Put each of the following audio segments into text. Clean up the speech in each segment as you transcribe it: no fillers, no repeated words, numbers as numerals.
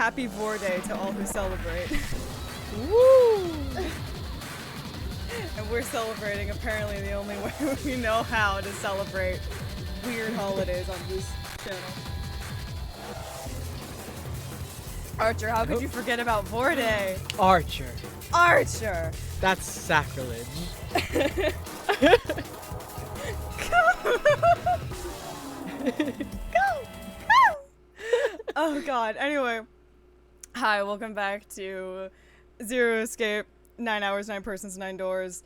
Happy Vor Day to all who celebrate. Woo! And we're celebrating apparently the only way we know how to celebrate weird holidays on this channel. Archer, how could you forget about Vor Day? Archer. Archer! That's sacrilege. Go! Oh god, anyway. Hi, welcome back to Zero Escape, 9 hours, 9 persons, 9 doors.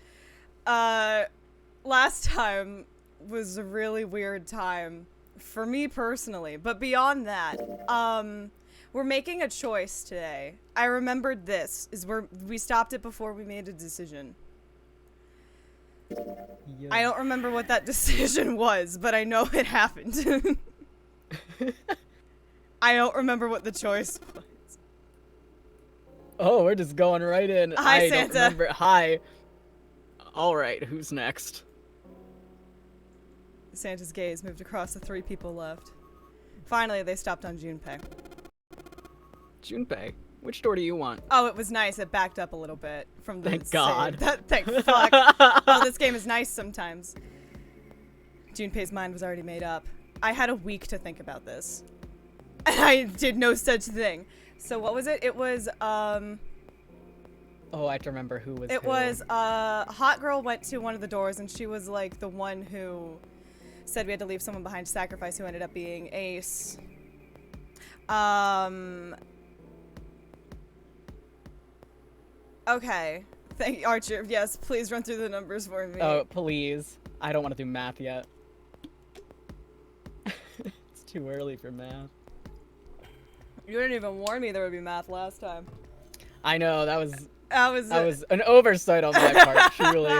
Last time was a really weird time for me personally, but beyond that, we're making a choice today. I remembered this, we stopped it before we made a decision. Yeah. I don't remember what that decision was, but I know it happened. I don't remember what the choice was. Oh, we're just going right in. Hi, I Santa. Don't remember. Hi. All right, who's next? Santa's gaze moved across the 3 people left. Finally, they stopped on Junpei. Junpei. Which door do you want? Oh, it was nice. It backed up a little bit from the Thank God. Thank fuck. Oh, this game is nice sometimes. Junpei's mind was already made up. I had a week to think about this. And I did no such thing. So what was it? It was, Oh, I have to remember who was It who. was, Hot Girl went to one of the doors and she was like the one who said we had to leave someone behind to sacrifice, who ended up being Ace. Okay. Thank you, Archer. Yes, please run through the numbers for me. Oh, please. I don't want to do math yet. It's too early for math. You didn't even warn me there would be math last time. I know, that was That was an oversight on my part, truly.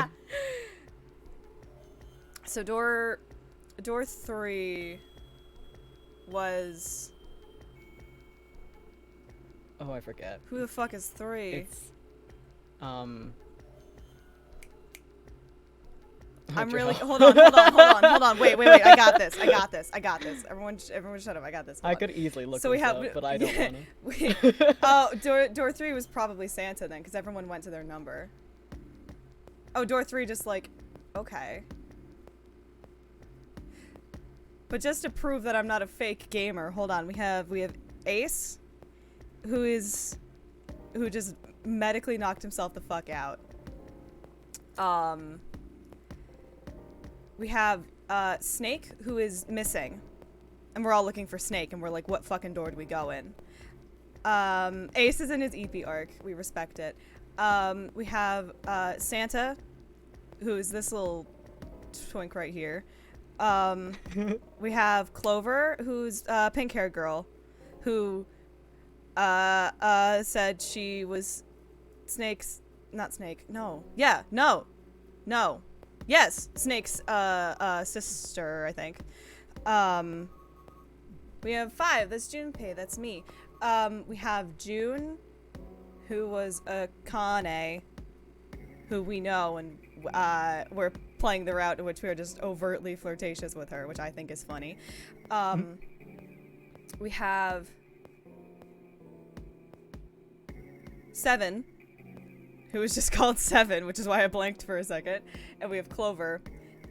So door 3 was... Oh, I forget. Who the fuck is 3? It's I'm Archer, really help. hold on. Wait. I got this. Everyone shut up. I got this. Hold I on. could easily look So this we have, up, but I don't yeah, want to. Oh, door 3 was probably Santa then, because everyone went to their number. Oh, door 3 just like, okay. But just to prove that I'm not a fake gamer, hold on. We have Ace, who just medically knocked himself the fuck out. We have Snake, who is missing. And we're all looking for Snake, and we're like, what fucking door do we go in? Ace is in his EP arc. We respect it. We have Santa, who is this little twink right here. We have Clover, who's a pink-haired girl, who said she was Snake's... Not Snake. No. Yeah. No. Yes, Snake's sister, I think. We have 5. That's Junpei. That's me. We have June, who was a Kane, who we know, and we're playing the route in which we are just overtly flirtatious with her, which I think is funny. We have 7, who was just called 7, which is why I blanked for a second. And we have Clover.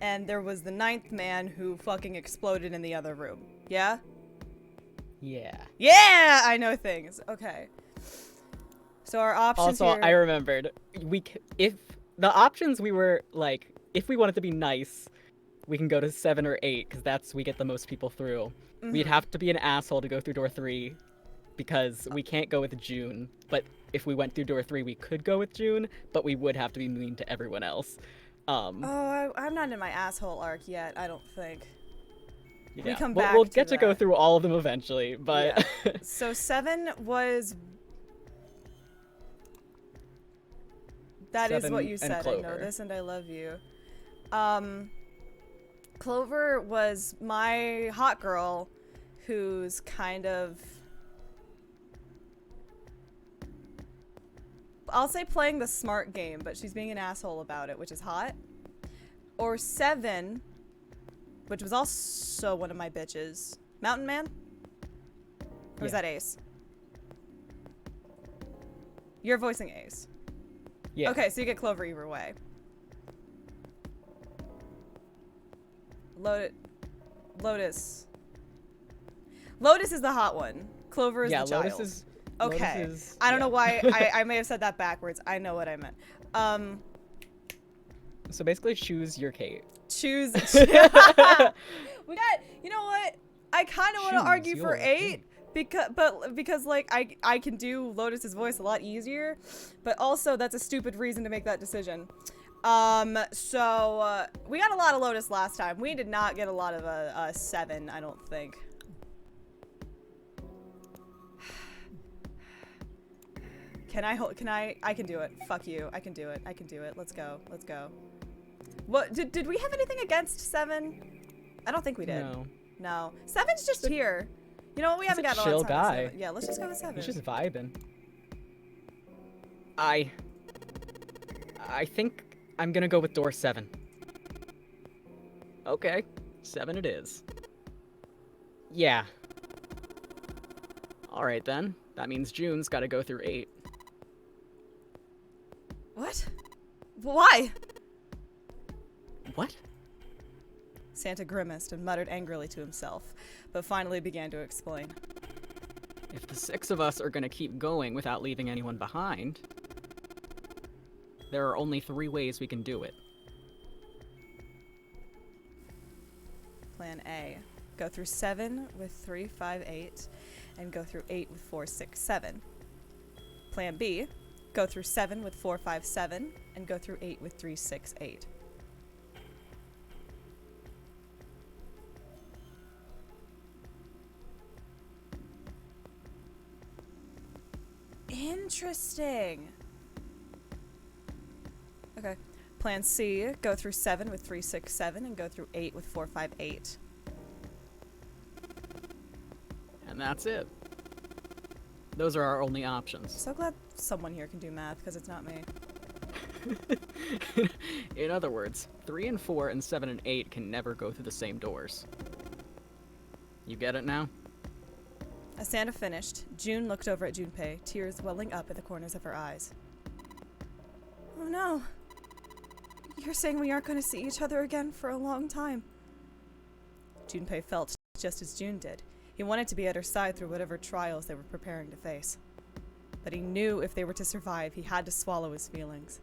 And there was the 9th man who fucking exploded in the other room. Yeah? Yeah. Yeah! I know things. Okay. So our options Also, here... I remembered, if the options we were, like, if we wanted to be nice, we can go to 7 or 8, because we get the most people through. Mm-hmm. We'd have to be an asshole to go through door 3, because we can't go with June, but if we went through door 3, we could go with June, but we would have to be mean to everyone else. Oh, I'm not in my asshole arc yet, I don't think. Yeah. We come back We'll to get to go that. through all of them eventually, but... Yeah. So 7 was... That is 7 what you and said. I know Clover. this and I love you. Clover was my hot girl who's kind of... I'll say playing the smart game, but she's being an asshole about it, which is hot. Or 7, which was also one of my bitches. Mountain Man? Or was Yeah. that Ace? You're voicing Ace. Yeah. Okay, so you get Clover either way. Lotus. Lotus is the hot one. Clover is the child. Lotus is. Okay. Lotus is, I don't know why I may have said that backwards. I know what I meant. So basically, choose your Kate. Choose. We got. You know what? I kind of want to Choose argue for your 8 because like I can do Lotus's voice a lot easier, but also that's a stupid reason to make that decision. So we got a lot of Lotus last time. We did not get a lot of 7, I don't think. I can do it. Fuck you. I can do it. I can do it. Let's go. Let's go. What did we have anything against 7? I don't think we did. No. 7's just here. You know what? We haven't got a lot of time. Chill guy. Yeah, let's just go with 7. He's just vibing. I think I'm gonna go with door 7. Okay, 7 it is. Yeah. Alright then. That means June's gotta go through 8. What? Why? What? Santa grimaced and muttered angrily to himself, but finally began to explain. If the 6 of us are gonna keep going without leaving anyone behind, there are only 3 ways we can do it. Plan A. Go through 7 with 3, 5, 8, and go through 8 with 4, 6, 7. Plan B. Go through 7 with 4, 5, 7, and go through 8 with 3, 6, 8. Interesting. Okay. Plan C, go through 7 with 3, 6, 7, and go through 8 with 4, 5, 8. And that's it. Those are our only options. So glad someone here can do math, because it's not me. In other words, 3 and 4 and 7 and 8 can never go through the same doors. You get it now? As Santa finished, June looked over at Junpei, tears welling up at the corners of her eyes. Oh no. You're saying we aren't going to see each other again for a long time. Junpei felt just as June did. He wanted to be at her side through whatever trials they were preparing to face. But he knew if they were to survive, he had to swallow his feelings.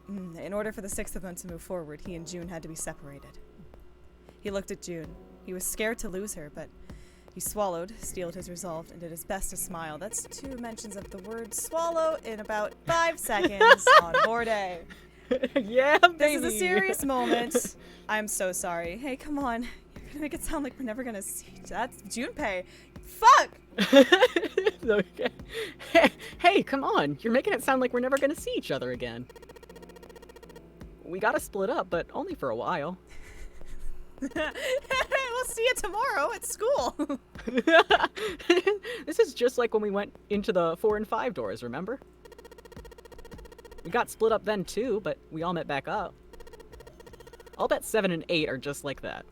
In order for the 6 of them to move forward, he and June had to be separated. He looked at June. He was scared to lose her, but he swallowed, steeled his resolve, and did his best to smile. That's 2 mentions of the word swallow in about 5 seconds on board A. Yeah, baby. This is a serious moment. I'm so sorry. Hey, come on. You're gonna make it sound like we're never gonna see. That's Junpei. Fuck! Okay. Hey, come on. You're making it sound like we're never gonna see each other again. We gotta split up, but only for a while. We'll see you tomorrow at school. This is just like when we went into the 4 and 5 doors, remember? We got split up then too, but we all met back up. I'll bet 7 and 8 are just like that.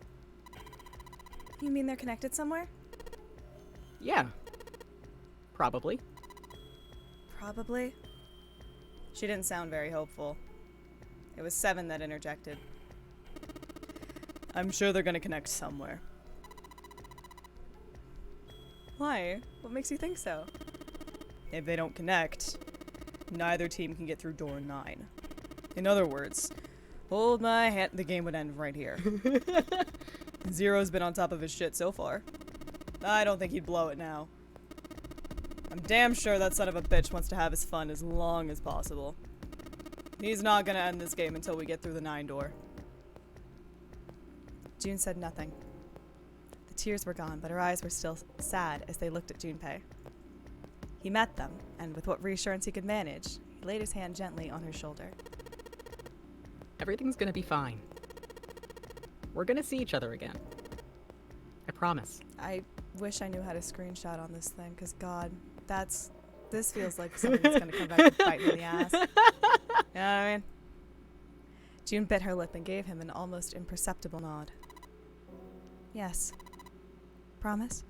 You mean they're connected somewhere? Yeah. Probably. Probably. She didn't sound very hopeful. It was 7 that interjected. I'm sure they're gonna connect somewhere. Why? What makes you think so? If they don't connect, neither team can get through door 9. In other words, hold my hand, the game would end right here. Zero's been on top of his shit so far. I don't think he'd blow it now. I'm damn sure that son of a bitch wants to have his fun as long as possible. He's not gonna end this game until we get through the 9 door. June said nothing. The tears were gone, but her eyes were still sad as they looked at Junpei. He met them, and with what reassurance he could manage, he laid his hand gently on her shoulder. Everything's gonna be fine. We're gonna see each other again. I promise. I wish I knew how to screenshot on this thing, because God, this feels like something that's gonna come back and bite me in the ass. You know what I mean? June bit her lip and gave him an almost imperceptible nod. Yes. Promise?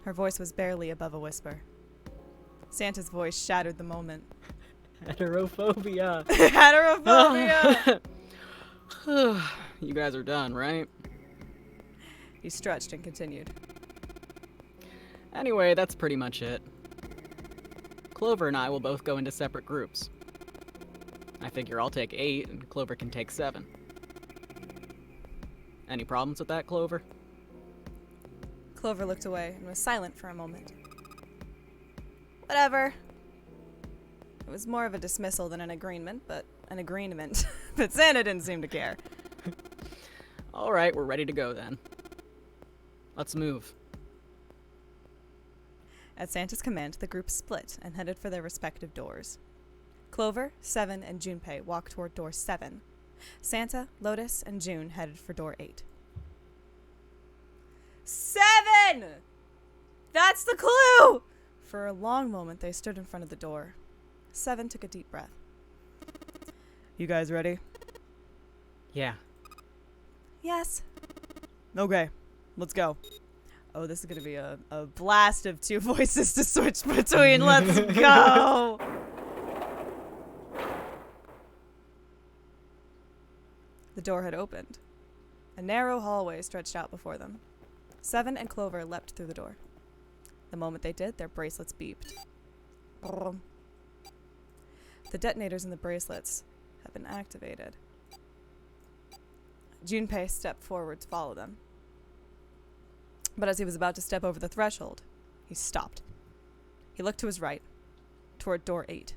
Her voice was barely above a whisper. Santa's voice shattered the moment. Heterophobia. Heterophobia! You guys are done, right? He stretched and continued. Anyway, that's pretty much it. Clover and I will both go into separate groups. I figure I'll take 8 and Clover can take 7. Any problems with that, Clover? Clover looked away and was silent for a moment. Whatever. It was more of a dismissal than an agreement, but an agreement. But Santa didn't seem to care. Alright, we're ready to go then. Let's move. At Santa's command, the group split and headed for their respective doors. Clover, Seven, and Junpei walked toward door 7. Santa, Lotus, and June headed for door 8. 7! That's the clue! For a long moment, they stood in front of the door. 7 took a deep breath. You guys ready? Yeah. Yes. Okay, let's go. Oh, this is gonna be a blast of 2 voices to switch between. Let's go! The door had opened. A narrow hallway stretched out before them. 7 and Clover leapt through the door. The moment they did, their bracelets beeped. Brum. The detonators in the bracelets have been activated. Junpei stepped forward to follow them. But as he was about to step over the threshold, he stopped. He looked to his right, toward door 8.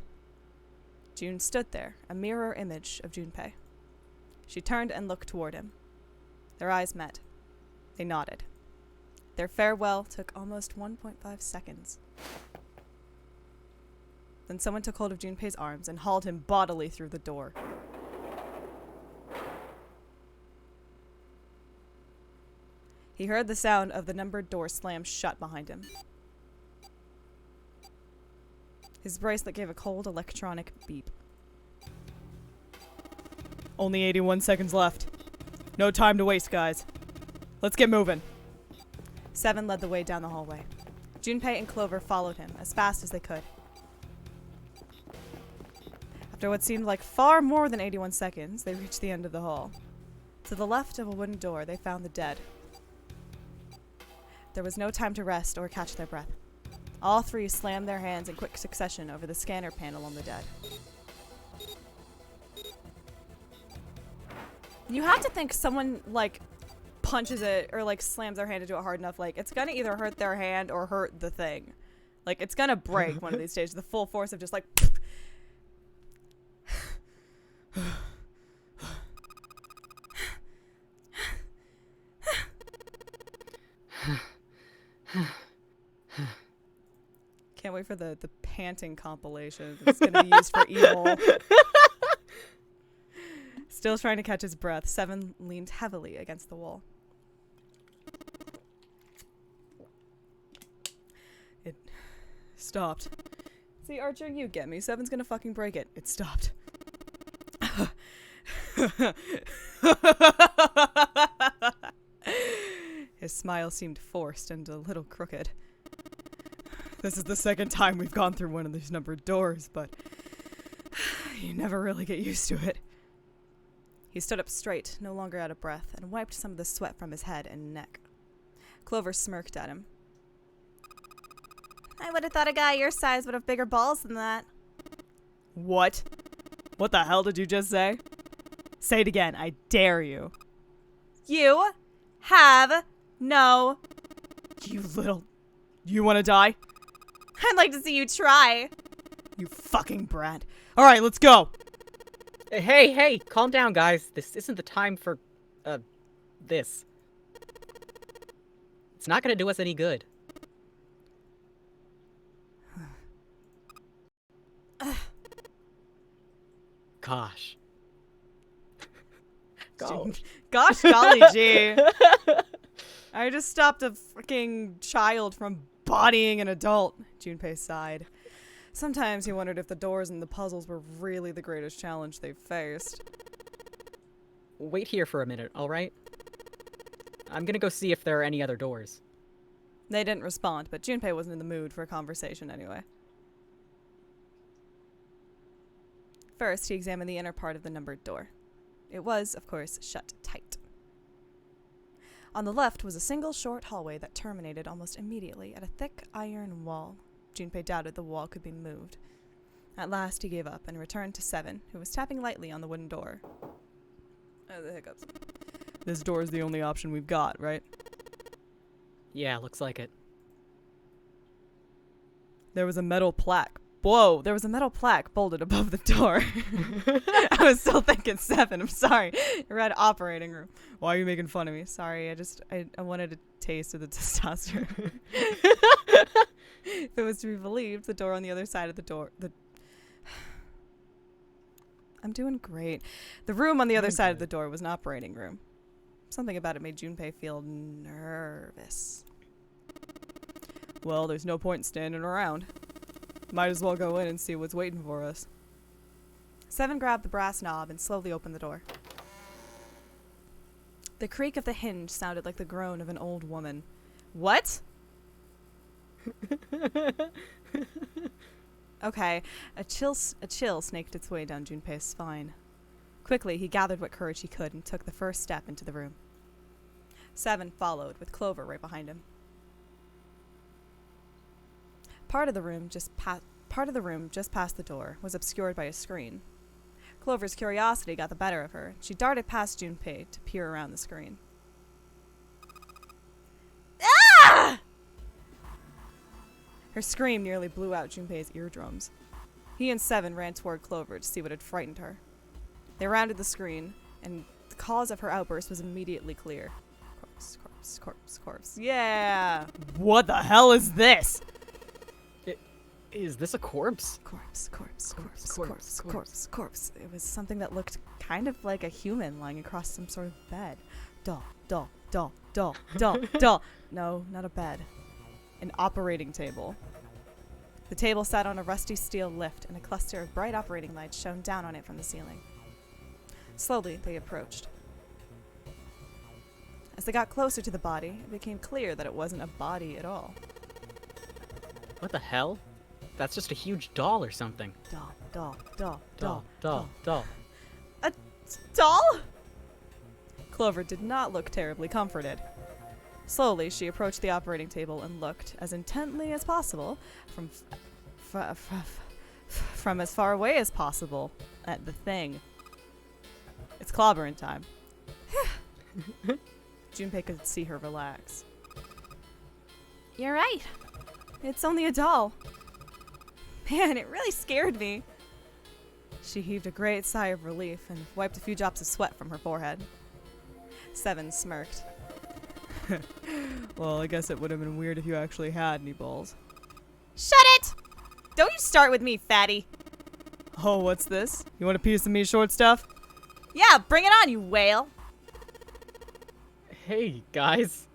June stood there, a mirror image of Junpei. She turned and looked toward him. Their eyes met. They nodded. Their farewell took almost 1.5 seconds. Then someone took hold of Junpei's arms and hauled him bodily through the door. He heard the sound of the numbered door slam shut behind him. His bracelet gave a cold electronic beep. Only 81 seconds left. No time to waste, guys. Let's get moving. 7 led the way down the hallway. Junpei and Clover followed him as fast as they could. After what seemed like far more than 81 seconds, they reached the end of the hall. To the left of a wooden door, they found the dead. There was no time to rest or catch their breath. All 3 slammed their hands in quick succession over the scanner panel on the dead. You have to think someone, like, punches it or, like, slams their hand into it hard enough, like, it's gonna either hurt their hand or hurt the thing. Like, it's gonna break one of these stages. The full force of just, like... Can't wait for the panting compilation. It's gonna be used for evil. Still trying to catch his breath, 7 leaned heavily against the wall. It stopped. See, Archer, you get me. 7's gonna fucking break it. It stopped. His smile seemed forced and a little crooked. This is the second time we've gone through one of these numbered doors, but you never really get used to it. He stood up straight, no longer out of breath, and wiped some of the sweat from his head and neck. Clover smirked at him. I would have thought a guy your size would have bigger balls than that. What? What the hell did you just say? Say it again, I dare you. You have no... You little... You want to die? I'd like to see you try. You fucking brat. Alright, let's go. Hey, calm down, guys. This isn't the time for, this. It's not gonna do us any good. Gosh. Gosh golly gee. I just stopped a freaking child from bodying an adult, Junpei sighed. Sometimes he wondered if the doors and the puzzles were really the greatest challenge they've faced. Wait here for a minute, alright? I'm gonna go see if there are any other doors. They didn't respond, but Junpei wasn't in the mood for a conversation anyway. First, he examined the inner part of the numbered door. It was, of course, shut tight. On the left was a single short hallway that terminated almost immediately at a thick iron wall. Junpei doubted the wall could be moved. At last, he gave up and returned to Seven, who was tapping lightly on the wooden door. Oh, the hiccups. This door is the only option we've got, right? Yeah, looks like it. There was a metal plaque. Whoa, there was a metal plaque bolted above the door. I was still thinking Seven. I'm sorry. Red operating room. Why are you making fun of me? Sorry, I wanted a taste of the testosterone. If it was to be believed, the door on the other side of the door... I'm doing great. The room on the other side of the door was an operating room. Something about it made Junpei feel nervous. Well, there's no point in standing around. Might as well go in and see what's waiting for us. Seven grabbed the brass knob and slowly opened the door. The creak of the hinge sounded like the groan of an old woman. What? Okay, a chill snaked its way down Junpei's spine. Quickly, he gathered what courage he could and took the first step into the room. Seven followed, with Clover right behind him. Part of the room just past the door was obscured by a screen. Clover's curiosity got the better of her. She darted past Junpei to peer around the screen. Ah! Her scream nearly blew out Junpei's eardrums. He and Seven ran toward Clover to see what had frightened her. They rounded the screen, and the cause of her outburst was immediately clear. Corpse, corpse, corpse, corpse. Yeah! What the hell is this? Is this a corpse? Corpse, corpse, corpse, corpse, corpse, corpse. It was something that looked kind of like a human lying across some sort of bed. Doll, doll, doll, doll, doll, doll. No, not a bed. An operating table. The table sat on a rusty steel lift, and a cluster of bright operating lights shone down on it from the ceiling. Slowly, they approached. As they got closer to the body, it became clear that it wasn't a body at all. What the hell? That's just a huge doll or something. Doll, doll, doll, Doll, doll, doll. A doll? Clover did not look terribly comforted. Slowly, she approached the operating table and looked as intently as possible from as far away as possible at the thing. It's clobbering time. Junpei could see her relax. You're right. It's only a doll. Man, it really scared me. She heaved a great sigh of relief and wiped a few drops of sweat from her forehead. Seven smirked. Well, I guess it would have been weird if you actually had any balls. Shut it! Don't you start with me, fatty. Oh, what's this? You want a piece of me, short stuff? Yeah, bring it on, you whale. Hey, guys.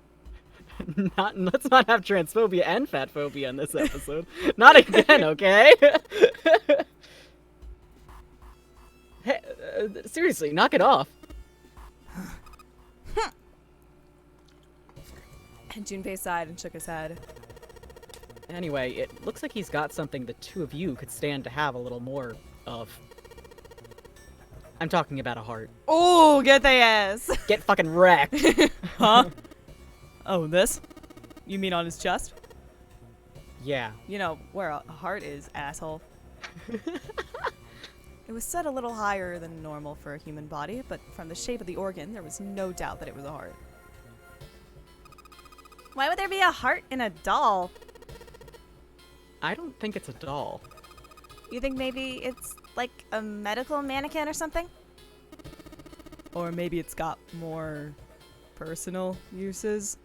Let's not have transphobia and fatphobia in this episode. Not again, okay? Hey, seriously, knock it off. And Junpei sighed and shook his head. Anyway, it looks like he's got something the two of you could stand to have a little more of. I'm talking about a heart. Oh, get the ass. Get fucking wrecked. Huh? Oh, this? You mean on his chest? Yeah. You know, where a heart is, asshole. It was set a little higher than normal for a human body, but from the shape of the organ, there was no doubt that it was a heart. Why would there be a heart in a doll? I don't think it's a doll. You think maybe it's like a medical mannequin or something? Or maybe it's got more personal uses?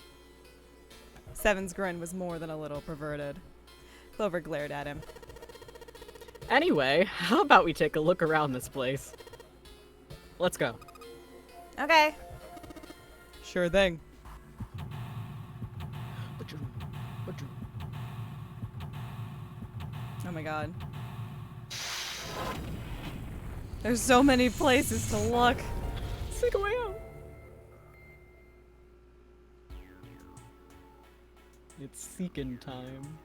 Seven's grin was more than a little perverted. Clover glared at him. Anyway, how about we take a look around this place? Let's go. Okay. Sure thing. Oh my god. There's so many places to look. Let's take a way out. It's Seekin' time.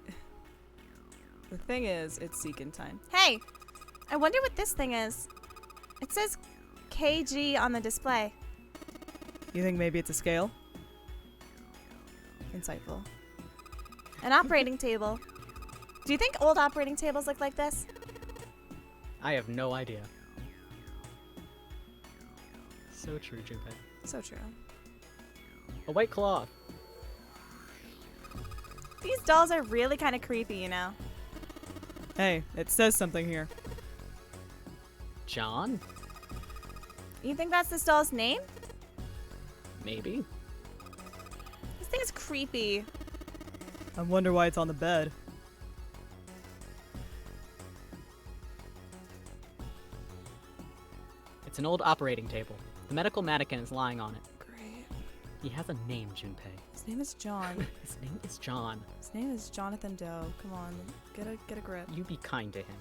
The thing is, it's Seekin' time. Hey! I wonder what this thing is. It says KG on the display. You think maybe it's a scale? Insightful. An operating table. Do you think old operating tables look like this? I have no idea. So true, Junpei. So true. A white cloth. These dolls are really kind of creepy, you know? Hey, it says something here. John? You think that's this doll's name? Maybe. This thing is creepy. I wonder why it's on the bed. It's an old operating table. The medical mannequin is lying on it. Great. He has a name, Junpei. His name is John. His name is John. His name is Jonathan Doe. Come on, get a grip. You be kind to him.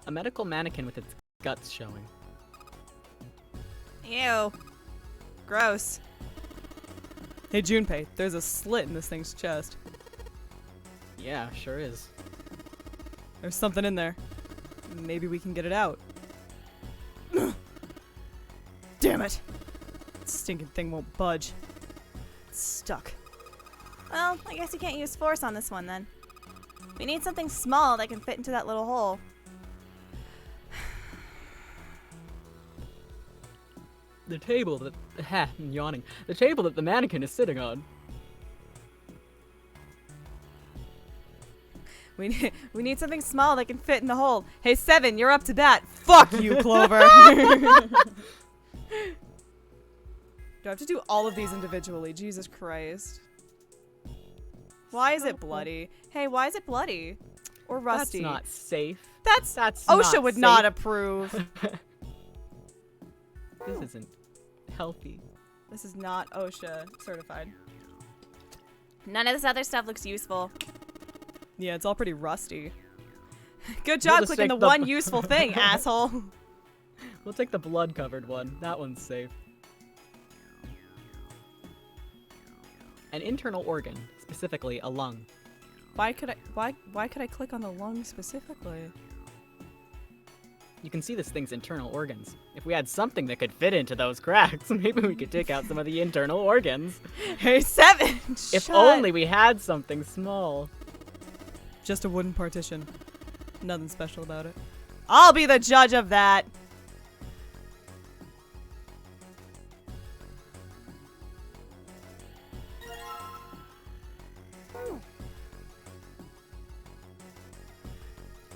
A medical mannequin with its guts showing. Ew. Gross. Hey, Junpei, there's a slit in this thing's chest. Yeah, sure is. There's something in there. Maybe we can get it out. Damn it! That stinking thing won't budge. It's stuck. Well, I guess you can't use force on this one then. We need something small that can fit into that little hole. The table that I'm yawning. The table that the mannequin is sitting on. We need something small that can fit in the hole. Hey, Seven, you're up to bat. Fuck you, Clover! Do I have to do all of these individually? Jesus Christ. Why is it bloody? Hey, why is it bloody? Or rusty? That's not safe. That's OSHA OSHA would not approve. This isn't healthy. This is not OSHA certified. None of this other stuff looks useful. Yeah, it's all pretty rusty. Good We'll job just clicking the take the- one useful thing, asshole. We'll take the blood-covered one. That one's safe. An internal organ, specifically a lung. Why could I click on the lung specifically? You can see this thing's internal organs. If we had something that could fit into those cracks, maybe we could take out some of the internal organs. Hey, Seven! If shut. only we had something small. Just a wooden partition. Nothing special about it. I'll be the judge of that.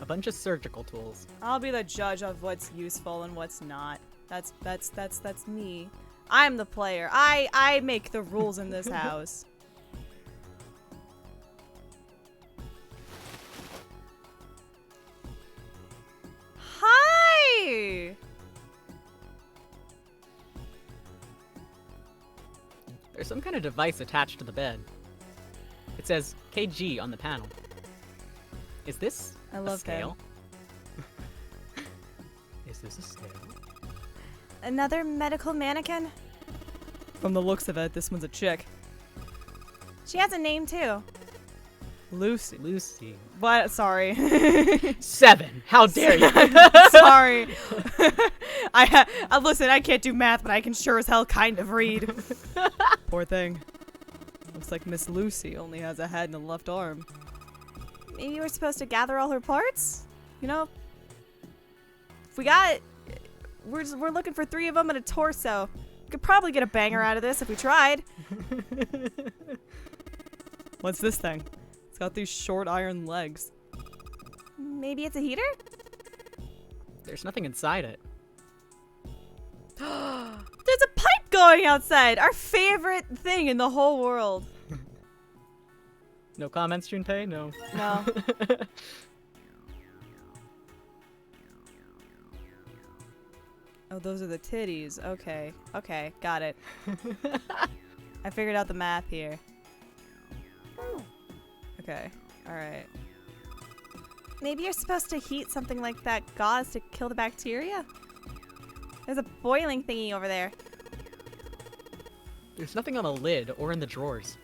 A bunch of surgical tools. I'll be the judge of what's useful and what's not. That's me. I'm the player. I make the rules in this house. Hi! There's some kind of device attached to the bed. It says KG on the panel. Is this I a love scale? Is this a scale? Another medical mannequin? From the looks of it, this one's a chick. She has a name too. Lucy. Lucy. What? Sorry. 7. How dare you? Sorry. Listen, I can't do math, but I can sure as hell kind of read. Poor thing. Looks like Miss Lucy only has a head and a left arm. Maybe we're supposed to gather all her parts? You know? If we got... We're looking for 3 of them and a torso. We could probably get a banger out of this if we tried. What's this thing? It's got these short iron legs. Maybe it's a heater? There's nothing inside it. There's a pipe going outside! Our favorite thing in the whole world. No comments, Junpei? No. No. Oh, those are the titties. Okay. Okay, got it. I figured out the math here. Okay. Alright. Maybe you're supposed to heat something like that gauze to kill the bacteria? There's a boiling thingy over there. There's nothing on the lid or in the drawers.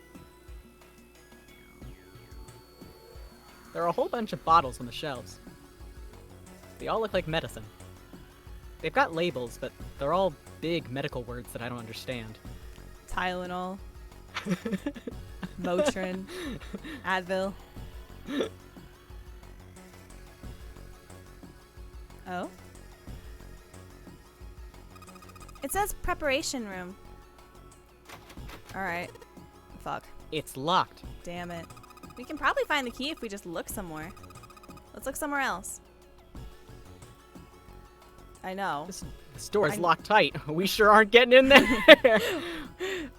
There are a whole bunch of bottles on the shelves. They all look like medicine. They've got labels, but they're all big medical words that I don't understand. Tylenol. Motrin. Advil. Oh? It says preparation room. Alright. Fuck. It's locked. Damn it. We can probably find the key if we just look somewhere. Let's look somewhere else. I know. This door is locked tight. We sure aren't getting in there.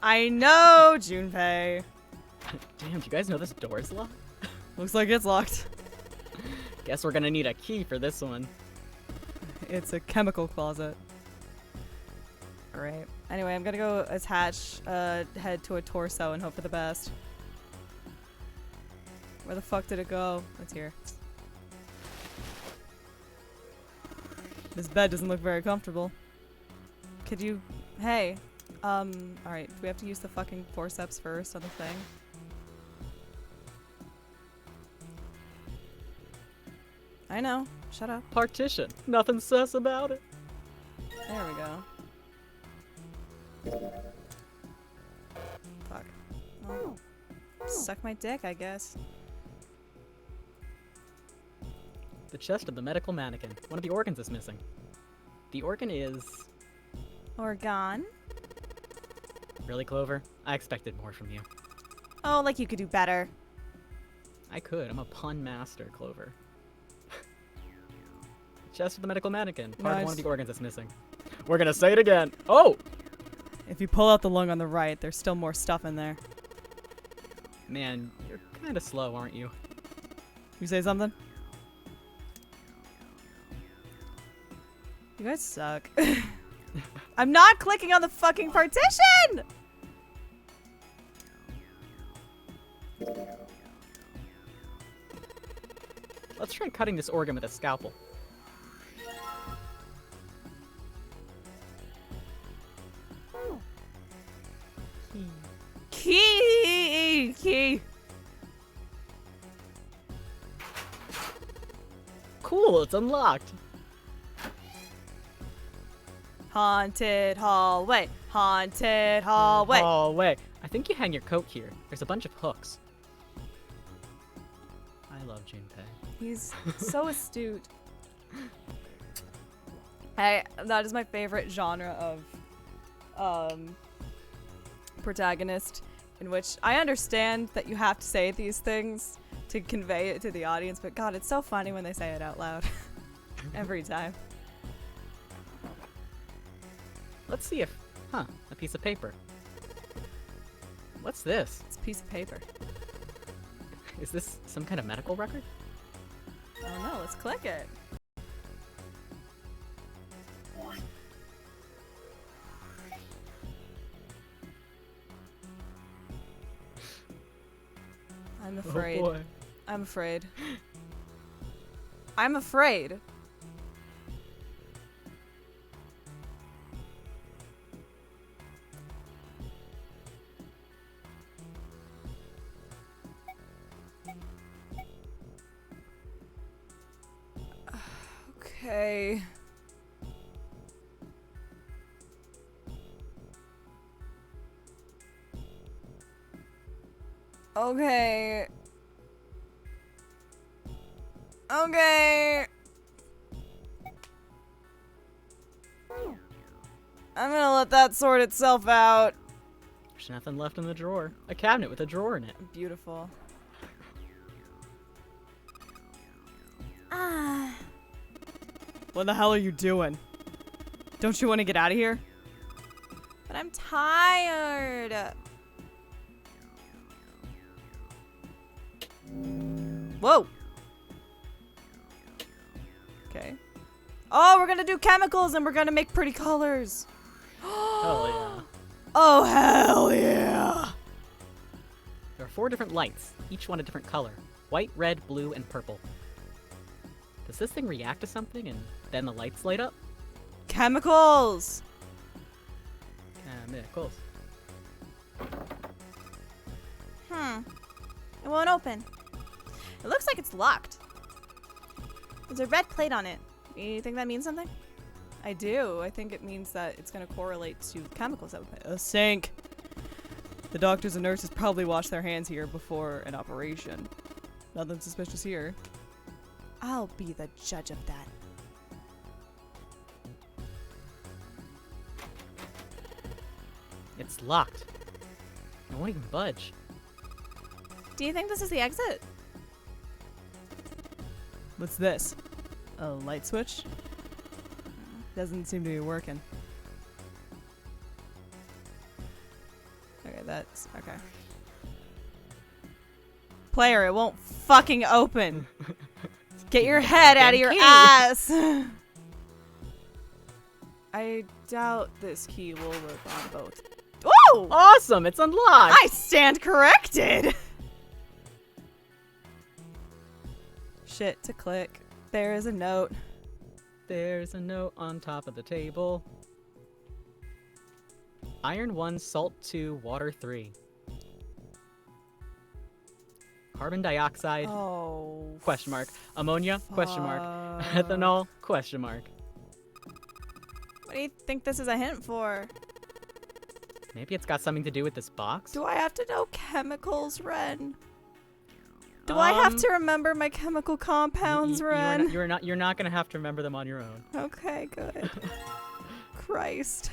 I know, Junpei. Damn, do you guys know this door is locked? Looks like it's locked. Guess we're gonna need a key for this one. It's a chemical closet. Alright. Anyway, I'm gonna go attach head to a torso and hope for the best. Where the fuck did it go? It's here. This bed doesn't look very comfortable. Could you... Hey. Alright. Do we have to use the fucking forceps first on the thing? I know. Shut up. Partition. Nothing sus about it. There we go. Fuck. Oh. Suck my dick, I guess. The chest of the medical mannequin. One of the organs is missing. The organ is... Organ? Really, Clover? I expected more from you. Oh, like you could do better. I could. I'm a pun master, Clover. Chest of the medical mannequin. Part of one of the organs that's missing. We're gonna say it again. Oh! If you pull out the lung on the right, there's still more stuff in there. Man, you're kinda slow, aren't you? You say something? You guys suck. I'm not clicking on the fucking partition! Let's try cutting this organ with a scalpel. Key! Cool, it's unlocked. Haunted hallway. Haunted hallway. Hallway. I think you hang your coat here. There's a bunch of hooks. I love Junpei. He's so astute. That is my favorite genre of protagonist, in which I understand that you have to say these things to convey it to the audience, but God, it's so funny when they say it out loud. Every time. Let's see if... Huh, a piece of paper. What's this? It's a piece of paper. Is this some kind of medical record? I don't know, let's click it. I'm afraid. Oh boy. I'm afraid. I'm afraid. Okay. Okay. Okay. I'm gonna let that sort itself out. There's nothing left in the drawer. A cabinet with a drawer in it. Beautiful. Ah. What the hell are you doing? Don't you want to get out of here? But I'm tired. Whoa. Okay. Oh, we're gonna do chemicals and we're gonna make pretty colors. Hell yeah. Oh, hell yeah. There are 4 different lights, each one a different color. White, red, blue, and purple. Does this thing react to something and then the lights light up? Chemicals. Chemicals. It won't open. It looks like it's locked. There's a red plate on it. You think that means something? I do. I think it means that it's going to correlate to chemicals that we put. A sink. The doctors and nurses probably wash their hands here before an operation. Nothing suspicious here. I'll be the judge of that. It's locked. I won't even budge. Do you think this is the exit? What's this? A light switch? Doesn't seem to be working. Okay, that's okay. Player, it won't fucking open. Get your head out of your key. ass. I doubt this key will work on both. Whoa! Awesome! It's unlocked! I stand corrected. Shit to click. There is a note. There's a note on top of the table. Iron 1, salt 2, water 3. Carbon dioxide, Oh. question mark. Ammonia, question mark. fuck. Ethanol, question mark. What do you think this is a hint for? Maybe it's got something to do with this box? Do I have to know chemicals, Ren? Do I have to remember my chemical compounds, Ren? You're not gonna have to remember them on your own. Okay, good. Christ.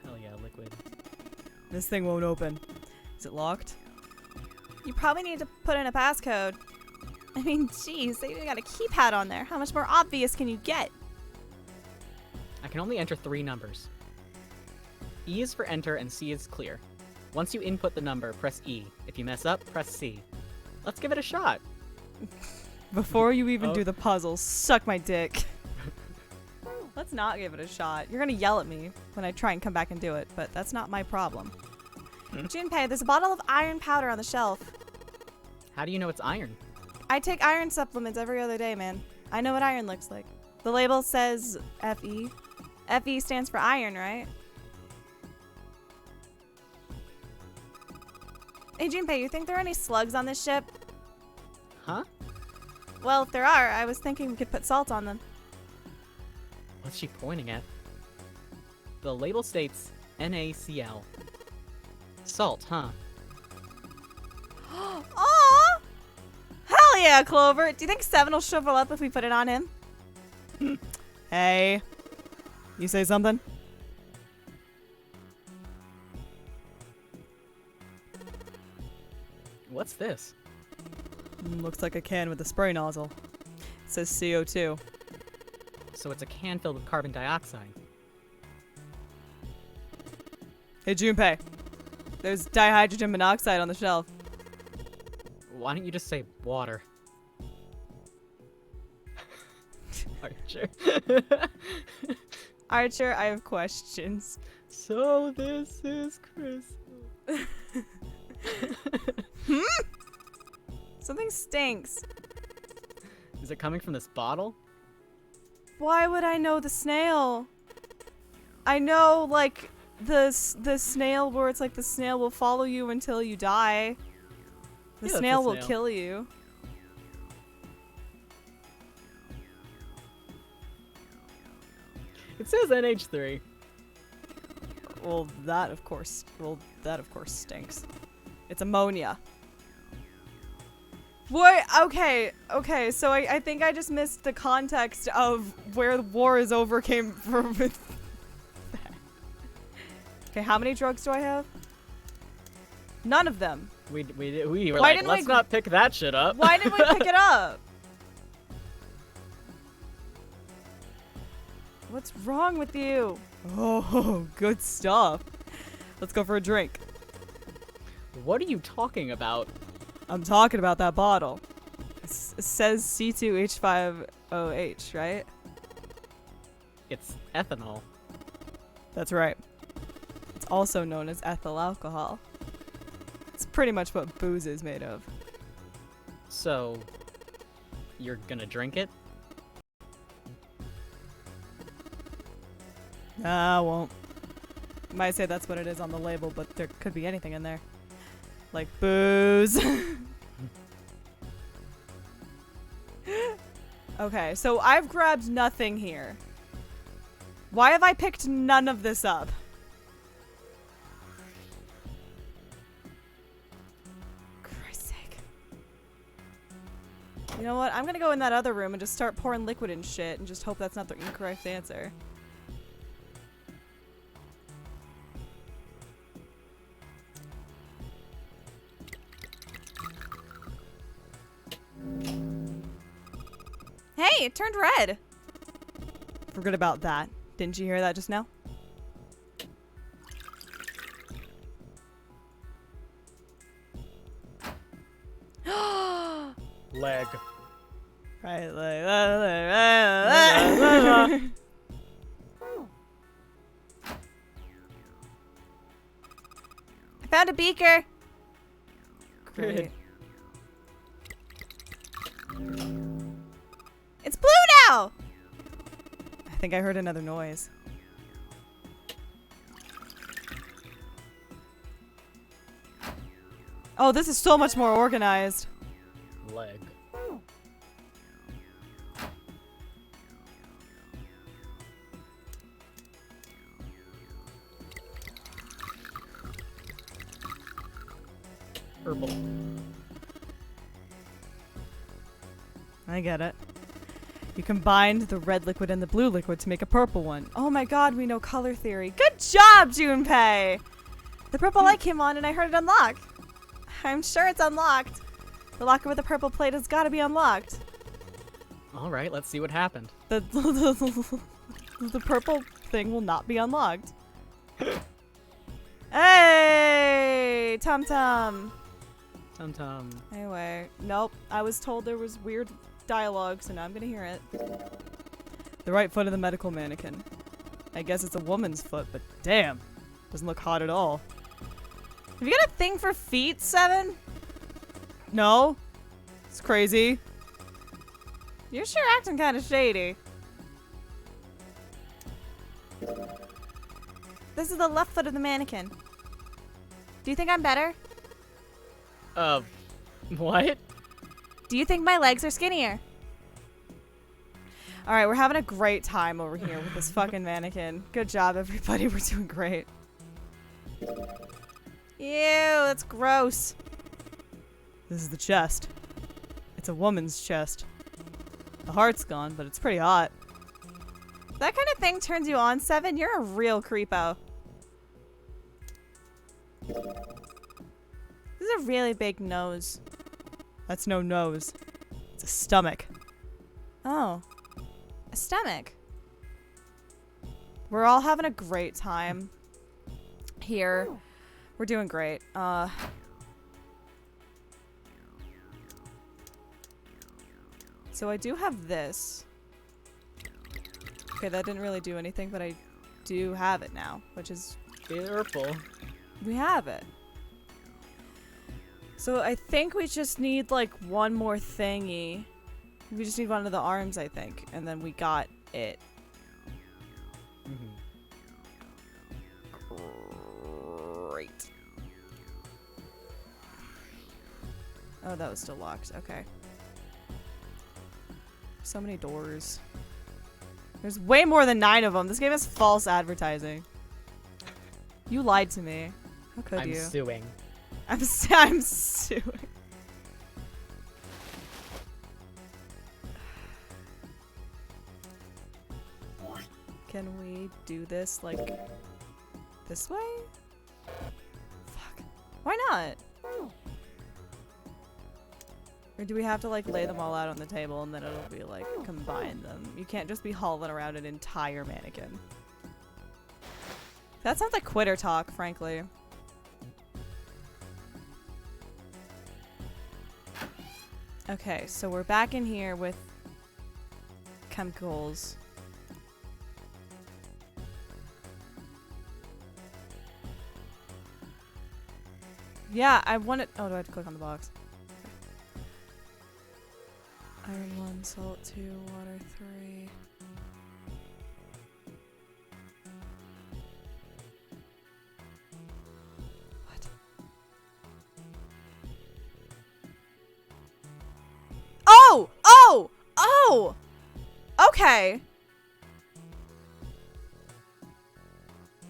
Hell yeah, liquid. This thing won't open. Is it locked? You probably need to put in a passcode. I mean, geez, they even got a keypad on there. How much more obvious can you get? I can only enter 3 numbers. E is for enter and C is clear. Once you input the number, press E. If you mess up, press C. Let's give it a shot. Before you even Oh. do the puzzle, suck my dick. Let's not give it a shot. You're gonna yell at me when I try and come back and do it, but that's not my problem. Junpei, there's a bottle of iron powder on the shelf. How do you know it's iron? I take iron supplements every other day, man. I know what iron looks like. The label says Fe. Fe stands for iron, right? Hey, Junpei, you think there are any slugs on this ship? Huh? Well, if there are, I was thinking we could put salt on them. What's she pointing at? The label states NaCl. Salt, huh? Aw! Hell yeah, Clover! Do you think Seven will shrivel up if we put it on him? Hey. You say something? What's this? Looks like a can with a spray nozzle. It says CO2. So it's a can filled with carbon dioxide. Hey, Junpei. There's dihydrogen monoxide on the shelf. Why don't you just say water? Archer. Archer, I have questions. So this is Crystal. Something stinks. Is it coming from this bottle? Why would I know the snail? I know, like, the snail where it's like the snail will follow you until you die. The Yeah, that's snail a will snail. kill you. It says NH3. Well, that of course stinks. It's ammonia. What? Okay, so I think I just missed the context of where the war is over came from. Okay, how many drugs do I have? None of them. We were Why like, didn't let's we- not pick that shit up. Why didn't we pick it up? What's wrong with you? Oh, good stuff. Let's go for a drink. What are you talking about? I'm talking about that bottle. It says C2H5OH, right? It's ethanol. That's right. It's also known as ethyl alcohol. It's pretty much what booze is made of. So, you're gonna drink it? Nah, I won't. Might say that's what it is on the label, but there could be anything in there. Like booze. Okay, so I've grabbed nothing here. Why have I picked none of this up? Christ's sake. You know what? I'm gonna go in that other room and just start pouring liquid and shit and just hope that's not the incorrect answer. Hey, it turned red. Forget about that. Didn't you hear that just now? Leg. Right, like. I found a beaker. Great. It's blue now. I think I heard another noise. Oh, this is so much more organized. Leg. Purple. I get it. You combined the red liquid and the blue liquid to make a purple one. Oh my god, we know color theory. Good job, Junpei! The purple light came on and I heard it unlock. I'm sure it's unlocked. The locker with the purple plate has got to be unlocked. All right, let's see what happened. The purple thing will not be unlocked. Hey! Tum Tum! Tum Tum. Anyway, nope. I was told there was weird dialogue, so now I'm gonna hear it. The right foot of the medical mannequin. I guess it's a woman's foot, but damn. Doesn't look hot at all. Have you got a thing for feet, Seven? No? It's crazy. You're sure acting kind of shady. This is the left foot of the mannequin. Do you think I'm better? What? Do you think my legs are skinnier? Alright, we're having a great time over here with this fucking mannequin. Good job, everybody. We're doing great. Ew, that's gross. This is the chest. It's a woman's chest. The heart's gone, but it's pretty hot. That kind of thing turns you on, Seven? You're a real creepo. This is a really big nose. That's no nose. It's a stomach. Oh. A stomach. We're all having a great time here. We're doing great. So I do have this. Okay, that didn't really do anything, but I do have it now, which is... Purple. We have it. So I think we just need like one more thingy. We just need one of the arms, I think, and then we got it. Great. Oh, that was still locked. Okay. So many doors. There's way more than 9 of them. This game is false advertising. You lied to me. How could you? I'm suing. I'm suing. Can we do this, like, this way? Fuck. Why not? Or do we have to, like, lay them all out on the table and then it'll be, like, combine them? You can't just be hauling around an entire mannequin. That sounds like quitter talk, frankly. Okay, so we're back in here with chemicals. Yeah, I want it. Oh, do I have to click on the box? Okay. Iron 1, salt 2, water 3. Oh! Okay.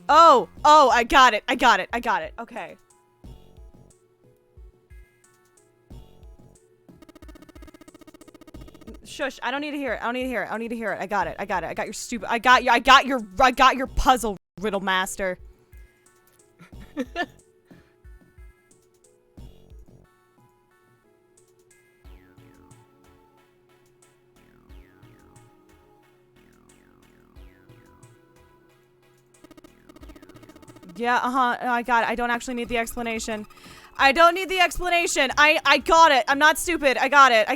Oh, I got it. Okay. Shush, I don't need to hear it. I got it. I got your stupid, I got your puzzle, riddle master. Yeah, I got it. I don't actually need the explanation. I don't need the explanation. I got it. I'm not stupid. I got it.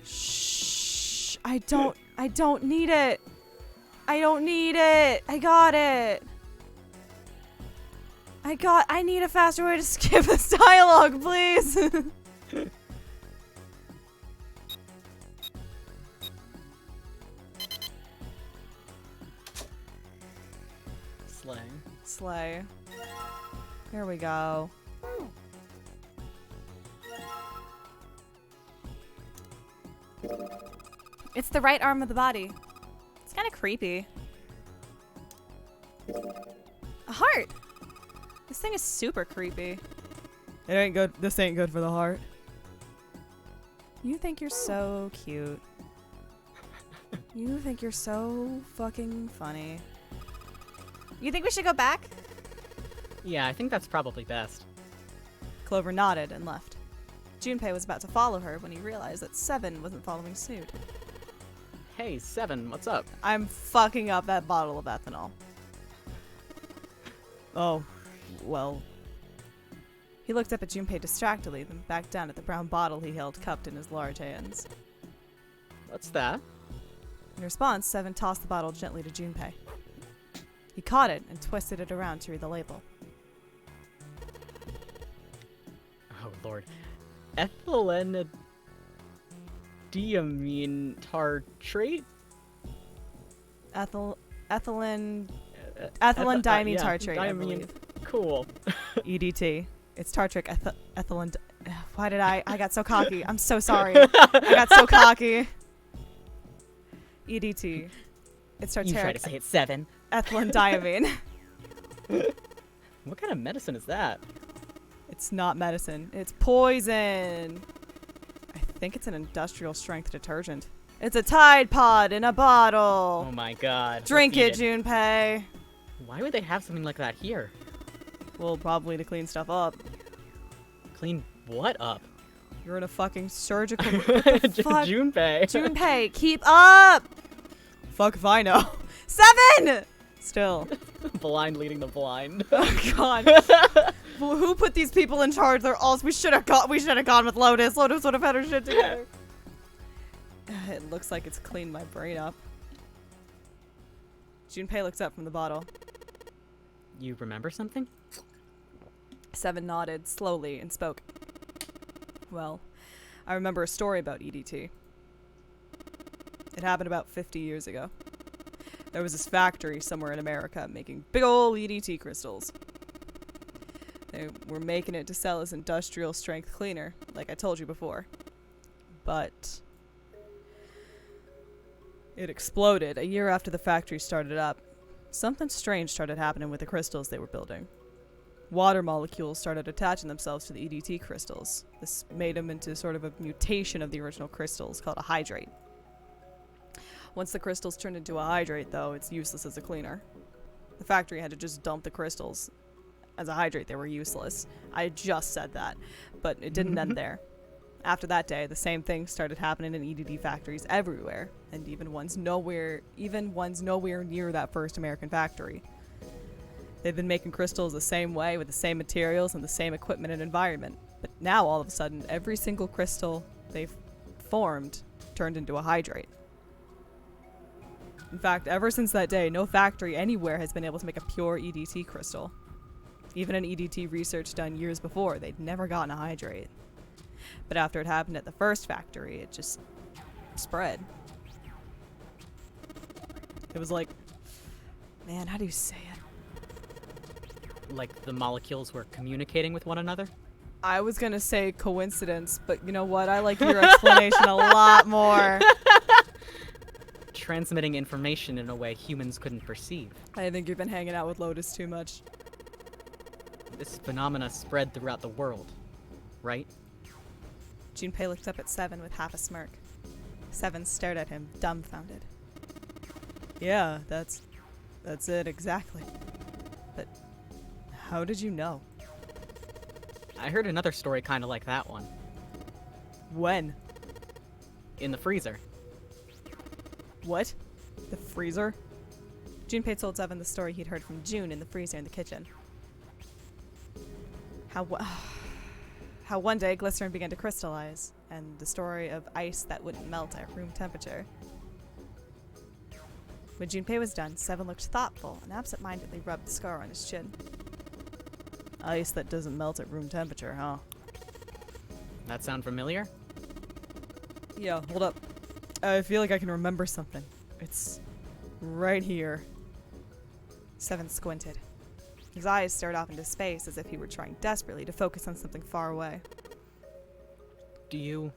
Shh. I don't need it. I got it. I need a faster way to skip this dialogue, please. Slay. Here we go. It's the right arm of the body. It's kind of creepy. A heart. This thing is super creepy. It ain't good. This ain't good for the heart. You think you're so cute. You think you're so fucking funny. You think we should go back? Yeah, I think that's probably best. Clover nodded and left. Junpei was about to follow her when he realized that Seven wasn't following suit. Hey, Seven, what's up? I'm fucking up that bottle of ethanol. Oh, well. He looked up at Junpei distractedly, then back down at the brown bottle he held cupped in his large hands. What's that? In response, Seven tossed the bottle gently to Junpei. He caught it and twisted it around to read the label. Oh, Lord. Ethylenediamine tartrate? Ethylene diamine yeah, tartrate, I diamine. believe. Cool. EDT. It's tartric ethylene. Why did I got so cocky? I'm so sorry. I got so cocky. EDT. It's You try to tartaric say it, Seven. ethylene diamine. What kind of medicine is that? It's not medicine. It's poison. I think it's an industrial strength detergent. It's a Tide Pod in a bottle. Oh my god. Drink Let's it, eat Junpei. Why would they have something like that here? Well, probably to clean stuff up. Clean what up? You're in a fucking surgical. What the fuck? Junpei. Junpei, keep up. Fuck if I know. 7! Still. Blind leading the blind. Oh god. Well, who put these people in charge? They're all. We should have gone with Lotus. Lotus would have had her shit together. It looks like it's cleaned my brain up. Junpei looks up from the bottle. You remember something? 7 nodded slowly and spoke. Well, I remember a story about EDT. It happened about 50 years ago. There was this factory somewhere in America making big ol' EDT crystals. They were making it to sell as industrial strength cleaner, like I told you before. But it exploded a year after the factory started up. Something strange started happening with the crystals they were building. Water molecules started attaching themselves to the EDT crystals. This made them into sort of a mutation of the original crystals called a hydrate. Once the crystals turned into a hydrate, though, it's useless as a cleaner. The factory had to just dump the crystals. As a hydrate, they were useless. I just said that, but it didn't end there. After that day, the same thing started happening in EDT factories everywhere, and even ones nowhere near that first American factory. They've been making crystals the same way with the same materials and the same equipment and environment, but now all of a sudden, every single crystal they've formed turned into a hydrate. In fact, ever since that day, no factory anywhere has been able to make a pure EDT crystal. Even in EDT research done years before, they'd never gotten a hydrate. But after it happened at the first factory, it just spread. It was like Man, how do you say it? Like the molecules were communicating with one another? I was gonna say coincidence, but you know what? I like your explanation a lot more. Transmitting information in a way humans couldn't perceive. I think you've been hanging out with Lotus too much. This phenomena spread throughout the world, right? Junpei looked up at Seven with half a smirk. Seven stared at him, dumbfounded. Yeah, that's it exactly. But how did you know? I heard another story kind of like that one. When? In the freezer. What? The freezer? Junpei told Seven the story he'd heard from June in the freezer in the kitchen. How one day glycerin began to crystallize, and the story of ice that wouldn't melt at room temperature. When Junpei was done, Seven looked thoughtful and absent-mindedly rubbed the scar on his chin. Ice that doesn't melt at room temperature, huh? That sound familiar? Yeah, hold up. I feel like I can remember something. It's right here. Seven squinted. His eyes stared off into space as if he were trying desperately to focus on something far away. Do you...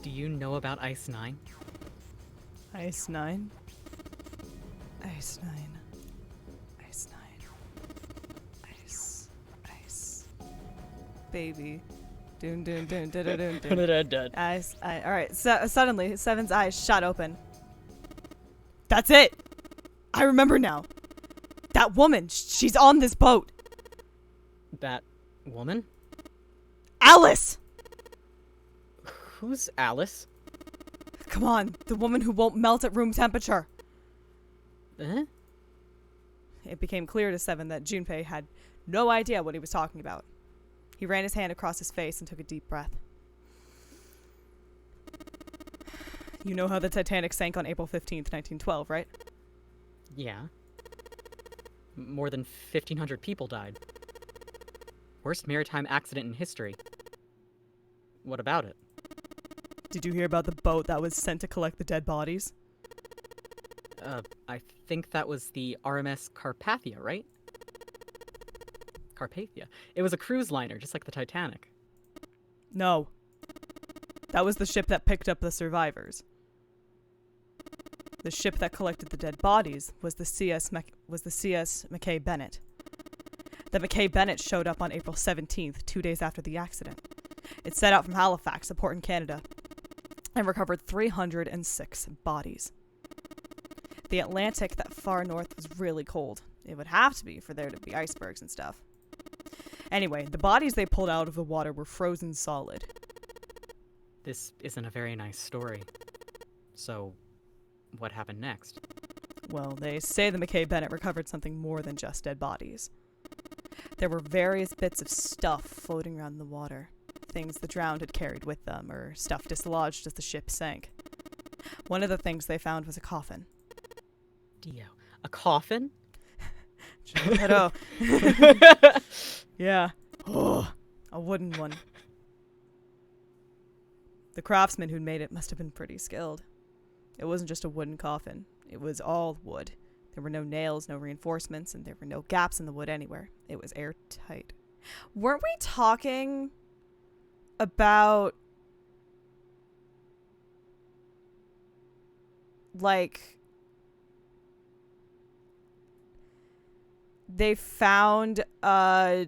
Do you know about Ice 9? Ice 9? Ice 9. Ice 9. Ice. Baby. Dun dun dun dun dun dun dun. Alright, so suddenly, Seven's eyes shot open. That's it! I remember now. That woman, she's on this boat. That woman? Alice! Who's Alice? Come on, the woman who won't melt at room temperature. Eh? It became clear to Seven that Junpei had no idea what he was talking about. He ran his hand across his face and took a deep breath. You know how the Titanic sank on April 15th, 1912, right? Yeah. More than 1,500 people died. Worst maritime accident in history. What about it? Did you hear about the boat that was sent to collect the dead bodies? I think that was the RMS Carpathia, right? Carpathia. It was a cruise liner, just like the Titanic. No. That was the ship that picked up the survivors. The ship that collected the dead bodies was the CS McKay Bennett. The McKay Bennett showed up on April 17th, 2 days after the accident. It set out from Halifax, a port in Canada, and recovered 306 bodies. The Atlantic, that far north, was really cold. It would have to be for there to be icebergs and stuff. Anyway, the bodies they pulled out of the water were frozen solid. This isn't a very nice story. So, what happened next? Well, they say the McKay Bennett recovered something more than just dead bodies. There were various bits of stuff floating around in the water. Things the drowned had carried with them, or stuff dislodged as the ship sank. One of the things they found was a coffin. Dio. A coffin? Hello. Yeah. Oh, a wooden one. The craftsman who made it must have been pretty skilled. It wasn't just a wooden coffin. It was all wood. There were no nails, no reinforcements, and there were no gaps in the wood anywhere. It was airtight. Weren't we talking about, like, they found a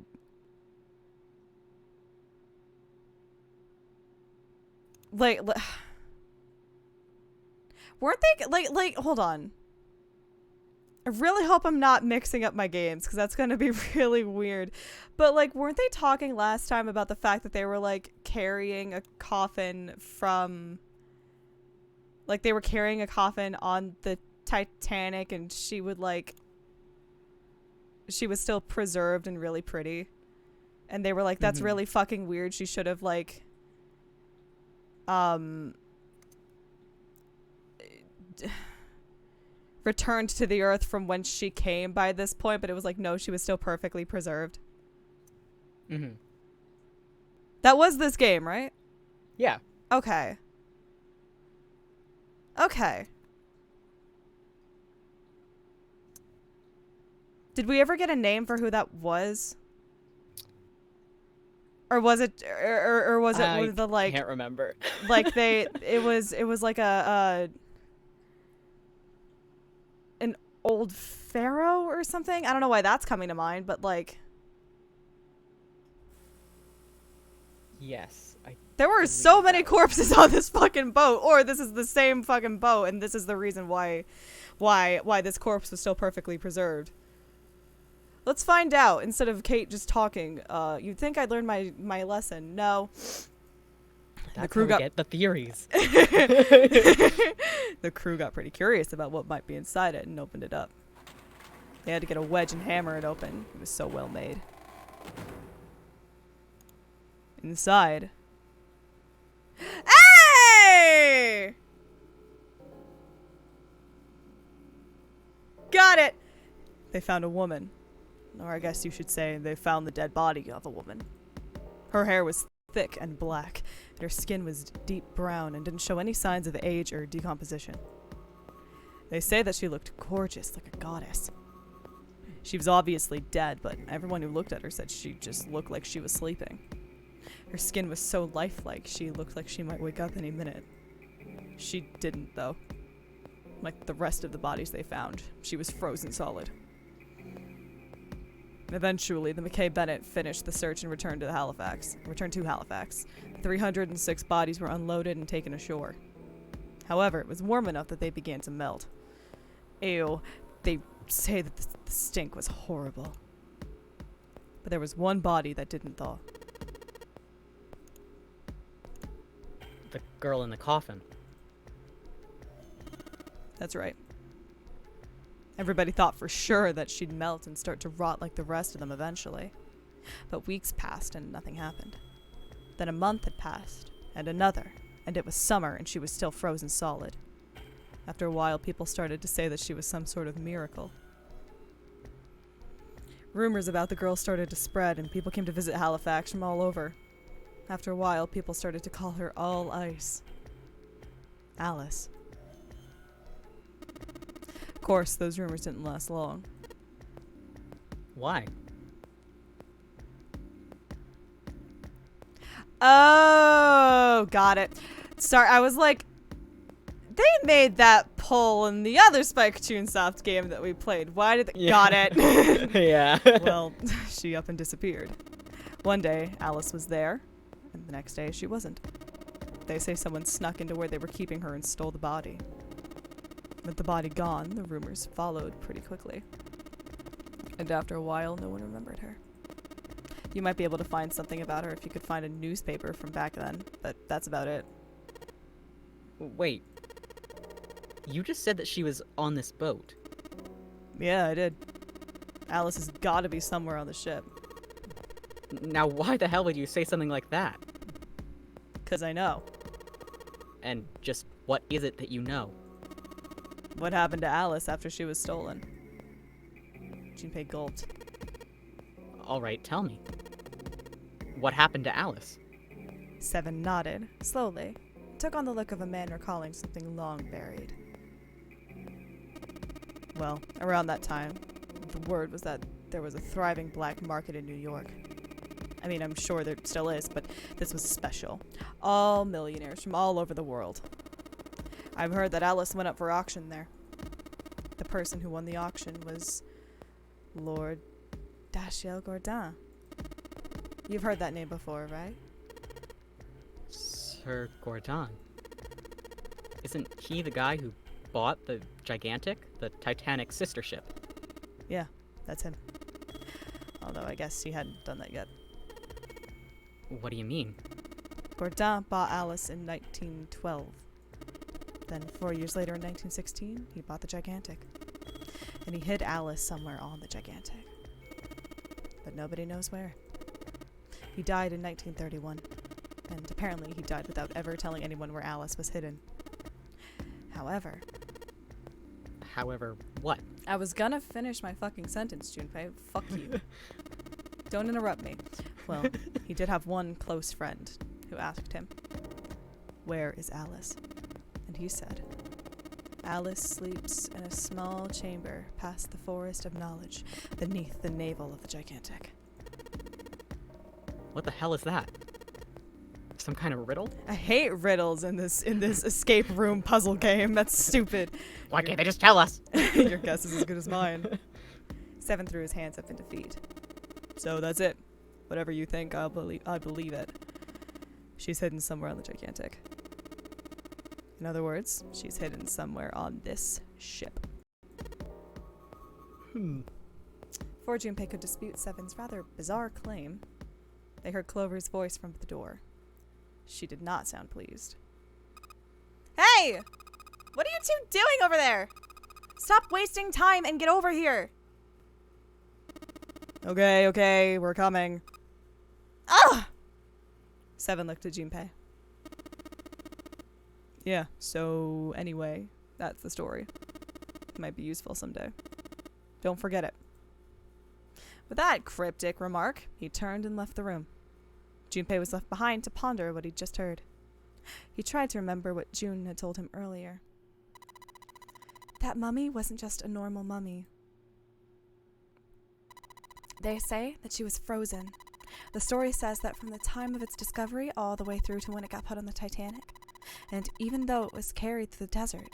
weren't they like hold on. I really hope I'm not mixing up my games because that's going to be really weird. But like, weren't they talking last time about the fact that they were like carrying a coffin from, like they were carrying a coffin on the Titanic and she was still preserved and really pretty. And they were like, that's really fucking weird. She should have like, returned to the earth from whence she came by this point, but it was like, no, she was still perfectly preserved. That was this game, right? Yeah. Okay. Okay. Did we ever get a name for who that was? Or was it or was it one of the like I can't remember. like it was like an old pharaoh or something? I don't know why that's coming to mind, but like Yes. there were so many corpses on this fucking boat, or this is the same fucking boat and this is the reason why this corpse was still perfectly preserved. Let's find out instead of Kate just talking. You'd think I'd learned my lesson. No. That's how we get the theories. The crew got pretty curious about what might be inside it and opened it up. They had to get a wedge and hammer it open. It was so well made. Inside. Hey! Got it! They found a woman. Or I guess you should say they found the dead body of a woman. Her hair was thick and black, and her skin was deep brown and didn't show any signs of age or decomposition. They say that she looked gorgeous, like a goddess. She was obviously dead, but everyone who looked at her said she just looked like she was sleeping. Her skin was so lifelike, she looked like she might wake up any minute. She didn't, though. Like the rest of the bodies they found, she was frozen solid. Eventually, the McKay Bennett finished the search and returned to Halifax. 306 bodies were unloaded and taken ashore. However, it was warm enough that they began to melt. Ew, they say that the stink was horrible. But there was one body that didn't thaw. The girl in the coffin. That's right. Everybody thought for sure that she'd melt and start to rot like the rest of them eventually. But weeks passed and nothing happened. Then a month had passed, and another, and it was summer and she was still frozen solid. After a while, people started to say that she was some sort of miracle. Rumors about the girl started to spread, and people came to visit Halifax from all over. After a while, people started to call her All Ice. Alice. Of course, those rumors didn't last long. Why? Oh, got it. Sorry, I was like, they made that pull in the other Spike Chunsoft game that we played. Why did they... Yeah. Got it. Yeah. Well, she up and disappeared. One day, Alice was there, and the next day, she wasn't. They say someone snuck into where they were keeping her and stole the body. With the body gone, the rumors followed pretty quickly. And after a while, no one remembered her. You might be able to find something about her if you could find a newspaper from back then, but that's about it. Wait. You just said that she was on this boat. Yeah, I did. Alice has gotta be somewhere on the ship. Now, why the hell would you say something like that? 'Cause I know. And just what is it that you know? What happened to Alice after she was stolen? Junpei gulped. Alright, tell me. What happened to Alice? Seven nodded, slowly. Took on the look of a man recalling something long buried. Well, around that time, the word was that there was a thriving black market in New York. I mean, I'm sure there still is, but this was special. All millionaires from all over the world. I've heard that Alice went up for auction there. The person who won the auction was Lord Dashiell Gordon. You've heard that name before, right? Arthur Gordon. Isn't he the guy who bought the Gigantic, the Titanic sister ship? Yeah, that's him. Although I guess he hadn't done that yet. What do you mean? Gordon bought Alice in 1912. Then 4 years later in 1916, he bought the Gigantic. And he hid Alice somewhere on the Gigantic. But nobody knows where. He died in 1931. And apparently he died without ever telling anyone where Alice was hidden. However, what? I was gonna finish my fucking sentence, Junpei. Fuck you. Don't interrupt me. Well, he did have one close friend who asked him, "Where is Alice?" And he said, "Alice sleeps in a small chamber past the forest of knowledge, beneath the navel of the Gigantic." What the hell is that? Some kind of riddle? I hate riddles in this escape room puzzle game. That's stupid. Why can't they just tell us? Your guess is as good as mine. Seven threw his hands up in defeat. So that's it. Whatever you think, I believe it. She's hidden somewhere on the Gigantic. In other words, she's hidden somewhere on this ship. Before Junpei could dispute Seven's rather bizarre claim, they heard Clover's voice from the door. She did not sound pleased. Hey! What are you two doing over there? Stop wasting time and get over here! Okay, we're coming. Ugh! Seven looked at Junpei. Yeah, so anyway, that's the story. It might be useful someday. Don't forget it. With that cryptic remark, he turned and left the room. Junpei was left behind to ponder what he'd just heard. He tried to remember what June had told him earlier. That mummy wasn't just a normal mummy. They say that she was frozen. The story says that from the time of its discovery all the way through to when it got put on the Titanic, and even though it was carried through the desert,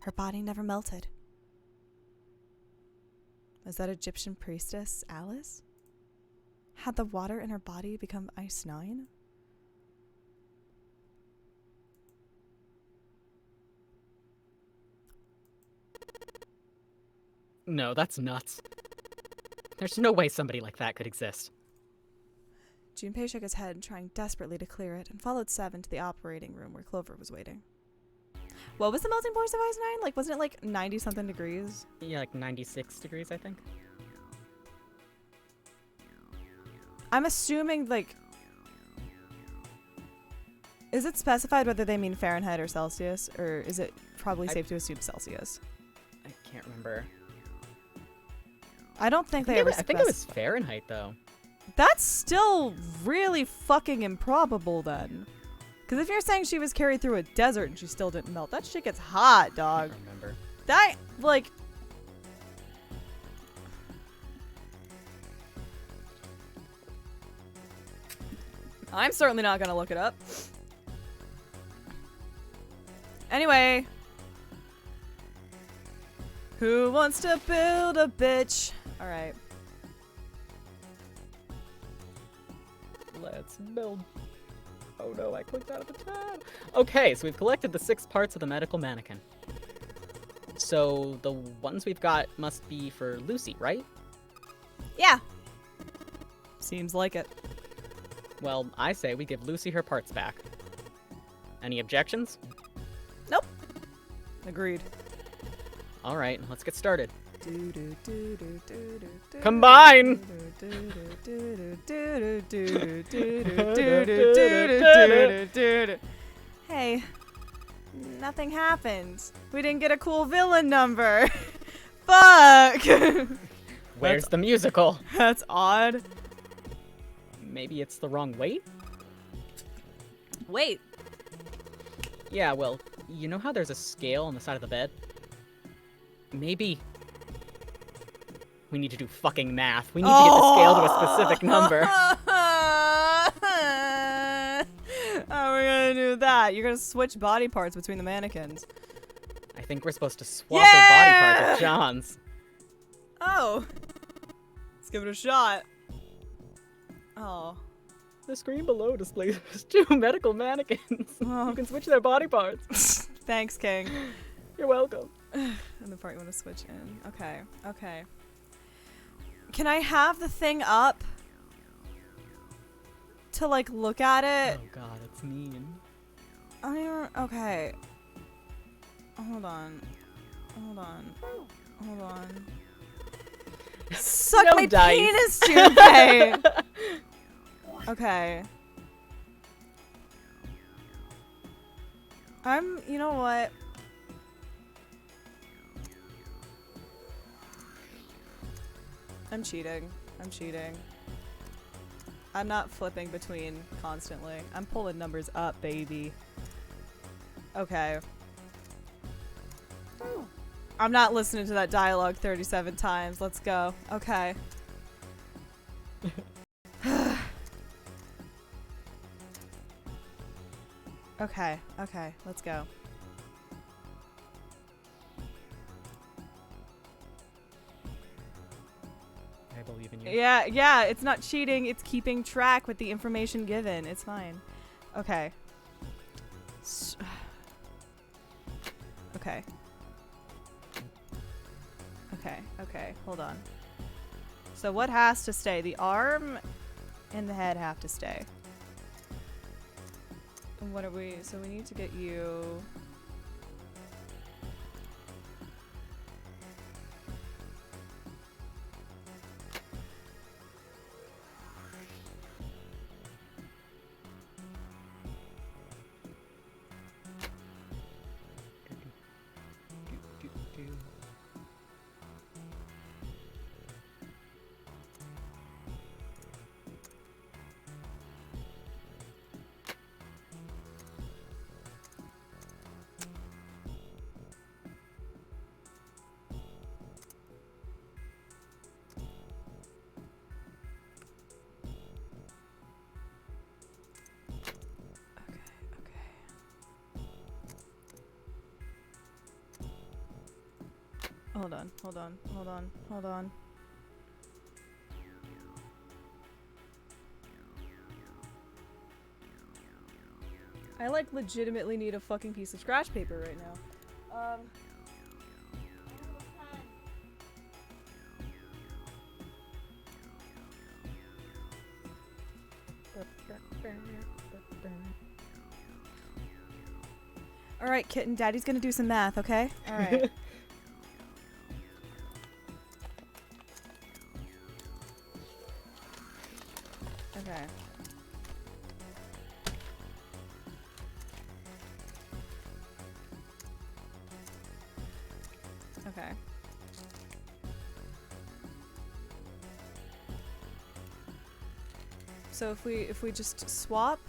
her body never melted. Was that Egyptian priestess Alice? Had the water in her body become Ice 9? No, that's nuts. There's no way somebody like that could exist. Junpei shook his head, trying desperately to clear it, and followed Seven to the operating room where Clover was waiting. What was the melting point of Ice 9? Wasn't it 90-something degrees? Yeah, 96 degrees, I think. I'm assuming, is it specified whether they mean Fahrenheit or Celsius, or is it probably safe to assume Celsius? I can't remember. I don't think they ever I think it was Fahrenheit, though. That's still really fucking improbable, then. Because if you're saying she was carried through a desert and she still didn't melt, that shit gets hot, dog. I can't remember. That, I'm certainly not gonna look it up. Anyway. Who wants to build a bitch? Alright. Let's build. Oh no, I clicked out of the tab. Okay, so we've collected the 6 parts of the medical mannequin. So the ones we've got must be for Lucy, right? Yeah. Seems like it. Well, I say we give Lucy her parts back. Any objections? Nope. Agreed. All right, let's get started. Combine! Hey, nothing happened. We didn't get a cool villain number. Fuck! Where's the musical? That's odd. Maybe it's the wrong weight? Wait. Yeah, well, you know how there's a scale on the side of the bed? Maybe we need to do fucking math. We need to get the scale to a specific number. How are we gonna do that? You're gonna switch body parts between the mannequins. I think we're supposed to swap our body parts with John's. Oh. Let's give it a shot. Oh. The screen below displays 2 medical mannequins. Oh. You can switch their body parts. Thanks, King. You're welcome. And the part you want to switch in. Okay, okay. Can I have the thing up to like look at it? Oh god, it's mean. I don't. Okay. Hold on. Hold on. Hold on. Suck No my dice. penis, Junpei. Okay. You know what? I'm cheating. I'm cheating. I'm not flipping between constantly. I'm pulling numbers up, baby. Okay. I'm not listening to that dialogue 37 times. Let's go. Okay. Okay, okay, let's go. I believe in you. Yeah, yeah, it's not cheating, it's keeping track with the information given. It's fine. Okay. Okay. Okay, okay, hold on. So what has to stay? The arm and the head have to stay. And what are we? So we need to get you. Hold on, hold on, hold on, hold on. I like legitimately need a fucking piece of scratch paper right now. Alright, kitten, daddy's gonna do some math, okay? Alright. Okay. Okay. So if we just swap.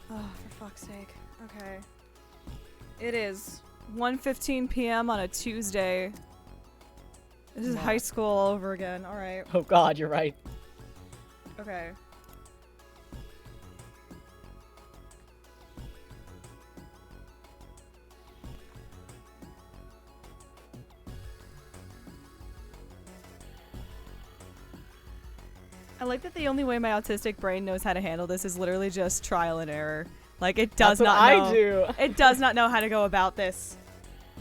Oh, for fuck's sake. Okay. It is 1:15 p.m. on a Tuesday. This is high school all over again. All right. Oh god, you're right. Okay. I like that the only way my autistic brain knows how to handle this is literally just trial and error. Like it does That's what not know. I do. It does not know how to go about this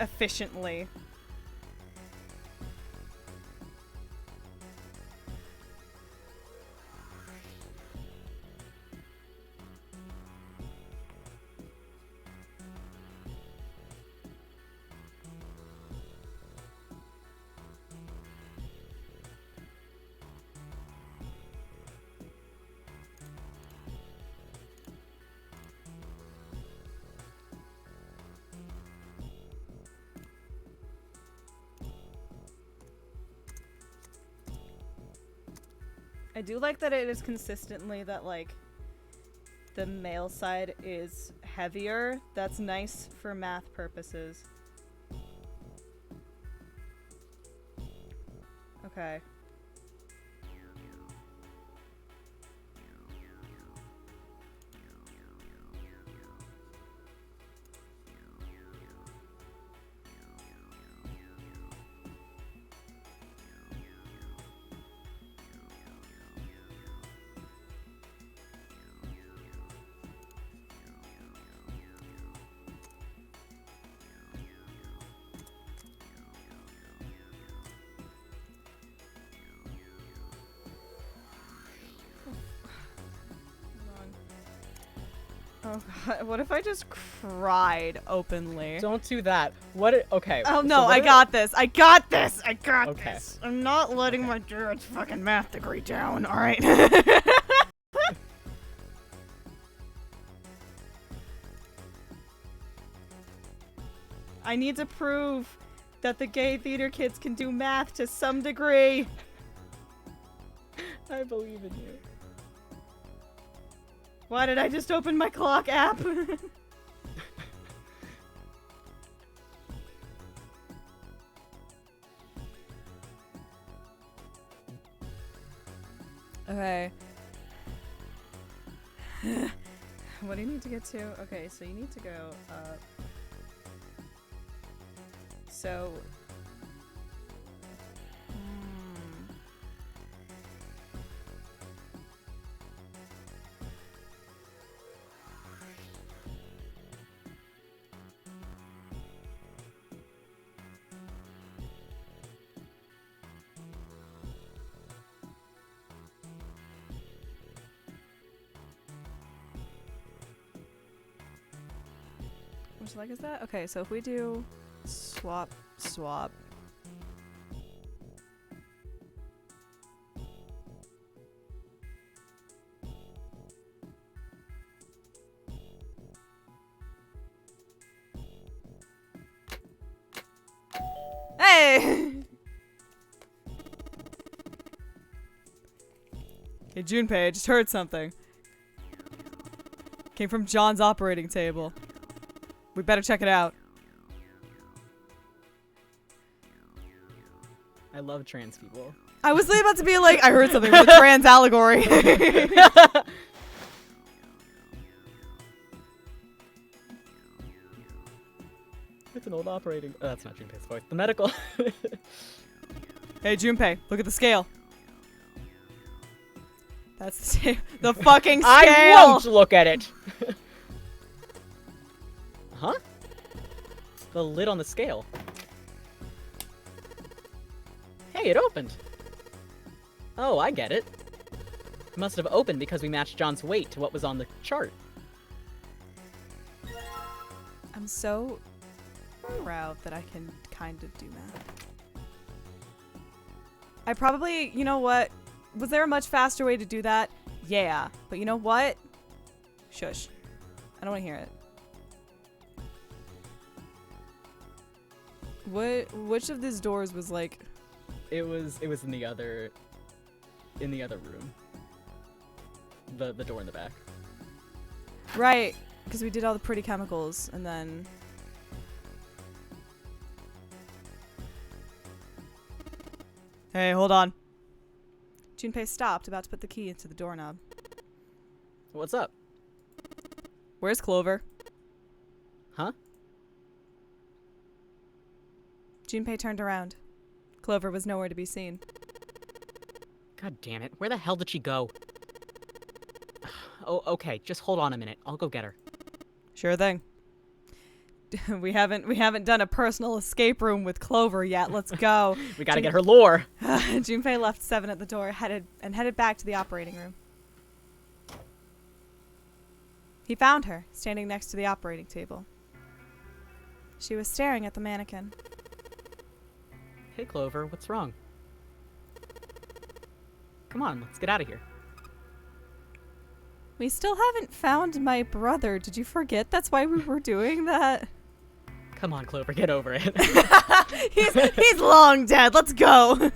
efficiently. I do like that it is consistently that, like, the male side is heavier. That's nice for math purposes. Okay. Oh god, what if I just cried openly? Don't do that. Okay. Oh so no, what I are- got this. I got this. I got Okay. this. I'm not letting my dad's fucking math degree down, alright? I need to prove that the gay theater kids can do math to some degree. I believe in you. Why did I just open my clock app? Okay. What do you need to get to? Okay, so you need to go up. So. Which leg is that? Okay, so if we do swap, swap. Hey! Hey, Junpei, I just heard something. Came from John's operating table. We better check it out. I love trans people. I was about to be like, I heard something from the trans allegory. It's an old operating. Oh, that's not Junpei's voice. The medical. Hey, Junpei, look at the scale. That's the fucking scale. I won't look at it. Huh? The lid on the scale. Hey, it opened. Oh, I get it. It must have opened because we matched John's weight to what was on the chart. I'm so proud that I can kind of do math. I probably, you know what? Was there a much faster way to do that? Yeah. But you know what? Shush. I don't want to hear it. Which of these doors was like... It was in the other room. The door in the back. Right, because we did all the pretty chemicals, and then... Hey, hold on. Junpei stopped, about to put the key into the doorknob. What's up? Where's Clover? Huh? Junpei turned around. Clover was nowhere to be seen. God damn it. Where the hell did she go? Oh, okay. Just hold on a minute. I'll go get her. Sure thing. We haven't done a personal escape room with Clover yet. Let's go. We gotta get her lore. Junpei left Seven at the door, headed back to the operating room. He found her, standing next to the operating table. She was staring at the mannequin. Hey, Clover, what's wrong? Come on, let's get out of here. We still haven't found my brother. Did you forget that's why we were doing that? Come on, Clover, get over it. He's long dead. Let's go.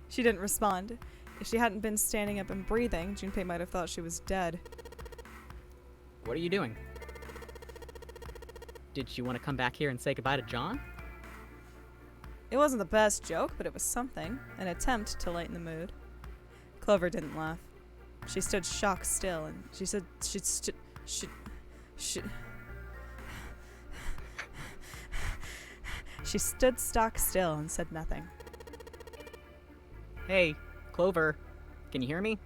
She didn't respond. If she hadn't been standing up and breathing, Junpei might have thought she was dead. What are you doing? Did you want to come back here and say goodbye to John? It wasn't the best joke, but it was something. An attempt to lighten the mood. Clover didn't laugh. She stood shock still, and she said she stood stock still and said nothing. Hey, Clover, can you hear me?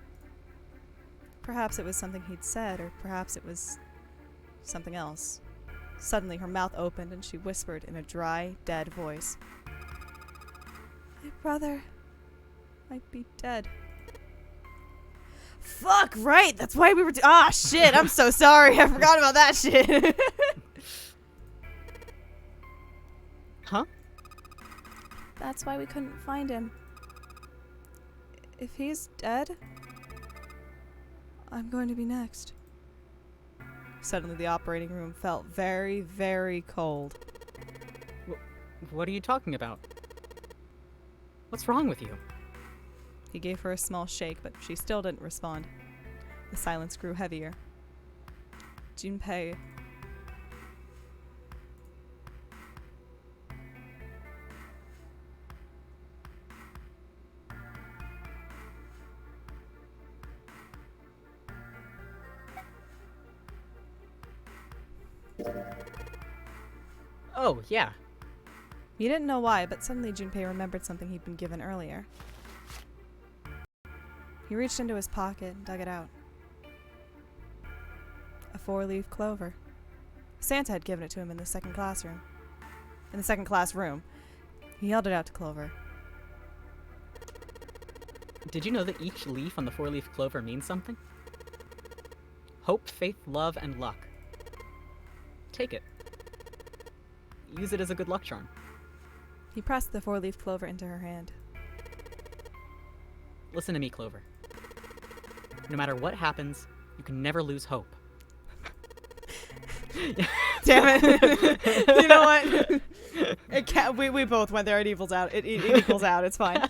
Perhaps it was something he'd said, or perhaps it was something else. Suddenly her mouth opened and she whispered in a dry, dead voice. My brother might be dead. fuck, right. That's why we were... Ah, shit. I'm so sorry. I forgot about that shit. Huh? That's why we couldn't find him. If he's dead, I'm going to be next. Suddenly the operating room felt very, very cold. What are you talking about? What's wrong with you? He gave her a small shake, but she still didn't respond. The silence grew heavier. Junpei... Oh, yeah. He didn't know why, but suddenly Junpei remembered something he'd been given earlier. He reached into his pocket and dug it out. A 4-leaf clover. Santa had given it to him in the second classroom. In the second classroom. He held it out to Clover. Did you know that each leaf on the 4-leaf clover means something? Hope, faith, love, and luck. Take it. Use it as a good luck charm. He pressed the 4-leaf clover into her hand. Listen to me, Clover. No matter what happens, you can never lose hope. Damn it. You know what? It can't, we both went there. It equals out. It equals out. It's fine.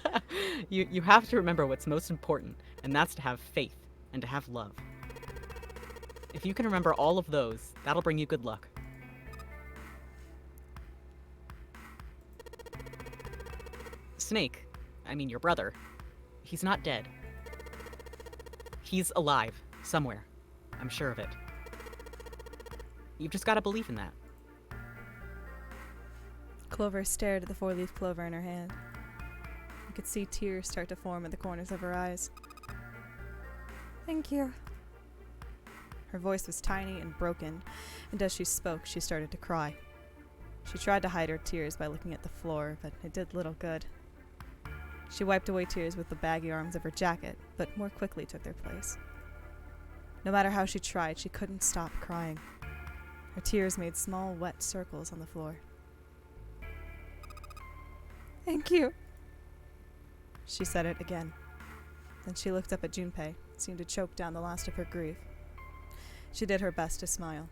You have to remember what's most important, and that's to have faith and to have love. If you can remember all of those, that'll bring you good luck. Snake, I mean your brother, he's not dead. He's alive, somewhere. I'm sure of it. You've just gotta believe in that. Clover stared at the 4-leaf clover in her hand. You could see tears start to form at the corners of her eyes. Thank you. Her voice was tiny and broken, and as she spoke, she started to cry. She tried to hide her tears by looking at the floor, but it did little good. She wiped away tears with the baggy arms of her jacket, but more quickly took their place. No matter how she tried, she couldn't stop crying. Her tears made small, wet circles on the floor. Thank you. She said it again. Then she looked up at Junpei, seemed to choke down the last of her grief. She did her best to smile.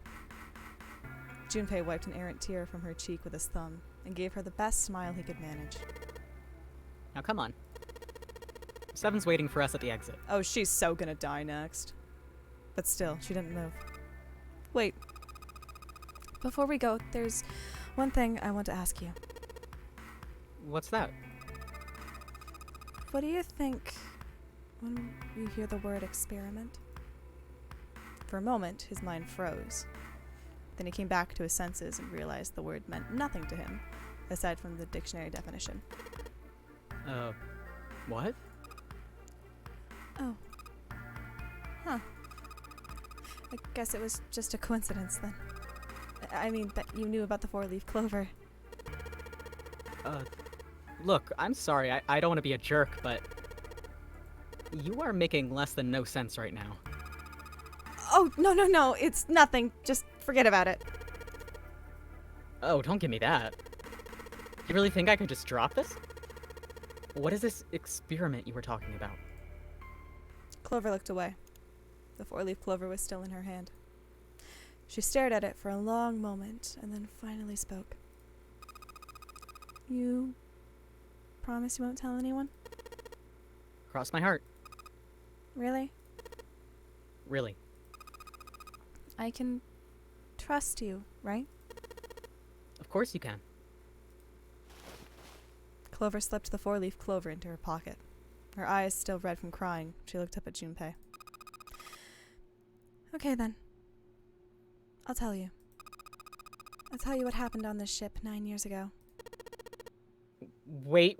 Junpei wiped an errant tear from her cheek with his thumb and gave her the best smile he could manage. Now come on. Seven's waiting for us at the exit. Oh, she's so gonna die next. But still, she didn't move. Wait. Before we go, there's one thing I want to ask you. What's that? What do you think when you hear the word experiment? For a moment, his mind froze. Then he came back to his senses and realized the word meant nothing to him, aside from the dictionary definition. What? Oh. Huh. I guess it was just a coincidence then. I mean, that you knew about the 4-leaf clover. Look, I'm sorry, I don't want to be a jerk, but you are making less than no sense right now. Oh, no, it's nothing. Just forget about it. Oh, don't give me that. You really think I could just drop this? What is this experiment you were talking about? Clover looked away. The 4-leaf clover was still in her hand. She stared at it for a long moment and then finally spoke. You promise you won't tell anyone? Cross my heart. Really? Really. I can trust you, right? Of course you can. Clover slipped the 4-leaf clover into her pocket. Her eyes still red from crying, she looked up at Junpei. Okay then. I'll tell you. I'll tell you what happened on this ship 9 years ago. Wait.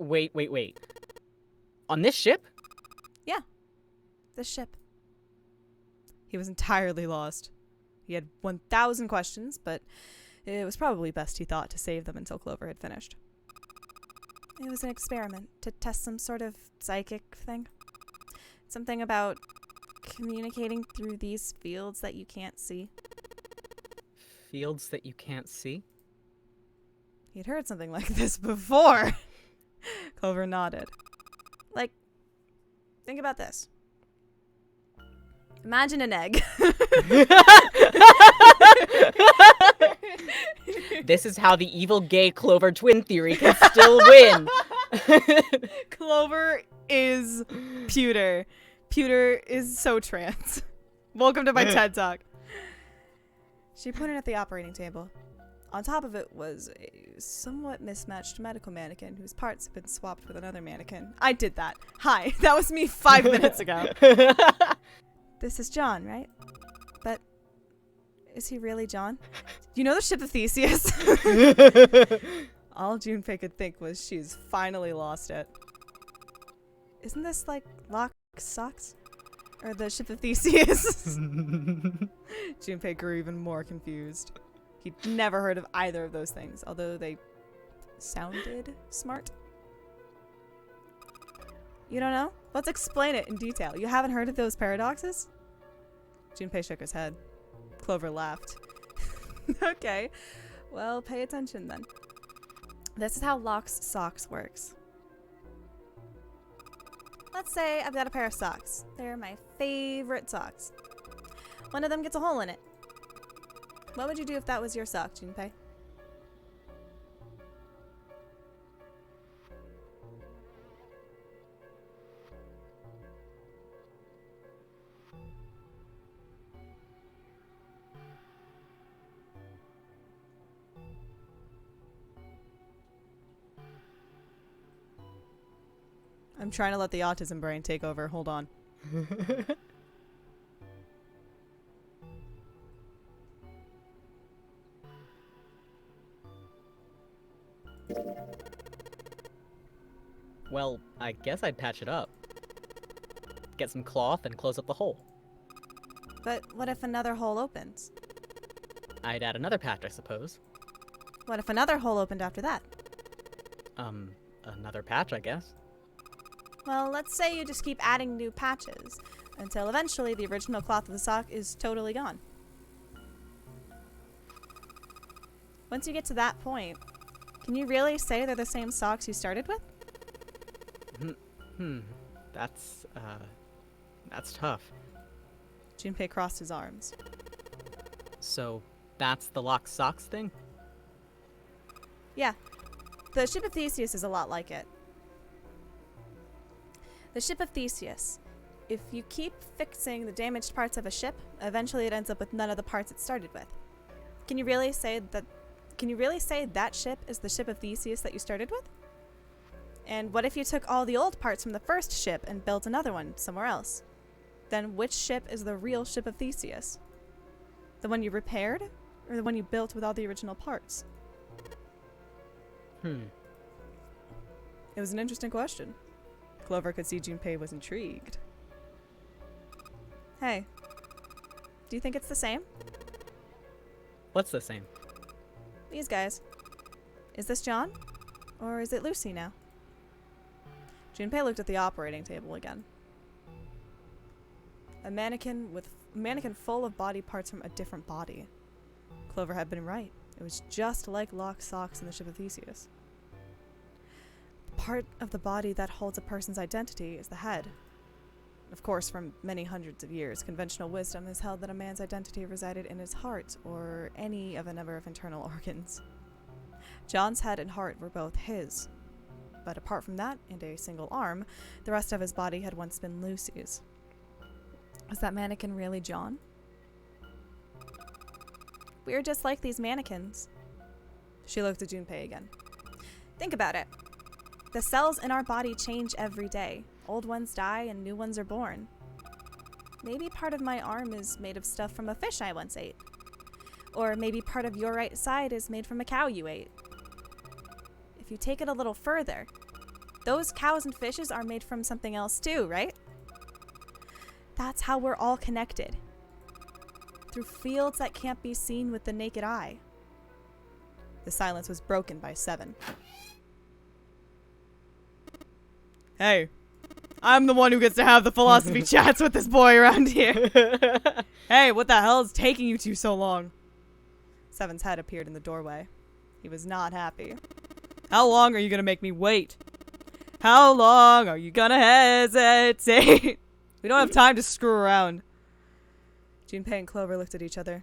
On this ship? Yeah. This ship. He was entirely lost. He had 1,000 questions, but it was probably best, he thought, to save them until Clover had finished. It was an experiment to test some sort of psychic thing. Something about communicating through these fields that you can't see? Fields that you can't see? He'd heard something like this before. Clover nodded. Like, think about this. Imagine an egg. This is how the evil gay Clover twin theory can still win. Clover is Pewter. Pewter is so trans. Welcome to my TED Talk. She pointed at the operating table. On top of it was a somewhat mismatched medical mannequin whose parts had been swapped with another mannequin. I did that. Hi, that was me 5 minutes ago. This is John, right? But is he really John? You know the ship of Theseus? All Junpei could think was she's finally lost it. Isn't this like Lock's Socks? Or the ship of Theseus? Junpei grew even more confused. He'd never heard of either of those things, although they sounded smart. You don't know? Let's explain it in detail. You haven't heard of those paradoxes? Junpei shook his head. Clover laughed. Okay, well, pay attention then. This is how Lock's Socks works. Let's say I've got a pair of socks. They're my favorite socks. One of them gets a hole in it. What would you do if that was your sock, Junpei? I'm trying to let the autism brain take over. Hold on. Well, I guess I'd patch it up. Get some cloth and close up the hole. But what if another hole opens? I'd add another patch, I suppose. What if another hole opened after that? Another patch, I guess. Well, let's say you just keep adding new patches until eventually the original cloth of the sock is totally gone. Once you get to that point, can you really say they're the same socks you started with? That's tough. Junpei crossed his arms. So, that's the Lock's Socks thing? Yeah. The ship of Theseus is a lot like it. The ship of Theseus. If you keep fixing the damaged parts of a ship, eventually it ends up with none of the parts it started with. Can you really say that ship is the ship of Theseus that you started with? And what if you took all the old parts from the first ship and built another one somewhere else? Then which ship is the real ship of Theseus? The one you repaired, or the one you built with all the original parts? It was an interesting question. Clover could see Junpei was intrigued. Hey, do you think it's the same? What's the same? These guys. Is this John? Or is it Lucy now? Junpei looked at the operating table again. A mannequin full of body parts from a different body. Clover had been right. It was just like Lock's Socks in the ship of Theseus. The part of the body that holds a person's identity is the head. Of course, for many hundreds of years, conventional wisdom has held that a man's identity resided in his heart or any of a number of internal organs. John's head and heart were both his. But apart from that and a single arm, the rest of his body had once been Lucy's. Was that mannequin really John? We're just like these mannequins. She looked at Junpei again. Think about it. The cells in our body change every day. Old ones die and new ones are born. Maybe part of my arm is made of stuff from a fish I once ate. Or maybe part of your right side is made from a cow you ate. If you take it a little further, those cows and fishes are made from something else too, right? That's how we're all connected. Through fields that can't be seen with the naked eye. The silence was broken by 7. Hey, I'm the one who gets to have the philosophy chats with this boy around here. Hey, what the hell is taking you two so long? Seven's head appeared in the doorway. He was not happy. How long are you gonna make me wait? How long are you gonna hesitate? We don't have time to screw around. Junpei and Clover looked at each other.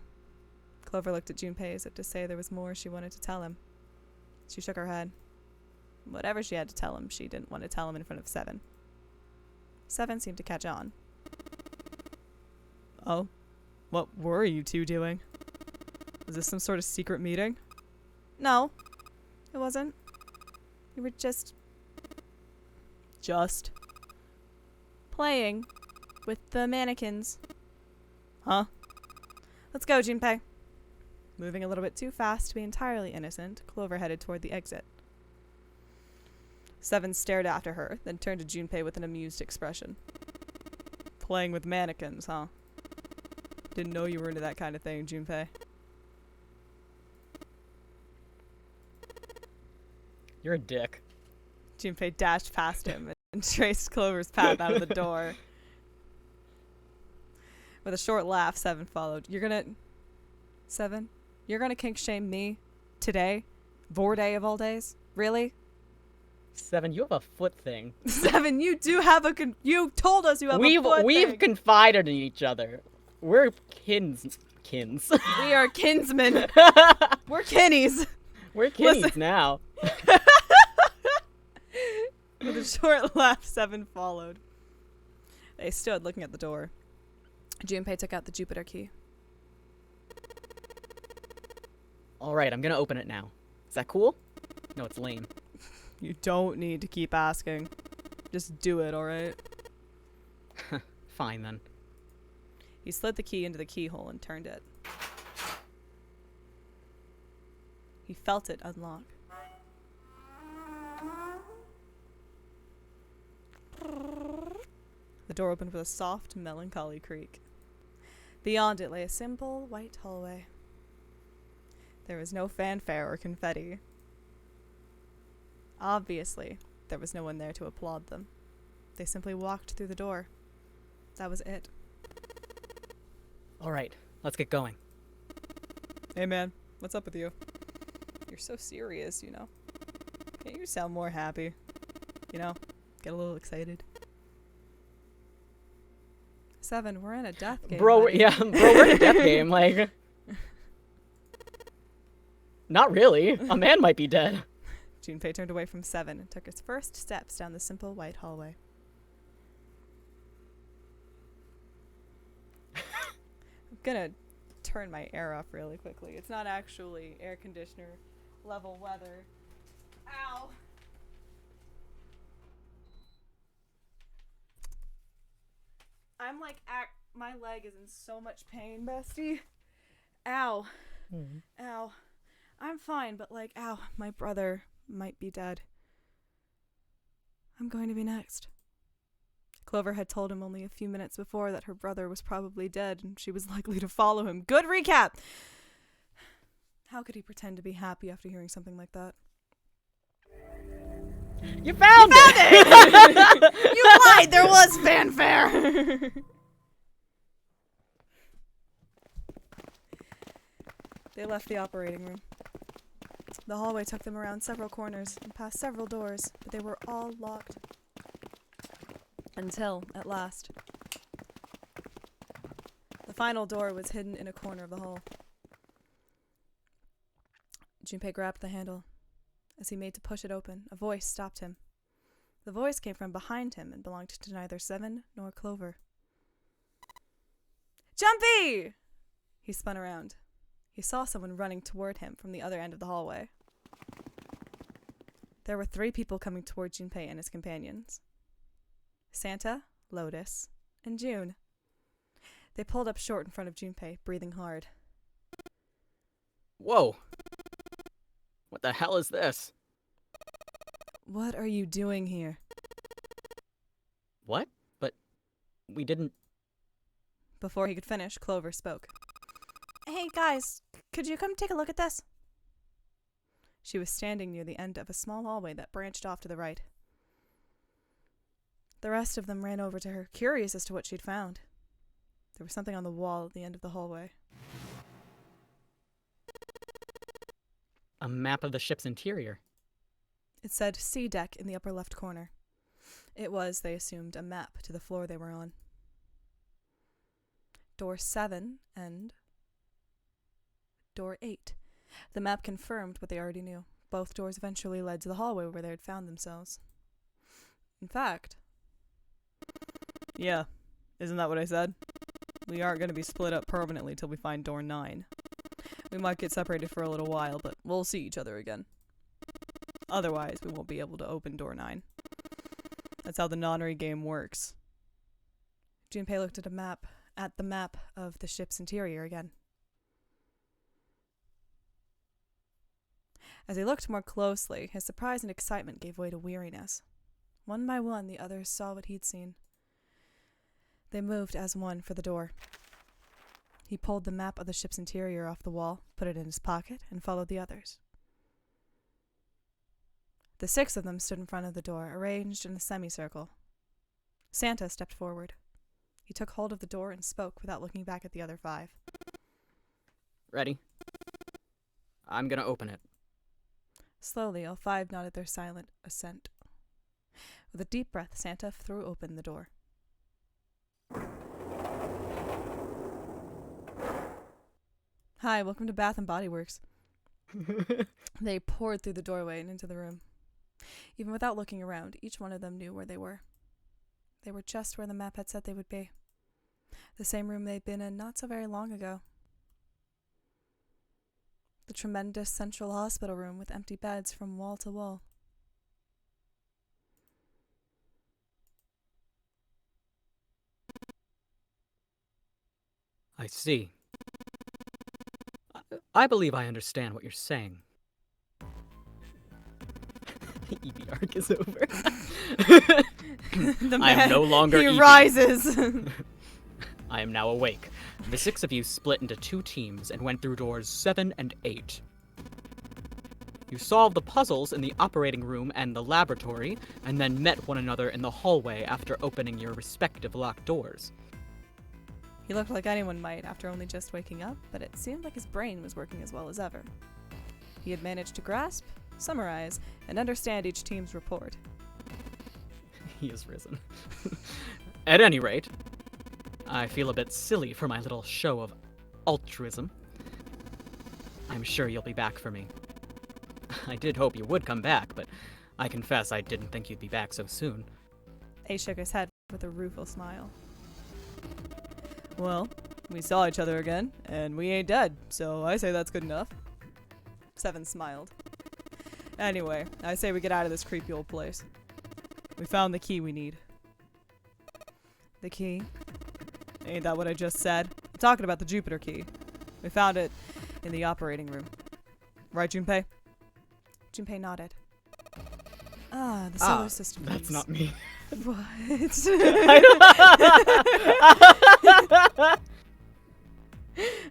Clover looked at Junpei as if to say there was more she wanted to tell him. She shook her head. Whatever she had to tell him, she didn't want to tell him in front of Seven. Seven seemed to catch on. Oh? What were you two doing? Was this some sort of secret meeting? No, it wasn't. We were just playing with the mannequins. Huh? Let's go, Junpei. Moving a little bit too fast to be entirely innocent, Clover headed toward the exit. Seven stared after her, then turned to Junpei with an amused expression. Playing with mannequins, huh? Didn't know you were into that kind of thing, Junpei. You're a dick. Junpei dashed past him and traced Clover's path out of the door. With a short laugh, Seven followed. Seven? You're gonna kink shame me? Today? Vorday of all days? Really? Seven, you have a foot thing. Seven, you do have you told us you have a foot We've thing. confided in each other. We're kins. We are kinsmen. We're kinnies. We're kinnies Listen. now. With a short laugh, Seven followed. They stood looking at the door. Junpei took out the Jupiter key. Alright, I'm gonna open it now. Is that cool? No, it's lame. You don't need to keep asking. Just do it, alright? Fine then. He slid the key into the keyhole and turned it. He felt it unlock. The door opened with a soft, melancholy creak. Beyond it lay a simple, white hallway. There was no fanfare or confetti. Obviously, there was no one there to applaud them. They simply walked through the door. That was it. Alright, let's get going. Hey man, what's up with you? You're so serious, you know. Can't you sound more happy? You know, get a little excited. Seven, we're in a death game. Bro, buddy. yeah, we're in a death game, like... Not really. A man might be dead. Junpei turned away from Seven and took his first steps down the simple white hallway. I'm gonna turn my air off really quickly. It's not actually air conditioner level weather. Ow! I'm like, my leg is in so much pain, bestie. Ow. Ow. I'm fine, but like, ow, my brother might be dead. I'm going to be next. Clover had told him only a few minutes before that her brother was probably dead and she was likely to follow him. Good recap! How could he pretend to be happy after hearing something like that? You found it! You lied! There was fanfare! They left the operating room. The hallway took them around several corners and past several doors, but they were all locked. Until, at last, the final door was hidden in a corner of the hall. Junpei grabbed the handle. As he made to push it open, a voice stopped him. The voice came from behind him and belonged to neither Seven nor Clover. Jumpy! He spun around. He saw someone running toward him from the other end of the hallway. There were 3 people coming toward Junpei and his companions. Santa, Lotus, and June. They pulled up short in front of Junpei, breathing hard. Whoa. What the hell is this? What are you doing here? What? But we didn't... Before he could finish, Clover spoke. Hey guys, could you come take a look at this? She was standing near the end of a small hallway that branched off to the right. The rest of them ran over to her, curious as to what she'd found. There was something on the wall at the end of the hallway. A map of the ship's interior. It said C deck in the upper left corner. It was, they assumed, a map to the floor they were on. Door 7 and door 8. The map confirmed what they already knew. Both doors eventually led to the hallway where they had found themselves. In fact... Yeah, isn't that what I said? We aren't going to be split up permanently till we find door 9. We might get separated for a little while, but we'll see each other again. Otherwise, we won't be able to open door 9. That's how the nonary game works. Junpei looked at the map of the ship's interior again. As he looked more closely, his surprise and excitement gave way to weariness. One by one, the others saw what he'd seen. They moved as one for the door. He pulled the map of the ship's interior off the wall, put it in his pocket, and followed the others. The 6 of them stood in front of the door, arranged in a semicircle. Santa stepped forward. He took hold of the door and spoke without looking back at the other 5. Ready? I'm gonna open it. Slowly, all 5 nodded their silent assent. With a deep breath, Santa threw open the door. Hi, welcome to Bath and Body Works. They poured through the doorway and into the room. Even without looking around, each one of them knew where they were. They were just where the map had said they would be. The same room they'd been in not so very long ago. The tremendous central hospital room with empty beds from wall to wall. I see. I believe I understand what you're saying. The EB arc is over. The I am man, no longer he EB. rises. I am now awake. The 6 of you split into 2 teams and went through doors 7 and 8. You solved the puzzles in the operating room and the laboratory, and then met one another in the hallway after opening your respective locked doors. He looked like anyone might after only just waking up, but it seemed like his brain was working as well as ever. He had managed to grasp, summarize, and understand each team's report. He has risen. At any rate, I feel a bit silly for my little show of altruism. I'm sure you'll be back for me. I did hope you would come back, but I confess I didn't think you'd be back so soon. Ace shook his head with a rueful smile. Well, we saw each other again, and we ain't dead, so I say that's good enough. 7 smiled. Anyway, I say we get out of this creepy old place. We found the key we need. The key? Ain't that what I just said? I'm talking about the Jupiter key. We found it in the operating room. Right, Junpei? Junpei nodded. Ah, the solar system. That's keys. not me. What?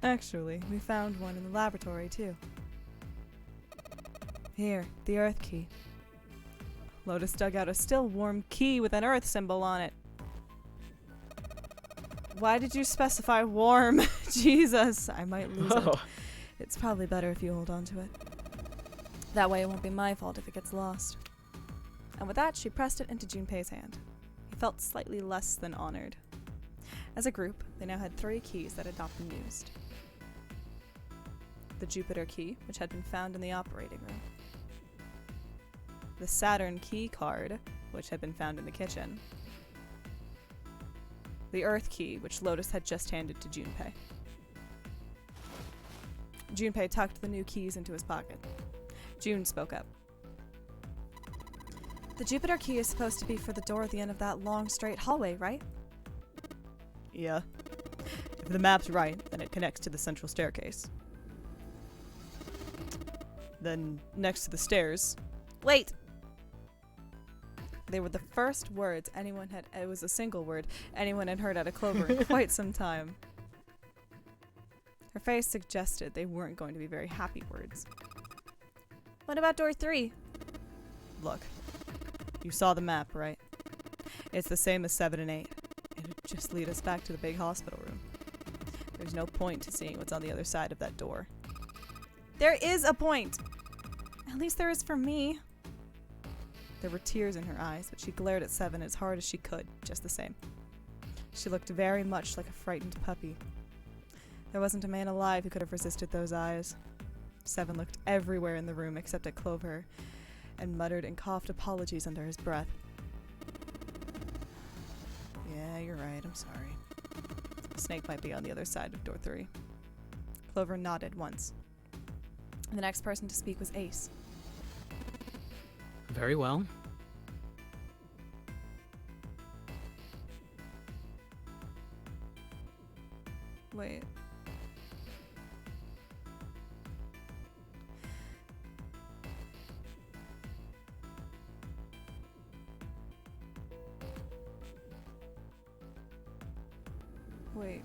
Actually, we found one in the laboratory, too. Here, the Earth key. Lotus dug out a still warm key with an Earth symbol on it. Why did you specify warm? Jesus, I might lose it. It's probably better if you hold on to it. That way it won't be my fault if it gets lost. And with that, she pressed it into Junpei's hand. He felt slightly less than honored. As a group, they now had 3 keys that had not been used. The Jupiter key, which had been found in the operating room. The Saturn key card, which had been found in the kitchen. The Earth key, which Lotus had just handed to Junpei. Junpei tucked the new keys into his pocket. June spoke up. The Jupiter key is supposed to be for the door at the end of that long, straight hallway, right? Yeah. If the map's right, then it connects to the central staircase. Then, next to the stairs... Wait! They were the first words anyone had... It was a single word anyone had heard out of Clover in quite some time. Her face suggested they weren't going to be very happy words. What about door 3? Look. You saw the map, right? It's the same as 7 and 8. It'd just lead us back to the big hospital room. There's no point to seeing what's on the other side of that door. There is a point. At least there is for me. There were tears in her eyes, but she glared at 7 as hard as she could, just the same. She looked very much like a frightened puppy. There wasn't a man alive who could have resisted those eyes. 7 looked everywhere in the room except at Clover, and muttered and coughed apologies under his breath. Yeah, you're right, I'm sorry. Snake might be on the other side of door 3. Clover nodded once. The next person to speak was Ace. Very well. Wait. Wait.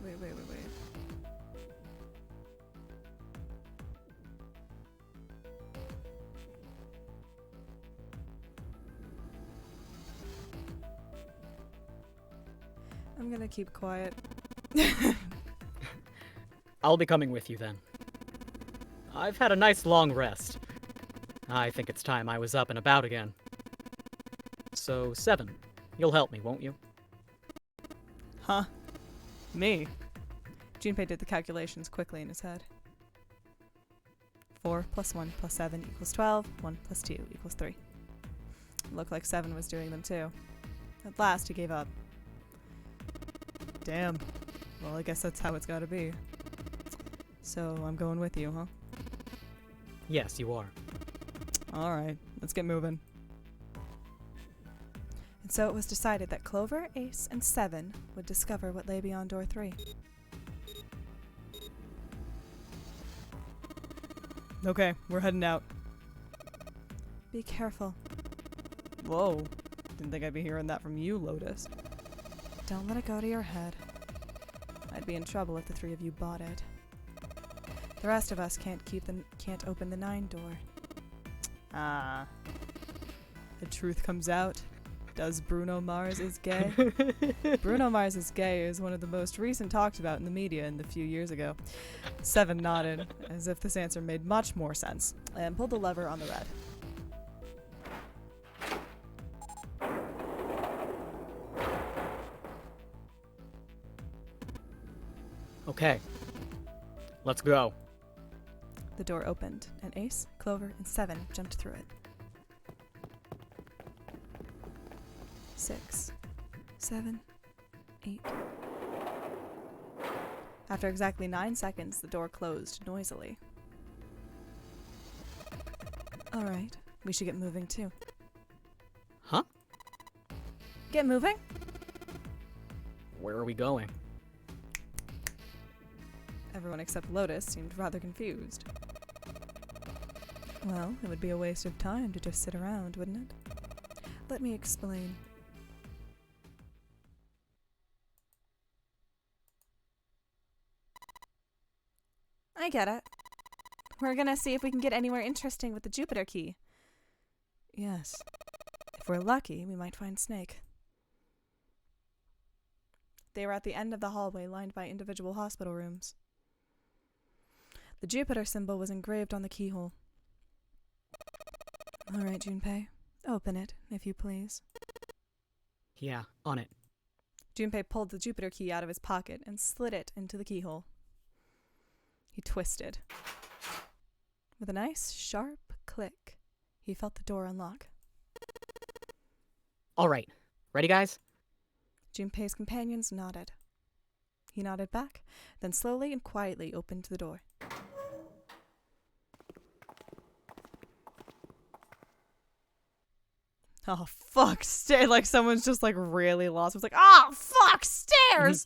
I'm gonna keep quiet. I'll be coming with you then. I've had a nice long rest. I think it's time I was up and about again. So, 7, you'll help me, won't you? Huh? Me? Junpei did the calculations quickly in his head. 4 plus 1 plus 7 equals 12. 1 plus 2 equals 3. It looked like 7 was doing them too. At last, he gave up. Damn. Well, I guess that's how it's gotta be. So, I'm going with you, huh? Yes, you are. Alright, let's get moving. And so it was decided that Clover, Ace, and 7 would discover what lay beyond door 3. Okay, we're heading out. Be careful. Whoa. Didn't think I'd be hearing that from you, Lotus. Don't let it go to your head. I'd be in trouble if the 3 of you bought it. The rest of us can't open the 9 door. Ah. The truth comes out. Does Bruno Mars is gay? Bruno Mars is gay is one of the most recent talked about in the media in the few years ago. 7 nodded, as if this answer made much more sense, and pulled the lever on the red. Okay. Let's go. The door opened, and Ace, Clover, and 7 jumped through it. 6, 7, 8. After exactly 9 seconds, the door closed noisily. Alright, we should get moving too. Huh? Get moving? Where are we going? Everyone except Lotus seemed rather confused. Well, it would be a waste of time to just sit around, wouldn't it? Let me explain. I get it. We're gonna see if we can get anywhere interesting with the Jupiter key. Yes. If we're lucky, we might find Snake. They were at the end of the hallway lined by individual hospital rooms. The Jupiter symbol was engraved on the keyhole. All right, Junpei. Open it, if you please. Yeah, on it. Junpei pulled the Jupiter key out of his pocket and slid it into the keyhole. He twisted. With a nice, sharp click, he felt the door unlock. All right. Ready, guys? Junpei's companions nodded. He nodded back, then slowly and quietly opened the door. Oh, fuck, like someone's just like really lost. It was like, oh, fuck, stairs!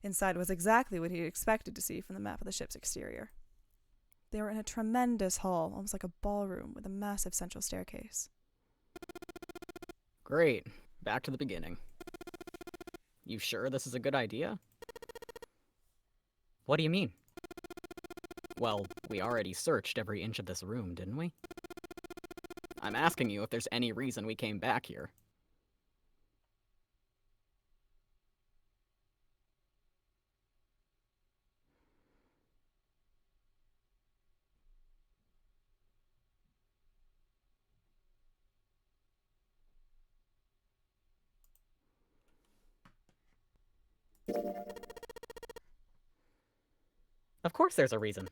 Inside was exactly what he expected to see from the map of the ship's exterior. They were in a tremendous hall, almost like a ballroom with a massive central staircase. Great. Back to the beginning. You sure this is a good idea? What do you mean? Well, we already searched every inch of this room, didn't we? I'm asking you if there's any reason we came back here. Of course there's a reason.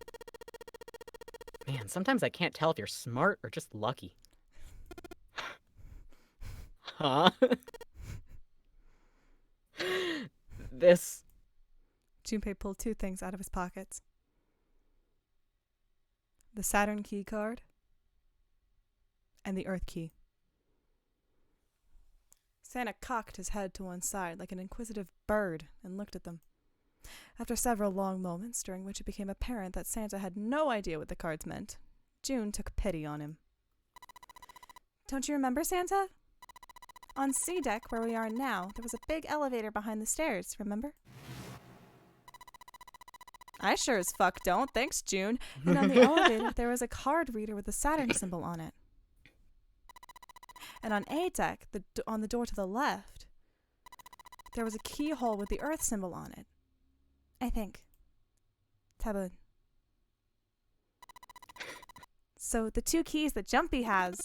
Man, sometimes I can't tell if you're smart or just lucky. Huh? This... Junpei pulled two things out of his pockets. The Saturn key card and the Earth key. Santa cocked his head to one side like an inquisitive bird and looked at them. After several long moments, during which it became apparent that Santa had no idea what the cards meant, June took pity on him. Don't you remember, Santa? On C deck, where we are now, there was a big elevator behind the stairs, remember? I sure as fuck don't, thanks, June. And on the elevator, there was a card reader with a Saturn symbol on it. And on A deck, on the door to the left, there was a keyhole with the Earth symbol on it. I think. Taboo. So the two keys that Jumpy has.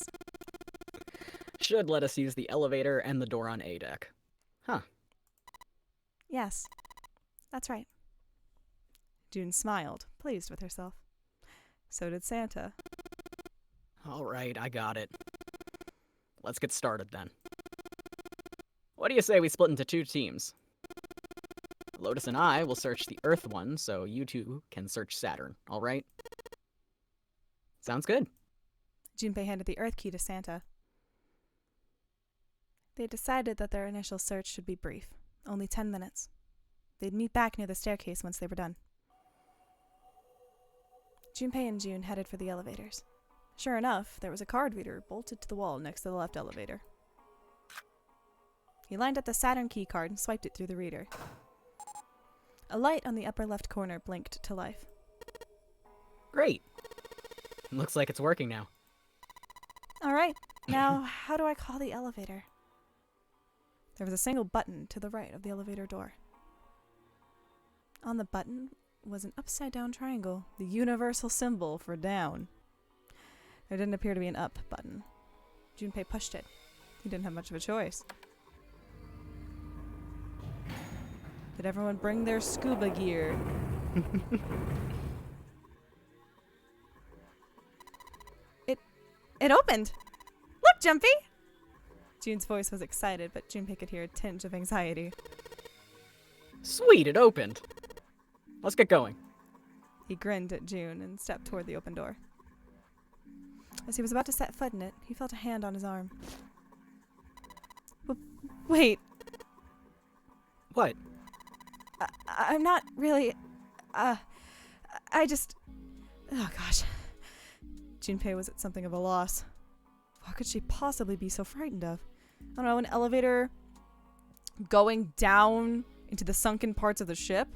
should let us use the elevator and the door on A deck. Huh. Yes, that's right. June smiled, pleased with herself. So did Santa. All right, I got it. Let's get started then. What do you say we split into two teams? Lotus and I will search the Earth one, so you two can search Saturn, all right? Sounds good. Junpei handed the Earth key to Santa. They decided that their initial search should be brief, only 10 minutes. They'd meet back near the staircase once they were done. Junpei and June headed for the elevators. Sure enough, there was a card reader bolted to the wall next to the left elevator. He lined up the Saturn key card and swiped it through the reader. A light on the upper left corner blinked to life. Great. Looks like it's working now. All right, now how do I call the elevator? There was a single button to the right of the elevator door. On the button was an upside-down triangle, the universal symbol for down. There didn't appear to be an up button. Junpei pushed it. He didn't have much of a choice. Did everyone bring their scuba gear? It opened! Look, Jumpy! June's voice was excited, but Junpei could hear a tinge of anxiety. Sweet, it opened. Let's get going. He grinned at June and stepped toward the open door. As he was about to set foot in it, he felt a hand on his arm. Wait, What? I'm not really... I just... Oh gosh. Junpei was at something of a loss. What could she possibly be so frightened of? I don't know, an elevator going down into the sunken parts of the ship?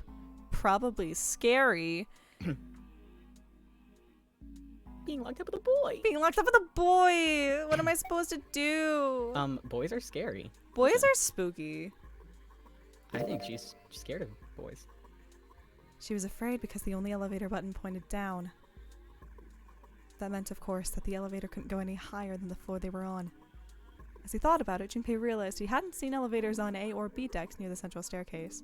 Probably scary. Being locked up with a boy. Being locked up with a boy! What am I supposed to do? Boys are scary. Boys are spooky. I think she's scared of boys. She was afraid because the only elevator button pointed down. That meant, of course, that the elevator couldn't go any higher than the floor they were on. As he thought about it, Junpei realized he hadn't seen elevators on A or B decks near the central staircase.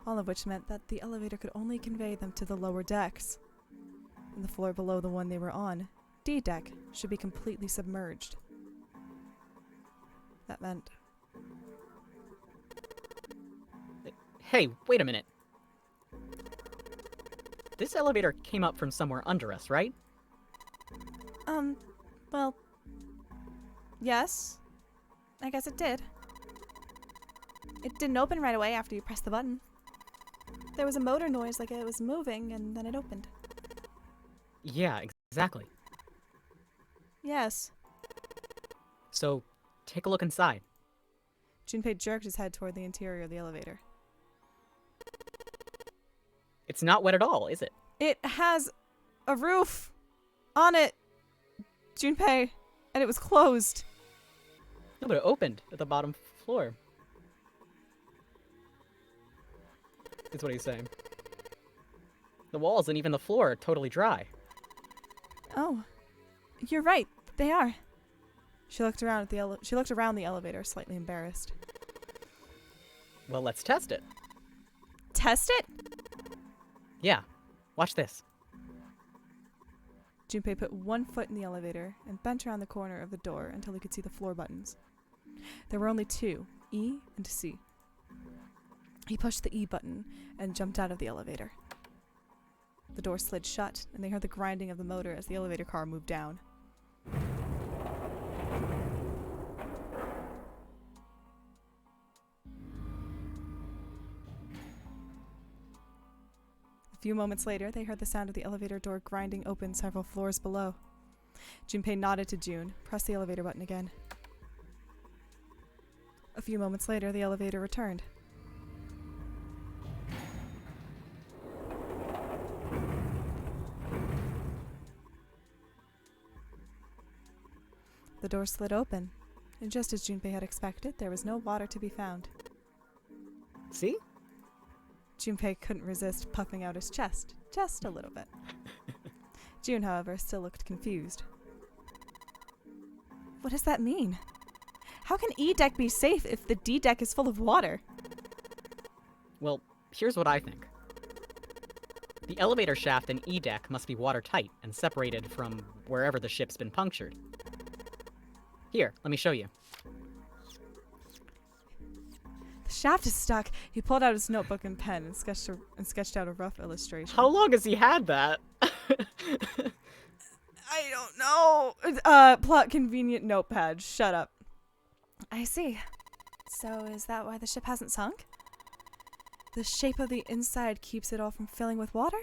All of which meant that the elevator could only convey them to the lower decks. And the floor below the one they were on, D deck, should be completely submerged. That meant... Hey, wait a minute. This elevator came up from somewhere under us, right? Well... Yes. I guess it did. It didn't open right away after you pressed the button. There was a motor noise like it was moving, and then it opened. Yeah, exactly. Yes. So, take a look inside. Junpei jerked his head toward the interior of the elevator. It's not wet at all, is it? It has a roof on it, Junpei, and it was closed. No, but it opened at the bottom floor. That's what he's saying. The walls and even the floor are totally dry. Oh, you're right. They are. She looked around at the elevator, slightly embarrassed. Well, let's test it. Test it? Yeah. Watch this. Junpei put one foot in the elevator and bent around the corner of the door until he could see the floor buttons. There were only two, E and C. He pushed the E button and jumped out of the elevator. The door slid shut, and they heard the grinding of the motor as the elevator car moved down. A few moments later, they heard the sound of the elevator door grinding open several floors below. Junpei nodded to June, pressed the elevator button again. A few moments later, the elevator returned. The door slid open, and just as Junpei had expected, there was no water to be found. See? Junpei couldn't resist puffing out his chest, just a little bit. June, however, still looked confused. What does that mean? How can E deck be safe if the D deck is full of water? Well, here's what I think. The elevator shaft in E deck must be watertight and separated from wherever the ship's been punctured. Here, let me show you. The shaft is stuck. He pulled out his notebook and pen and sketched out a rough illustration. How long has he had that? I don't know. Plot convenient notepad. Shut up. I see. So is that why the ship hasn't sunk? The shape of the inside keeps it all from filling with water?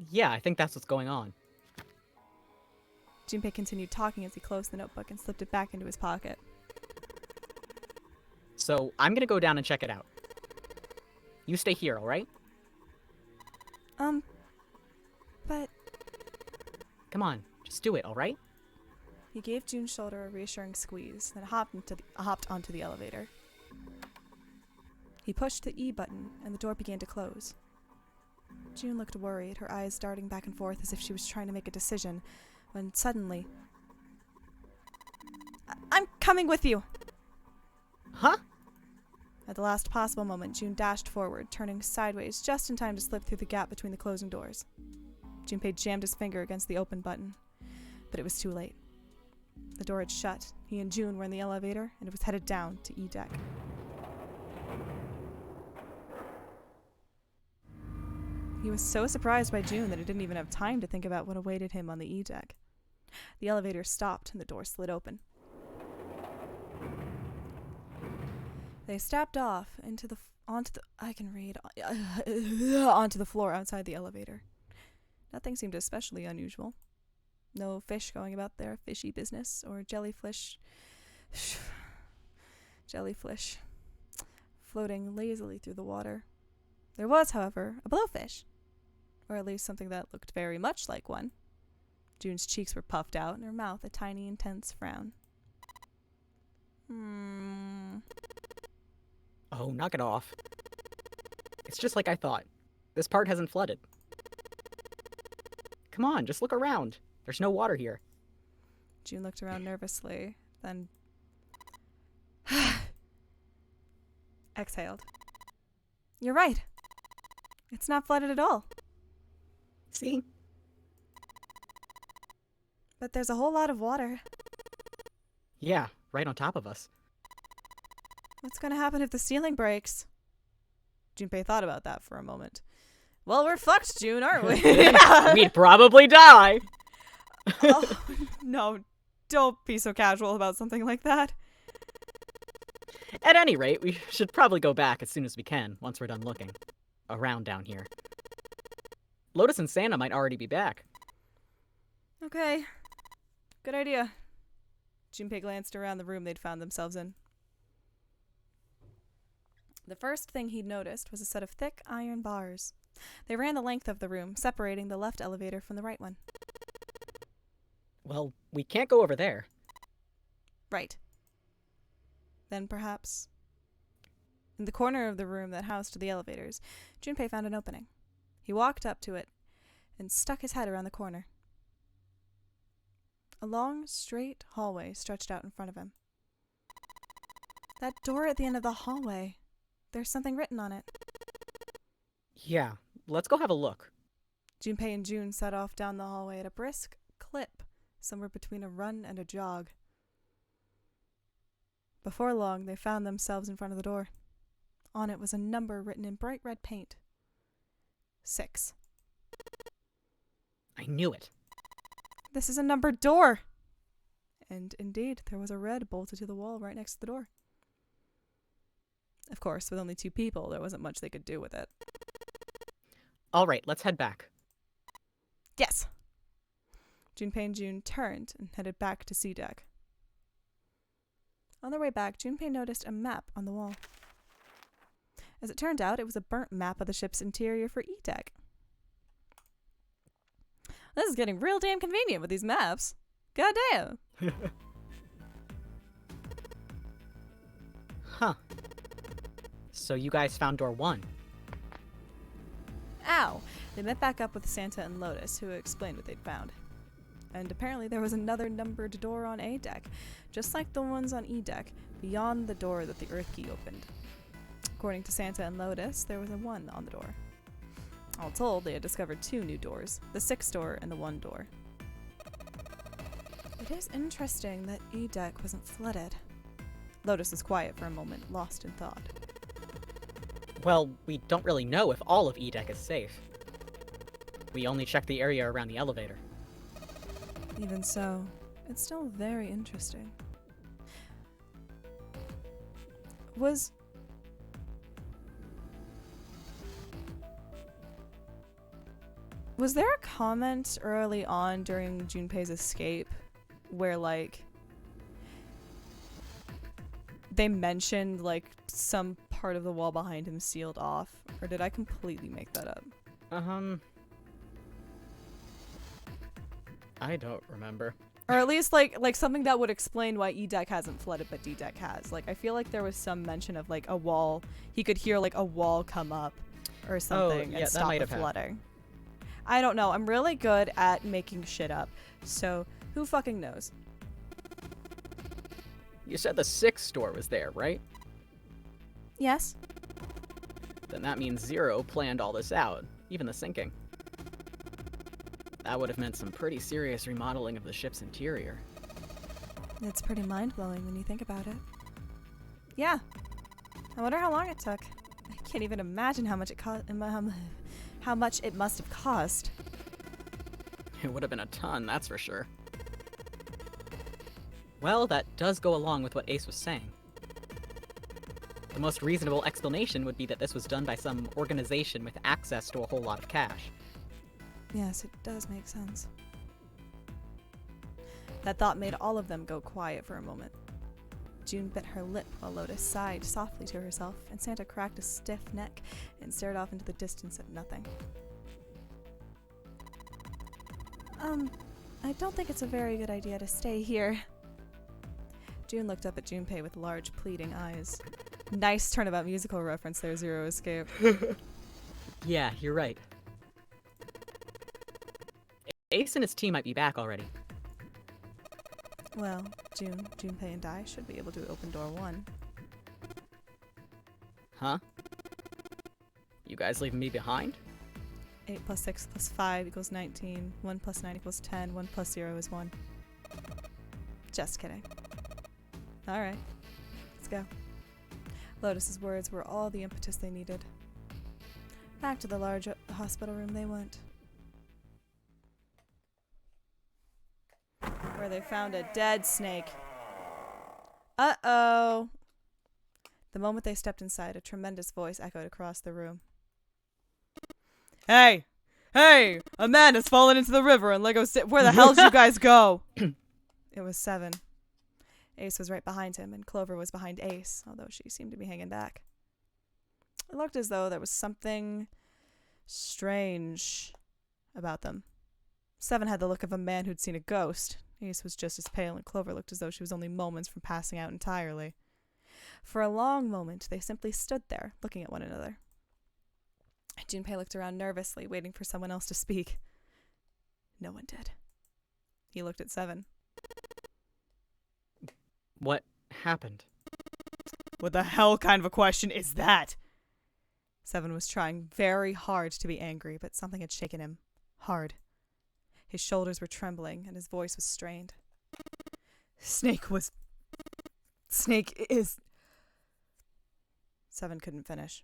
Yeah, I think that's what's going on. Junpei continued talking as he closed the notebook and slipped it back into his pocket. So, I'm gonna go down and check it out. You stay here, alright? But... Come on, just do it, alright? He gave June's shoulder a reassuring squeeze, then hopped onto the elevator. He pushed the E button, and the door began to close. June looked worried, her eyes darting back and forth as if she was trying to make a decision, when suddenly... I'm coming with you! Huh? At the last possible moment, June dashed forward, turning sideways just in time to slip through the gap between the closing doors. Junpei jammed his finger against the open button, but it was too late. The door had shut. He and June were in the elevator, and it was headed down to E deck. He was so surprised by June that he didn't even have time to think about what awaited him on the E deck. The elevator stopped, and the door slid open. They stepped off onto the floor outside the elevator. Nothing seemed especially unusual. No fish going about their fishy business, or jellyfish floating lazily through the water. There was, however, a blowfish, or at least something that looked very much like one. June's cheeks were puffed out, and her mouth a tiny, intense frown. Oh, knock it off. It's just like I thought. This part hasn't flooded. Come on, just look around. There's no water here. June looked around nervously, then exhaled. You're right. It's not flooded at all. See? But there's a whole lot of water. Yeah, right on top of us. What's going to happen if the ceiling breaks? Junpei thought about that for a moment. Well, we're fucked, June, aren't we? We'd probably die! Oh, no, don't be so casual about something like that. At any rate, we should probably go back as soon as we can, once we're done looking around down here. Lotus and Santa might already be back. Okay, good idea. Junpei glanced around the room they'd found themselves in. The first thing he'd noticed was a set of thick iron bars. They ran the length of the room, separating the left elevator from the right one. Well, we can't go over there. Right. Then perhaps... In the corner of the room that housed the elevators, Junpei found an opening. He walked up to it and stuck his head around the corner. A long, straight hallway stretched out in front of him. That door at the end of the hallway. There's something written on it. Yeah, let's go have a look. Junpei and June set off down the hallway at a brisk clip, somewhere between a run and a jog. Before long, they found themselves in front of the door. On it was a number written in bright red paint. 6. I knew it. This is a numbered door! And indeed, there was a red bolted to the wall right next to the door. Of course, with only 2 people, there wasn't much they could do with it. All right, let's head back. Yes! Junpei and June turned and headed back to C deck. On their way back, Junpei noticed a map on the wall. As it turned out, it was a burnt map of the ship's interior for E deck. This is getting real damn convenient with these maps. God damn! Huh. So you guys found door 1. Ow! They met back up with Santa and Lotus, who explained what they'd found. And apparently there was another numbered door on A deck, just like the ones on E deck, beyond the door that the Earth Key opened. According to Santa and Lotus, there was a 1 on the door. All told, they had discovered 2 new doors, the 6 door and the 1 door. It is interesting that E deck wasn't flooded. Lotus was quiet for a moment, lost in thought. Well, we don't really know if all of E deck is safe. We only checked the area around the elevator. Even so, it's still very interesting. Was there a comment early on during Junpei's escape where, like, they mentioned, like, some part of the wall behind him sealed off? Or did I completely make that up? I don't remember. Or at least, like something that would explain why E-Deck hasn't flooded, but D-Deck has. Like, I feel like there was some mention of, like, a wall. He could hear, like, a wall come up or something yeah, and that stop might the have happened. flooding. I don't know. I'm really good at making shit up. So, who fucking knows? You said the 6th door was there, right? Yes? Then that means Zero planned all this out, even the sinking. That would have meant some pretty serious remodeling of the ship's interior. It's pretty mind-blowing when you think about it. Yeah. I wonder how long it took. I can't even imagine how much it how much it must have cost. It would have been a ton, that's for sure. Well, that does go along with what Ace was saying. The most reasonable explanation would be that this was done by some organization with access to a whole lot of cash. Yes, it does make sense. That thought made all of them go quiet for a moment. June bit her lip while Lotus sighed softly to herself, and Santa cracked a stiff neck and stared off into the distance at nothing. I don't think it's a very good idea to stay here. June looked up at Junpei with large, pleading eyes. Nice turnabout musical reference there, Zero Escape. Yeah, you're right. Ace and his team might be back already. Well, Junpei and I should be able to open door 1. Huh? You guys leaving me behind? 8 plus 6 plus 5 equals 19. 1 plus 9 equals 10. 1 plus 0 is 1. Just kidding. Alright. Let's go. Lotus's words were all the impetus they needed. Back to the large hospital room they went, where they found a dead snake. Uh-oh. The moment they stepped inside, a tremendous voice echoed across the room. Hey! Hey! A man has fallen into the river in Lego City. Where the hell did you guys go? It was 7. Ace was right behind him, and Clover was behind Ace, although she seemed to be hanging back. It looked as though there was something strange about them. 7 had the look of a man who'd seen a ghost. Ace was just as pale, and Clover looked as though she was only moments from passing out entirely. For a long moment, they simply stood there, looking at one another. Junpei looked around nervously, waiting for someone else to speak. No one did. He looked at 7. What happened? What the hell kind of a question is that? Seven was trying very hard to be angry, but something had shaken him. Hard. His shoulders were trembling, and his voice was strained. Snake is... Seven couldn't finish.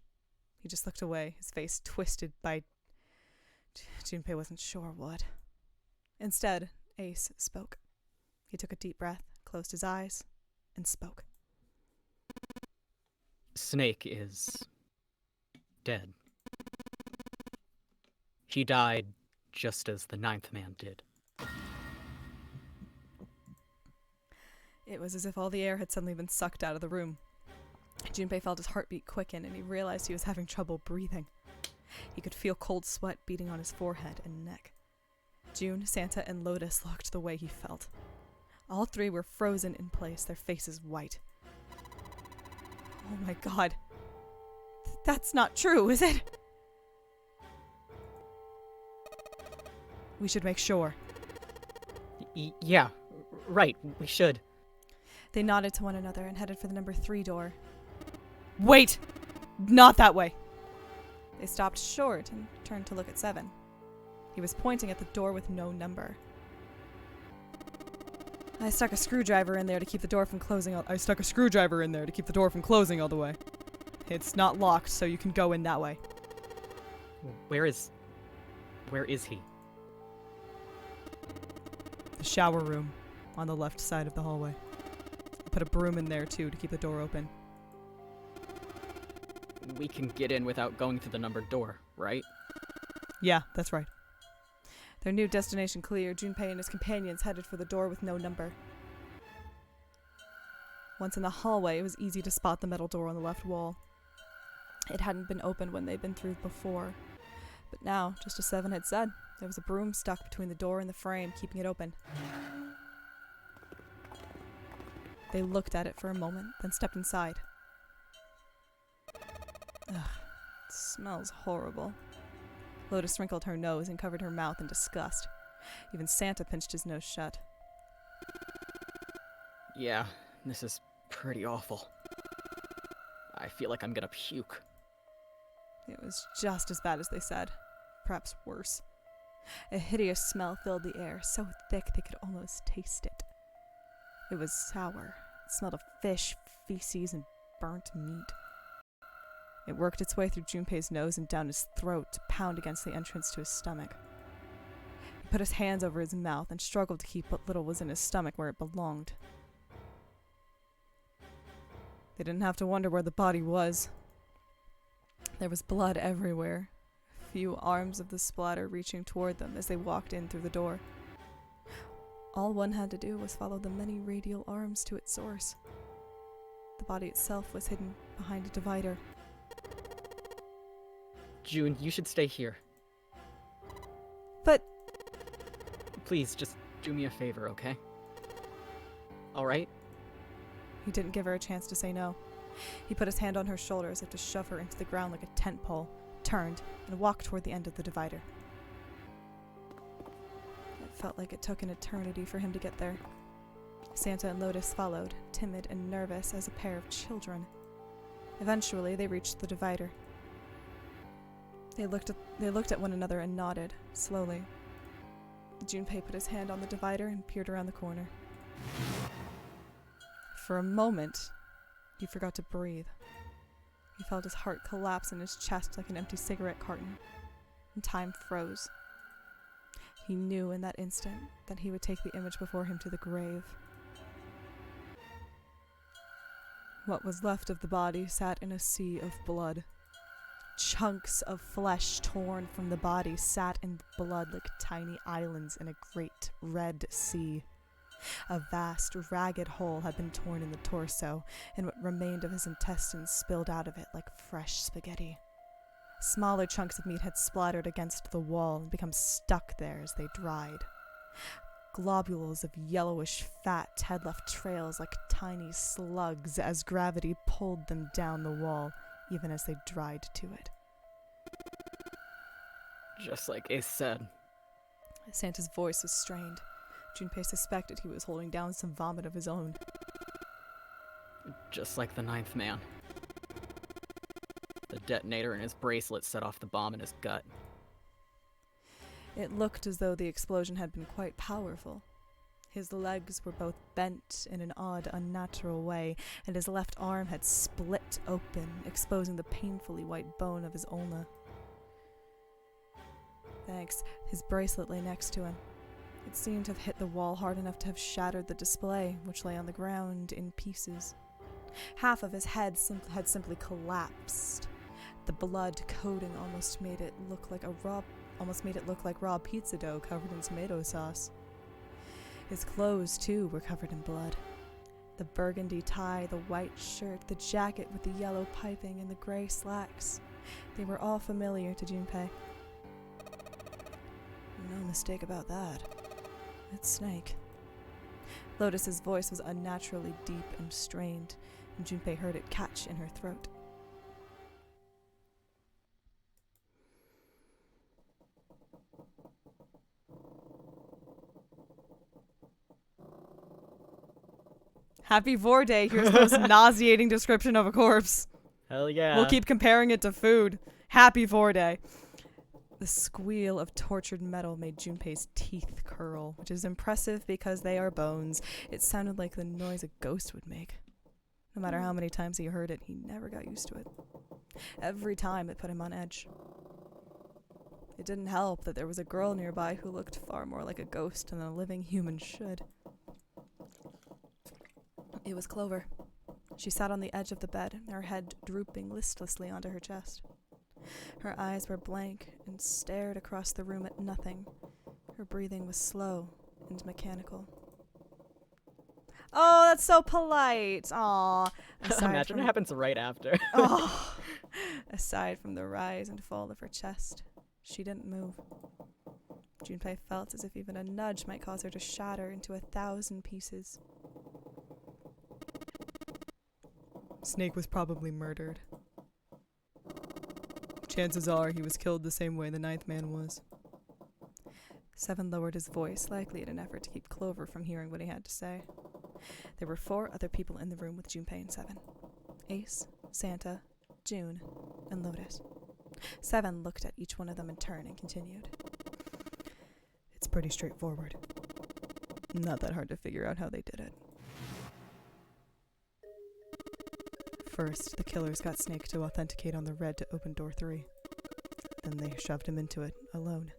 He just looked away, his face twisted by... Junpei wasn't sure what. Instead, Ace spoke. He took a deep breath, closed his eyes, and spoke. Snake is dead. He died just as the ninth man did. It was as if all the air had suddenly been sucked out of the room. Junpei felt his heartbeat quicken, and he realized he was having trouble breathing. He could feel cold sweat beating on his forehead and neck. June, Santa, and Lotus looked the way he felt. All three were frozen in place, their faces white. Oh my god. That's not true, is it? We should make sure. Yeah, right, we should. They nodded to one another and headed for the number 3 door. Wait! Not that way! They stopped short and turned to look at Seven. He was pointing at the door with no number. I stuck a screwdriver in there to keep the door from closing all the way. It's not locked, so you can go in that way. Where is he? The shower room, on the left side of the hallway. I put a broom in there, too, to keep the door open. We can get in without going through the numbered door, right? Yeah, that's right. Their new destination clear, Junpei and his companions headed for the door with no number. Once in the hallway, it was easy to spot the metal door on the left wall. It hadn't been opened when they'd been through before. But now, just as Seven had said, there was a broom stuck between the door and the frame, keeping it open. They looked at it for a moment, then stepped inside. Ugh, it smells horrible. Lotus wrinkled her nose and covered her mouth in disgust. Even Santa pinched his nose shut. Yeah, this is pretty awful. I feel like I'm gonna puke. It was just as bad as they said. Perhaps worse. A hideous smell filled the air, so thick they could almost taste it. It was sour. It smelled of fish, feces, and burnt meat. It worked its way through Junpei's nose and down his throat to pound against the entrance to his stomach. He put his hands over his mouth and struggled to keep what little was in his stomach where it belonged. They didn't have to wonder where the body was. There was blood everywhere, a few arms of the splatter reaching toward them as they walked in through the door. All one had to do was follow the many radial arms to its source. The body itself was hidden behind a divider. June, you should stay here. But... Please, just do me a favor, okay? Alright? He didn't give her a chance to say no. He put his hand on her shoulder as if to shove her into the ground like a tent pole, turned, and walked toward the end of the divider. It felt like it took an eternity for him to get there. Santa and Lotus followed, timid and nervous as a pair of children. Eventually, they reached the divider. They looked at one another and nodded, slowly. Junpei put his hand on the divider and peered around the corner. For a moment, he forgot to breathe. He felt his heart collapse in his chest like an empty cigarette carton, and time froze. He knew in that instant that he would take the image before him to the grave. What was left of the body sat in a sea of blood. Chunks of flesh torn from the body sat in blood like tiny islands in a great red sea. A vast, ragged hole had been torn in the torso, and what remained of his intestines spilled out of it like fresh spaghetti. Smaller chunks of meat had splattered against the wall and become stuck there as they dried. Globules of yellowish fat had left trails like tiny slugs as gravity pulled them down the wall, even as they dried to it. Just like Ace said. Santa's voice was strained. Junpei suspected he was holding down some vomit of his own. Just like the ninth man. The detonator in his bracelet set off the bomb in his gut. It looked as though the explosion had been quite powerful. His legs were both bent in an odd, unnatural way, and his left arm had split open, exposing the painfully white bone of his ulna. Thanks. His bracelet lay next to him. It seemed to have hit the wall hard enough to have shattered the display, which lay on the ground in pieces. Half of his head had simply collapsed. The blood coating almost made it look like raw pizza dough covered in tomato sauce. His clothes, too, were covered in blood. The burgundy tie, the white shirt, the jacket with the yellow piping, and the gray slacks. They were all familiar to Junpei. No mistake about that. It's Snake. Lotus's voice was unnaturally deep and strained, and Junpei heard it catch in her throat. Happy Vor Day. Here's the most nauseating description of a corpse. Hell yeah. We'll keep comparing it to food. Happy Vor Day. The squeal of tortured metal made Junpei's teeth curl, which is impressive because they are bones. It sounded like the noise a ghost would make. No matter how many times he heard it, he never got used to it. Every time it put him on edge. It didn't help that there was a girl nearby who looked far more like a ghost than a living human should. It was Clover. She sat on the edge of the bed, her head drooping listlessly onto her chest. Her eyes were blank and stared across the room at nothing. Her breathing was slow and mechanical. Oh, that's so polite. Aw. Imagine it happens right after. Oh. Aside from the rise and fall of her chest, she didn't move. Junpei felt as if even a nudge might cause her to shatter into 1,000 pieces. Snake was probably murdered. Chances are he was killed the same way the ninth man was. Seven lowered his voice, likely in an effort to keep Clover from hearing what he had to say. There were 4 other people in the room with Junpei and Seven. Ace, Santa, June, and Lotus. Seven looked at each one of them in turn and continued. It's pretty straightforward. Not that hard to figure out how they did it. First, the killers got Snake to authenticate on the red to open door 3. Then they shoved him into it, alone,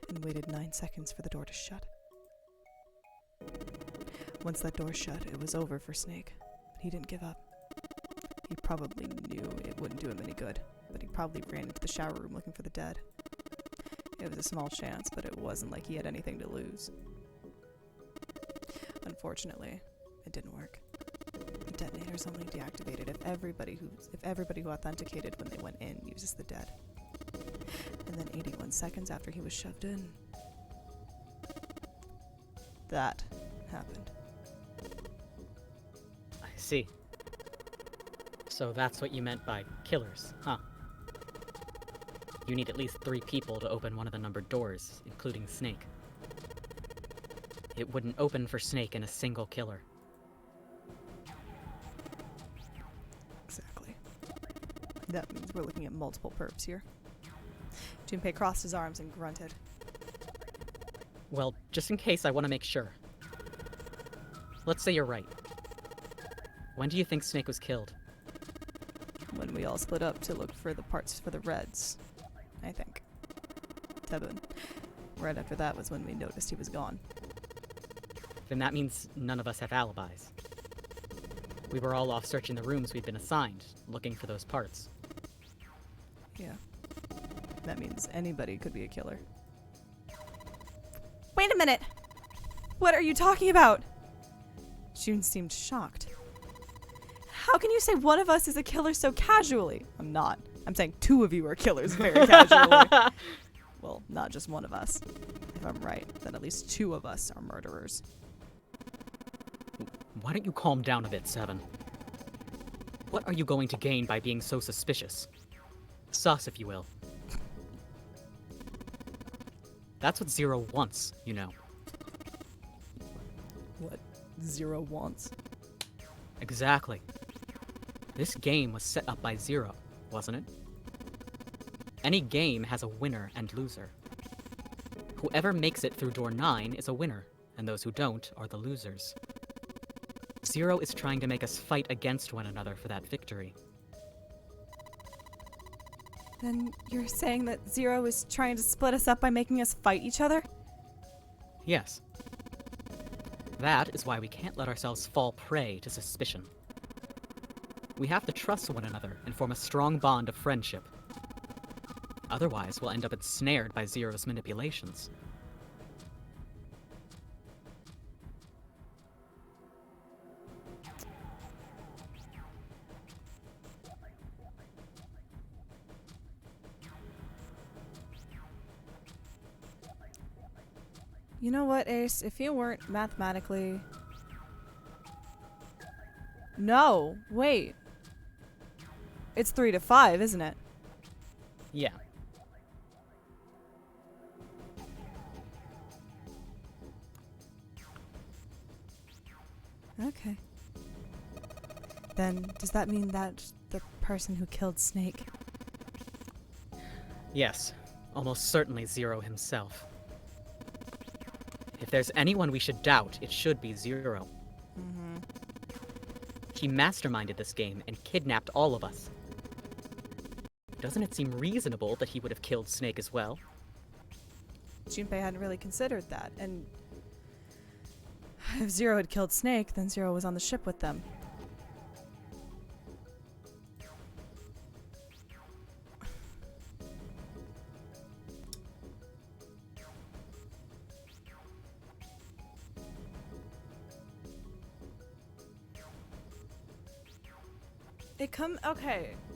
and waited 9 seconds for the door to shut. Once that door shut, it was over for Snake, but he didn't give up. He probably knew it wouldn't do him any good, but he probably ran into the shower room looking for the dead. It was a small chance, but it wasn't like he had anything to lose. Unfortunately, it didn't work. The detonator's only deactivated if everybody who authenticated when they went in uses the dead. And then 81 seconds after he was shoved in, that happened. I see. So that's what you meant by killers, huh? You need at least 3 people to open one of the numbered doors, including Snake. It wouldn't open for Snake and a single killer. Exactly. That means we're looking at multiple perps here. Junpei crossed his arms and grunted. Well, just in case, I want to make sure. Let's say you're right. When do you think Snake was killed? When we all split up to look for the parts for the Reds, I think. Tebun. Right after that was when we noticed he was gone. Then that means none of us have alibis. We were all off searching the rooms we'd been assigned, looking for those parts. Yeah. That means anybody could be a killer. Wait a minute! What are you talking about? June seemed shocked. How can you say one of us is a killer so casually? I'm not. I'm saying 2 of you are killers very casually. Well, not just one of us. If I'm right, then at least 2 of us are murderers. Why don't you calm down a bit, Seven? What are you going to gain by being so suspicious? Sus, if you will. That's what Zero wants, you know. What Zero wants? Exactly. This game was set up by Zero, wasn't it? Any game has a winner and loser. Whoever makes it through door 9 is a winner, and those who don't are the losers. Zero is trying to make us fight against one another for that victory. Then you're saying that Zero is trying to split us up by making us fight each other? Yes. That is why we can't let ourselves fall prey to suspicion. We have to trust one another and form a strong bond of friendship. Otherwise, we'll end up ensnared by Zero's manipulations. You know what, Ace? If you weren't mathematically... No, wait. It's 3 to 5, isn't it? Yeah. Okay. Then, does that mean that the person who killed Snake... Yes. Almost certainly Zero himself. If there's anyone we should doubt, it should be Zero. Mm-hmm. He masterminded this game and kidnapped all of us. Doesn't it seem reasonable that he would have killed Snake as well? Junpei hadn't really considered that, and... If Zero had killed Snake, then Zero was on the ship with them.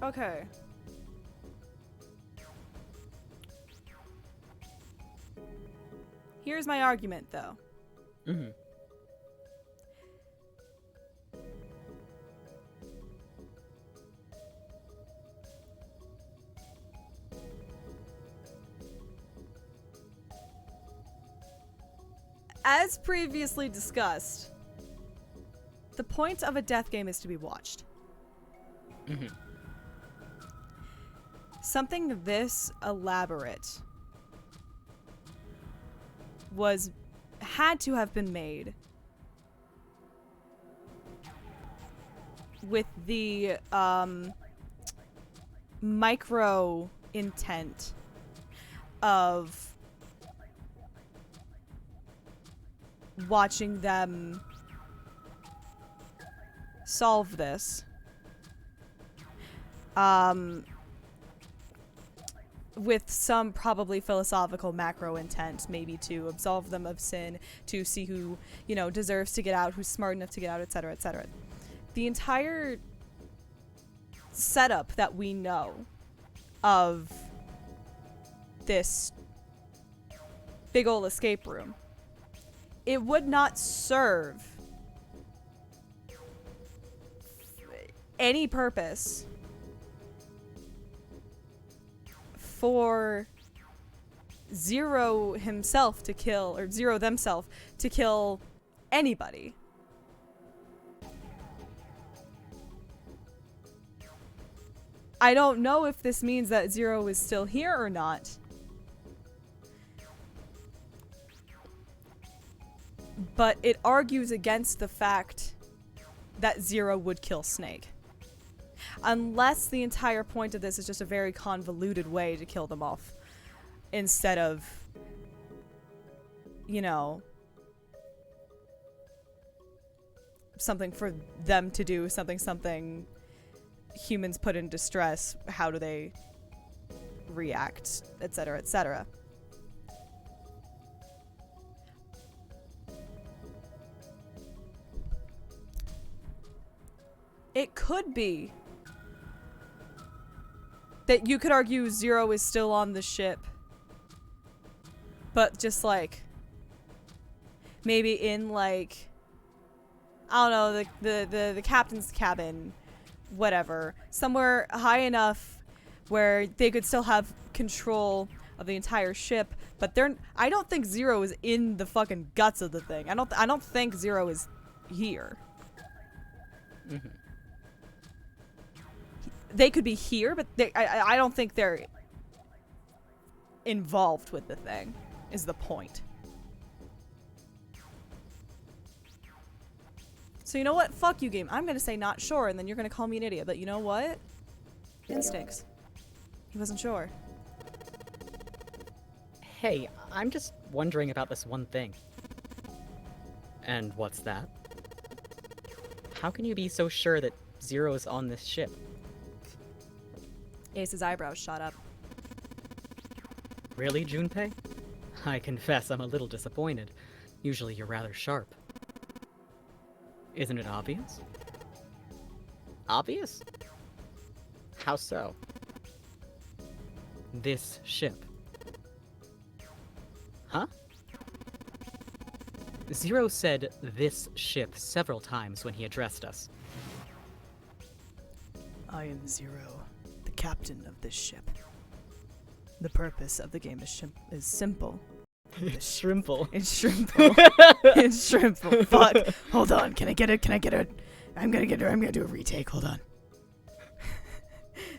Okay. Here's my argument, though. Mm-hmm. As previously discussed, the point of a death game is to be watched. Mm-hmm. Something this elaborate had to have been made with the micro intent of watching them solve this. With some probably philosophical macro intent, maybe to absolve them of sin, to see who, deserves to get out, who's smart enough to get out, etc., etc. The entire setup that we know of this big ol' escape room, it would not serve any purpose for Zero himself to kill, or Zero themselves to kill anybody. I don't know if this means that Zero is still here or not. But it argues against the fact that Zero would kill Snake. Unless the entire point of this is just a very convoluted way to kill them off. Instead of, something for them to do, something humans put in distress, how do they react, etc., etc. It could be that you could argue Zero is still on the ship, but just maybe in I don't know, the captain's cabin, whatever, somewhere high enough where they could still have control of the entire ship, but I don't think Zero is in the fucking guts of the thing. I don't think Zero is here. Mm-hmm. they could be here, but I don't think they're involved with the thing, is the point. So you know what? Fuck you, game. I'm gonna say not sure, and then you're gonna call me an idiot. But you know what? Instincts. He wasn't sure. Hey, I'm just wondering about this one thing. And what's that? How can you be so sure that Zero's on this ship? Ace's eyebrows shot up. Really, Junpei? I confess I'm a little disappointed. Usually you're rather sharp. Isn't it obvious? Obvious? How so? This ship. Huh? Zero said this ship several times when he addressed us. I am Zero, the captain of this ship. The purpose of the game is simple. It's shrimple. It's shrimple. It's shrimple. Fuck. Hold on. Can I get it? Can I get it? I'm gonna get her. I'm gonna do a retake. Hold on.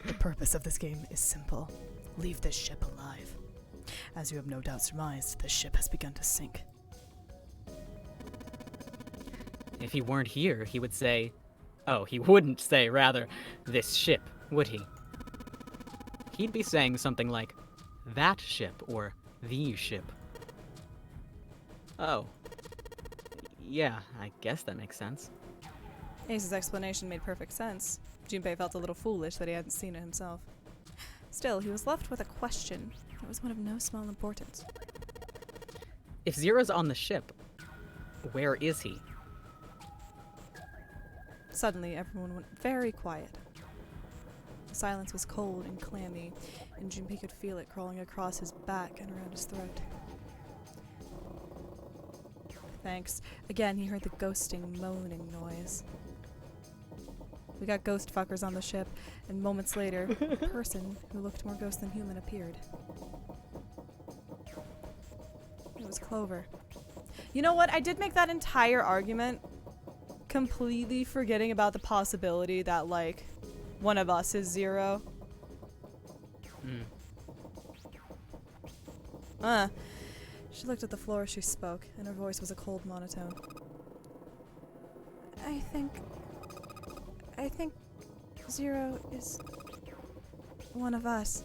The purpose of this game is simple. Leave this ship alive. As you have no doubt surmised, the ship has begun to sink. If he weren't here, he would say... Oh, he wouldn't say, rather, this ship, would he? He'd be saying something like, that ship, or the ship. Oh. Yeah, I guess that makes sense. Ace's explanation made perfect sense. Junpei felt a little foolish that he hadn't seen it himself. Still, he was left with a question that was one of no small importance. If Zero's on the ship, where is he? Suddenly, everyone went very quiet. The silence was cold and clammy, and Junpei could feel it crawling across his back and around his throat. Thanks. Again, he heard the ghosting, moaning noise. We got ghost fuckers on the ship, and moments later, a person who looked more ghost than human appeared. It was Clover. You know what? I did make that entire argument completely forgetting about the possibility that, like, one of us is Zero. She looked at the floor as she spoke, and her voice was a cold monotone. I think Zero is one of us.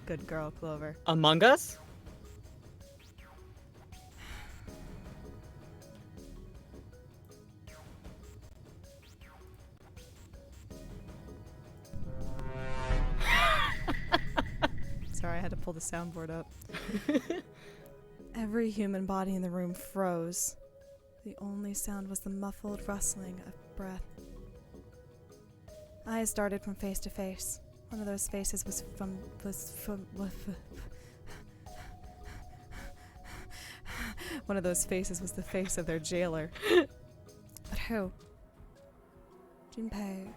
Good girl, Clover. Among Us? Sorry, I had to pull the soundboard up. Every human body in the room froze. The only sound was the muffled rustling of breath. Eyes darted from face to face. One of those faces was one of those faces was the face of their jailer. But who? Junpei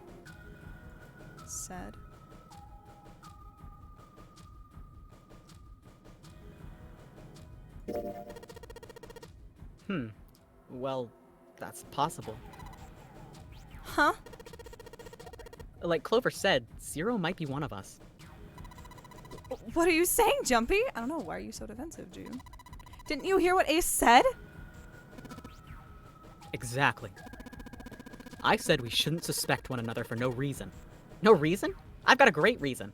said. Well, that's possible. Huh? Like Clover said, Zero might be one of us. What are you saying, Jumpy? I don't know. Why are you so defensive, June? Didn't you hear what Ace said? Exactly. I said we shouldn't suspect one another for no reason. No reason? I've got a great reason.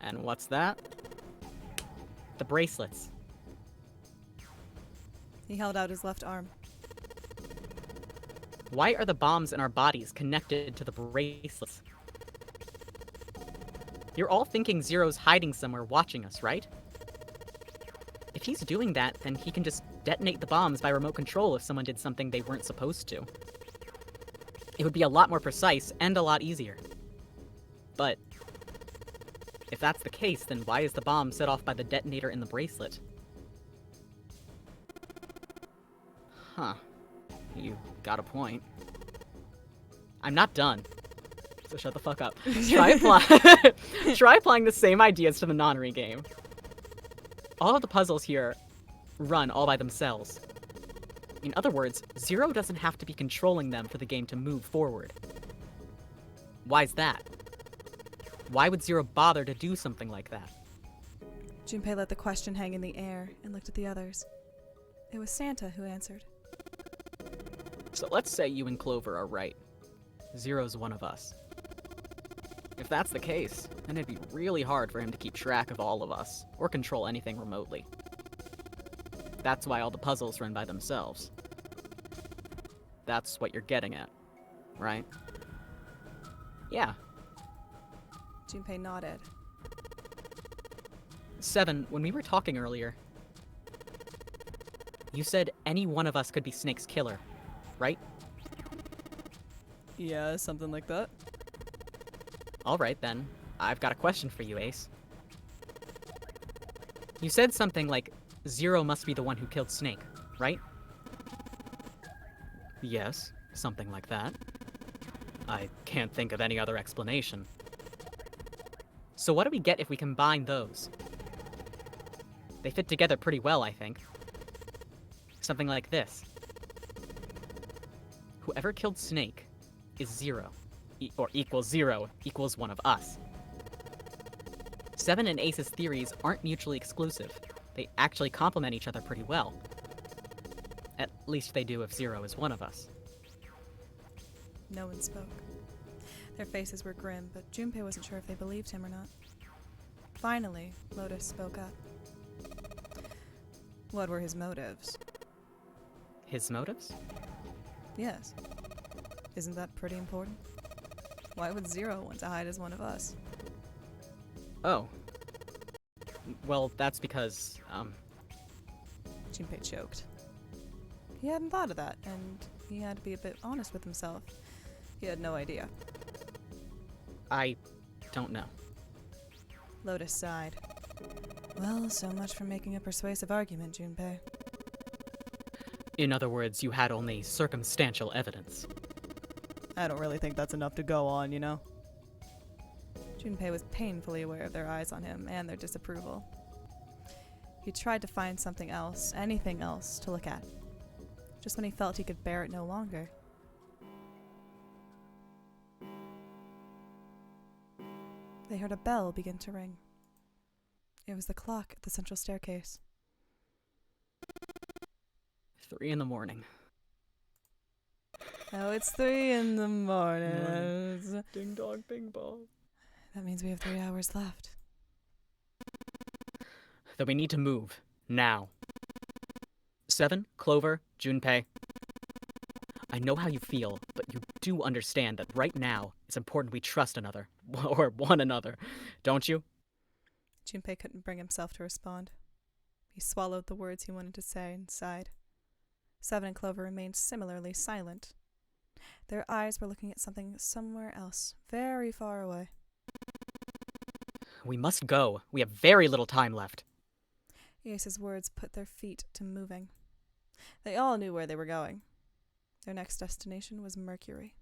And what's that? The bracelets. He held out his left arm. Why are the bombs in our bodies connected to the bracelets? You're all thinking Zero's hiding somewhere watching us, right? If he's doing that, then he can just detonate the bombs by remote control if someone did something they weren't supposed to. It would be a lot more precise and a lot easier. But if that's the case, then why is the bomb set off by the detonator in the bracelet? Huh. You got a point. I'm not done. So shut the fuck up. Try applying the same ideas to the nonary game. All of the puzzles here run all by themselves. In other words, Zero doesn't have to be controlling them for the game to move forward. Why's that? Why would Zero bother to do something like that? Junpei let the question hang in the air and looked at the others. It was Santa who answered. So let's say you and Clover are right. Zero's one of us. If that's the case, then it'd be really hard for him to keep track of all of us, or control anything remotely. That's why all the puzzles run by themselves. That's what you're getting at, right? Yeah. Junpei nodded. 7, when we were talking earlier, you said any one of us could be Snake's killer, right? Yeah, something like that. Alright then, I've got a question for you, Ace. You said something like, Zero must be the one who killed Snake, right? Yes, something like that. I can't think of any other explanation. So what do we get if we combine those? They fit together pretty well, I think. Something like this. Whoever killed Snake is Zero. Or equals 0 equals one of us. 7 and Ace's theories aren't mutually exclusive. They actually complement each other pretty well. At least they do if 0 is one of us. No one spoke. Their faces were grim, but Junpei wasn't sure if they believed him or not. Finally, Lotus spoke up. What were his motives? His motives? Yes. Isn't that pretty important? Why would 0 want to hide as one of us? Oh. Well, that's because, Junpei choked. He hadn't thought of that, and he had to be a bit honest with himself. He had no idea. I don't know. Lotus sighed. Well, so much for making a persuasive argument, Junpei. In other words, you had only circumstantial evidence. I don't really think that's enough to go on, you know? Junpei was painfully aware of their eyes on him and their disapproval. He tried to find something else, anything else, to look at. Just when he felt he could bear it no longer. They heard a bell begin to ring. It was the clock at the central staircase. 3 in the morning. Oh, it's 3 in the morning. Ding dong, bing bong. That means we have 3 hours left. Then we need to move. Now. 7, Clover, Junpei. I know how you feel, but you do understand that right now it's important we trust another. Or one another. Don't you? Junpei couldn't bring himself to respond. He swallowed the words he wanted to say and sighed. 7 and Clover remained similarly silent. Their eyes were looking at something somewhere else, very far away. We must go. We have very little time left. Ace's words put their feet to moving. They all knew where they were going. Their next destination was Mercury.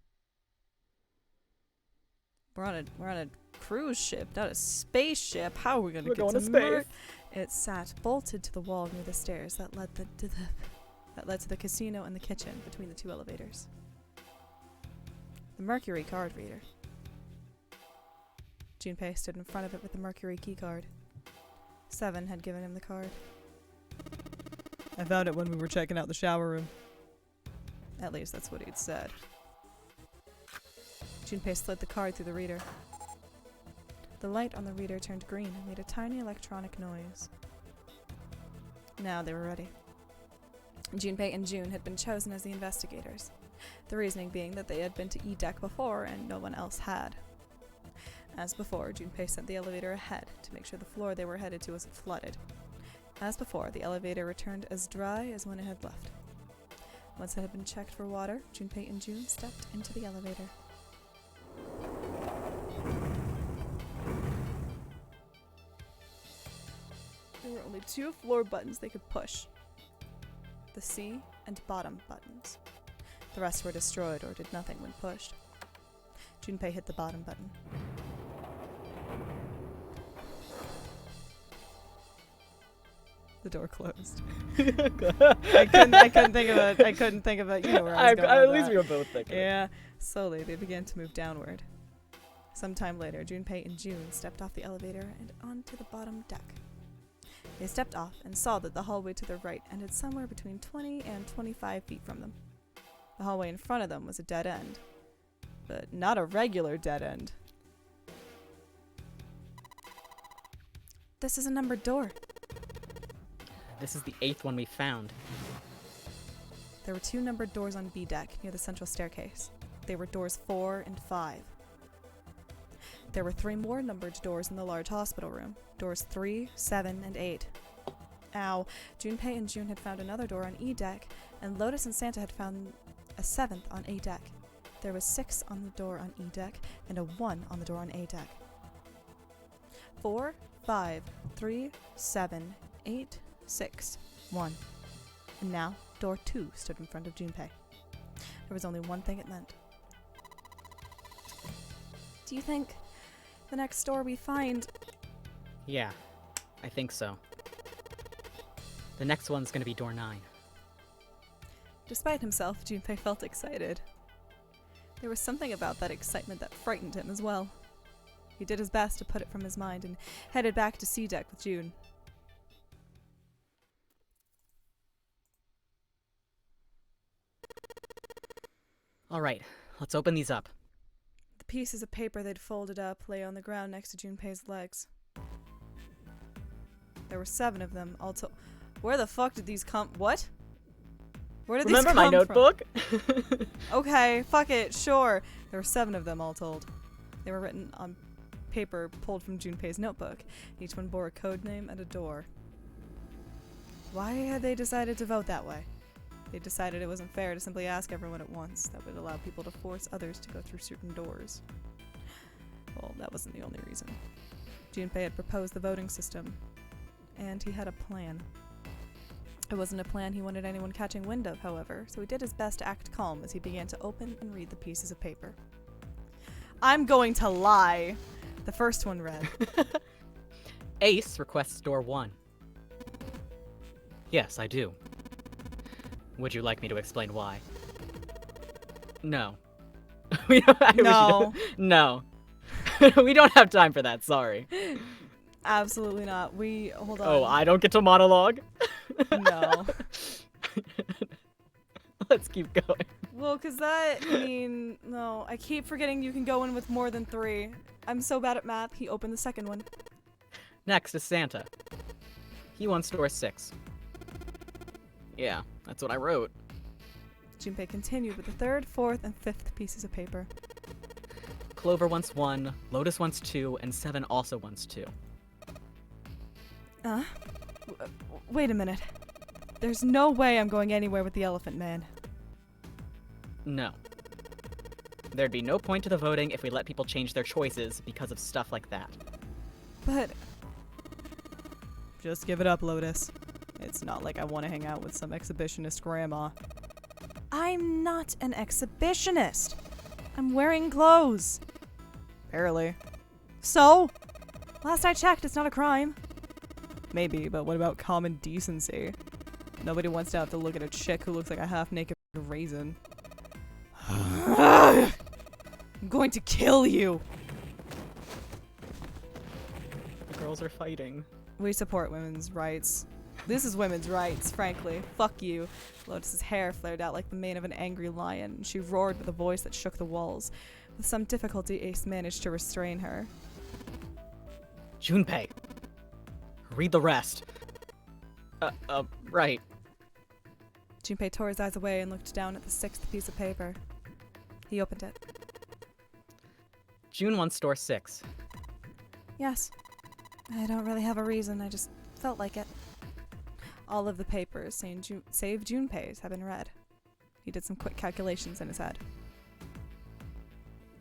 We're on a cruise ship, not a spaceship. How are we gonna get to space? It sat bolted to the wall near the stairs that led to the casino and the kitchen between the 2 elevators. The Mercury card reader. Junpei stood in front of it with the Mercury keycard. 7 had given him the card. I found it when we were checking out the shower room. At least that's what he'd said. Junpei slid the card through the reader. The light on the reader turned green and made a tiny electronic noise. Now they were ready. Junpei and June had been chosen as the investigators, the reasoning being that they had been to E-Deck before and no one else had. As before, Junpei sent the elevator ahead to make sure the floor they were headed to wasn't flooded. As before, the elevator returned as dry as when it had left. Once it had been checked for water, Junpei and June stepped into the elevator. There were only 2 floor buttons they could push. The C and bottom buttons. The rest were destroyed or did nothing when pushed. Junpei hit the bottom button. The door closed. I couldn't think of it. You know where I was going with at least that. we were both thinking. Yeah. Slowly, they began to move downward. Sometime later, Junpei and June stepped off the elevator and onto the bottom deck. They stepped off and saw that the hallway to their right ended somewhere between 20 and 25 feet from them. The hallway in front of them was a dead end, but not a regular dead end. This is a numbered door. This is the 8th one we found. There were 2 numbered doors on B deck near the central staircase. They were doors 4 and 5. There were 3 more numbered doors in the large hospital room. Doors 3, 7, and 8. Ow. Junpei and June had found another door on E deck, and Lotus and Santa had found a 7th on A deck. There was 6 on the door on E deck, and a 1 on the door on A deck. 4, 5, 3, 7, 8, 6, 1. And now, door 2 stood in front of Junpei. There was only one thing it meant. Do you think the next door we find... Yeah, I think so. The next one's gonna be door 9. Despite himself, Junpei felt excited. There was something about that excitement that frightened him as well. He did his best to put it from his mind and headed back to C deck with June. Alright, let's open these up. The pieces of paper they'd folded up lay on the ground next to Junpei's legs. There were 7 of them, all told. Where the fuck did these come? What? Where did Remember these my come from? notebook? Okay, fuck it, sure. There were 7 of them all told. They were written on paper pulled from Junpei's notebook. Each one bore a code name and a door. Why had they decided to vote that way? They decided it wasn't fair to simply ask everyone at once. That would allow people to force others to go through certain doors. Well, that wasn't the only reason. Junpei had proposed the voting system, and he had a plan. It wasn't a plan he wanted anyone catching wind of, however, so he did his best to act calm as he began to open and read the pieces of paper. I'm going to lie. The first one read. Ace requests door 1. Yes, I do. Would you like me to explain why? No. No. No. We don't have time for that, sorry. Absolutely not. Hold on. Oh, I don't get to monologue? No. Let's keep going. Well, no, I keep forgetting you can go in with more than 3. I'm so bad at math. He opened the second one. Next is Santa. He wants door 6. Yeah, that's what I wrote. Junpei continued with the 3rd, 4th, and 5th pieces of paper. Clover wants 1, Lotus wants 2, and 7 also wants 2. Wait a minute. There's no way I'm going anywhere with the Elephant Man. No. There'd be no point to the voting if we let people change their choices because of stuff like that. But... Just give it up, Lotus. It's not like I want to hang out with some exhibitionist grandma. I'm not an exhibitionist. I'm wearing clothes. Barely. So? Last I checked, it's not a crime. Maybe, but what about common decency? Nobody wants to have to look at a chick who looks like a half-naked raisin. I'm going to kill you! The girls are fighting. We support women's rights. This is women's rights, frankly. Fuck you. Lotus's hair flared out like the mane of an angry lion. She roared with a voice that shook the walls. With some difficulty, Ace managed to restrain her. Junpei. Read the rest. Right. Junpei tore his eyes away and looked down at the 6th piece of paper. He opened it. June wants door 6. Yes. I don't really have a reason, I just felt like it. All of the papers save Junpei's have been read. He did some quick calculations in his head.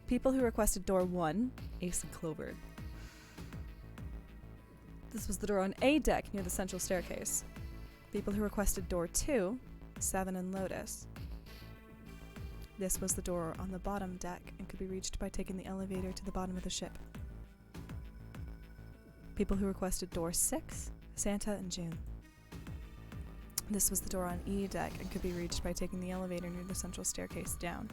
People who requested door 1, Ace and Clover. This was the door on A deck near the central staircase. People who requested door 2, 7 and Lotus. This was the door on the bottom deck and could be reached by taking the elevator to the bottom of the ship. People who requested door 6, Santa and June. This was the door on E deck and could be reached by taking the elevator near the central staircase down.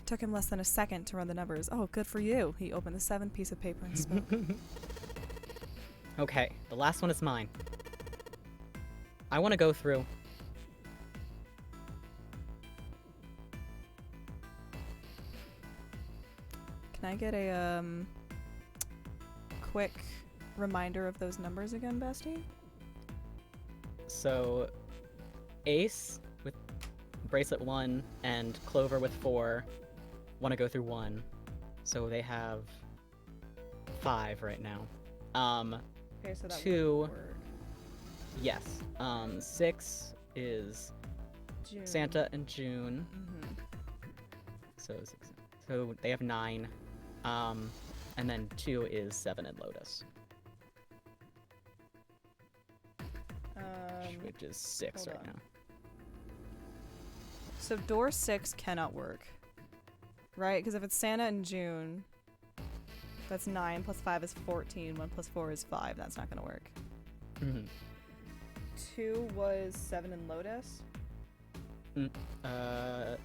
Took him less than a second to run the numbers. Oh, good for you. He opened the 7th piece of paper and spoke. Okay, the last one is mine. I want to go through. Can I get a quick reminder of those numbers again, Bestie? So, Ace with bracelet 1 and Clover with 4 want to go through 1. So they have 5 right now. Okay, so that 2. wouldn't work. Yes. 6 is June. Santa and June. Mm-hmm. So they have 9. And then 2 is 7 and Lotus, which is 6 hold right on. now. So door 6 cannot work. Right? Because if it's Santa and June, that's 9 plus 5 is 14. 1 plus 4 is 5. That's not going to work. Mm-hmm. 2 was 7 and Lotus.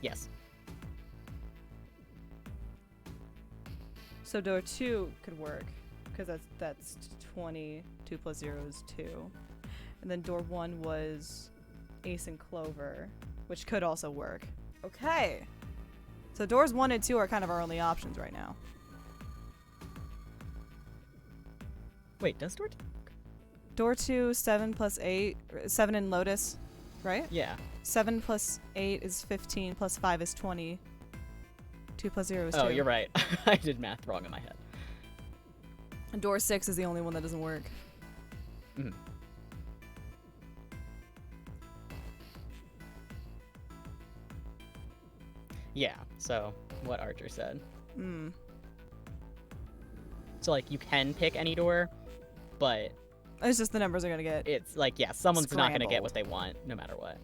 Yes. So door 2 could work. Because that's 20. 2 plus 0 is 2. And then door 1 was Ace and Clover, which could also work. Okay. So doors 1 and 2 are kind of our only options right now. Wait, does door 2? Door 2, 7 plus 8, 7 in Lotus, right? Yeah. 7 plus 8 is 15, plus 5 is 20. 2 plus 0 is 2. Oh, you're right. I did math wrong in my head. And door 6 is the only one that doesn't work. Mm-hmm. Yeah, so what Archer said. Hmm. So, like, you can pick any door, but It's just the numbers are going to get... it's like, yeah, someone's not going to get Scrambled. what they want, no matter what.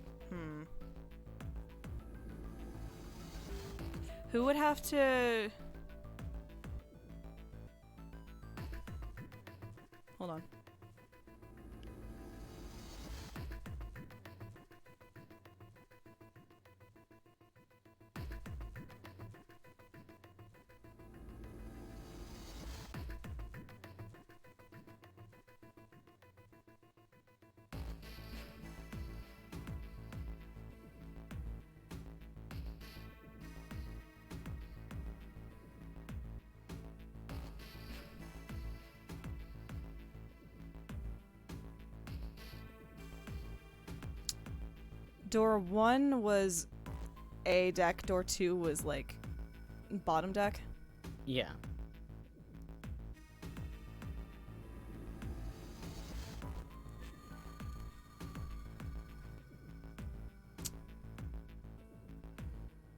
Who would have to... Hold on. Door 1 was A deck, door 2 was like bottom deck. Yeah.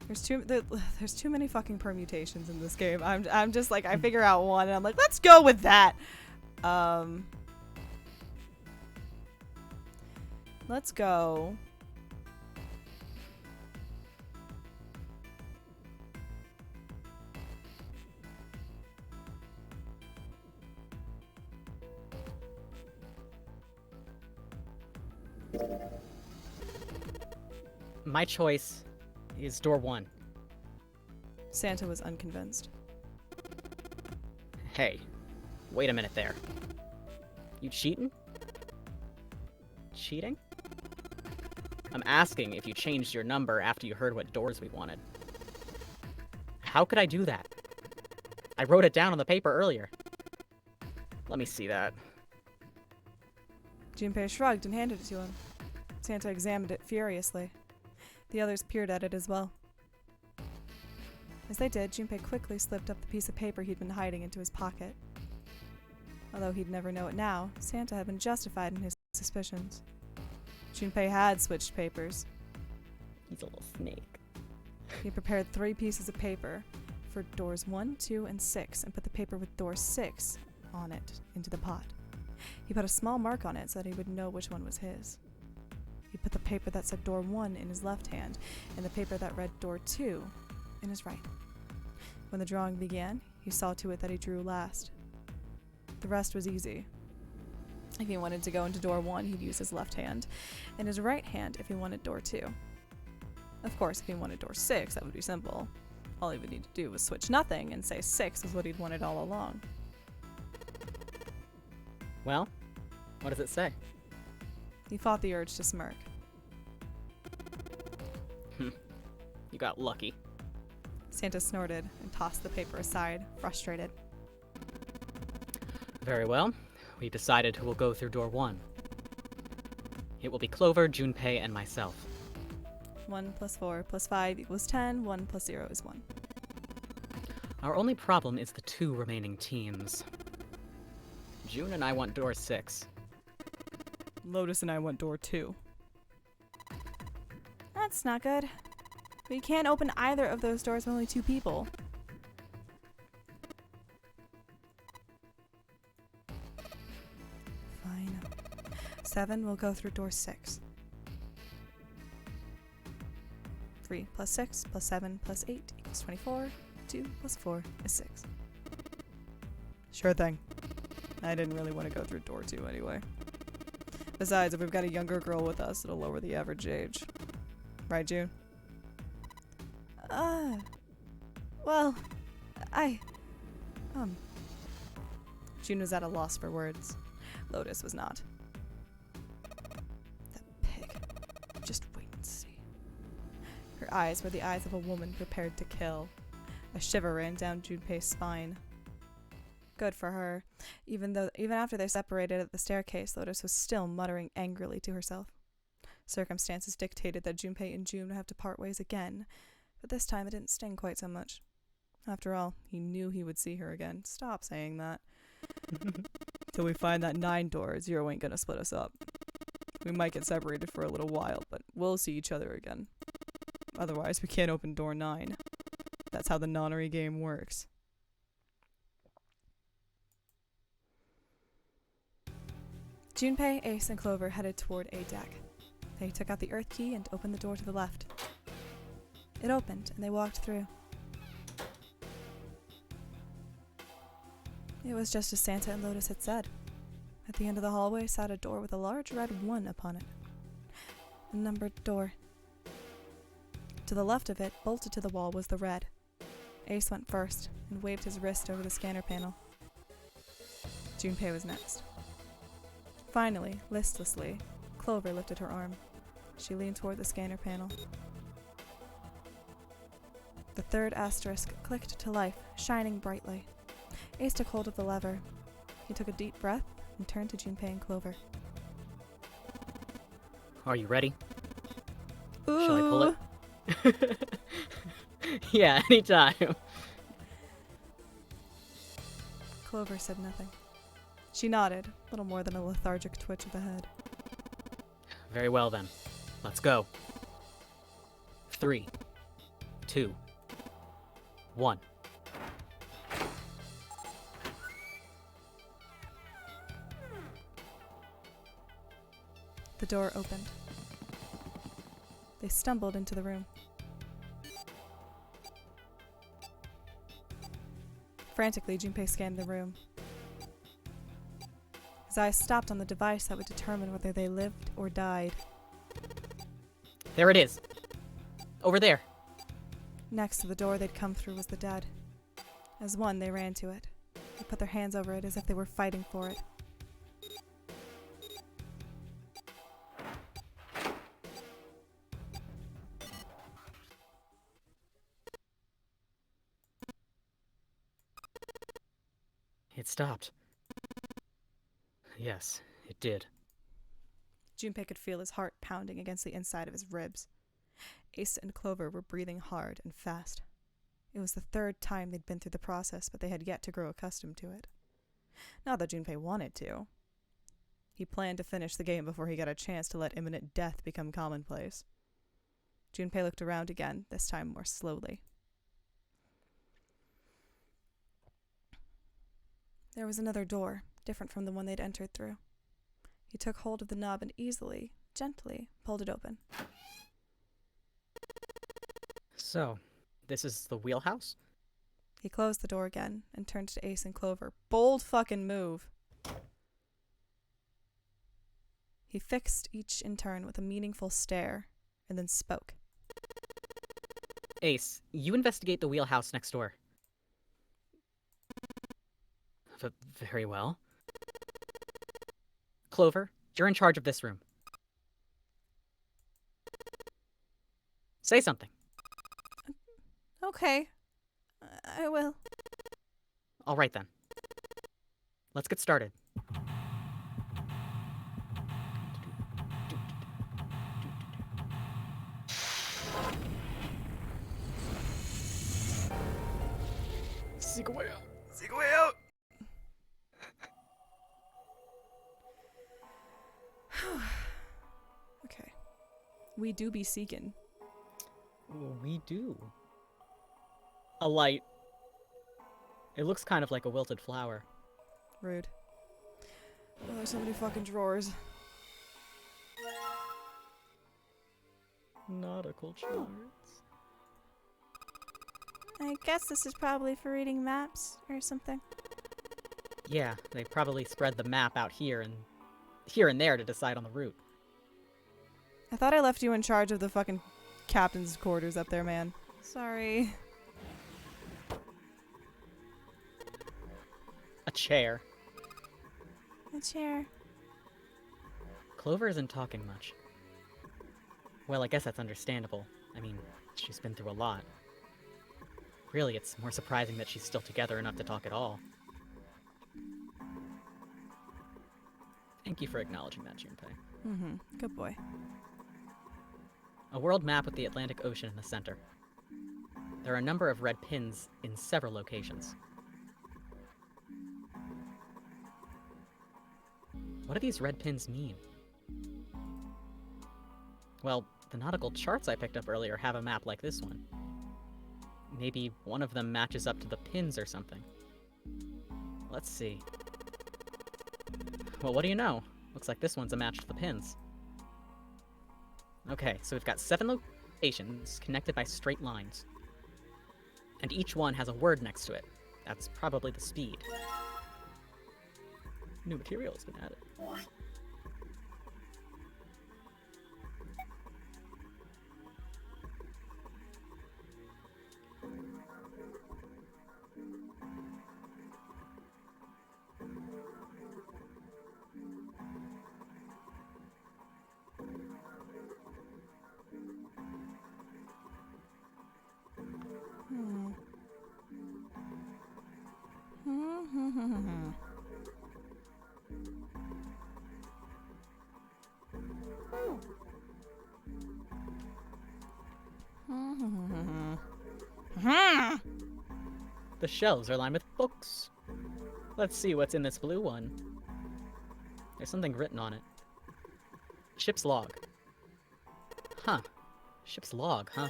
There's too many fucking permutations in this game. I'm just like, I figure out one and I'm like, let's go with that. Let's go. My choice is door 1. Santa was unconvinced. Hey, wait a minute there. You cheating? Cheating? I'm asking if you changed your number after you heard what doors we wanted. How could I do that? I wrote it down on the paper earlier. Let me see that. Junpei shrugged and handed it to him. Santa examined it furiously. The others peered at it as well. As they did, Junpei quickly slipped up the piece of paper he'd been hiding into his pocket. Although he'd never know it now, Santa had been justified in his suspicions. Junpei had switched papers. He's a little snake. He prepared 3 pieces of paper for doors 1, 2, and 6 and put the paper with door 6 on it into the pot. He put a small mark on it so that he would know which one was his. He put the paper that said door 1 in his left hand and the paper that read door 2 in his right. When the drawing began, he saw to it that he drew last. The rest was easy. If he wanted to go into door 1, he'd use his left hand, and his right hand if he wanted door 2. Of course, if he wanted door 6, that would be simple. All he would need to do was switch nothing and say 6 is what he'd wanted all along. Well, what does it say? He fought the urge to smirk. You got lucky. Santa snorted and tossed the paper aside, frustrated. Very well. We decided who will go through door 1. It will be Clover, Junpei, and myself. 1 plus 4 plus 5 equals 10. 1 plus 0 is 1. Our only problem is the 2 remaining teams. June and I want door 6. Lotus and I want door 2. That's not good. We can't open either of those doors with only 2 people. Fine. 7 will go through door 6. 3 plus 6 plus 7 plus 8 equals 24. 2 plus 4 is 6. Sure thing. I didn't really want to go through door 2 anyway. Besides, if we've got a younger girl with us, it'll lower the average age. Right, June? Well, June was at a loss for words. Lotus was not. That pig. Just wait and see. Her eyes were the eyes of a woman prepared to kill. A shiver ran down Junpei's spine. Good for her. Even after they separated at the staircase, Lotus was still muttering angrily to herself. Circumstances dictated that Junpei and June would have to part ways again, but this time it didn't sting quite so much. After all, he knew he would see her again. Stop saying that. Till we find that 9 door, 0 ain't gonna split us up. We might get separated for a little while, but we'll see each other again. Otherwise, we can't open door 9. That's how the nonary game works. Junpei, Ace, and Clover headed toward A deck. They took out the earth key and opened the door to the left. It opened, and they walked through. It was just as Santa and Lotus had said. At the end of the hallway sat a door with a large red 1 upon it. A numbered door. To the left of it, bolted to the wall, was the red. Ace went first and waved his wrist over the scanner panel. Junpei was next. Finally, listlessly, Clover lifted her arm. She leaned toward the scanner panel. The third asterisk clicked to life, shining brightly. Ace took hold of the lever. He took a deep breath and turned to Junpei and Clover. Are you ready? Ooh. Shall I pull it? Yeah, anytime. Clover said nothing. She nodded, little more than a lethargic twitch of the head. Very well then. Let's go. 3, 2, 1. The door opened. They stumbled into the room. Frantically, Junpei scanned the room. His eyes stopped on the device that would determine whether they lived or died. There it is. Over there. Next to the door they'd come through was the dead. As one, they ran to it. They put their hands over it as if they were fighting for it. It stopped. Yes, it did. Junpei could feel his heart pounding against the inside of his ribs. Ace and Clover were breathing hard and fast. It was the 3rd time they'd been through the process, but they had yet to grow accustomed to it. Not that Junpei wanted to. He planned to finish the game before he got a chance to let imminent death become commonplace. Junpei looked around again, this time more slowly. There was another door, different from the one they'd entered through. He took hold of the knob and easily, gently, pulled it open. So, this is the wheelhouse? He closed the door again and turned to Ace and Clover. Bold fucking move. He fixed each in turn with a meaningful stare and then spoke. Ace, you investigate the wheelhouse next door. Very well. Clover, you're in charge of this room. Say something. Okay. I will. All right then. Let's get started. Seek a way out. Seek a way out. Okay. We do be seeking. We do. A light. It looks kind of like a wilted flower. Rude. Oh, there's so many fucking drawers. Nautical charts. I guess this is probably for reading maps or something. Yeah, they probably spread the map out here and there to decide on the route. I thought I left you in charge of the fucking captain's quarters up there, man. Sorry. A chair. A chair. Clover isn't talking much. Well, I guess that's understandable. I mean, she's been through a lot. Really, it's more surprising that she's still together enough to talk at all. Thank you for acknowledging that, Junpei. Mm-hmm. Good boy. A world map with the Atlantic Ocean in the center. There are a number of red pins in several locations. What do these red pins mean? Well, the nautical charts I picked up earlier have a map like this one. Maybe one of them matches up to the pins or something. Let's see. Well, what do you know? Looks like this one's a match to the pins. Okay, so we've got 7 locations connected by straight lines. And each one has a word next to it. That's probably the speed. New material has been added. The shelves are lined with books. Let's see what's in this blue one. There's something written on it. Ship's log. Huh. Ship's log, huh?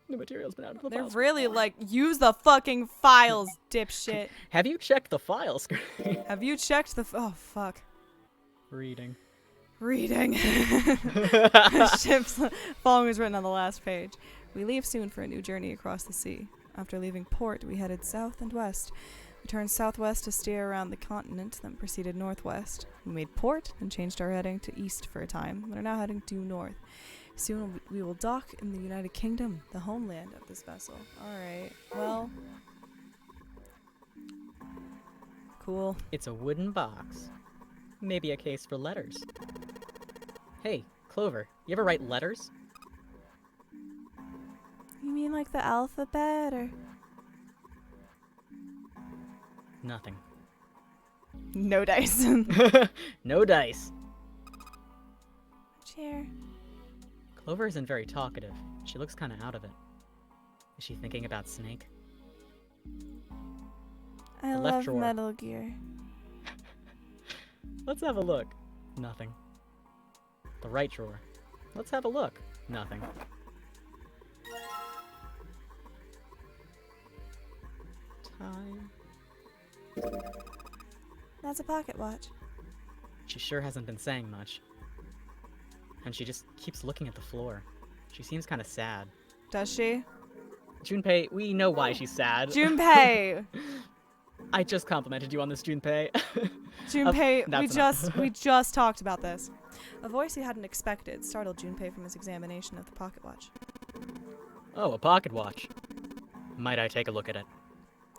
New material's been out of the They're files. really like, use the fucking files, dipshit. Have you checked the file screen? Have you checked the oh, fuck. Reading. Reading. Ship's following is written on the last page. We leave soon for a new journey across the sea. After leaving port, we headed south and west. We turned southwest to steer around the continent, then proceeded northwest. We made port and changed our heading to east for a time, but are now heading due north. Soon we will dock in the United Kingdom, the homeland of this vessel. Alright, well. Cool. It's a wooden box. Maybe a case for letters. Hey, Clover, you ever write letters? You mean like the alphabet, or? Nothing. No dice. No dice. Chair. Clover isn't very talkative. She looks kind of out of it. Is she thinking about Snake? I The left love drawer. Metal Gear. Let's have a look. Nothing. The right drawer. Let's have a look. Nothing. Time. That's a pocket watch. She sure hasn't been saying much. And she just keeps looking at the floor. She seems kind of sad. Does she? Junpei, we know why she's sad. Junpei! I just complimented you on this, Junpei. Junpei, that's we just talked about this. A voice he hadn't expected startled Junpei from his examination of the pocket watch. Oh, a pocket watch. Might I take a look at it?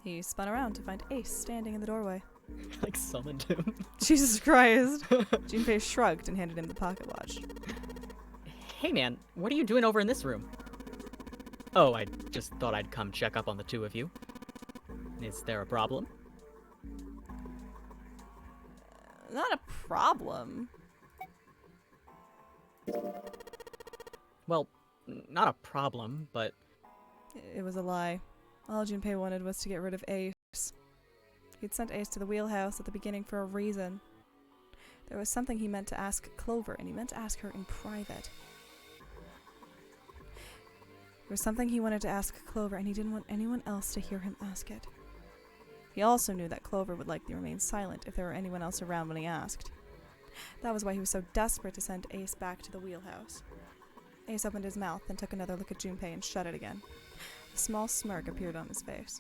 He spun around to find Ace standing in the doorway. Like summoned him. Jesus Christ. Junpei shrugged and handed him the pocket watch. Hey man, what are you doing over in this room? Oh, I just thought I'd come check up on the two of you. Is there a problem? Not a problem. Well, not a problem, but It was a lie. All Junpei wanted was to get rid of Ace. He'd sent Ace to the wheelhouse at the beginning for a reason. There was something he meant to ask Clover, and he meant to ask her in private. There was something he wanted to ask Clover, and he didn't want anyone else to hear him ask it. He also knew that Clover would likely remain silent if there were anyone else around when he asked. That was why he was so desperate to send Ace back to the wheelhouse. Ace opened his mouth and took another look at Junpei and shut it again. A small smirk appeared on his face.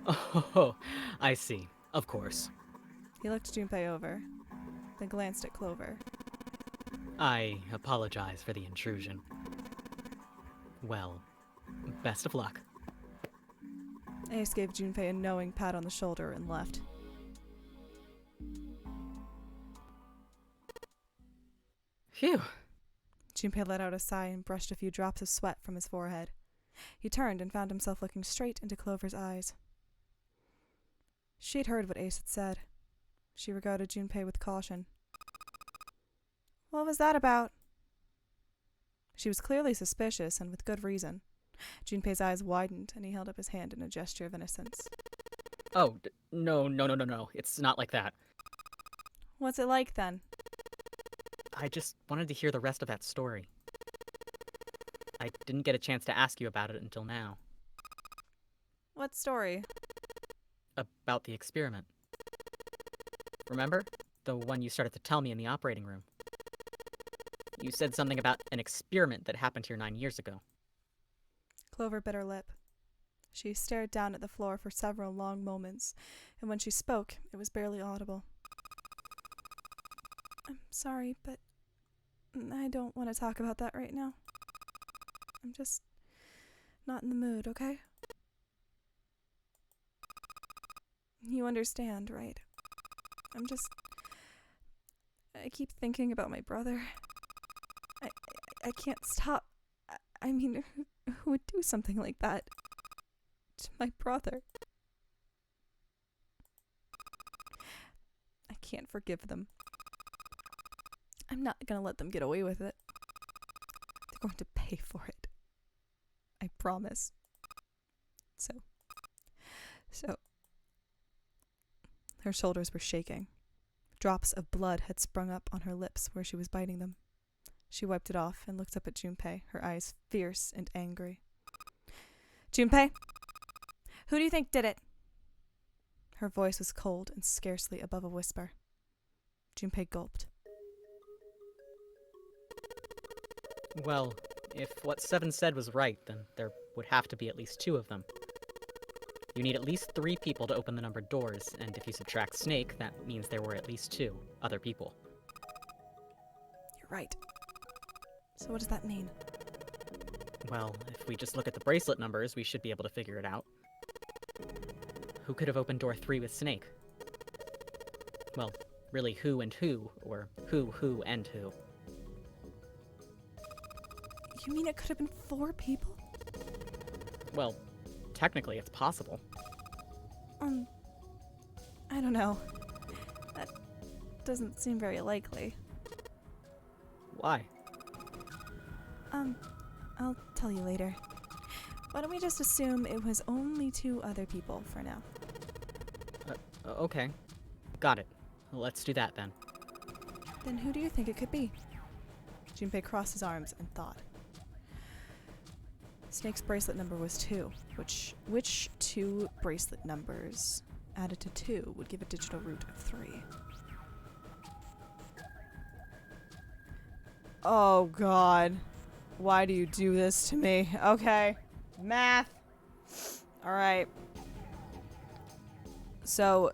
oh, I see. Of course. He looked Junpei over, then glanced at Clover. I apologize for the intrusion. Well, best of luck. Ace gave Junpei a knowing pat on the shoulder and left. Phew. Junpei let out a sigh and brushed a few drops of sweat from his forehead. He turned and found himself looking straight into Clover's eyes. She'd heard what Ace had said. She regarded Junpei with caution. What was that about? She was clearly suspicious, and with good reason. Junpei's eyes widened, and he held up his hand in a gesture of innocence. Oh, no. It's not like that. What's it like, then? I just wanted to hear the rest of that story. I didn't get a chance to ask you about it until now. What story? About the experiment. Remember? The one you started to tell me in the operating room. You said something about an experiment that happened here 9 years ago. Clover bit her lip. She stared down at the floor for several long moments, and when she spoke, it was barely audible. I'm sorry, but I don't want to talk about that right now. I'm just not in the mood, okay? You understand, right? I keep thinking about my brother. I can't stop. I mean, who would do something like that to my brother? I can't forgive them. I'm not gonna let them get away with it. They're going to pay for it. I promise. So. Her shoulders were shaking. Drops of blood had sprung up on her lips where she was biting them. She wiped it off and looked up at Junpei, her eyes fierce and angry. Junpei, who do you think did it? Her voice was cold and scarcely above a whisper. Junpei gulped. Well, if what Seven said was right, then there would have to be at least 2 of them. You need at least 3 people to open the numbered doors, and if you subtract Snake, that means there were at least 2 other people. You're right. So what does that mean? Well, if we just look at the bracelet numbers, we should be able to figure it out. Who could have opened door 3 with Snake? Well, really who and who, or who and who. You mean it could have been 4 people? Well, technically it's possible. I don't know. That doesn't seem very likely. Why? I'll tell you later. Why don't we just assume it was only 2 other people for now? Okay. Got it. Let's do that then. Then who do you think it could be? Junpei crossed his arms and thought. Snake's bracelet number was 2, which 2 bracelet numbers added to 2 would give a digital root of 3. Oh god. Why do you do this to me? Okay. Math. Alright. So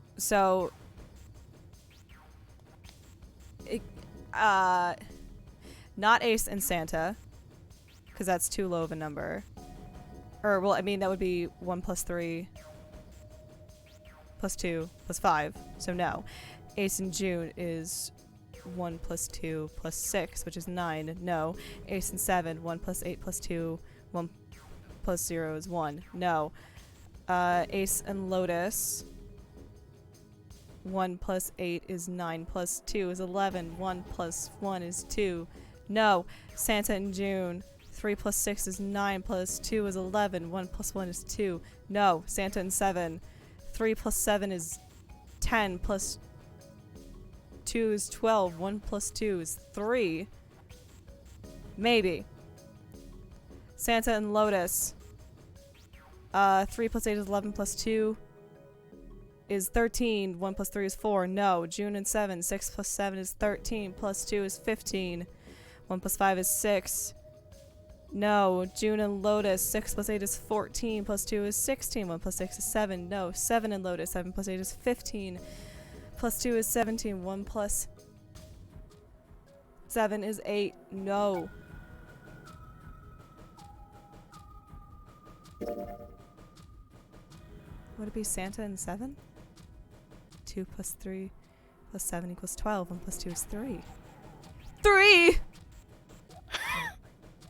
it, not Ace and Santa. because that's too low of a number. Or, well, I mean, that would be 1 plus 3 plus 2 plus 5, so no. Ace in June is 1 plus 2 plus 6, which is 9, no. Ace in 7, 1 plus 8 plus 2, 1 plus 0 is 1, no. Ace and Lotus, 1 plus 8 is 9 plus 2 is 11, 1 plus 1 is 2, no. Santa in June, 3 plus 6 is 9 plus 2 is 11, 1 plus 1 is 2, no. Santa in 7, 3 plus 7 is 10 plus 2 is 12, 1 plus 2 is 3. Maybe. Santa and Lotus, 3 plus 8 is 11 plus 2 is 13, 1 plus 3 is 4, no. June and 7, 6 plus 7 is 13, plus 2 is 15, 1 plus 5 is 6, no. June and Lotus, 6 plus 8 is 14, plus 2 is 16, 1 plus 6 is 7, no. 7 and Lotus, 7 plus 8 is 15, plus 2 is 17, 1 plus 7 is 8, no. Would it be Santa and 7? 2 plus 3 plus 7 equals 12, 1 plus 2 is 3. 3!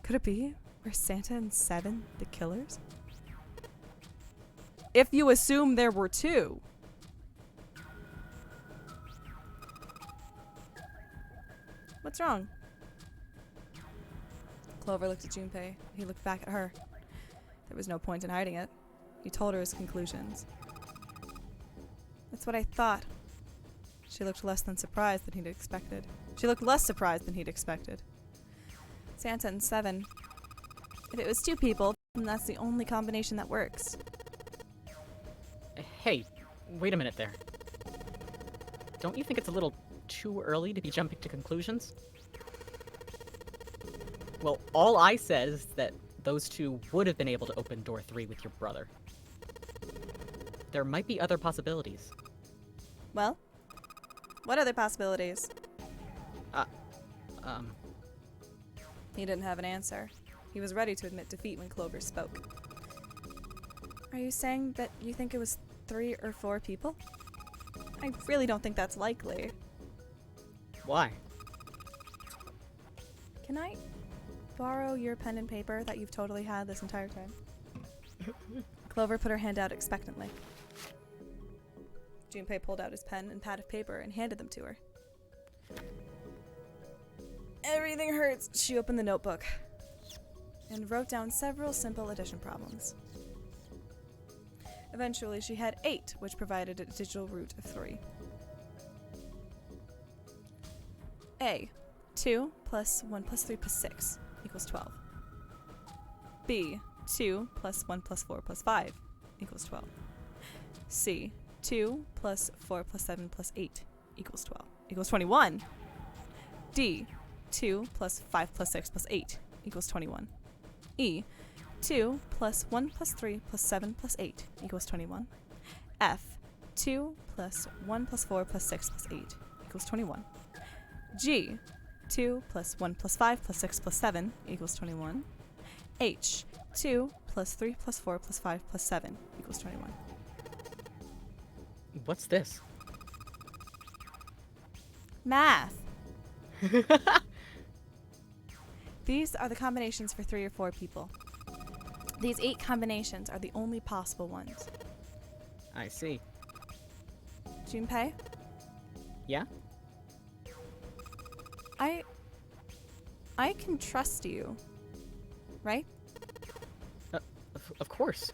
Could it be? Were Santa and 7 the killers? If you assume there were 2. What's wrong? Clover looked at Junpei. He looked back at her. There was no point in hiding it. He told her his conclusions. That's what I thought. She looked less than surprised than he'd expected. She looked less surprised than he'd expected. Santa and 7. If it was 2 people, then that's the only combination that works. Hey, wait a minute there. Don't you think it's a little too early to be jumping to conclusions? Well, all I said is that those 2 would have been able to open door 3 with your brother. There might be other possibilities. Well, what other possibilities? He didn't have an answer. He was ready to admit defeat when Clover spoke. Are you saying that you think it was 3 or 4 people? I really don't think that's likely. Why? Can I borrow your pen and paper that you've totally had this entire time? Clover put her hand out expectantly. Junpei pulled out his pen and pad of paper and handed them to her. Everything hurts. She opened the notebook and wrote down several simple addition problems. Eventually, she had 8, which provided a digital root of 3. A. 2 plus 1 plus 3 plus 6 equals 12. B. 2 plus 1 plus 4 plus 5 equals 12. C. 2 plus 4 plus 7 plus 8 equals 12. Equals 21. D. 2 plus 5 plus 6 plus 8 equals 21. E. 2 plus 1 plus 3 plus 7 plus 8 equals 21. F. 2 plus 1 plus 4 plus 6 plus 8 equals 21. G. 2 plus 1 plus 5 plus 6 plus 7 equals 21. H. 2 plus 3 plus 4 plus 5 plus 7 equals 21. What's this? Math. These are the combinations for 3 or 4 people. These 8 combinations are the only possible ones. I see. Junpei? Yeah? I can trust you, right? Of course.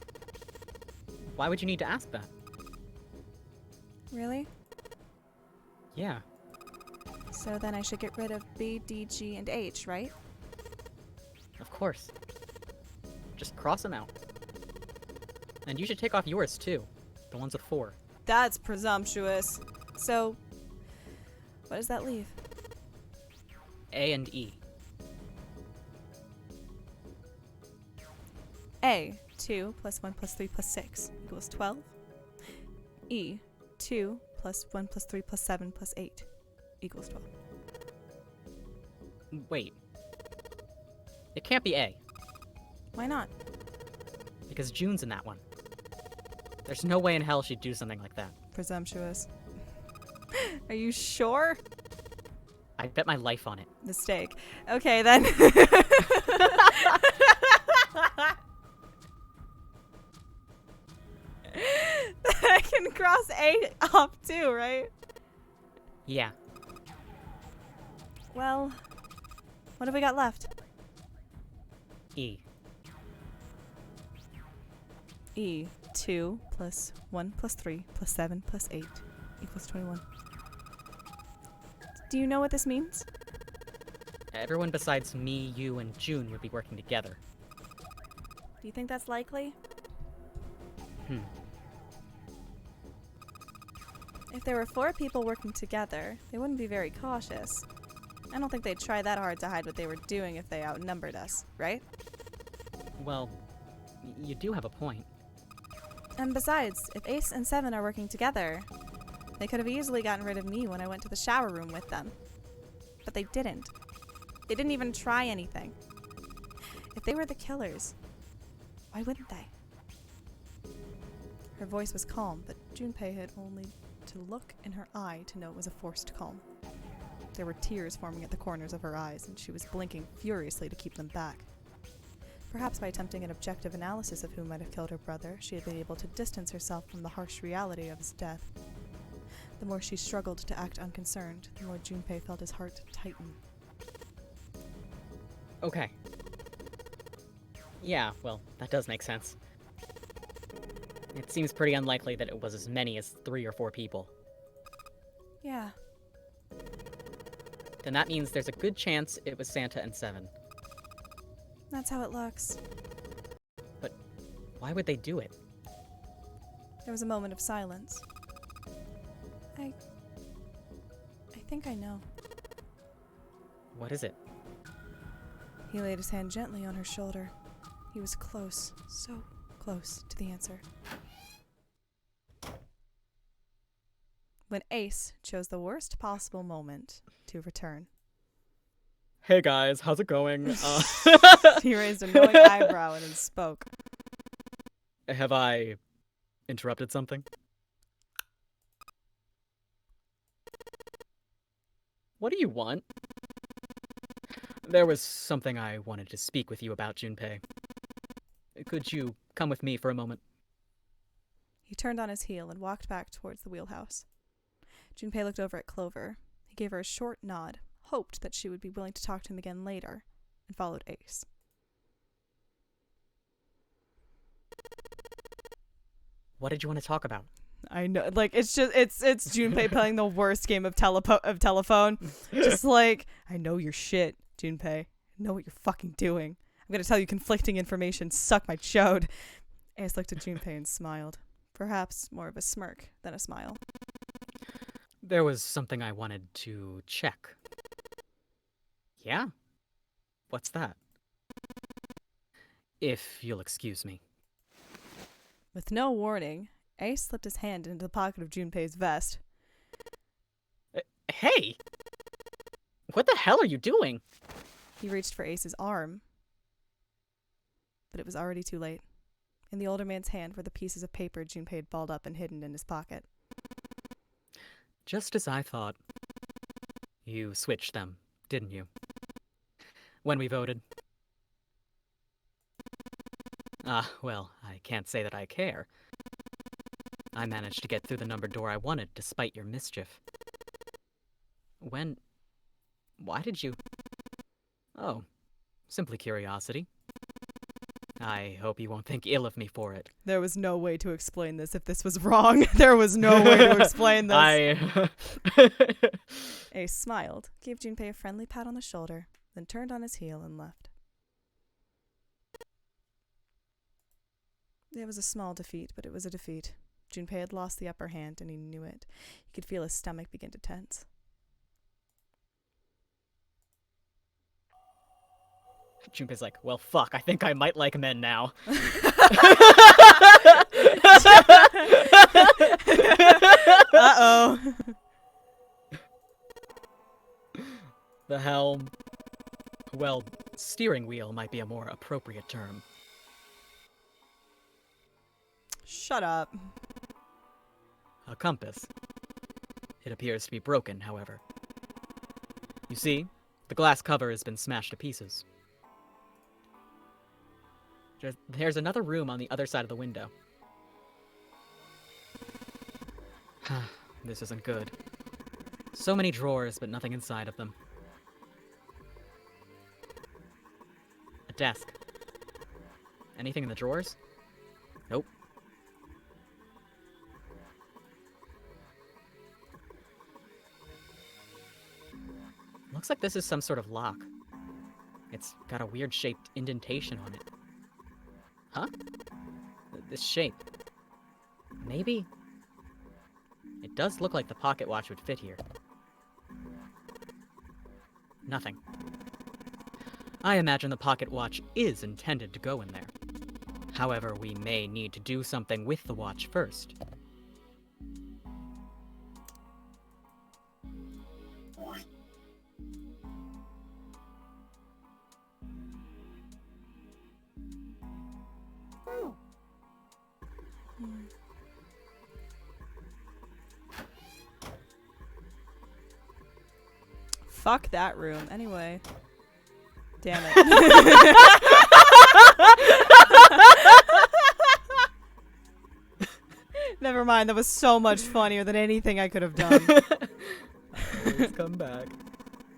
Why would you need to ask that? Really? Yeah. So then I should get rid of B, D, G, and H, right? Of course. Just cross them out. And you should take off yours too. The ones with 4. That's presumptuous. So, what does that leave? A and E. A. 2 plus 1 plus 3 plus 6 equals 12. E. 2 plus 1 plus 3 plus 7 plus 8 equals 12. Wait. It can't be A. Why not? Because June's in that one. There's no way in hell she'd do something like that. Presumptuous. Are you sure? I bet my life on it. Mistake. Okay, then. I can cross A off too, right? Yeah. Well, what have we got left? E. E. 2 plus 1 plus 3 plus 7 plus 8 equals 21. Do you know what this means? Everyone besides me, you, and June would be working together. Do you think that's likely? If there were 4 people working together, they wouldn't be very cautious. I don't think they'd try that hard to hide what they were doing if they outnumbered us, right? Well, you do have a point. And besides, if Ace and Seven are working together, they could have easily gotten rid of me when I went to the shower room with them. But they didn't. They didn't even try anything. If they were the killers, why wouldn't they? Her voice was calm, but Junpei had only to look in her eye to know it was a forced calm. There were tears forming at the corners of her eyes, and she was blinking furiously to keep them back. Perhaps by attempting an objective analysis of who might have killed her brother, she had been able to distance herself from the harsh reality of his death. The more she struggled to act unconcerned, the more Junpei felt his heart tighten. Okay. Yeah, well, that does make sense. It seems pretty unlikely that it was as many as 3 or 4 people. Yeah. Then that means there's a good chance it was Santa and Seven. That's how it looks. But why would they do it? There was a moment of silence. I think I know. What is it? He laid his hand gently on her shoulder. He was close, so close to the answer. When Ace chose the worst possible moment to return. Hey guys, how's it going? He raised a knowing eyebrow and then spoke. Have I interrupted something? What do you want? There was something I wanted to speak with you about, Junpei. Could you come with me for a moment? He turned on his heel and walked back towards the wheelhouse. Junpei looked over at Clover. He gave her a short nod, hoped that she would be willing to talk to him again later, and followed Ace. What did you want to talk about? I know, like, it's Junpei playing the worst game of telephone. Just like, I know your shit, Junpei. I know what you're fucking doing. I'm gonna tell you conflicting information. Suck my chode. Ace looked at Junpei and smiled. Perhaps more of a smirk than a smile. There was something I wanted to check. Yeah? What's that? If you'll excuse me. With no warning, Ace slipped his hand into the pocket of Junpei's vest. Hey! What the hell are you doing? He reached for Ace's arm, but it was already too late. In the older man's hand were the pieces of paper Junpei had balled up and hidden in his pocket. Just as I thought. You switched them, didn't you? When we voted. Well, I can't say that I care. I managed to get through the numbered door I wanted, despite your mischief. Why did you... Oh, simply curiosity. I hope you won't think ill of me for it. There was no way to explain this if this was wrong. There was no way to explain this. Ace smiled, gave Junpei a friendly pat on the shoulder, then turned on his heel and left. It was a small defeat, but it was a defeat. Junpei had lost the upper hand, and he knew it. He could feel his stomach begin to tense. Junpei's like, well, fuck, I think I might like men now. Uh-oh. The helm. Well, steering wheel might be a more appropriate term. Shut up. A compass. It appears to be broken, however. You see, the glass cover has been smashed to pieces. There's another room on the other side of the window. This isn't good. So many drawers, but nothing inside of them. A desk. Anything in the drawers? Nope. Looks like this is some sort of lock. It's got a weird shaped indentation on it. Huh? This shape. Maybe? It does look like the pocket watch would fit here. Nothing. I imagine the pocket watch is intended to go in there. However, we may need to do something with the watch first. Fuck that room. Anyway. Damn it. Never mind. That was so much funnier than anything I could have done. Always come back.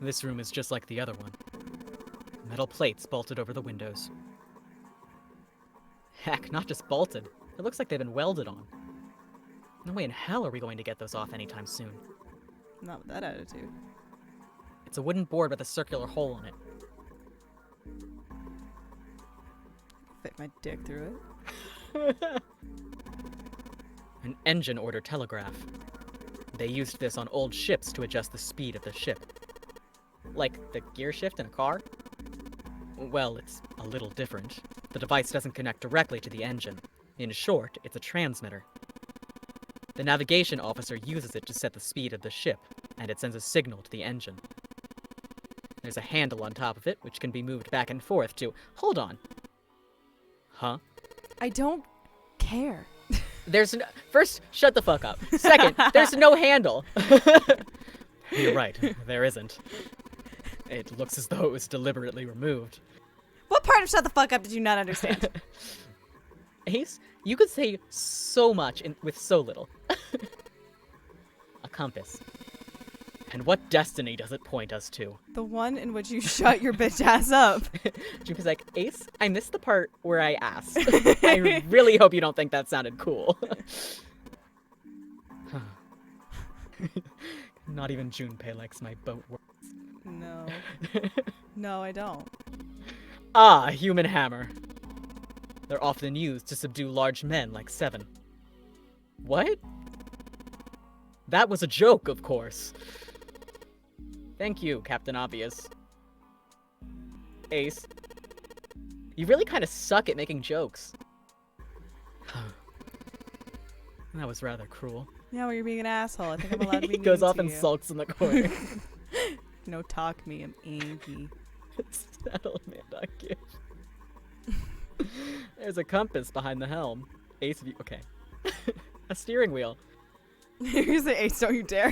This room is just like the other one. Metal plates bolted over the windows. Heck, not just bolted. It looks like they've been welded on. No way in hell are we going to get those off anytime soon. Not with that attitude. It's a wooden board with a circular hole in it. Fit my dick through it. An engine order telegraph. They used this on old ships to adjust the speed of the ship. Like the gear shift in a car? Well, it's a little different. The device doesn't connect directly to the engine. In short, it's a transmitter. The navigation officer uses it to set the speed of the ship, and it sends a signal to the engine. There's a handle on top of it, which can be moved back and forth to... Hold on. Huh? I don't care. There's no... First, shut the fuck up. Second, there's no handle. You're right, there isn't. It looks as though it was deliberately removed. What part of shut the fuck up did you not understand? Ace, you could say so much with so little. A compass. And what destiny does it point us to? The one in which you shut your bitch ass up. Jupe's like, Ace, I missed the part where I asked. I really hope you don't think that sounded cool. Not even Junpei likes my boat words. No. No, I don't. Ah, human hammer. They're often used to subdue large men like Seven. What? That was a joke, of course. Thank you, Captain Obvious. Ace. You really kind of suck at making jokes. That was rather cruel. Yeah, well, you're being an asshole. I think I'm allowed to be He goes mean off to and you. sulks in the corner. No, talk me. I'm angry. Settle, Amanda, There's a compass behind the helm. Ace of you. Okay. A steering wheel. You say Ace, don't you dare.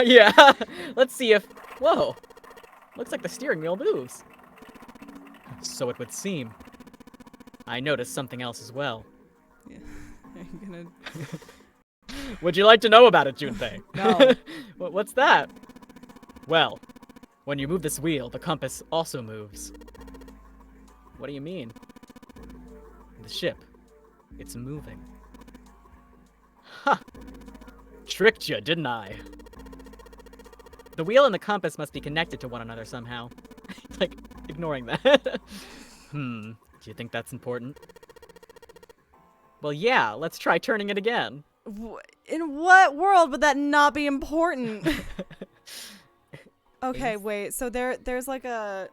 Yeah. Let's see if... Whoa. Looks like the steering wheel moves. So it would seem. I noticed something else as well. Yeah. Are you gonna... Would you like to know about it, Junpei? No. What's that? Well, when you move this wheel, the compass also moves. What do you mean? The ship. It's moving. Ha! Tricked you, didn't I? The wheel and the compass must be connected to one another somehow. Like, ignoring that. Do you think that's important? Well, yeah, let's try turning it again. In what world would that not be important? Okay, wait. So there's like a...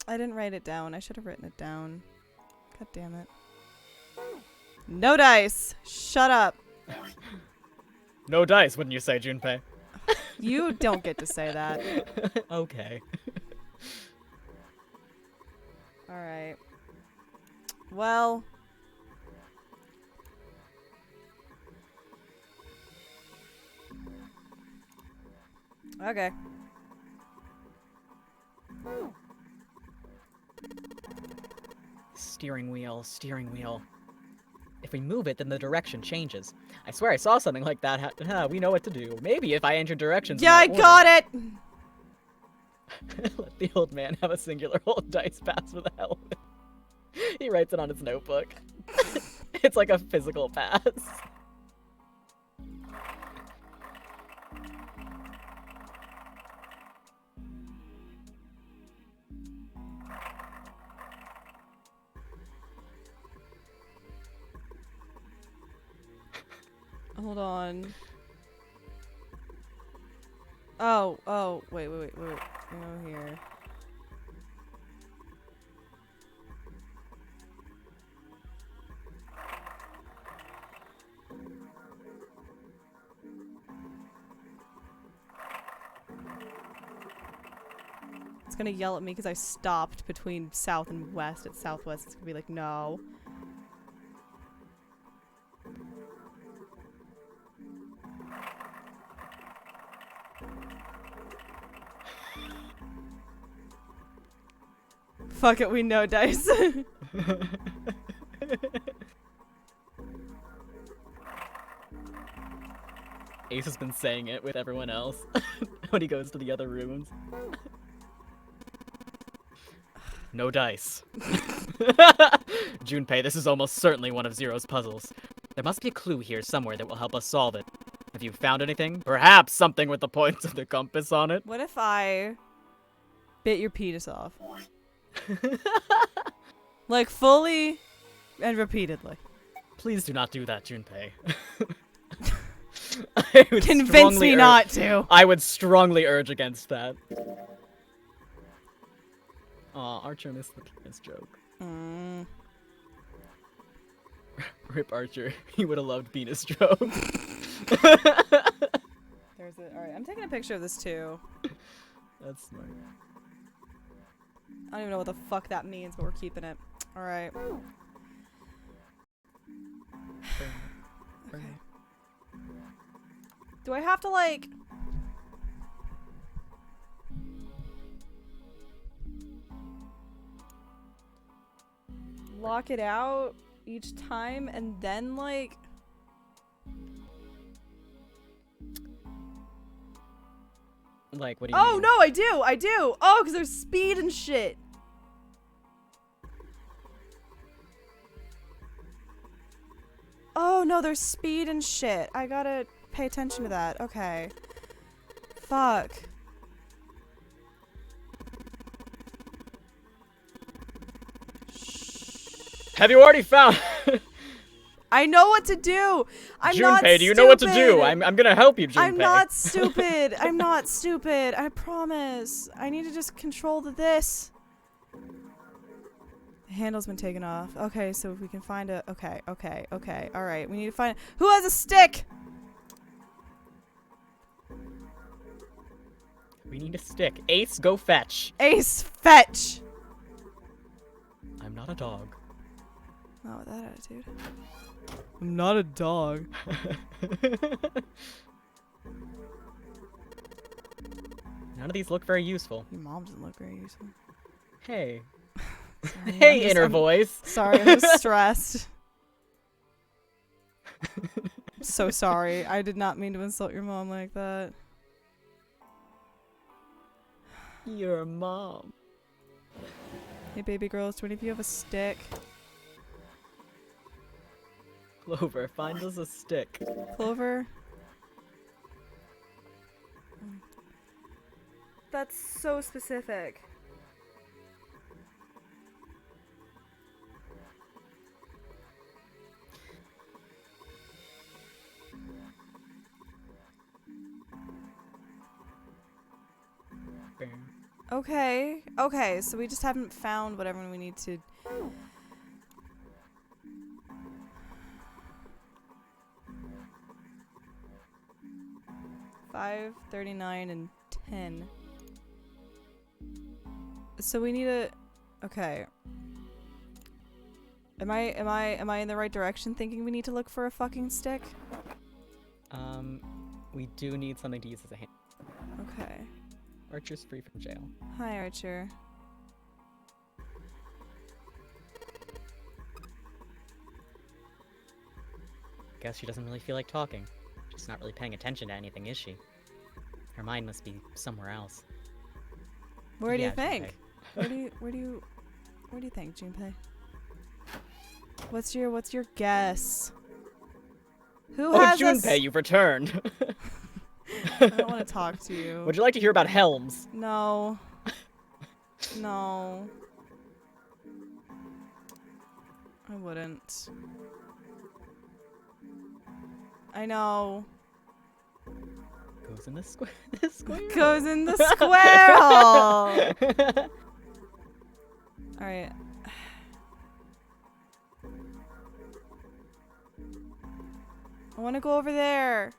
I didn't write it down. I should have written it down. God damn it. No dice. Shut up. No dice, wouldn't you say, Junpei? You don't get to say that. Okay. All right. Well, Okay. Steering wheel, steering wheel. If we move it, then the direction changes. I swear I saw something like that. We know what to do. Maybe if I enter directions. Yeah, I got it! Let the old man have a singular old dice pass for the hell of it. He writes it on his notebook. It's like a physical pass. Hold on. Oh, wait. Go here. It's gonna yell at me because I stopped between south and west. At southwest, it's gonna be like, no. Fuck it, we know dice. Ace has been saying it with everyone else when he goes to the other rooms. No dice. Junpei, this is almost certainly one of Zero's puzzles. There must be a clue here somewhere that will help us solve it. Have you found anything? Perhaps something with the points of the compass on it? What if I bit your penis off? Like fully and repeatedly. Please do not do that, Junpei. I would Convince me not to. I would strongly urge against that. Aw, Archer missed the penis joke. Rip Archer. He would have loved penis joke. There's it. Alright, I'm taking a picture of this too. That's smart. I don't even know what the fuck that means, but we're keeping it. Alright. Okay. Do I have to, like... lock it out each time and then, like... Like, what do you Oh, mean? no, I do! Oh, because there's speed and shit! Oh, no, there's speed and shit. I gotta pay attention to that. Okay. Fuck. Have you already found... I know what to do! I'm not Junpei, stupid! do you know what to do? I'm gonna help you, Junpei. I'm not stupid! I'm not stupid! I promise! I need to just control this. The handle's been taken off. Okay, so if we can find a... Okay. Alright, we need to find... Who has a stick? We need a stick. Ace, go fetch. Ace, fetch! I'm not a dog. Not with that attitude. I'm not a dog. None of these look very useful. Your mom doesn't look very useful. Hey. Sorry, Hey, inner voice. Sorry, I'm stressed. I'm so sorry. I did not mean to insult your mom like that. Your mom. Hey, baby girls, do any of you have a stick? Clover, find us a stick. Clover? That's so specific. Okay, so we just haven't found whatever we need to... 5, 39, and 10. So we need a... Okay. Am I in the right direction thinking we need to look for a fucking stick? We do need something to use as a hand. Okay. Archer's free from jail. Hi, Archer. Guess she doesn't really feel like talking. She's not really paying attention to anything, is she? Her mind must be somewhere else. Where do you Yeah, think? Junpei. Where do you think, Junpei? What's your guess? Who Oh, has Junpei, you've returned. I don't want to talk to you. Would you like to hear about Helms? No. No. I wouldn't. I know. Goes in the square. The square. Goes in the square hole. All right. I want to go over there.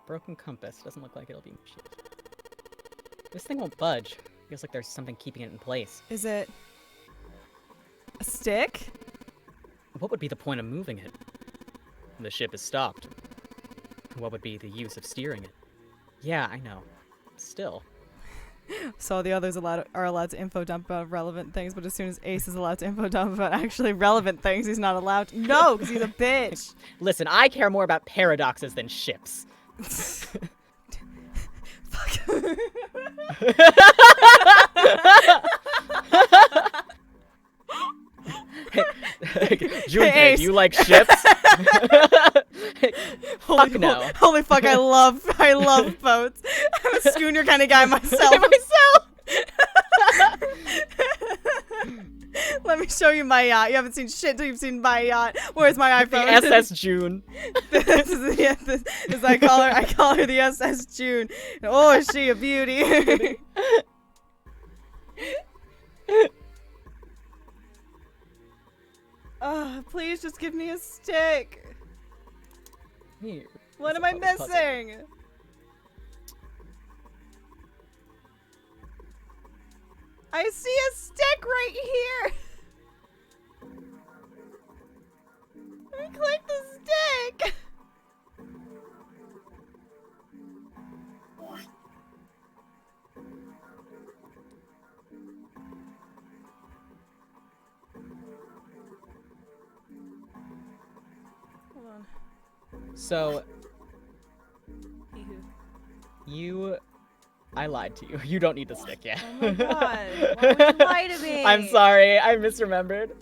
Broken compass. Doesn't look like it'll be much use. This thing won't budge. Feels like there's something keeping it in place. Is it a stick? What would be the point of moving it? The ship is stopped. What would be the use of steering it? Yeah, I know. Still. So the others are allowed to info dump about relevant things, but as soon as Ace is allowed to info dump about actually relevant things, he's not allowed to. No, because he's a bitch. Listen, I care more about paradoxes than ships. Fuck. Junpei, Ace. do you like ships? Fuck no. Holy fuck, I love boats. I'm a schooner kind of guy myself. Let me show you my yacht. You haven't seen shit till you've seen my yacht. Where's my The iPhone? SS June. This is I call her the SS June. Oh, is she a beauty? Please just give me a stick. Here. What It's am a I puzzle. missing? I see a stick right here. Let me click the stick. Hold on. So, I lied to you. You don't need the stick yet. Oh my god. Why would you lie to me? I'm sorry. I misremembered.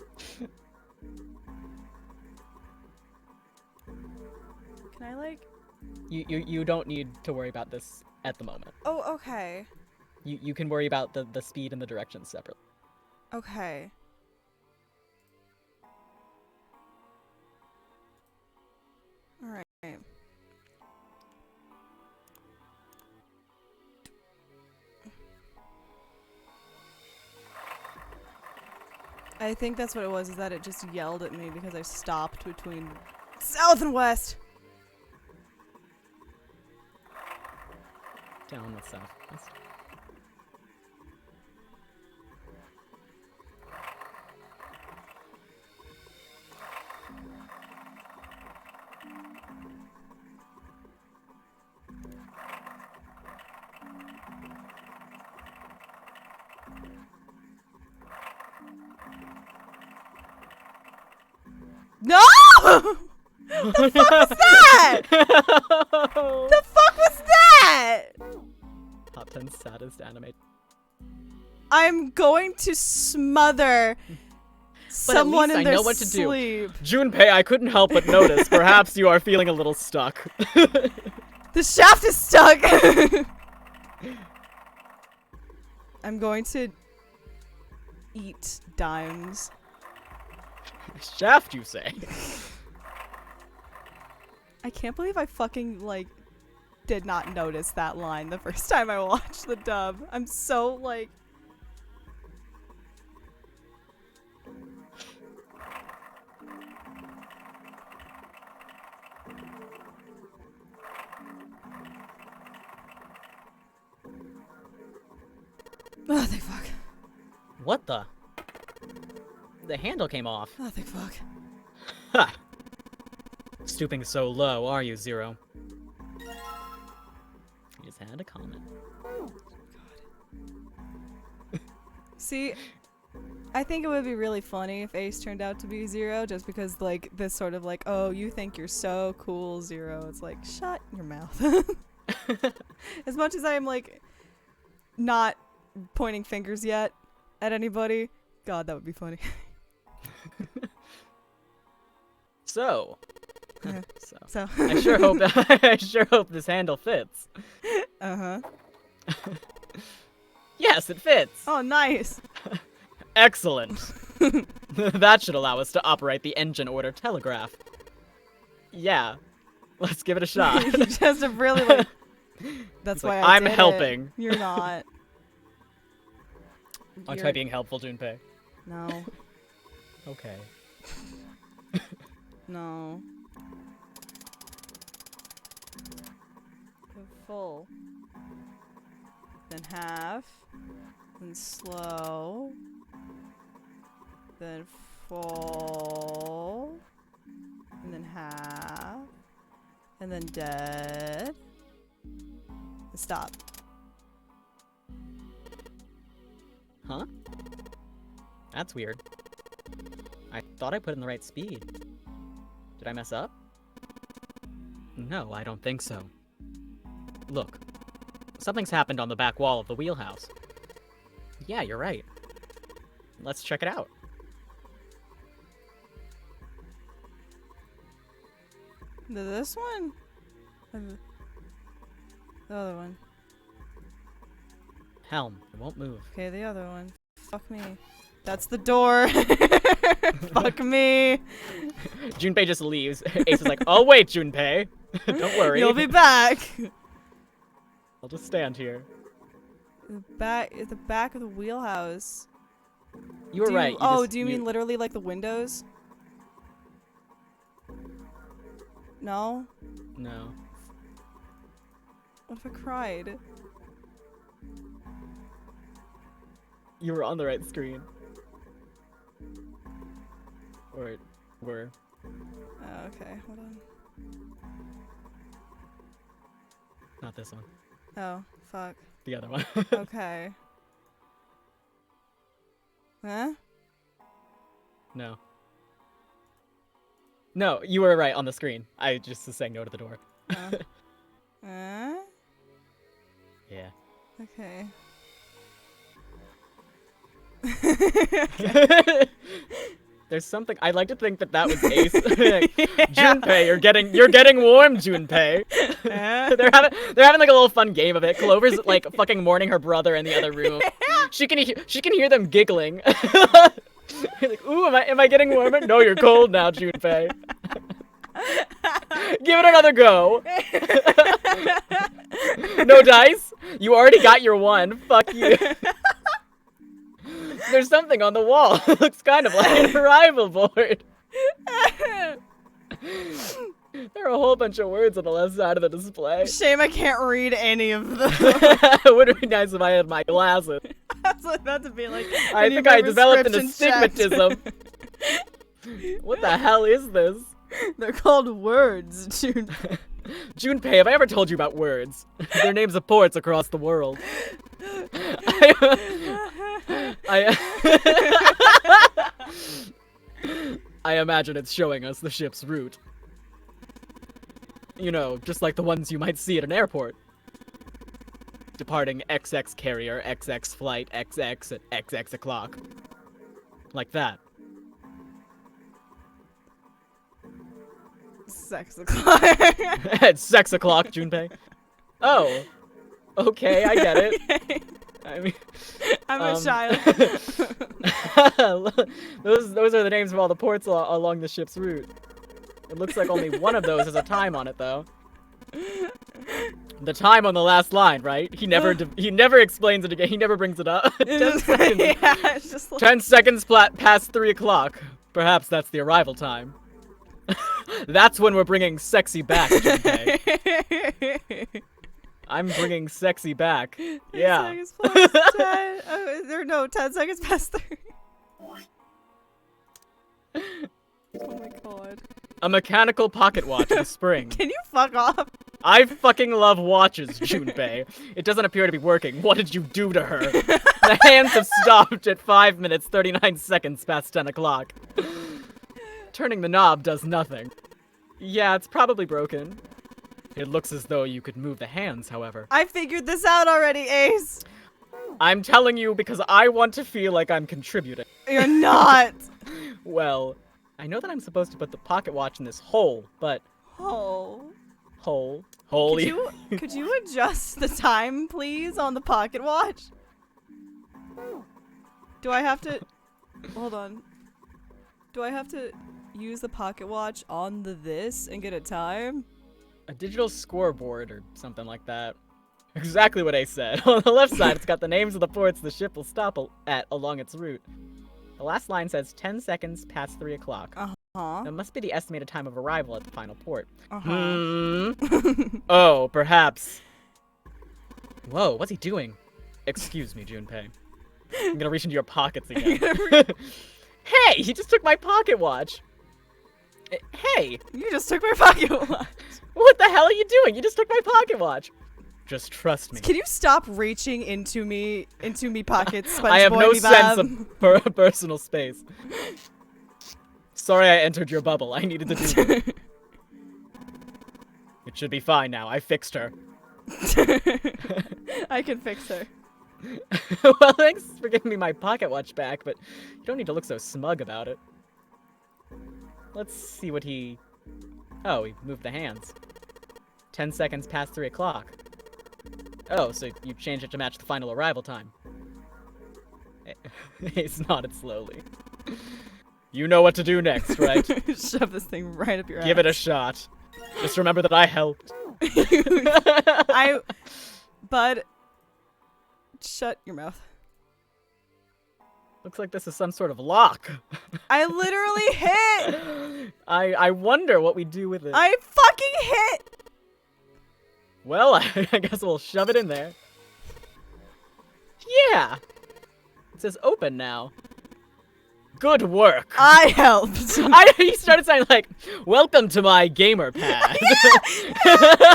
Can I like? You don't need to worry about this at the moment. Oh, okay. You can worry about the speed and the directions separately. Okay. All right. I think that's what it was, is that it just yelled at me because I stopped between south and west. Down with south. West. No! The fuck was that? The fuck was that? Top 10 saddest anime. I'm going to smother someone least in I their know what to do. sleep. Junpei, I couldn't help but notice. Perhaps you are feeling a little stuck. The shaft is stuck. I'm going to eat dimes. Shaft, you say? I can't believe I fucking, like, did not notice that line the first time I watched the dub. I'm so, like... Oh, thank fuck. What the? The handle came off. Oh, thank fuck. Ha! Stooping so low, are you, Zero? He just had a comment. See, I think it would be really funny if Ace turned out to be Zero, just because, like, this sort of like, oh, you think you're so cool, Zero. It's like, shut your mouth. As much as I am, like, not pointing fingers yet at anybody, God, that would be funny. So. Yeah. So. So. I sure hope this handle fits. Uh-huh. Yes, it fits. Oh, nice. Excellent. That should allow us to operate the engine order telegraph. Yeah. Let's give it a shot. You just have really, like... That's He's why like, I I'm did helping. It. You're not. I'll You're- try being helpful, Junpei. No. Okay. No. Go full. Then half. Then slow. Then full. And then half. And then dead. And stop. Huh? That's weird. I thought I put in the right speed. Did I mess up? No, I don't think so. Look. Something's happened on the back wall of the wheelhouse. Yeah, you're right. Let's check it out. This one? Or the other one? Helm, it won't move. Okay, the other one. Fuck me. That's the door. Fuck me. Junpei just leaves. Ace is like, "Oh wait, Junpei. Don't worry. You'll be back. I'll just stand here." At the back of the wheelhouse. You were right. Do you mean literally like the windows? No? No. What if I cried? You were on the right screen. Or were. Oh, okay, hold on. Not this one. Oh, fuck. The other one. Okay. Huh? No. No, you were right on the screen. I just was saying no to the door. Yeah. Okay. There's something I'd like to think that was Ace. Junpei, you're getting warm, Junpei. they're having like a little fun game of it. Clover's like fucking mourning her brother in the other room. She can hear them giggling. Like, ooh, am I getting warmer? No, you're cold now, Junpei. Give it another go. No dice? You already got your one. Fuck you. There's something on the wall. It looks kind of like an arrival board. There are a whole bunch of words on the left side of the display. Shame I can't read any of them. It would be nice if I had my glasses. I was about to be like, I think I developed an astigmatism. What the hell is this? They're called words, June. Junpei, have I ever told you about words? Their names of ports across the world. I imagine it's showing us the ship's route. You know, just like the ones you might see at an airport. Departing XX carrier, XX flight, XX at XX o'clock. Like that. Sex o'clock. At 6 o'clock, Junpei. Oh. Okay, I get it. Okay. I mean, I'm a child. those are the names of all the ports along the ship's route. It looks like only one of those has a time on it, though. The time on the last line, right? He never explains it again. He never brings it up. 10 seconds. Yeah, it's just like... 10 seconds past 3 o'clock. Perhaps that's the arrival time. That's when we're bringing sexy back, Junpei. I'm bringing sexy back. 3 Yeah. seconds plus 10. Oh, there no 10 seconds past 30. Oh my god. A mechanical pocket watch with a spring. Can you fuck off? I fucking love watches, Junpei. It doesn't appear to be working. What did you do to her? The hands have stopped at 5 minutes 39 seconds past 10 o'clock. Turning the knob does nothing. Yeah, it's probably broken. It looks as though you could move the hands, however. I figured this out already, Ace. I'm telling you because I want to feel like I'm contributing. You're not. Well, I know that I'm supposed to put the pocket watch in this hole, but... Oh. Hole. Could you adjust the time, please, on the pocket watch? Do I have to... Hold on. Do I have to use the pocket watch on the this and get a time? A digital scoreboard or something like that. Exactly what I said. On the left side, it's got the names of the ports the ship will stop at along its route. The last line says 10 seconds past 3 o'clock. Uh-huh. That must be the estimated time of arrival at the final port. Uh-huh. Oh, perhaps. Whoa, what's he doing? Excuse me, Junpei. I'm gonna reach into your pockets again. Hey, he just took my pocket watch. Hey, You just took my pocket watch. what the hell are you doing? You just took my pocket watch. Just trust me. Can you stop reaching into me pockets? I have no SpongeBob-y sense Bob? of personal space. Sorry I entered your bubble. I needed to do that. It should be fine now. I fixed her. I can fix her. Well, thanks for giving me my pocket watch back, but you don't need to look so smug about it. Let's see what he... Oh, he moved the hands. 10 seconds past 3 o'clock. Oh, so you changed it to match the final arrival time. He's nodded slowly. You know what to do next, right? Shove this thing right up your ass. Give it a shot. Just remember that I helped. Bud, shut your mouth. Looks like this is some sort of lock. I literally hit. I wonder what we do with it. I fucking hit. Well, I guess we'll shove it in there. Yeah! It says open now. Good work. I helped. He started saying like, welcome to my gamer pad.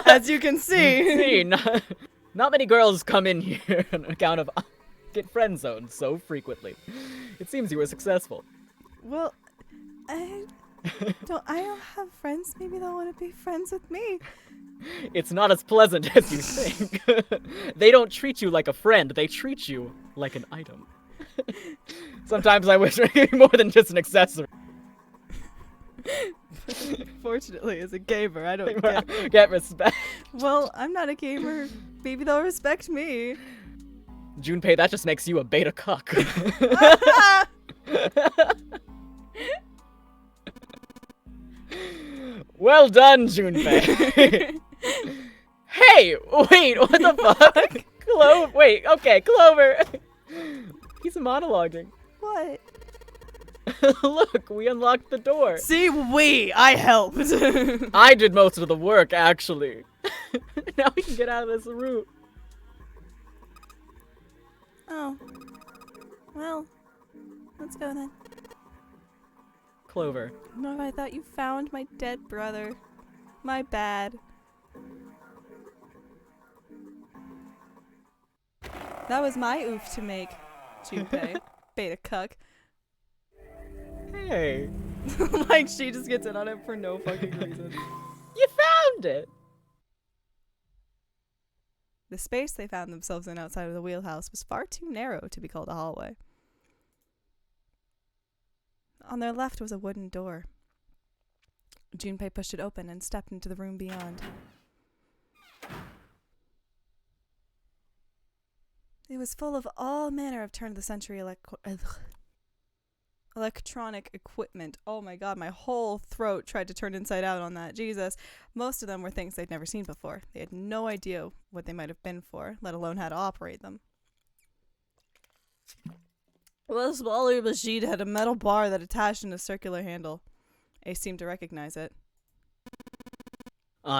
As you can see. See, not many girls come in here on account of get friend zoned so frequently. It seems you were successful. Well, I don't have friends. Maybe they'll want to be friends with me. It's not as pleasant as you think. They don't treat you like a friend, they treat you like an item. Sometimes I wish I could be more than just an accessory. Fortunately, as a gamer, I don't Get respect. Well, I'm not a gamer. Maybe they'll respect me. Junpei, that just makes you a beta cuck. Well done, Junpei. Hey, wait, what the fuck? Clover, wait, okay, Clover. He's monologuing. What? Look, we unlocked the door. See, I helped. I did most of the work, actually. Now we can get out of this route. Oh. Well, let's go then. Clover. No, I thought you found my dead brother. My bad. That was my oof to make. Junpei. Beta cuck. Hey, Like, she just gets in on it for no fucking reason. you found it. The space they found themselves in outside of the wheelhouse was far too narrow to be called a hallway. On their left was a wooden door. Junpei pushed it open and stepped into the room beyond. It was full of all manner of turn-of-the-century electronic equipment. Oh my god, my whole throat tried to turn inside out on that. Jesus. Most of them were things they'd never seen before. They had no idea what they might have been for, let alone how to operate them. Well, this smaller machine had a metal bar that attached in a circular handle. Ace seemed to recognize it.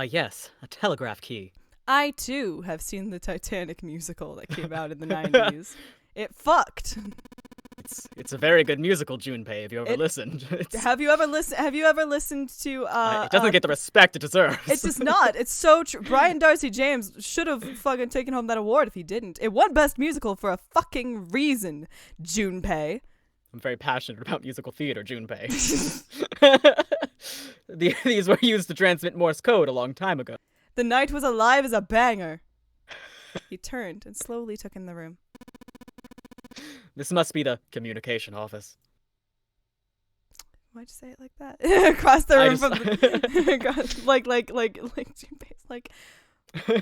Yes, a telegraph key. I too have seen the Titanic musical that came out in the 90s. It fucked. It's a very good musical, Junpei. Have you ever listened? Have you ever listened to it doesn't get the respect it deserves. It's just not. It's so true. Brian Darcy James should have fucking taken home that award if he didn't. It won Best Musical for a fucking reason, Junpei. I'm very passionate about musical theater, Junpei. These were used to transmit Morse code a long time ago. The Night Was Alive is a banger. He turned and slowly took in the room. This must be the communication office. Why'd you say it like that? Across the room from the like Junpei's like,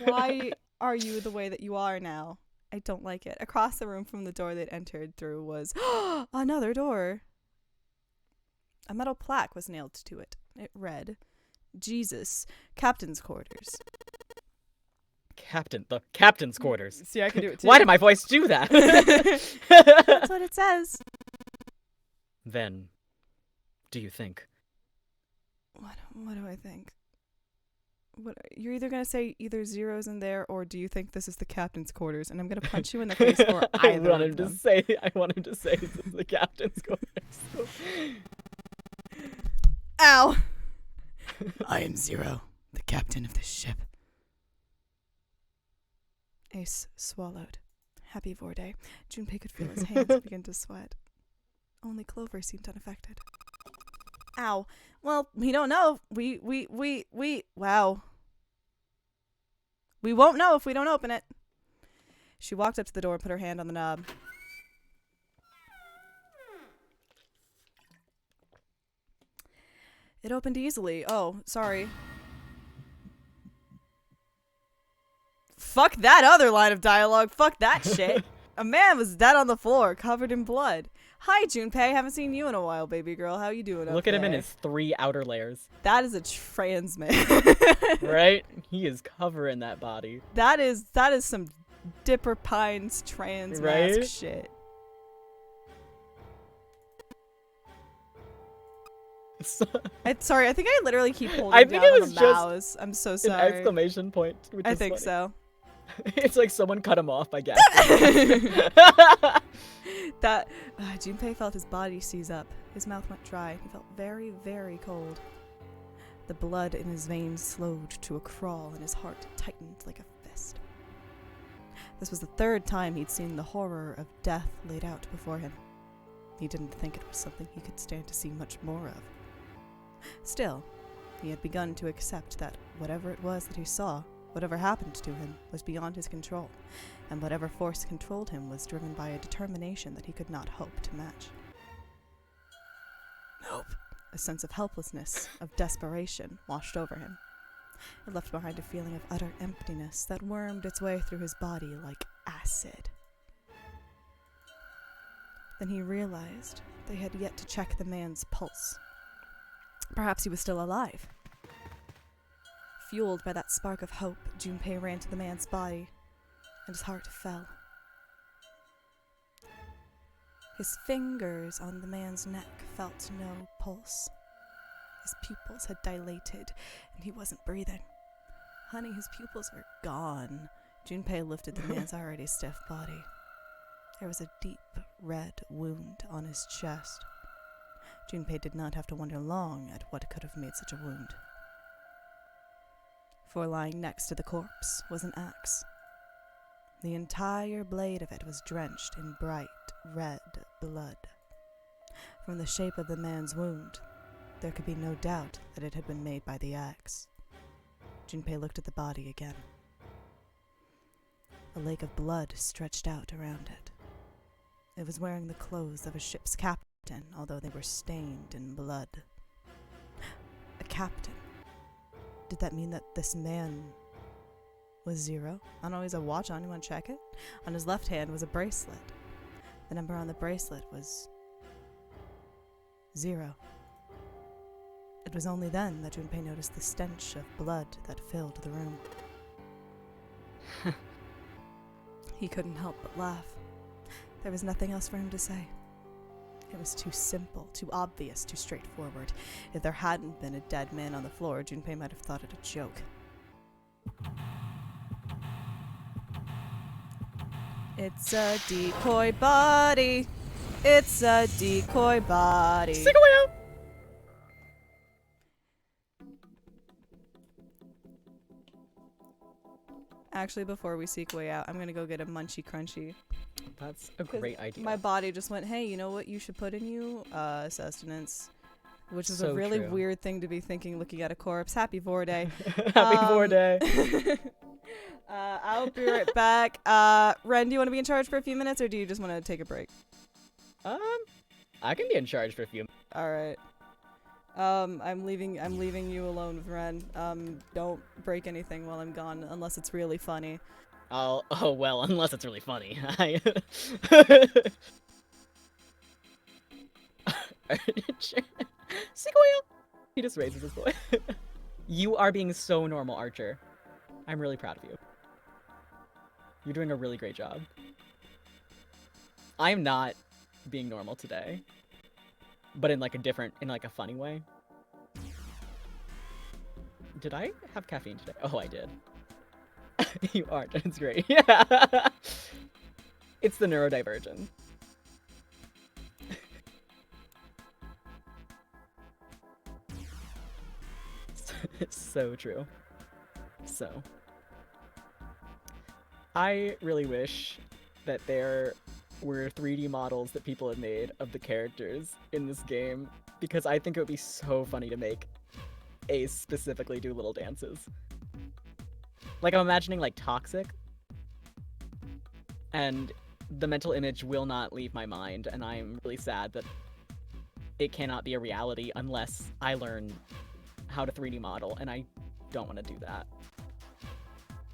why are you the way that you are now? I don't like it. Across the room from the door they'd entered through was another door. A metal plaque was nailed to it. It read, Jesus, Captain's Quarters. The captain's quarters. See, I can do it too. Why did my voice do that? That's what it says. Then, do you think? What do I think? You're either gonna say either zeros in there, or do you think this is the captain's quarters? And I'm gonna punch you in the face for either of them. I want him to say this is the captain's quarters. Ow! I am Zero, the captain of this ship. Ace swallowed. Happy Vorday. Junpei could feel his hands begin to sweat. Only Clover seemed unaffected. Ow. Well, we don't know. Wow. We won't know if we don't open it. She walked up to the door and put her hand on the knob. It opened easily. Oh, sorry. Fuck that other line of dialogue. Fuck that shit. A man was dead on the floor, covered in blood. Hi, Junpei. Haven't seen you in a while, baby girl. How you doing? Look at him in his 3 outer layers. That is a trans man. Right? He is covering that body. That is some Dipper Pines trans mask shit. Sorry, I think I literally keep holding down on the mouse. I'm so sorry. An exclamation point. I think so. It's like someone cut him off, I guess. Junpei felt his body seize up. His mouth went dry. He felt very, very cold. The blood in his veins slowed to a crawl, and his heart tightened like a fist. This was the 3rd time he'd seen the horror of death laid out before him. He didn't think it was something he could stand to see much more of. Still, he had begun to accept that whatever it was that he saw, whatever happened to him, was beyond his control, and whatever force controlled him was driven by a determination that he could not hope to match. Nope. A sense of helplessness, of desperation, washed over him. It left behind a feeling of utter emptiness that wormed its way through his body like acid. Then he realized they had yet to check the man's pulse. Perhaps he was still alive. Fueled by that spark of hope, Junpei ran to the man's body, and his heart fell. His fingers on the man's neck felt no pulse. His pupils had dilated, and he wasn't breathing. Honey, his pupils are gone. Junpei lifted the man's already stiff body. There was a deep, red wound on his chest. Junpei did not have to wonder long at what could have made such a wound. For lying next to the corpse was an axe. The entire blade of it was drenched in bright, red blood. From the shape of the man's wound, there could be no doubt that it had been made by the axe. Junpei looked at the body again. A lake of blood stretched out around it. It was wearing the clothes of a ship's captain, although they were stained in blood. A captain. Did that mean that this man was Zero? I don't know, he has a watch on. You want to check it? On his left hand was a bracelet. The number on the bracelet was 0. It was only then that Junpei noticed the stench of blood that filled the room. He couldn't help but laugh. There was nothing else for him to say. It was too simple, too obvious, too straightforward. If there hadn't been a dead man on the floor, Junpei might have thought it a joke. It's a decoy body. It's a decoy body. Sequoia! Actually, before we seek way out, I'm gonna go get a munchy crunchy. That's a 'Cause great idea. My body just went, hey, you know what you should put in you? Sustenance. Which is So a really true. weird thing to be thinking looking at a corpse. Happy Vor Day. Happy Vor Day. I'll be right back. Ren, do you want to be in charge for a few minutes, or do you just want to take a break? I can be in charge for a few. All right. I'm leaving you alone with Ren. Don't break anything while I'm gone, unless it's really funny. Oh well, unless it's really funny. Sequoia! He just raises his voice. You are being so normal, Archer. I'm really proud of you. You're doing a really great job. I'm not being normal today. But in like a funny way. Did I have caffeine today? Oh, I did. You aren't. It's great. Yeah. It's the neurodivergent. It's so true. So. I really wish that there were 3D models that people had made of the characters in this game, because I think it would be so funny to make Ace specifically do little dances. Like, I'm imagining, like, Toxic, and the mental image will not leave my mind, and I'm really sad that it cannot be a reality unless I learn how to 3D model, and I don't want to do that.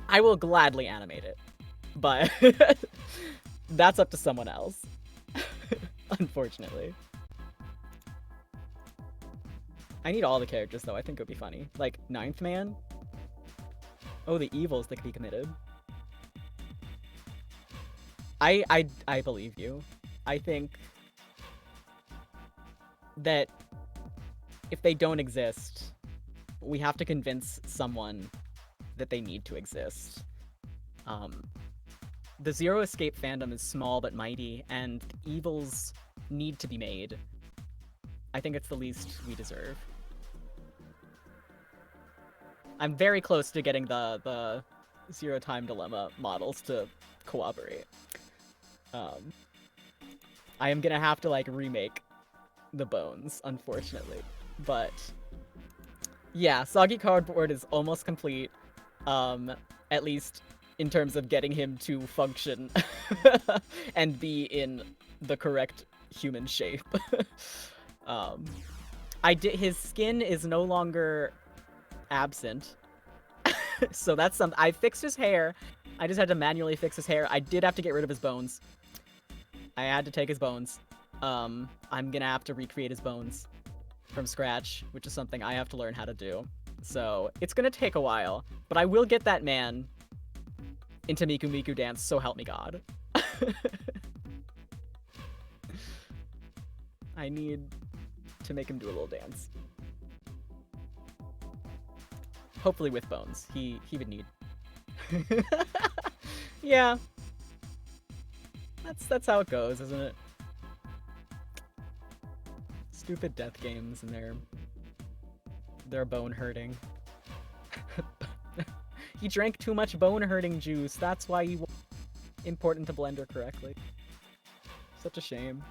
I will gladly animate it, but that's up to someone else, unfortunately. I need all the characters, though. I think it would be funny. Like, Ninth Man? Oh, the evils that could be committed. I believe you. I think that if they don't exist, we have to convince someone that they need to exist. The Zero Escape fandom is small but mighty, and evils need to be made. I think it's the least we deserve. I'm very close to getting the Zero Time Dilemma models to cooperate. I am gonna have to, like, remake the bones, unfortunately. But yeah, Soggy Cardboard is almost complete. At least in terms of getting him to function and be in the correct human shape. His skin is no longer absent. So that's something. I fixed his hair. I just had to manually fix his hair. I did have to get rid of his bones. I had to take his bones. I'm gonna have to recreate his bones from scratch, which is something I have to learn how to do. So it's gonna take a while, but I will get that man into Miku Miku Dance, so help me God. I need to make him do a little dance. Hopefully with bones. He would need. Yeah. That's how it goes, isn't it? Stupid death games and their bone hurting. He drank too much bone hurting juice. That's why he wasn't important to blender correctly. Such a shame.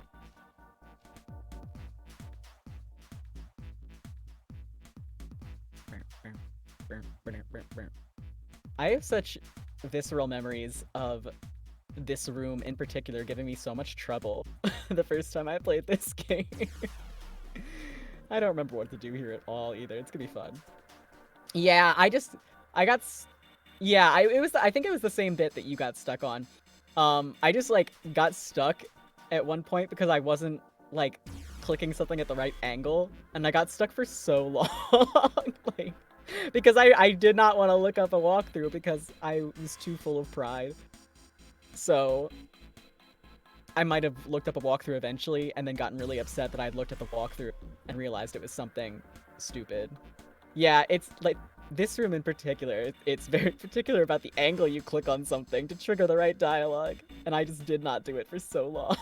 I have such visceral memories of this room in particular giving me so much trouble the first time I played this game. I don't remember what to do here at all either. It's gonna be fun. Yeah, I think it was the same bit that you got stuck on. I just, like, got stuck at one point because I wasn't, like, clicking something at the right angle, and I got stuck for so long. Like, because I did not want to look up a walkthrough because I was too full of pride. So I might have looked up a walkthrough eventually and then gotten really upset that I'd looked at the walkthrough and realized it was something stupid. Yeah, it's like This room in particular, it's very particular about the angle you click on something to trigger the right dialogue, and I just did not do it for so long.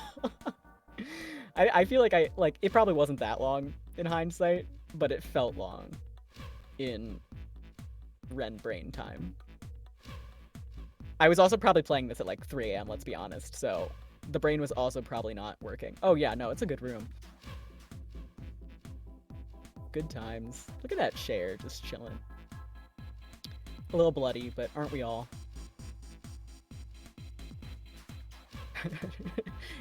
I feel like it probably wasn't that long in hindsight, but it felt long in Ren brain time. I was also probably playing this at like 3 a.m., let's be honest, so the brain was also probably not working. Oh yeah, no, it's a good room. Good times. Look at that chair just chilling. A little bloody, but aren't we all?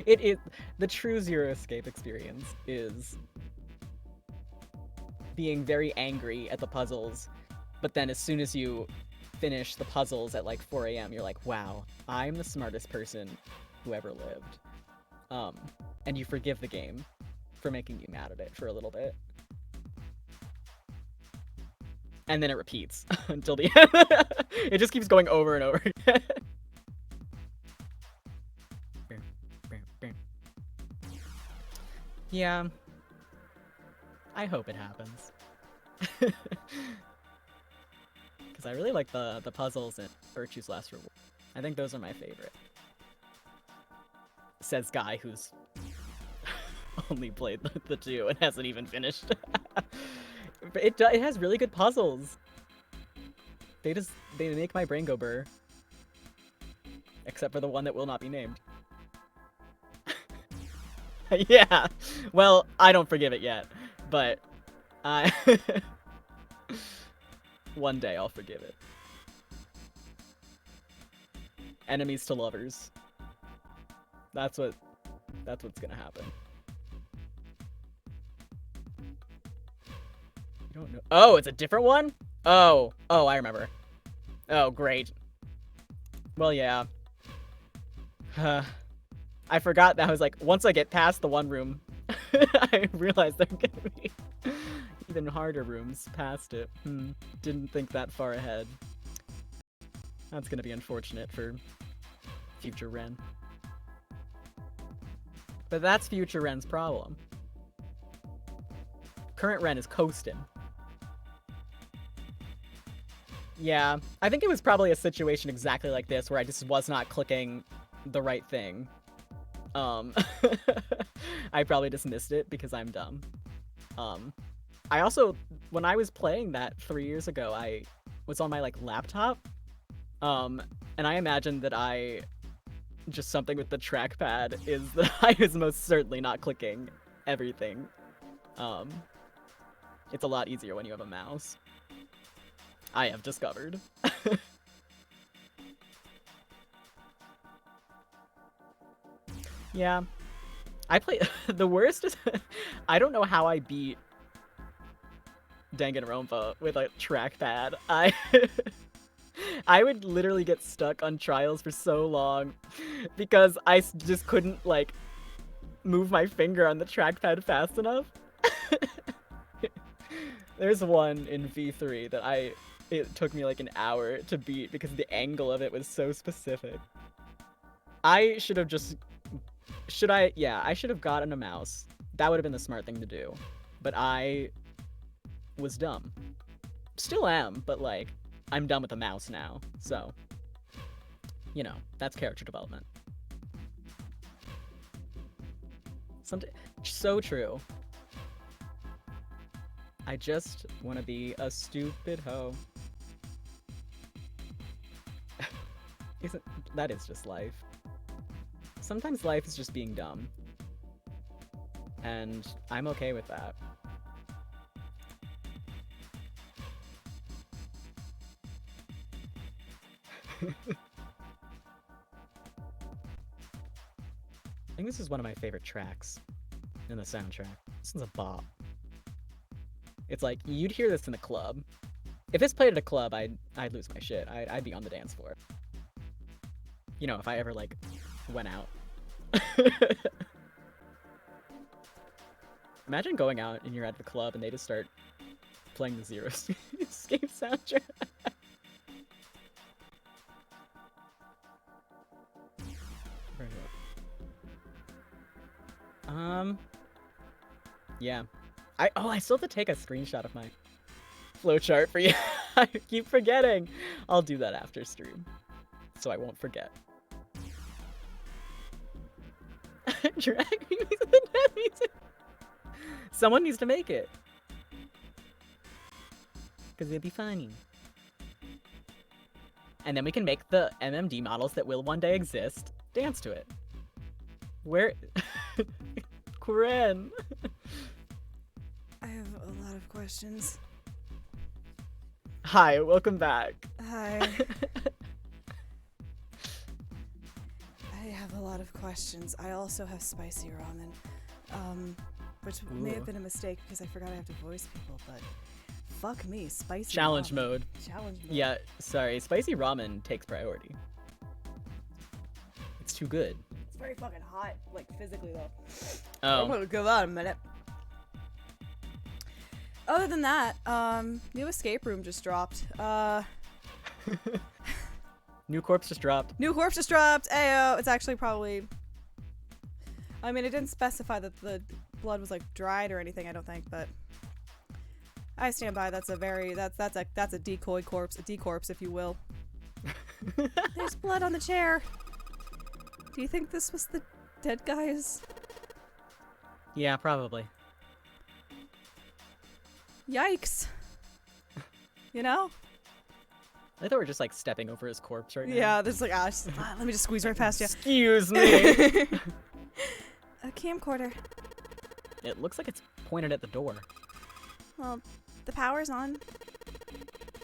It is the true Zero Escape experience is being very angry at the puzzles, but then as soon as you finish the puzzles at like 4 a.m., you're like, wow, I'm the smartest person who ever lived. And you forgive the game for making you mad at it for a little bit. And then it repeats until the end. It just keeps going over and over again. Yeah. I hope it happens. Because I really like the puzzles and Virtue's Last Reward. I think those are my favorite. Says guy who's only played the 2 and hasn't even finished. But it has really good puzzles. They make my brain go burr. Except for the one that will not be named. Yeah. Well, I don't forgive it yet, but I one day I'll forgive it. Enemies to lovers. That's what's gonna happen. You don't know. Oh, it's a different one? Oh, I remember. Oh, great. Well, yeah. I forgot that I was like, once I get past the one room, I realized there are gonna be even harder rooms past it. Didn't think that far ahead. That's gonna be unfortunate for future Ren. But that's future Ren's problem. Current Ren is coasting. Yeah, I think it was probably a situation exactly like this where I just was not clicking the right thing. I probably dismissed it because I'm dumb. I also, when I was playing that 3 years ago, I was on my like laptop, and I imagined that just something with the trackpad is that I was most certainly not clicking everything. It's a lot easier when you have a mouse. I have discovered. Yeah. I play the worst is I don't know how I beat Danganronpa with a trackpad. I would literally get stuck on trials for so long because I just couldn't like move my finger on the trackpad fast enough. There's one in V3 that it took me like an hour to beat because the angle of it was so specific. I should have just I should have gotten a mouse. That would have been the smart thing to do. But I was dumb. Still am, but like, I'm done with the mouse now. So, you know, that's character development. So true. I just want to be a stupid hoe. That is just life. Sometimes life is just being dumb. And I'm okay with that. I think this is one of my favorite tracks in the soundtrack. This is a bop. It's like, you'd hear this in a club. If this played at a club, I'd lose my shit. I'd be on the dance floor. You know, if I ever, like, went out. Imagine going out and you're at the club and they just start playing the Zero Escape soundtrack. Yeah. I still have to take a screenshot of my flowchart for you. I keep forgetting. I'll do that after stream, so I won't forget. Drag me to the net music. Someone needs to make it. Because it'd be funny. And then we can make the MMD models that will one day exist dance to it. Where... Corinne. I have a lot of questions. Hi, welcome back. Hi. I have a lot of questions. I also have spicy ramen, which may have been a mistake because I forgot I have to voice people, but fuck me, spicy Challenge ramen. mode. Challenge mode. Yeah, sorry. Spicy ramen takes priority. It's too good. It's very fucking hot, like physically though. Oh. I'm gonna give that a minute. Other than that, new escape room just dropped. New corpse just dropped. New corpse just dropped. Ayo, it's actually probably. I mean, it didn't specify that the blood was like dried or anything. I don't think, but I stand by. That's a decoy corpse, a decorpse, if you will. There's blood on the chair. Do you think this was the dead guys? Yeah, probably. Yikes. You know? I thought we were just like stepping over his corpse right now. Yeah, there's like, let me just squeeze right past you. Excuse me. A camcorder. It looks like it's pointed at the door. Well, the power's on.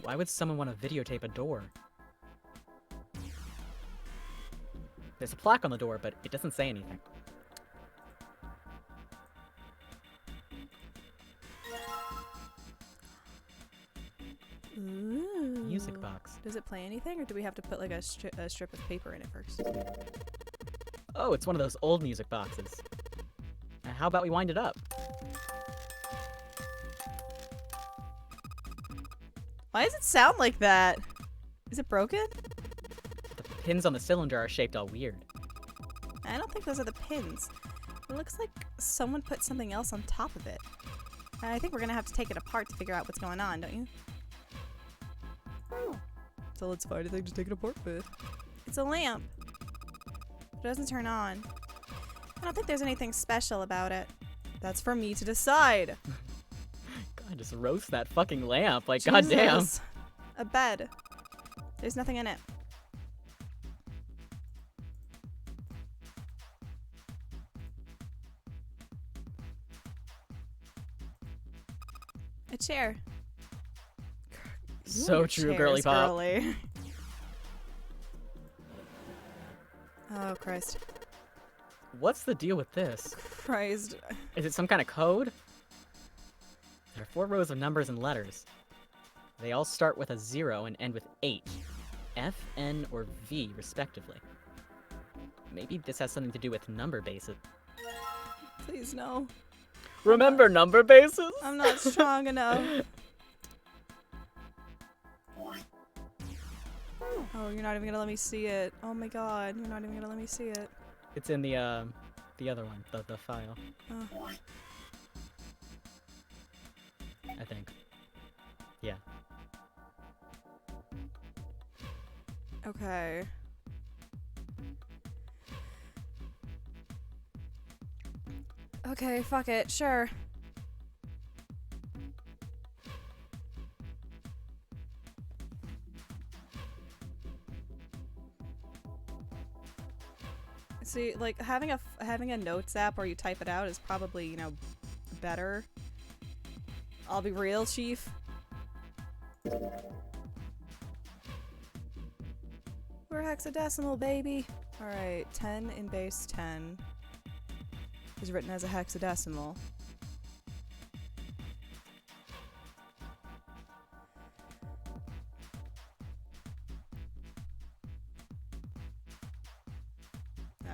Why would someone want to videotape a door? There's a plaque on the door, but it doesn't say anything. Ooh. Music box. Does it play anything, or do we have to put like a strip of paper in it first? Oh, it's one of those old music boxes. How about we wind it up? Why does it sound like that? Is it broken? The pins on the cylinder are shaped all weird. I don't think those are the pins. It looks like someone put something else on top of it. And I think we're gonna have to take it apart to figure out what's going on, don't you? So let's find a thing to take it apart with. It's a lamp. It doesn't turn on. I don't think there's anything special about it. That's for me to decide. God, just roast that fucking lamp. Like, goddamn. Jesus. A bed. There's nothing in it. A chair. So Ooh, true, chairs, girly pop. girly. Oh, Christ. What's the deal with this? Christ. Is it some kind of code? There are 4 rows of numbers and letters. They all start with a 0 and end with H, F, N, or V, respectively. Maybe this has something to do with number bases. Please, no. Remember number bases? I'm not strong enough. Oh, you're not even gonna let me see it. Oh my god, you're not even gonna let me see it. It's in the other one, the file, Oh. I think. Yeah. Okay. Okay, fuck it, sure. See, like having a notes app where you type it out is probably, you know, better. I'll be real, Chief. We're hexadecimal, baby. All right, 10 in base 10 is written as a hexadecimal.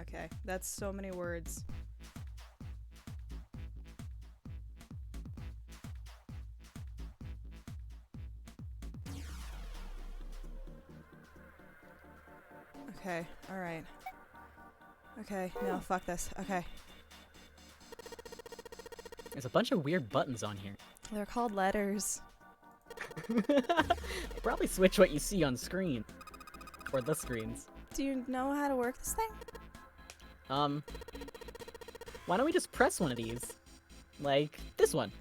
Okay, that's so many words. Okay, alright. Okay, no, fuck this. Okay. There's a bunch of weird buttons on here. They're called letters. Probably switch what you see on screen. Or the screens. Do you know how to work this thing? Why don't we just press one of these? Like this one.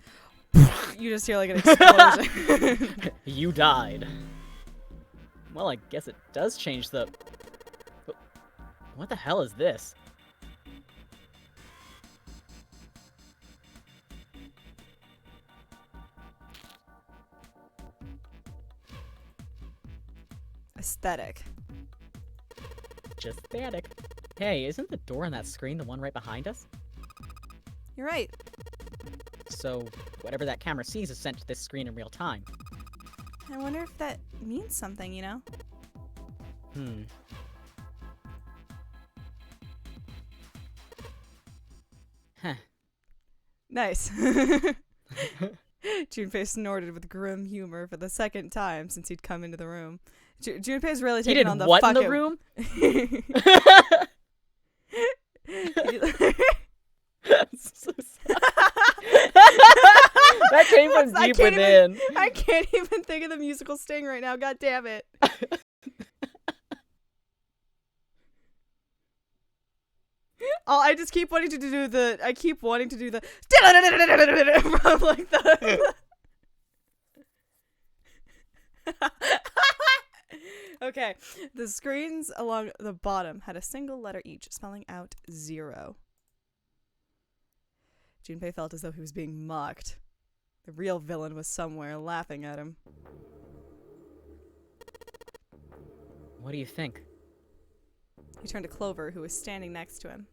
You just hear like an explosion. You died. Well, I guess it does change the... What the hell is this? Aesthetic. Just static. Hey, isn't the door on that screen the one right behind us? You're right. So, whatever that camera sees is sent to this screen in real time. I wonder if that means something, you know? Huh. Nice. Junpei snorted with grim humor for the second time since he'd come into the room. Junpei's really He taking did on the what in fucking... the room? So sad. That came from deep within. I can't even think of the musical sting right now. God damn it. I just keep wanting to do the. I keep wanting to do the. From like the. Okay, the screens along the bottom had a single letter each, spelling out 0. Junpei felt as though he was being mocked. The real villain was somewhere laughing at him. What do you think? He turned to Clover, who was standing next to him.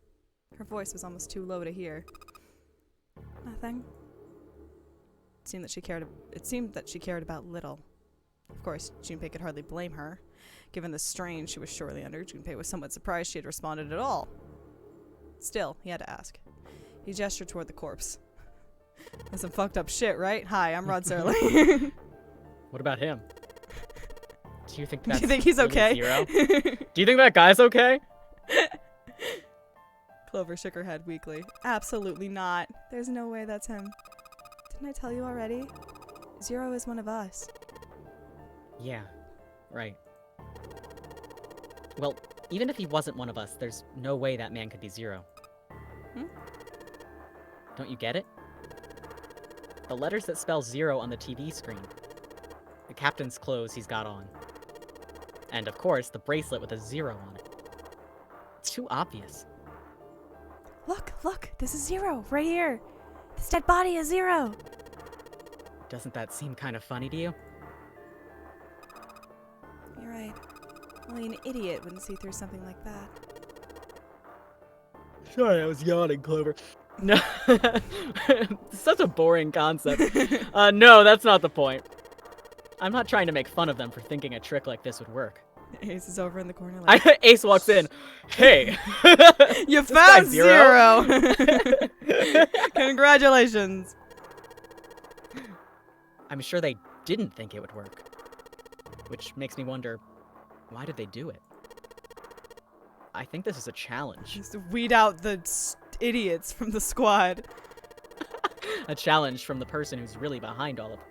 Her voice was almost too low to hear. Nothing. It seemed that she cared about little. Of course, Junpei could hardly blame her. Given the strain she was surely under, Junpei was somewhat surprised she had responded at all. Still, he had to ask. He gestured toward the corpse. That's some fucked up shit, right? Hi, I'm Rod Serling. What about him? Do you think that's Do you think he's really okay? 0? Do you think that guy's okay? Clover shook her head weakly. Absolutely not. There's no way that's him. Didn't I tell you already? 0 is one of us. Yeah, right. Well, even if he wasn't one of us, there's no way that man could be 0. Don't you get it? The letters that spell 0 on the TV screen. The captain's clothes he's got on. And of course, the bracelet with a 0 on it. It's too obvious. Look, this is 0, right here. This dead body is 0. Doesn't that seem kind of funny to you? You're right. Only an idiot wouldn't see through something like that. Sorry, I was yawning, Clover. No, such a boring concept. No, that's not the point. I'm not trying to make fun of them for thinking a trick like this would work. Ace is over in the corner like... Ace walks in. Hey! You This found guy's 0! Congratulations! I'm sure they didn't think it would work. Which makes me wonder, why did they do it? I think this is a challenge. Just to weed out the idiots from the squad. A challenge from the person who's really behind all of it.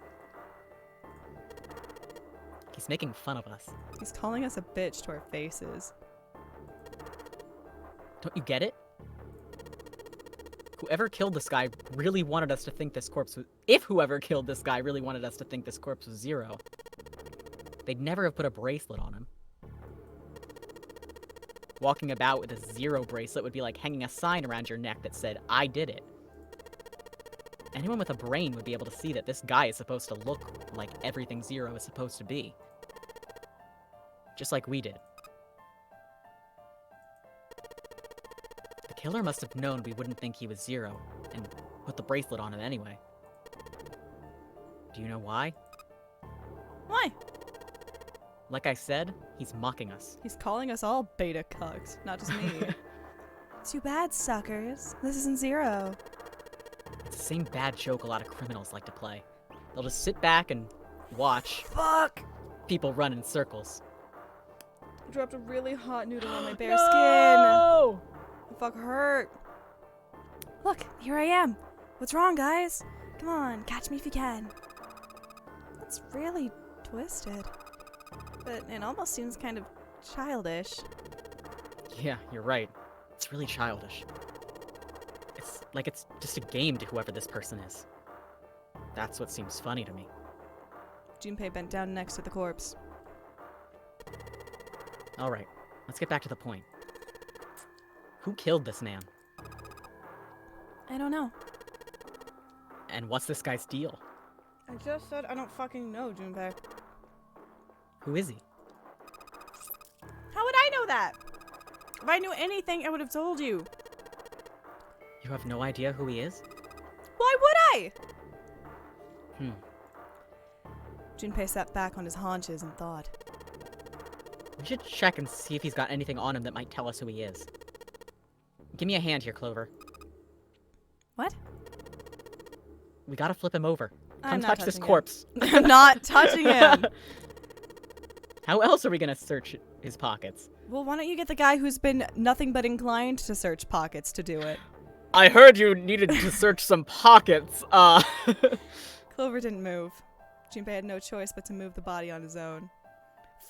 He's making fun of us. He's calling us a bitch to our faces. Don't you get it? Whoever killed this guy really wanted us to think this corpse was... If whoever killed this guy really wanted us to think this corpse was 0, they'd never have put a bracelet on him. Walking about with a 0 bracelet would be like hanging a sign around your neck that said, I did it. Anyone with a brain would be able to see that this guy is supposed to look like everything 0 is supposed to be. Just like we did. The killer must have known we wouldn't think he was 0, and put the bracelet on him anyway. Do you know why? Why? Like I said, he's mocking us. He's calling us all beta cucks, not just me. Too bad, suckers. This isn't 0. It's the same bad joke a lot of criminals like to play. They'll just sit back and watch Fuck! people run in circles. I dropped a really hot noodle on my bare No! skin. The fuck hurt. Look, here I am. What's wrong, guys? Come on, catch me if you can. It's really twisted. But it almost seems kind of childish. Yeah, you're right. It's really childish. It's like it's just a game to whoever this person is. That's what seems funny to me. Junpei bent down next to the corpse. Alright, let's get back to the point. Who killed this man? I don't know. And what's this guy's deal? I just said I don't fucking know, Junpei. Who is he? How would I know that? If I knew anything, I would have told you. You have no idea who he is? Why would I? Junpei sat back on his haunches and thought. We should check and see if he's got anything on him that might tell us who he is. Give me a hand here, Clover. What? We gotta flip him over. I'm Come not touch this touching him. corpse. I'm not touching him. How else are we gonna search his pockets? Well, why don't you get the guy who's been nothing but inclined to search pockets to do it? I heard you needed to search some pockets. Clover didn't move. Junpei had no choice but to move the body on his own.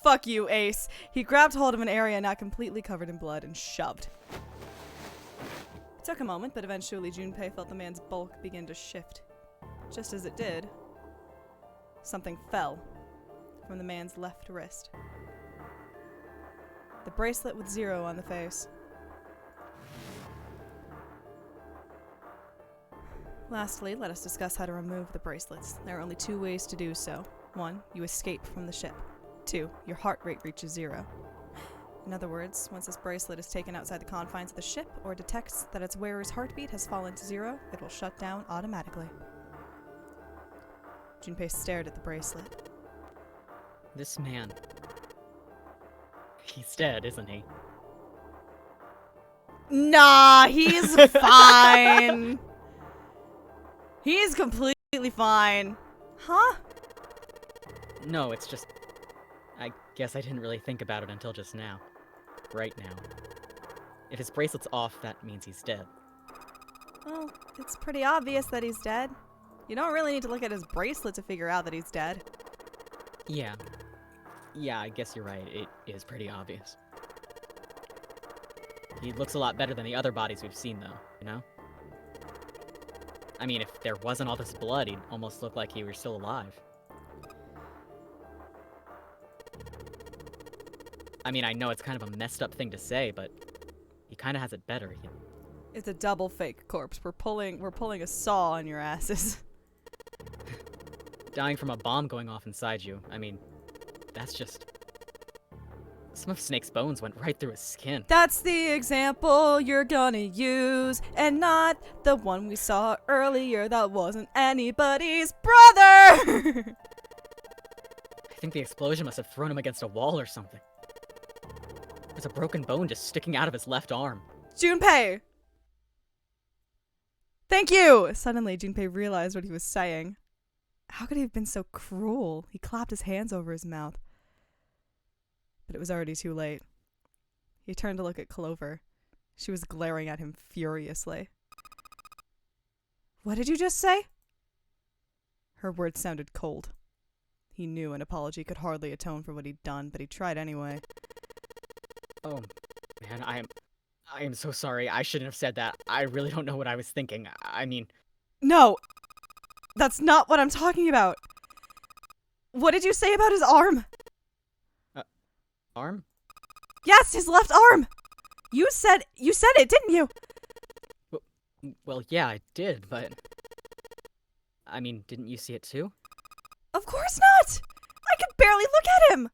Fuck you, Ace. He grabbed hold of an area not completely covered in blood and shoved. It took a moment, but eventually Junpei felt the man's bulk begin to shift. Just as it did, something fell from the man's left wrist. The bracelet with 0 on the face. Lastly, let us discuss how to remove the bracelets. There are only 2 ways to do so. 1, you escape from the ship. 2, your heart rate reaches 0. In other words, once this bracelet is taken outside the confines of the ship or detects that its wearer's heartbeat has fallen to 0, it will shut down automatically. Junpei stared at the bracelet. This man. He's dead, isn't he? Nah, he's fine. He's completely fine. Huh? No, it's just... I guess I didn't really think about it until just now. Right now. If his bracelet's off, that means he's dead. Well, it's pretty obvious that he's dead. You don't really need to look at his bracelet to figure out that he's dead. Yeah. Yeah, I guess you're right. It is pretty obvious. He looks a lot better than the other bodies we've seen, though, you know? I mean, if there wasn't all this blood, he'd almost look like he were still alive. I mean, I know it's kind of a messed up thing to say, but he kind of has it better. It's a double fake corpse. We're pulling a saw on your asses. Dying from a bomb going off inside you, I mean, that's just... Some of Snake's bones went right through his skin. That's the example you're gonna use, and not the one we saw earlier that wasn't anybody's brother! I think the explosion must have thrown him against a wall or something. There's a broken bone just sticking out of his left arm. Junpei! Thank you! Suddenly, Junpei realized what he was saying. How could he have been so cruel? He clapped his hands over his mouth. But it was already too late. He turned to look at Clover. She was glaring at him furiously. What did you just say? Her words sounded cold. He knew an apology could hardly atone for what he'd done, but he tried anyway. Oh, man, I am so sorry. I shouldn't have said that. I really don't know what I was thinking. I mean... No! That's not what I'm talking about! What did you say about his arm? Arm? Yes, his left arm! You said it, didn't you? Well, yeah, I did, but... I mean, didn't you see it too? Of course not! I could barely look at him!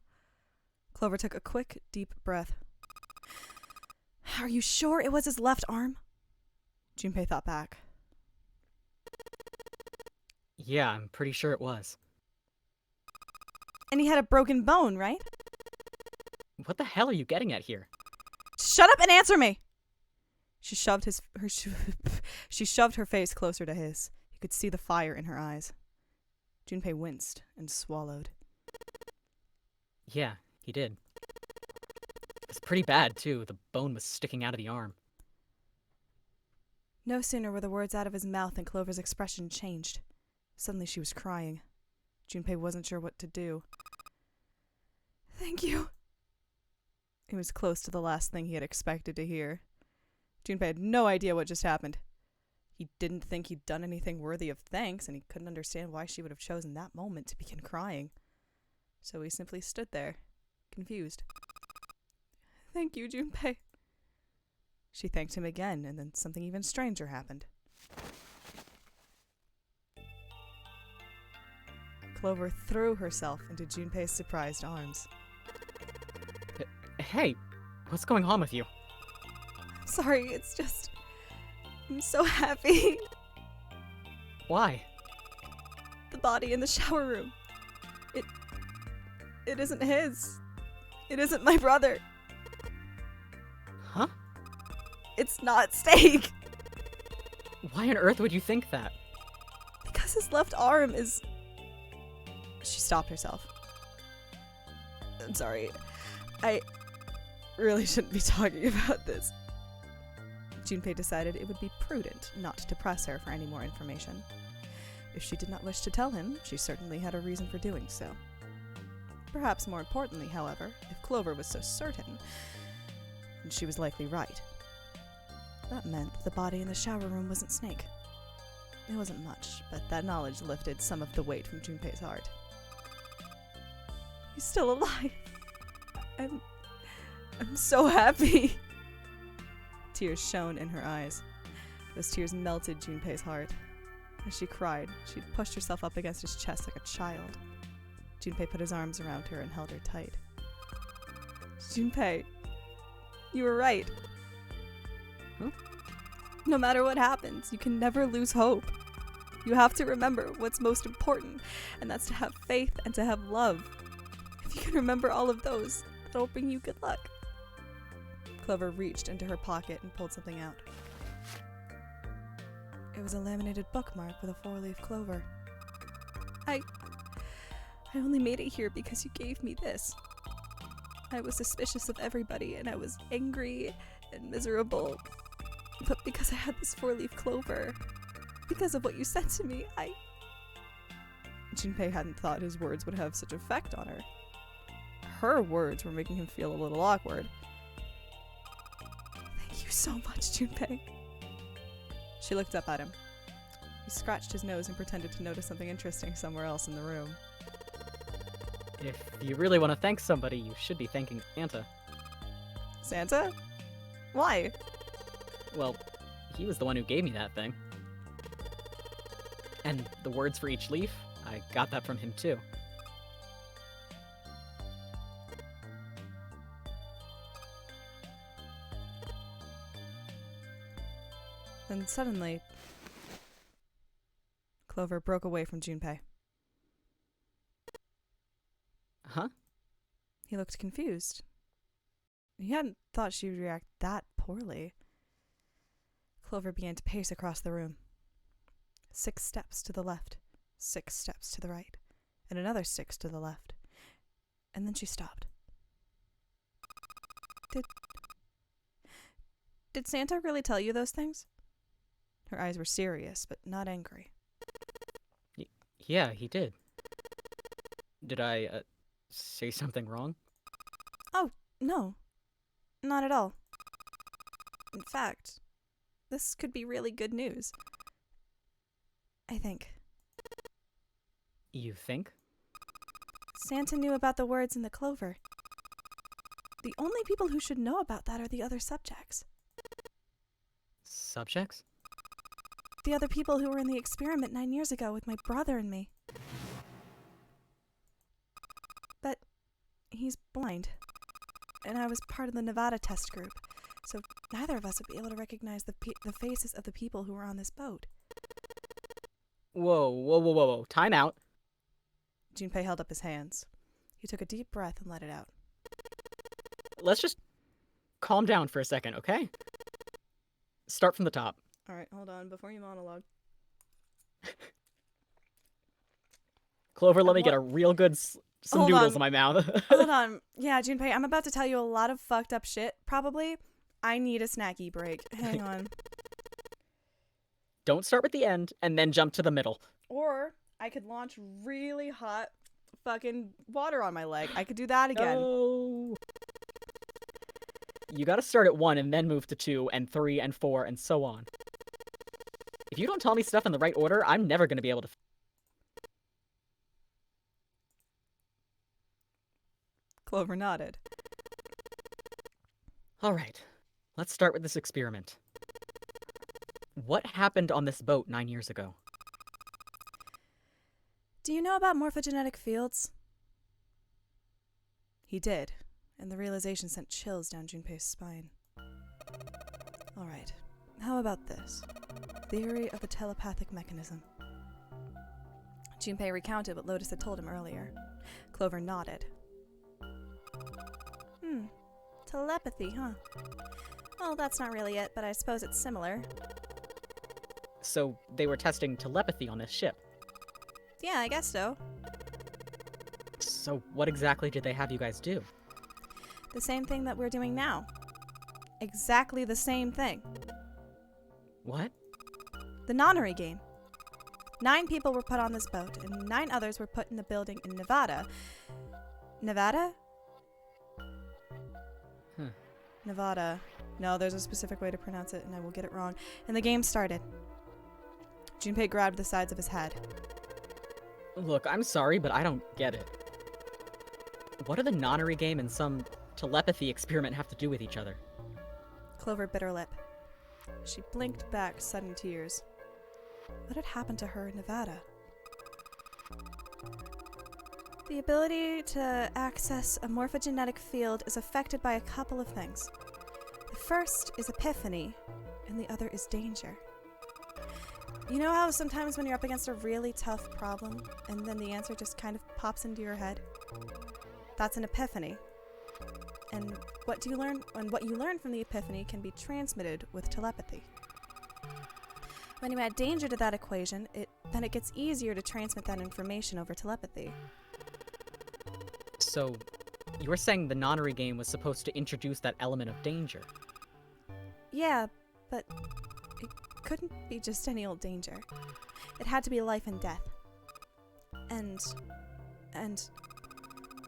Clover took a quick, deep breath. Are you sure it was his left arm? Junpei thought back. Yeah, I'm pretty sure it was. And he had a broken bone, right? What the hell are you getting at here? Shut up and answer me! She shoved she shoved her face closer to his. He could see the fire in her eyes. Junpei winced and swallowed. Yeah, he did. It was pretty bad, too. The bone was sticking out of the arm. No sooner were the words out of his mouth than Clover's expression changed. Suddenly she was crying. Junpei wasn't sure what to do. Thank you. It was close to the last thing he had expected to hear. Junpei had no idea what just happened. He didn't think he'd done anything worthy of thanks, and he couldn't understand why she would have chosen that moment to begin crying. So he simply stood there, confused. Thank you, Junpei. She thanked him again, and then something even stranger happened. Clover threw herself into Junpei's surprised arms. Hey, what's going on with you? Sorry, it's just... I'm so happy. Why? The body in the shower room. It isn't his. It isn't my brother. Huh? It's not Snake. Why on earth would you think that? Because his left arm is... She stopped herself. I'm sorry. I really shouldn't be talking about this. Junpei decided it would be prudent not to press her for any more information. If she did not wish to tell him, she certainly had a reason for doing so. Perhaps more importantly, however, if Clover was so certain, then she was likely right. That meant that the body in the shower room wasn't Snake. It wasn't much, but that knowledge lifted some of the weight from Junpei's heart. He's still alive. I'm so happy. Tears shone in her eyes. Those tears melted Junpei's heart. As she cried, she'd pushed herself up against his chest like a child. Junpei put his arms around her and held her tight. Junpei, you were right. Huh? No matter what happens, you can never lose hope. You have to remember what's most important, and that's to have faith and to have love. If you can remember all of those, that'll bring you good luck. Clover reached into her pocket and pulled something out. It was a laminated bookmark with a 4-leaf clover. I only made it here because you gave me this. I was suspicious of everybody, and I was angry and miserable. But because I had this 4-leaf clover, because of what you said to me, Junpei hadn't thought his words would have such effect on her. Her words were making him feel a little awkward. Thank you so much, Junpei. She looked up at him. He scratched his nose and pretended to notice something interesting somewhere else in the room. If you really want to thank somebody, you should be thanking Santa. Santa? Why? Well, he was the one who gave me that thing. And the words for each leaf, I got that from him too. Then suddenly, Clover broke away from Junpei. Huh? He looked confused. He hadn't thought she would react that poorly. Clover began to pace across the room. 6 steps to the left, 6 steps to the right, and another 6 to the left. And then she stopped. Did Santa really tell you those things? Her eyes were serious, but not angry. Yeah, he did. Did I, say something wrong? Oh, no. Not at all. In fact, this could be really good news. I think. You think? Santa knew about the words in the clover. The only people who should know about that are the other subjects. Subjects? The other people who were in the experiment 9 years ago with my brother and me. But he's blind. And I was part of the Nevada test group, so neither of us would be able to recognize the faces of the people who were on this boat. Whoa. Time out. Junpei held up his hands. He took a deep breath and let it out. Let's just calm down for a second, okay? Start from the top. Alright, hold on, before you monologue. Clover, let me get a real good some Hold noodles on. in my mouth. Hold on. Yeah, Junpei, I'm about to tell you a lot of fucked up shit, probably. I need a snacky break. Hang on. Don't start with the end and then jump to the middle. Or I could launch really hot fucking water on my leg. I could do that again. No. You gotta start at 1 and then move to 2 and 3 and 4 and so on. If you don't tell me stuff in the right order, I'm never gonna be able to. Clover nodded. Alright, let's start with this experiment. What happened on this boat 9 years ago? Do you know about morphogenetic fields? He did, and the realization sent chills down Junpei's spine. All right, how about this? Theory of a telepathic mechanism. Junpei recounted what Lotus had told him earlier. Clover nodded. Telepathy, huh? Well, that's not really it, but I suppose it's similar. So, they were testing telepathy on this ship. Yeah, I guess so. So, what exactly did they have you guys do? The same thing that we're doing now. Exactly the same thing. What? The nonary game. 9 people were put on this boat, and 9 others were put in the building in Nevada. Nevada? Nevada. No, there's a specific way to pronounce it, and I will get it wrong. And the game started. Junpei grabbed the sides of his head. Look, I'm sorry, but I don't get it. What do the nonary game and some telepathy experiment have to do with each other? Clover bit her lip. She blinked back sudden tears. What had happened to her in Nevada? The ability to access a morphogenetic field is affected by a couple of things. The first is epiphany, and the other is danger. You know how sometimes when you're up against a really tough problem, and then the answer just kind of pops into your head? That's an epiphany. And what you learn from the epiphany can be transmitted with telepathy. When you add danger to that equation, then it gets easier to transmit that information over telepathy. So, you were saying the nonary game was supposed to introduce that element of danger? Yeah, but it couldn't be just any old danger. It had to be life and death. And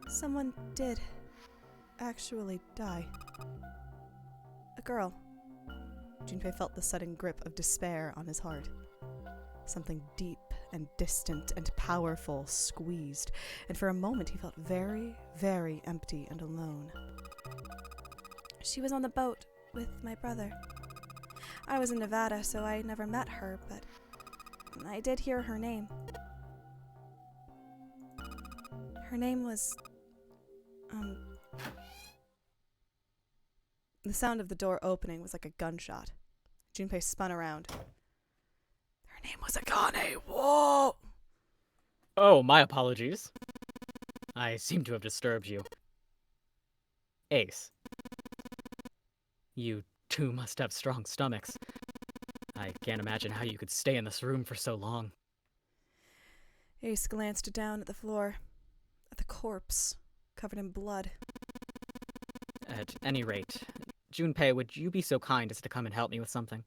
someone did actually die. A girl. Junpei felt the sudden grip of despair on his heart. Something deep and distant and powerful squeezed, and for a moment he felt very, very empty and alone. She was on the boat with my brother. I was in Nevada, so I never met her, but I did hear her name. Her name was... The sound of the door opening was like a gunshot. Junpei spun around. Her name was Akane. Whoa! Oh, my apologies. I seem to have disturbed you. Ace. You two must have strong stomachs. I can't imagine how you could stay in this room for so long. Ace glanced down at the floor, at the corpse, covered in blood. At any rate, Junpei, would you be so kind as to come and help me with something?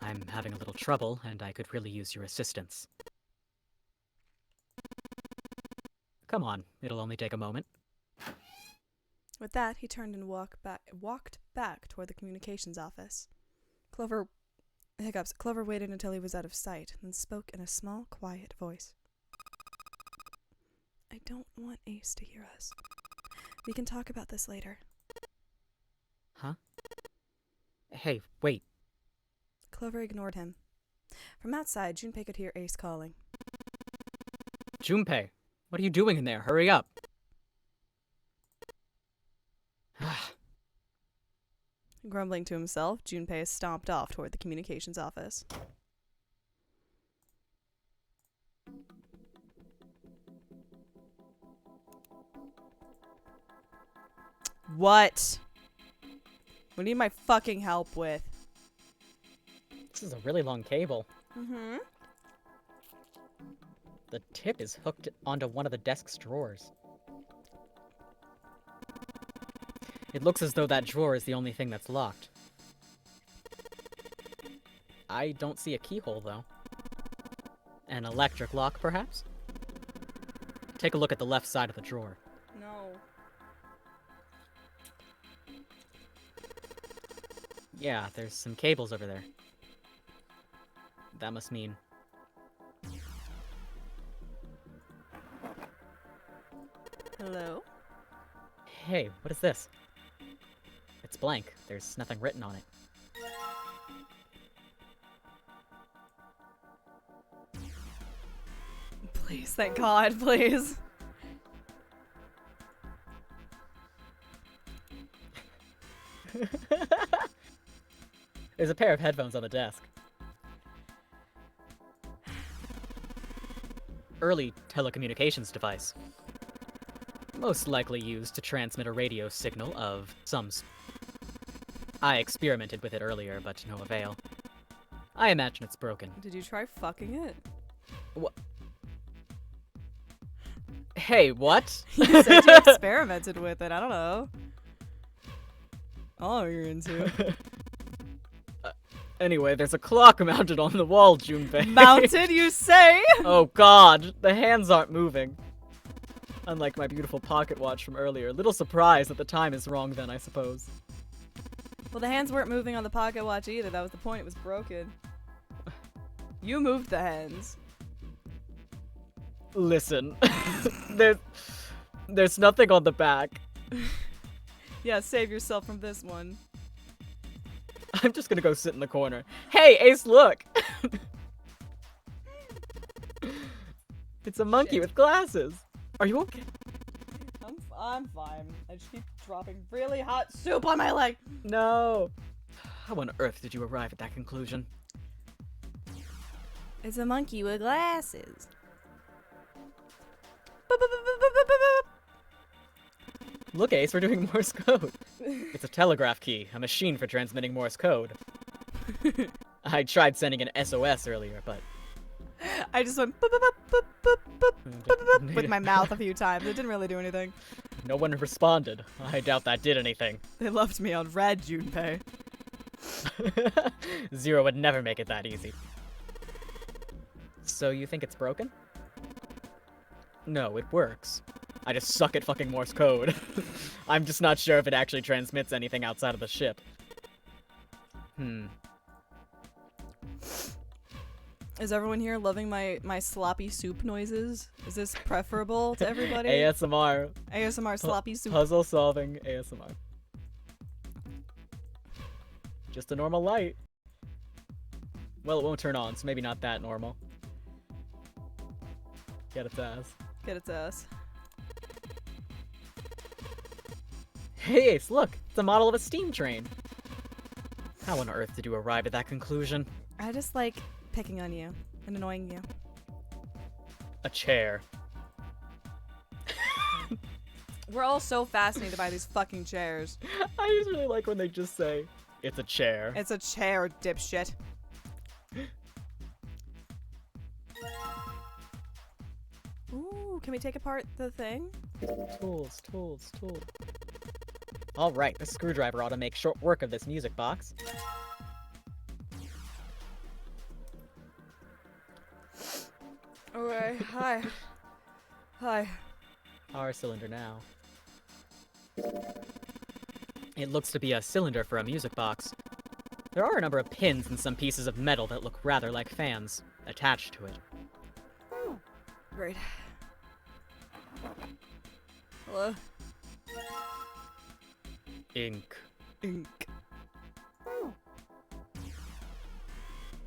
I'm having a little trouble, and I could really use your assistance. Come on, it'll only take a moment. With that, he turned and walked back toward the communications office. Clover waited until he was out of sight, then spoke in a small, quiet voice. I don't want Ace to hear us. We can talk about this later. Huh? Hey, wait. Clover ignored him. From outside, Junpei could hear Ace calling. Junpei, what are you doing in there? Hurry up. Grumbling to himself, Junpei stomped off toward the communications office. What? What do you need my fucking help with? This is a really long cable. Mm-hmm. The tip is hooked onto one of the desk's drawers. It looks as though that drawer is the only thing that's locked. I don't see a keyhole, though. An electric lock, perhaps? Take a look at the left side of the drawer. No. Yeah, there's some cables over there. That must mean... Hello? Hey, what is this? It's blank. There's nothing written on it. Please, thank God, please. There's a pair of headphones on the desk. Early telecommunications device. Most likely used to transmit a radio signal of I experimented with it earlier, but to no avail. I imagine it's broken. Did you try fucking it? Hey, what? You said you experimented with it. I don't know. Oh, you're into. Anyway, there's a clock mounted on the wall, Junpei. Mounted, you say? Oh god, the hands aren't moving. Unlike my beautiful pocket watch from earlier. Little surprised that the time is wrong then, I suppose. Well, the hands weren't moving on the pocket watch either. That was the point. It was broken. You moved the hands. Listen, there's nothing on the back. Yeah, save yourself from this one. I'm just gonna go sit in the corner. Hey, Ace, look! It's a monkey Shit. with glasses. Are you okay? I'm fine. I just keep dropping really hot soup on my leg. No. How on earth did you arrive at that conclusion? It's a monkey with glasses. Look, Ace, we're doing Morse code. It's a telegraph key, a machine for transmitting Morse code. I tried sending an SOS earlier, but... I just went boop, boop, boop, boop, boop, boop, boop, boop, with my mouth a few times. It didn't really do anything. No one responded. I doubt that did anything. They left me on red, Junpei. Zero would never make it that easy. So you think it's broken? No, it works. I just suck at fucking Morse code. I'm just not sure if it actually transmits anything outside of the ship. Is everyone here loving my sloppy soup noises? Is this preferable to everybody? ASMR. ASMR sloppy soup. Puzzle solving ASMR. Just a normal light. Well, it won't turn on, so maybe not that normal. Get its ass. Get its ass. Hey Ace, look! It's a model of a steam train! How on earth did you arrive at that conclusion? I just like picking on you and annoying you. A chair. We're all so fascinated by these fucking chairs. I usually like when they just say, it's a chair. It's a chair, dipshit. Ooh, can we take apart the thing? Tools. Alright, the screwdriver ought to make short work of this music box. Alright, hi. Hi. Power cylinder now. It looks to be a cylinder for a music box. There are a number of pins and some pieces of metal that look rather like fans attached to it. Great. Hello? Ink. Ink.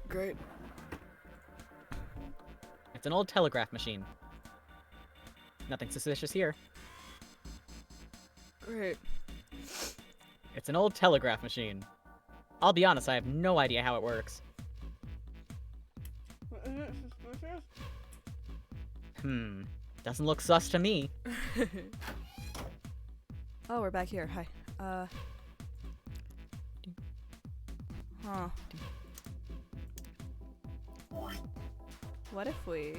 Great. It's an old telegraph machine. Nothing suspicious here. Great. It's an old telegraph machine. I'll be honest, I have no idea how it works. Doesn't look sus to me. Oh, we're back here. Hi. Huh. What if we...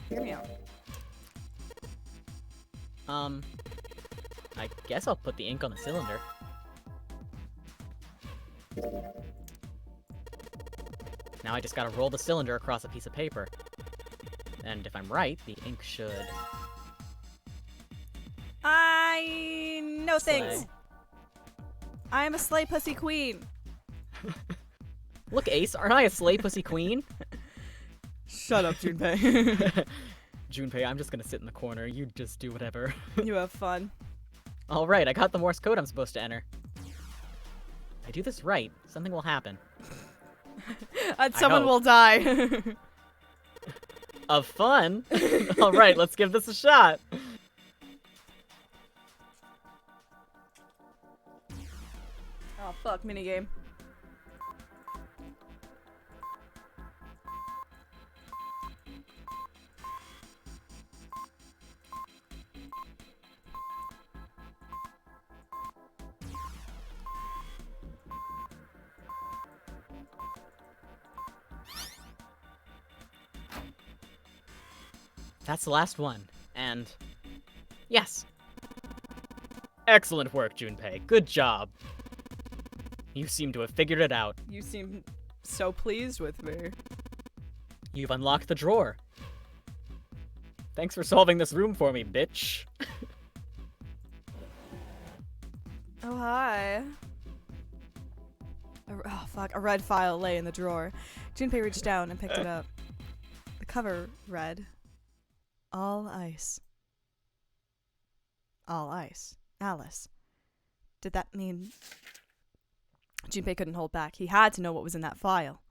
Hear me out. I guess I'll put the ink on the cylinder. Now I just gotta roll the cylinder across a piece of paper. And if I'm right, the ink should... I know things. Slay. I am a slay pussy queen. Look, Ace, aren't I a slay pussy queen? Shut up, Junpei. Junpei, I'm just gonna sit in the corner. You just do whatever. You have fun. Alright, I got the Morse code I'm supposed to enter. If I do this right, something will happen. And someone hope. will die. Of fun? Alright, let's give this a shot. Oh, fuck, minigame. That's the last one. And... yes! Excellent work, Junpei. Good job. You seem to have figured it out. You seem so pleased with me. You've unlocked the drawer. Thanks for solving this room for me, bitch. Oh, hi. Oh, fuck. A red file lay in the drawer. Junpei reached down and picked it up. The cover read, All ice. All ice. Alice. Did that mean... Junpei couldn't hold back. He had to know what was in that file.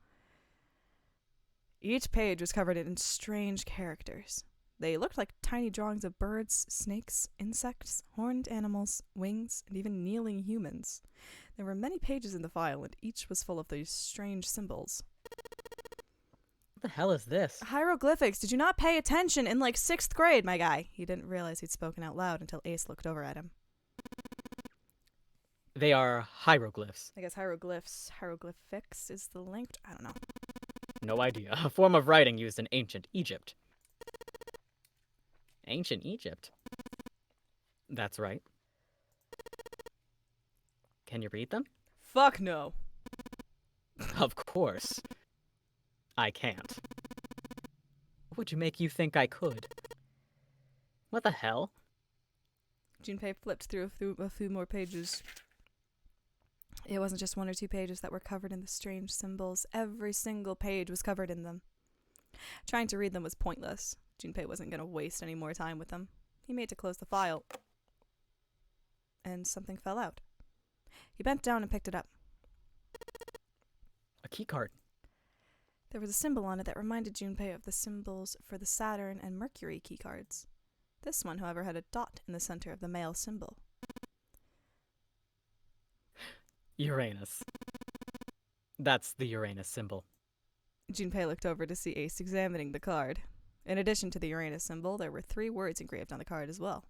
Each page was covered in strange characters. They looked like tiny drawings of birds, snakes, insects, horned animals, wings, and even kneeling humans. There were many pages in the file, and each was full of these strange symbols. What the hell is this? Hieroglyphics. Did you not pay attention in, like, 6th grade, my guy? He didn't realize he'd spoken out loud until Ace looked over at him. They are hieroglyphs. I guess hieroglyphics is the linked. I don't know. No idea. A form of writing used in ancient Egypt. Ancient Egypt? That's right. Can you read them? Fuck no. Of course. I can't. What would you make you think I could? What the hell? Junpei flipped through a few more pages. It wasn't just 1 or 2 pages that were covered in the strange symbols. Every single page was covered in them. Trying to read them was pointless. Junpei wasn't going to waste any more time with them. He made to close the file. And something fell out. He bent down and picked it up. A keycard. There was a symbol on it that reminded Junpei of the symbols for the Saturn and Mercury keycards. This one, however, had a dot in the center of the male symbol. Uranus. That's the Uranus symbol. Junpei looked over to see Ace examining the card. In addition to the Uranus symbol, there were 3 words engraved on the card as well.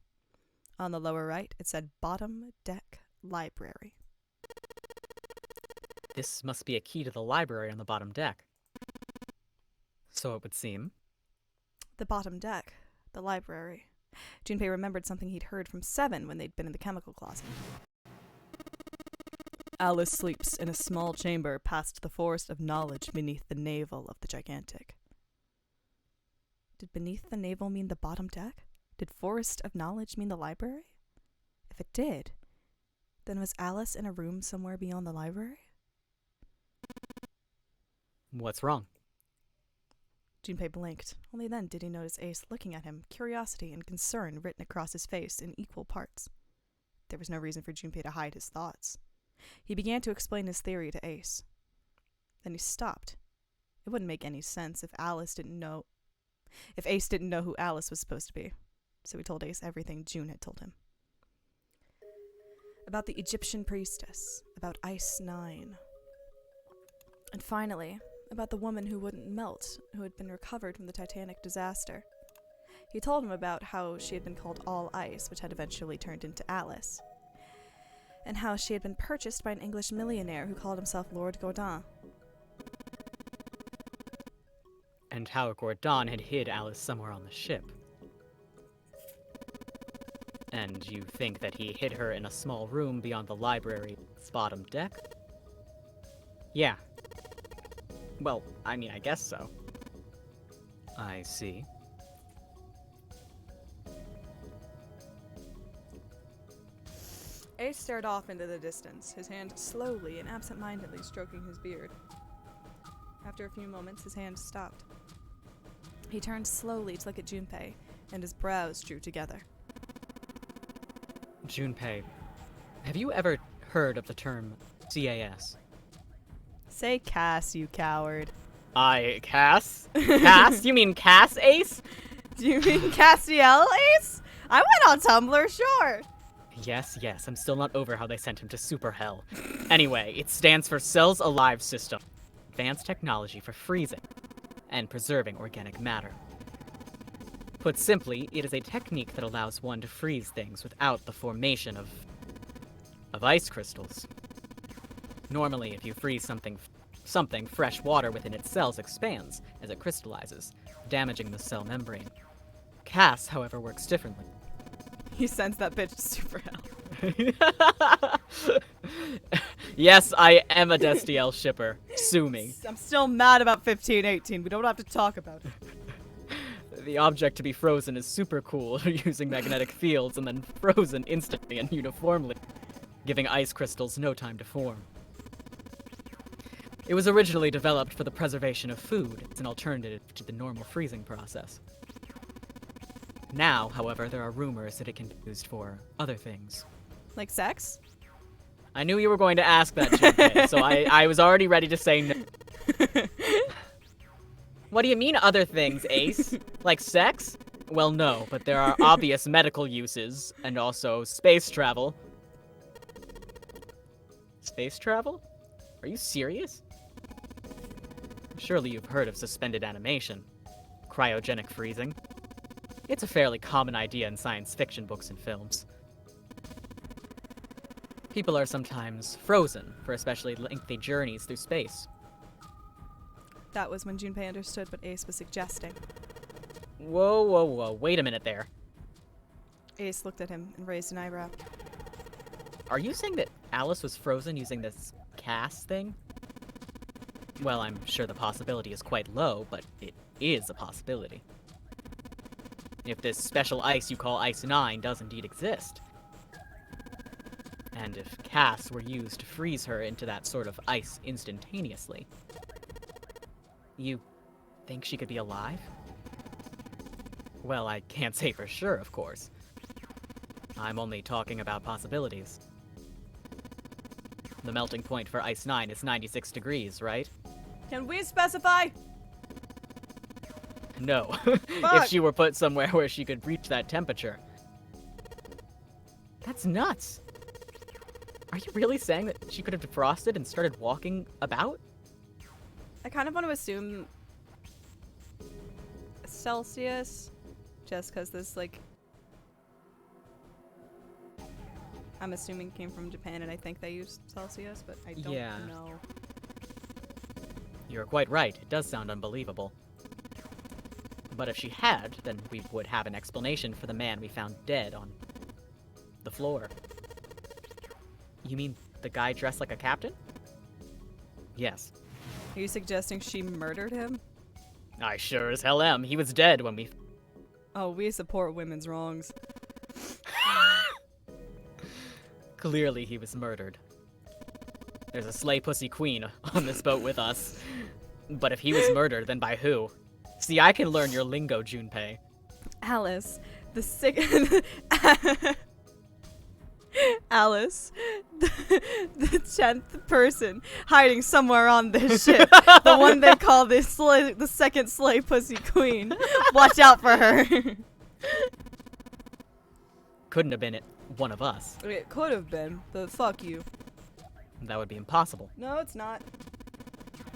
On the lower right, it said Bottom Deck Library. This must be a key to the library on the bottom deck. So it would seem. The bottom deck. The library. Junpei remembered something he'd heard from Seven when they'd been in the chemical closet. Alice sleeps in a small chamber past the forest of knowledge beneath the navel of the gigantic. Did beneath the navel mean the bottom deck? Did forest of knowledge mean the library? If it did, then was Alice in a room somewhere beyond the library? What's wrong? Junpei blinked. Only then did he notice Ace looking at him, curiosity and concern written across his face in equal parts. There was no reason for Junpei to hide his thoughts. He began to explain his theory to Ace. Then he stopped. It wouldn't make any sense if Ace didn't know who Alice was supposed to be. So he told Ace everything June had told him. About the Egyptian priestess, about Ice 9. And finally, about the woman who wouldn't melt, who had been recovered from the Titanic disaster. He told him about how she had been called All Ice, which had eventually turned into Alice. And how she had been purchased by an English millionaire who called himself Lord Gordon. And how Gordon had hid Alice somewhere on the ship. And you think that he hid her in a small room beyond the library's bottom deck? Yeah. Well, I mean, I guess so. I see. Ace stared off into the distance, his hand slowly and absent-mindedly stroking his beard. After a few moments, his hand stopped. He turned slowly to look at Junpei, and his brows drew together. Junpei, have you ever heard of the term CAS? Say Cass, you coward. Cass? Cass? You mean Cass Ace? Do you mean Castiel Ace? I went on Tumblr, sure. Yes, I'm still not over how they sent him to super hell. Anyway, it stands for Cells Alive System. Advanced technology for freezing and preserving organic matter. Put simply, it is a technique that allows one to freeze things without the formation of ice crystals. Normally, if you freeze something, fresh water within its cells expands as it crystallizes, damaging the cell membrane. Cass, however, works differently. He sends that bitch to super hell. Yes, I am a Destiel shipper. Sue me. I'm still mad about 1518. We don't have to talk about it. The object to be frozen is super cool, using magnetic fields and then frozen instantly and uniformly, giving ice crystals no time to form. It was originally developed for the preservation of food as an alternative to the normal freezing process. Now, however, there are rumors that it can be used for other things. Like sex? I knew you were going to ask that, Junpei, so I was already ready to say no. What do you mean other things, Ace? Like sex? Well, no, but there are obvious medical uses, and also space travel. Space travel? Are you serious? Surely you've heard of suspended animation. Cryogenic freezing. It's a fairly common idea in science fiction books and films. People are sometimes frozen for especially lengthy journeys through space. That was when Junpei understood what Ace was suggesting. Whoa, wait a minute there. Ace looked at him and raised an eyebrow. Are you saying that Alice was frozen using this CAS thing? Well, I'm sure the possibility is quite low, but it is a possibility. If this special ice you call Ice 9 does indeed exist. And if Cass were used to freeze her into that sort of ice instantaneously. You think she could be alive? Well, I can't say for sure, of course. I'm only talking about possibilities. The melting point for Ice 9 is 96 degrees, right? Can we specify? No. Fuck. If she were put somewhere where she could reach that temperature. That's nuts. Are you really saying that she could have defrosted and started walking about? I kind of want to assume Celsius, just because this, like, I'm assuming came from Japan, and I think they use Celsius, but I don't Yeah. know. You're quite right. It does sound unbelievable. But if she had, then we would have an explanation for the man we found dead on the floor. You mean the guy dressed like a captain? Yes. Are you suggesting she murdered him? I sure as hell am. He was dead when we... Oh, we support women's wrongs. Clearly he was murdered. There's a slay pussy queen on this boat with us. But if he was murdered, then by who? See, I can learn your lingo, Junpei. Alice, the sick... Alice, the 10th person hiding somewhere on this ship. The one they call the second slay pussy queen. Watch out for her. Couldn't have been it one of us. It could have been, but fuck you. That would be impossible. No, it's not.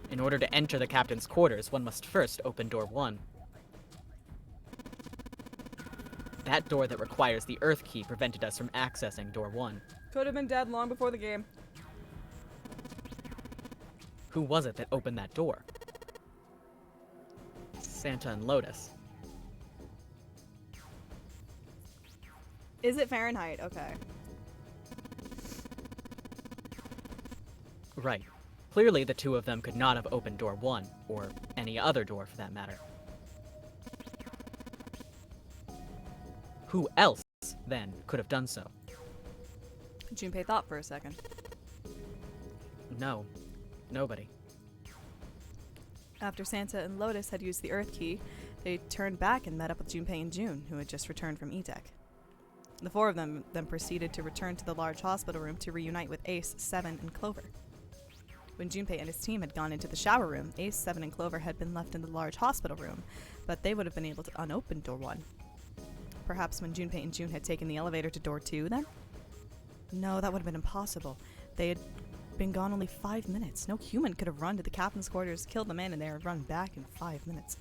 In order to enter the captain's quarters, one must first open door 1. That door that requires the Earth key prevented us from accessing door 1. Could have been dead long before the game. Who was it that opened that door? Santa and Lotus. Is it Fahrenheit? Okay. Right. Clearly, the two of them could not have opened door 1, or any other door for that matter. Who else, then, could have done so? Junpei thought for a second. No. Nobody. After Santa and Lotus had used the Earth Key, they turned back and met up with Junpei and June, who had just returned from E-Tech. The four of them then proceeded to return to the large hospital room to reunite with Ace, Seven, and Clover. When Junpei and his team had gone into the shower room, Ace, Seven, and Clover had been left in the large hospital room, but they would have been able to unopen door 1. Perhaps when Junpei and June had taken the elevator to door 2, then? No, that would have been impossible. They had been gone only 5 minutes. No human could have run to the captain's quarters, killed the man in there, and run back in 5 minutes.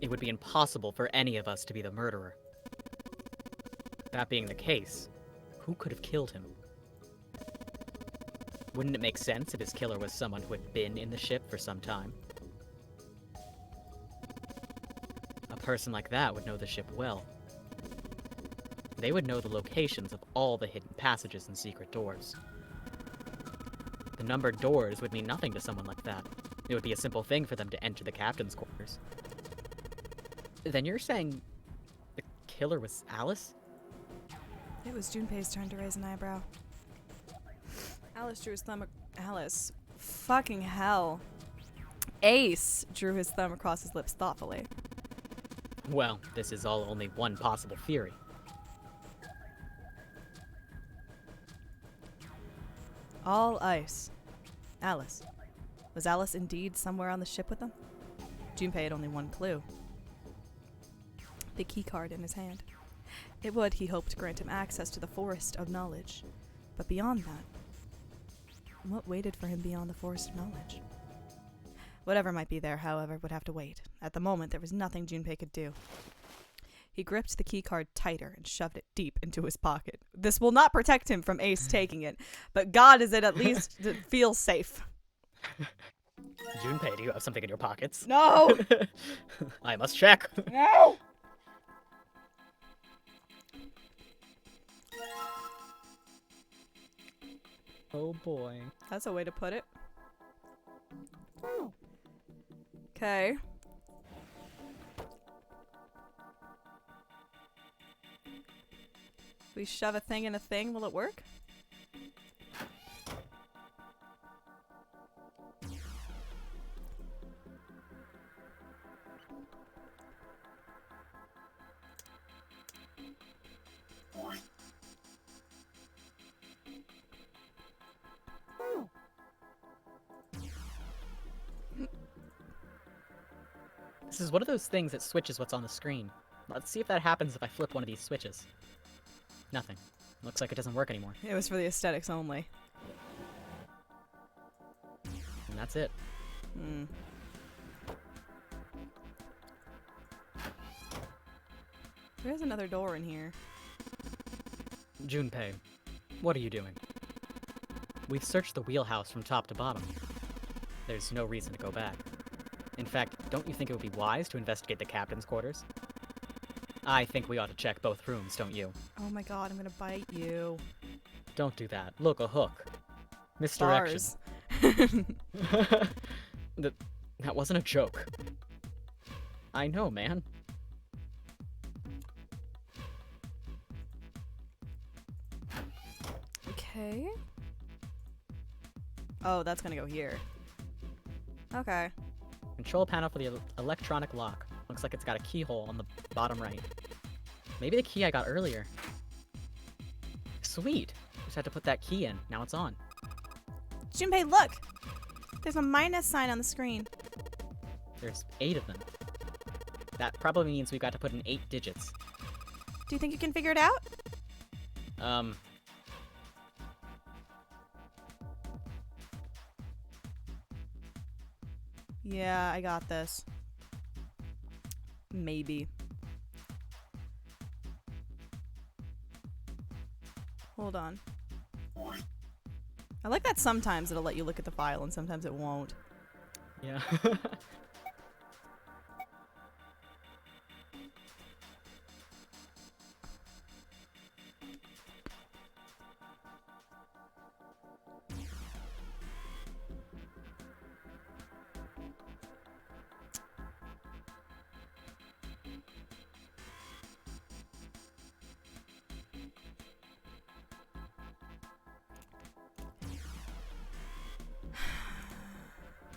It would be impossible for any of us to be the murderer. That being the case, who could have killed him? Wouldn't it make sense if his killer was someone who had been in the ship for some time? A person like that would know the ship well. They would know the locations of all the hidden passages and secret doors. The numbered doors would mean nothing to someone like that. It would be a simple thing for them to enter the captain's quarters. Then you're saying the killer was Alice? It was Junpei's turn to raise an eyebrow. Alice drew his thumb. Alice. Fucking hell. Ace drew his thumb across his lips thoughtfully. Well, this is all only one possible theory. All ice. Alice. Was Alice indeed somewhere on the ship with them? Junpei had only one clue. The key card in his hand. It would, he hoped, grant him access to the forest of knowledge. But beyond that, what waited for him beyond the forest of knowledge? Whatever might be there, however, would have to wait. At the moment, there was nothing Junpei could do. He gripped the key card tighter and shoved it deep into his pocket. This will not protect him from Ace taking it, but God is it at least feels safe. Junpei, do you have something in your pockets? No! I must check. No! Oh boy. That's a way to put it. Okay. We shove a thing in a thing, will it work? This is one of those things that switches what's on the screen. Let's see if that happens if I flip one of these switches. Nothing. Looks like it doesn't work anymore. It was for the aesthetics only. And that's it. Hmm. There's another door in here. Junpei, what are you doing? We've searched the wheelhouse from top to bottom. There's no reason to go back. In fact, don't you think it would be wise to investigate the captain's quarters? I think we ought to check both rooms, don't you? Oh my god, I'm gonna bite you. Don't do that. Look, a hook. Misdirection. Bars. That wasn't a joke. I know, man. Okay. Oh, that's gonna go here. Okay. Control panel for the electronic lock. Looks like it's got a keyhole on the bottom right. Maybe the key I got earlier. Sweet. Just had to put that key in. Now it's on. Junpei, look! There's a minus sign on the screen. There's 8 of them. That probably means we've got to put in 8 digits. Do you think you can figure it out? Yeah, I got this. Maybe. Hold on. I like that sometimes it'll let you look at the file and sometimes it won't. Yeah.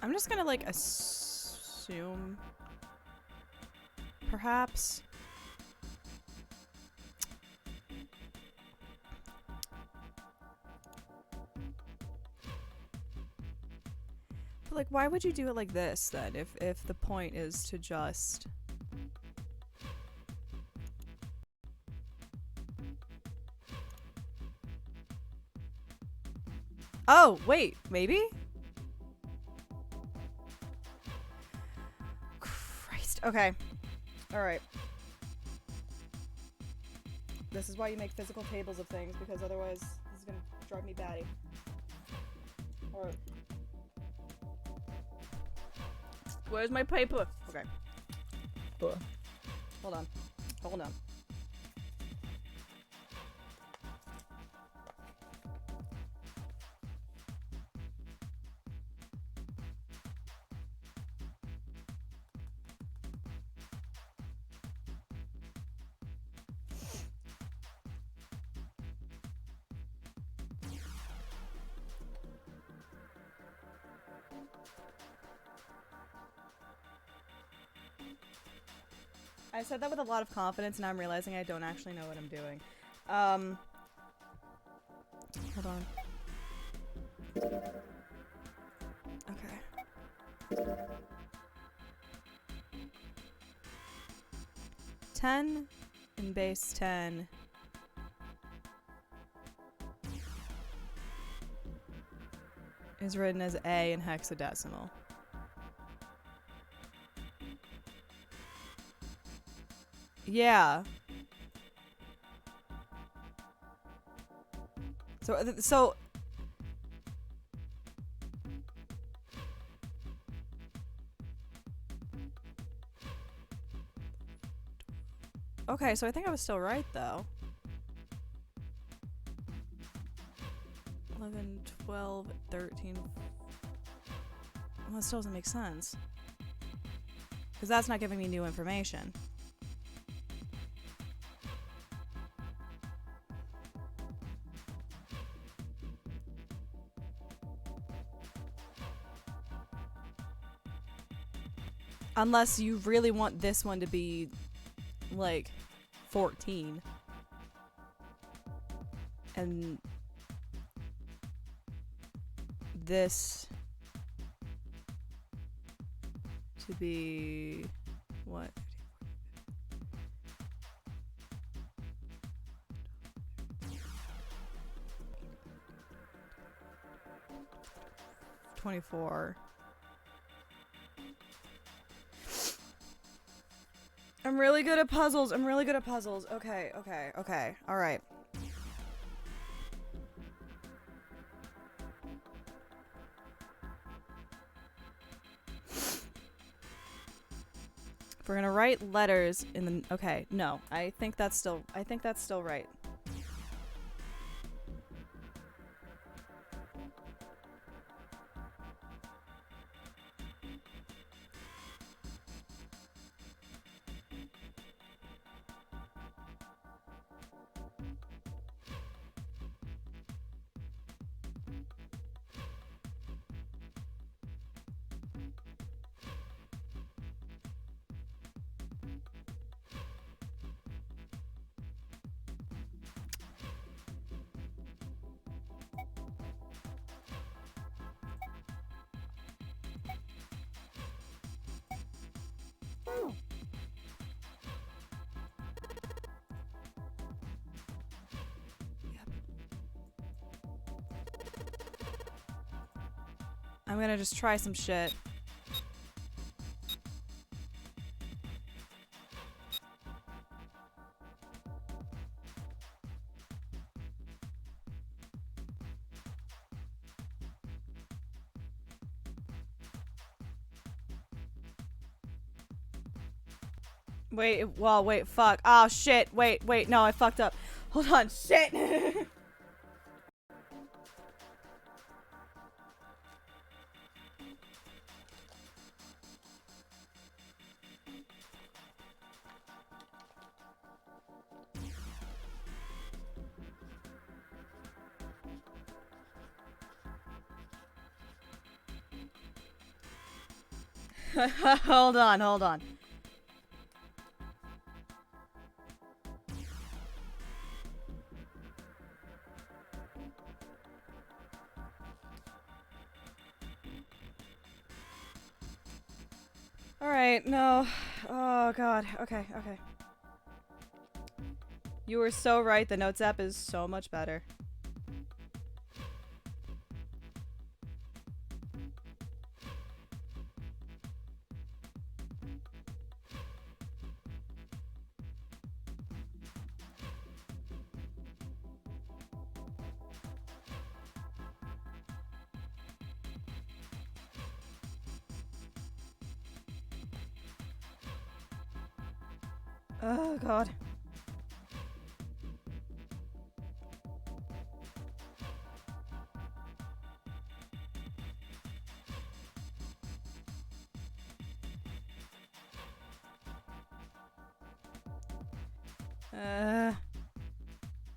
I'm just gonna like assume perhaps but like why would you do it like this then if the point is to just Oh, wait, maybe? Christ. Okay. Alright. This is why you make physical tables of things, because otherwise this is gonna drive me batty. Alright. Where's my paper? Okay. Hold on. Hold on. I said that with a lot of confidence, and I'm realizing I don't actually know what I'm doing. Hold on. Okay. 10 in base 10. Is written as A in hexadecimal. Yeah. So okay, so I think I was still right though. 11, 12, 13. Well, that still doesn't make sense. Because that's not giving me new information. Unless you really want this one to be, like, 14. And this to be, what? 24. I'm really good at puzzles. I'm really good at puzzles. Okay, okay, okay. All right. If we're gonna write letters in the okay, no, I think that's still right. I'm gonna just try some shit. Wait, well, wait, fuck. Oh, shit. Wait, no, I fucked up. Hold on, shit. Hold on, hold on. Alright, no. Oh god. Okay, okay. You were so right, the Notes app is so much better. Oh god.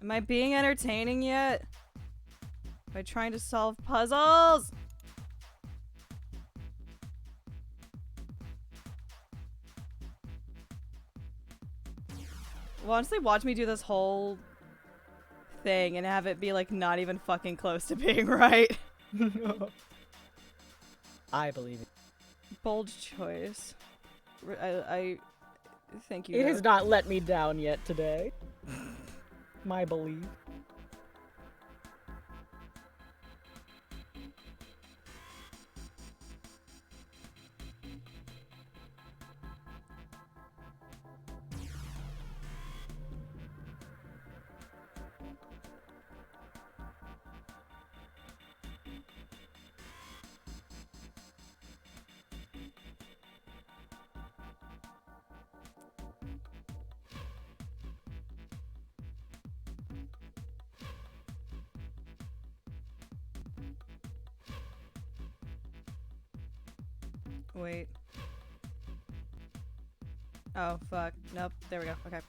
Am I being entertaining yet? Am I trying to solve puzzles? Well, honestly, watch me do this whole thing and have it be like not even fucking close to being right. I believe it. Bold choice. I thank you. It though. has not let me down yet today. My belief. Wait. Oh, fuck. Nope. There we go. Okay.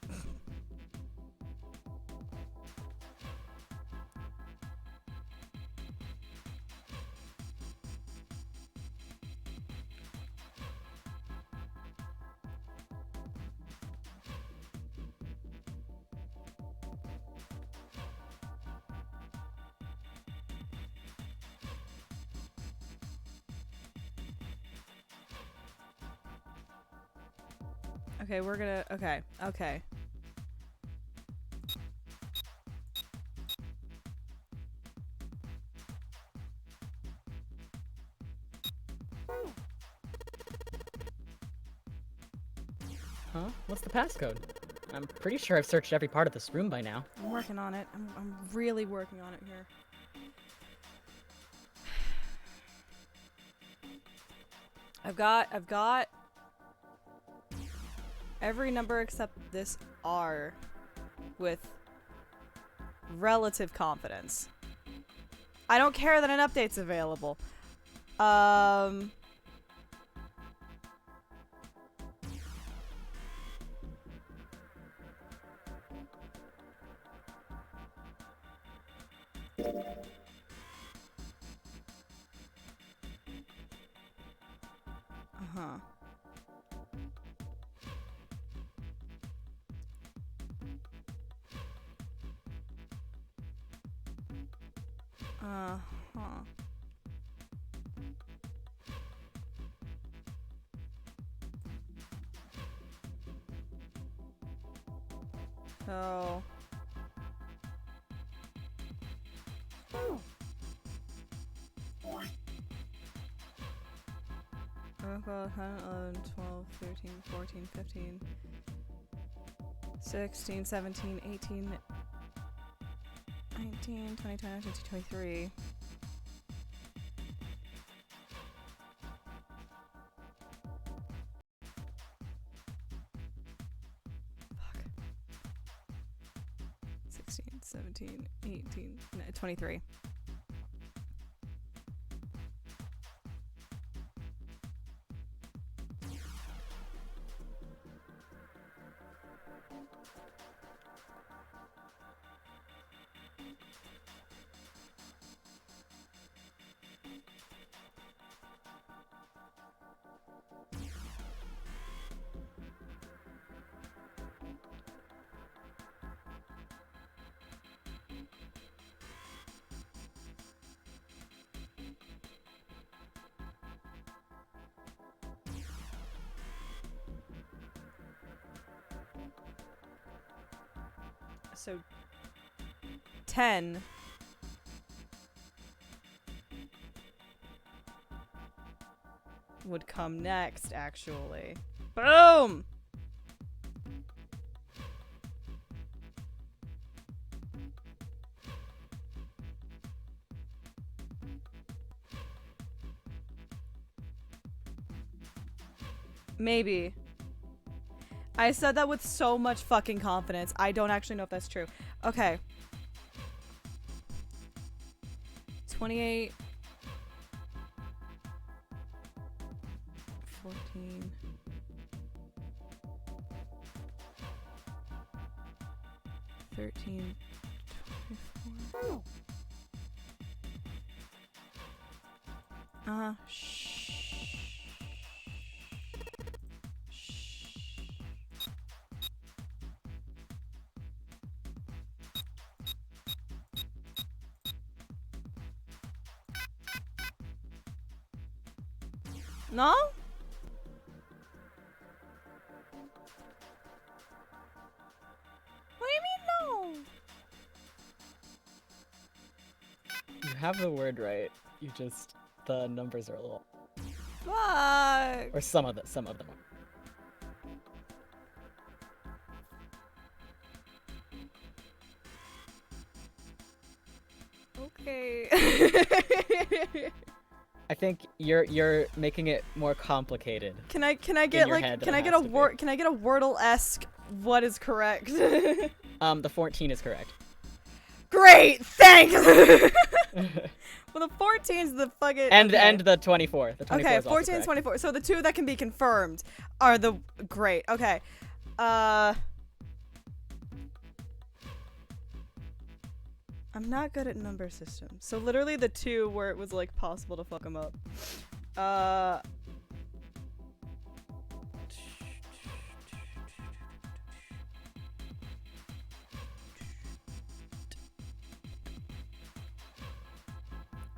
Okay, we're gonna... Okay. Okay. Huh? What's the passcode? I'm pretty sure I've searched every part of this room by now. I'm working on it. I'm really working on it here. I've got every number except this R with relative confidence. I don't care that an update's available. Uh-huh. Uh-huh. So... Well, 11, 12, 13, 14, 15, 16, 17, 18, 19, 20, 21, 22, 23. Fuck. 16, 17, 18, 23. So 10. Would come next, actually. Boom! Maybe. I said that with so much fucking confidence. I don't actually know if that's true. Okay. 28. 14. 13. 24. Shh. No? What do you mean no? You have the word right. You just the numbers are a little, Fuck. or some of them are. Okay. I think you're making it more complicated. Can I get your like head can than I it get has a to be. word can I get a Wordle-esque what is correct? The 14 is correct. Great, thanks. Well, the 14's the fucking and okay. the 24. The 24 Okay, is also 14 and correct. 24. So the two that can be confirmed are the great. Okay. I'm not good at number systems. So literally the two where it was like possible to fuck them up.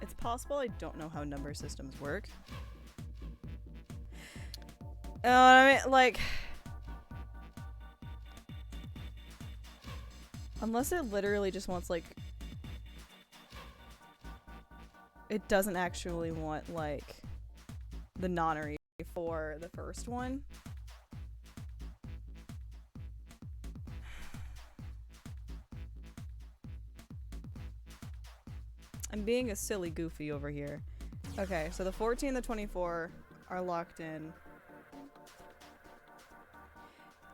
It's possible I don't know how number systems work. I mean, like, unless it literally just wants like, it doesn't actually want like the nonary for the first one. I'm being a silly goofy over here. Okay, so the 14 and the 24 are locked in.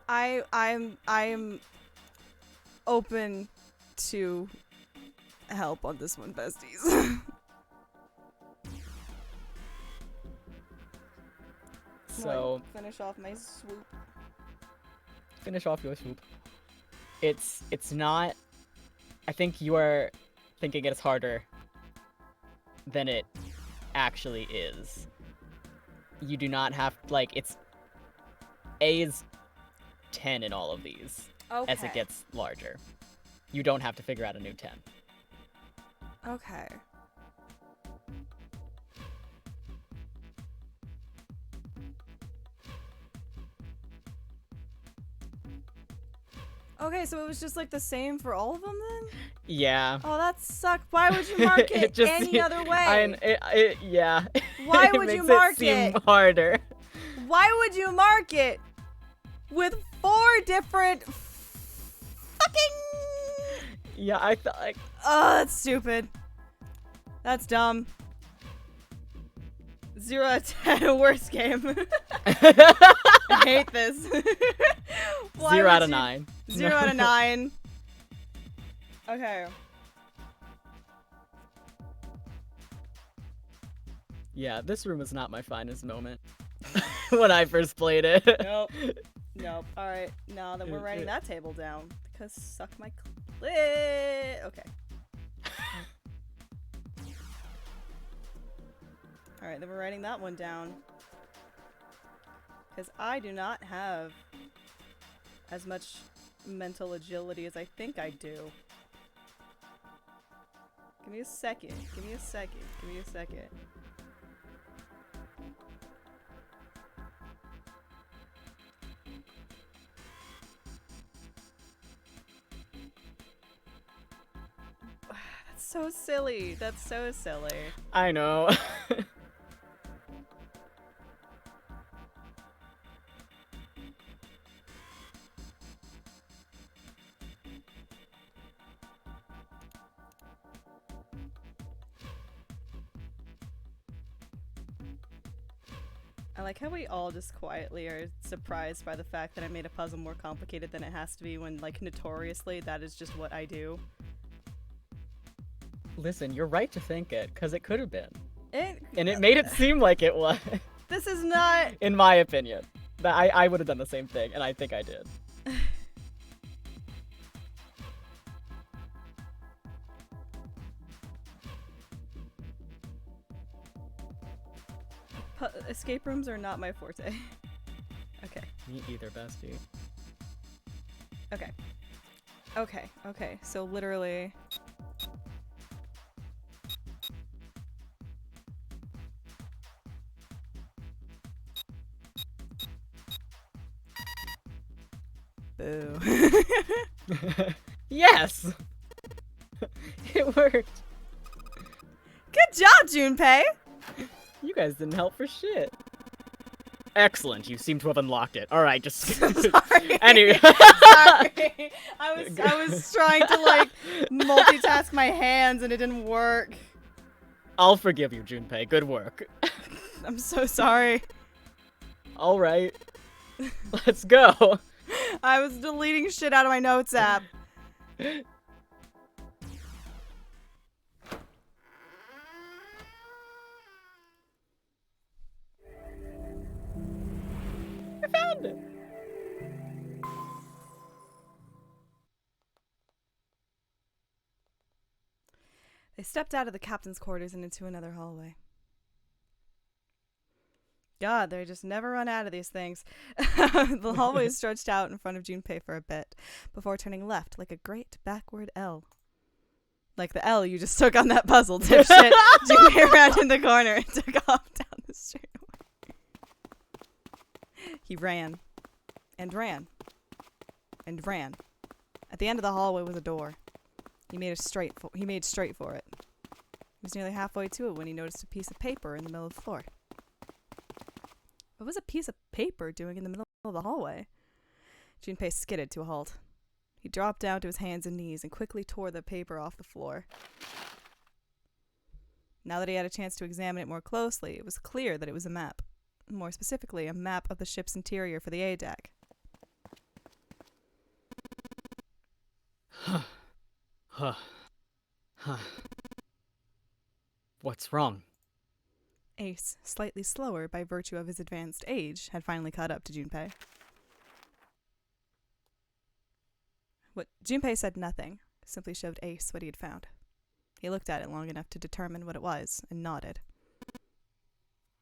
I'm open to help on this one, besties. So finish off my swoop. finish off your swoop. It's not. I think you are thinking it's harder than it actually is. You do not have it's A is 10 in all of these Okay. as it gets larger. You don't have to figure out a new 10. Okay. Okay, so it was just like the same for all of them then? Yeah. Oh, that sucked. Why would you mark it, any other way? Yeah. Why It would you makes mark seem it? harder. Why would you mark it with 4 different fucking... Yeah, I thought Oh, that's stupid. That's dumb. 0 out of 10, worst game. I hate this. 0 out of 9. 0 out of 9. Okay. Yeah, this room was not my finest moment when I first played it. Nope. Nope. Alright, now that we're writing that table down, because suck my clit. Okay. Alright, then we're writing that one down. Because I do not have as much mental agility as I think I do. Give me a second. Give me a second. Give me a second. That's so silly. That's so silly. I know. I like how we all just quietly are surprised by the fact that I made a puzzle more complicated than it has to be when, like, notoriously that is just what I do. Listen, you're right to think it, because it could have been. And it Uh, made it seem like it was, This is not... in my opinion. But I would have done the same thing, and I think I did. Escape rooms are not my forte. Okay. Me either, bestie. Okay. Okay. Okay. So literally... Boo. Yes! It worked. Good job, Junpei! You guys didn't help for shit. Excellent. You seem to have unlocked it. All right, just Sorry. anyway. Sorry. I was trying to like multitask my hands and it didn't work. I'll forgive you, Junpei. Good work. I'm so sorry. All right. Let's go. I was deleting shit out of my notes app. I found it. They stepped out of the captain's quarters and into another hallway. God, they just never run out of these things. The hallway stretched out in front of Junpei for a bit, before turning left like a great backward L. Like the L you just took on that puzzle, dipshit. Junpei ran in the corner and took off down the street. He ran. And ran. And ran. At the end of the hallway was a door. He made straight for it. He was nearly halfway to it when he noticed a piece of paper in the middle of the floor. What was a piece of paper doing in the middle of the hallway? Junpei skidded to a halt. He dropped down to his hands and knees and quickly tore the paper off the floor. Now that he had a chance to examine it more closely, it was clear that it was a map. More specifically, a map of the ship's interior for the A deck. What's wrong? Ace, slightly slower by virtue of his advanced age, had finally caught up to Junpei. Junpei said nothing, simply showed Ace what he had found. He looked at it long enough to determine what it was, and nodded.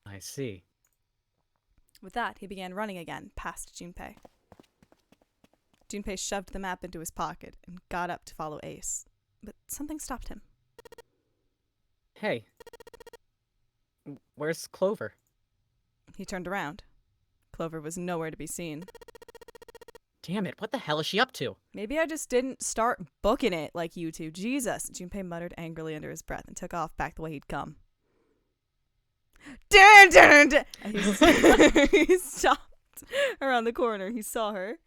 I see. With that, he began running again, past Junpei. Junpei shoved the map into his pocket and got up to follow Ace, but something stopped him. Hey. Where's Clover? He turned around. Clover was nowhere to be seen. Damn it, what the hell is she up to? Maybe I just didn't start booking it like you two. Jesus! Junpei muttered angrily under his breath and took off back the way he'd come. Dun, dun, dun. He stopped around the corner. He saw her.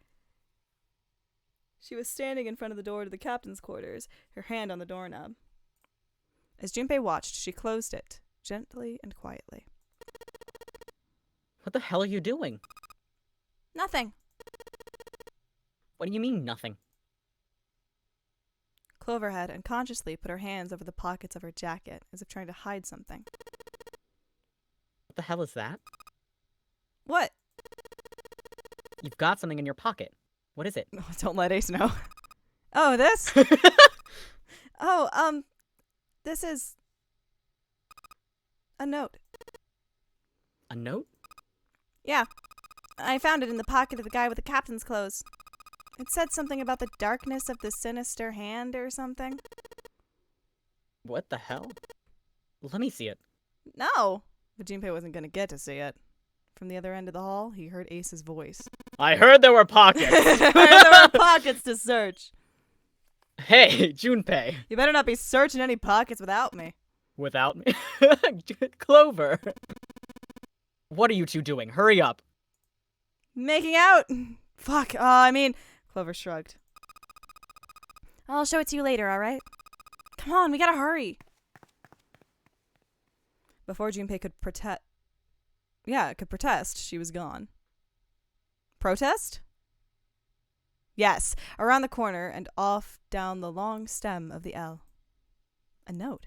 She was standing in front of the door to the captain's quarters, her hand on the doorknob. As Junpei watched, she closed it, gently and quietly. What the hell are you doing? Nothing. What do you mean, nothing? Clover had unconsciously put her hands over the pockets of her jacket, as if trying to hide something. What the hell is that? What? You've got something in your pocket. What is it? Oh, don't let Ace know. Oh, this? Oh, this is a note. A note? Yeah. I found it in the pocket of the guy with the captain's clothes. It said something about the darkness of the sinister hand or something. What the hell? Let me see it. No! But Junpei wasn't going to get to see it. From the other end of the hall, he heard Ace's voice. I heard there were pockets! There were pockets to search. Hey, Junpei. You better not be searching any pockets without me. Without me? Clover. What are you two doing? Hurry up. Making out! Fuck, Clover shrugged. I'll show it to you later, alright? Come on, we gotta hurry. Before Junpei could protest, she was gone. Protest? Yes, around the corner and off down the long stem of the L. A note.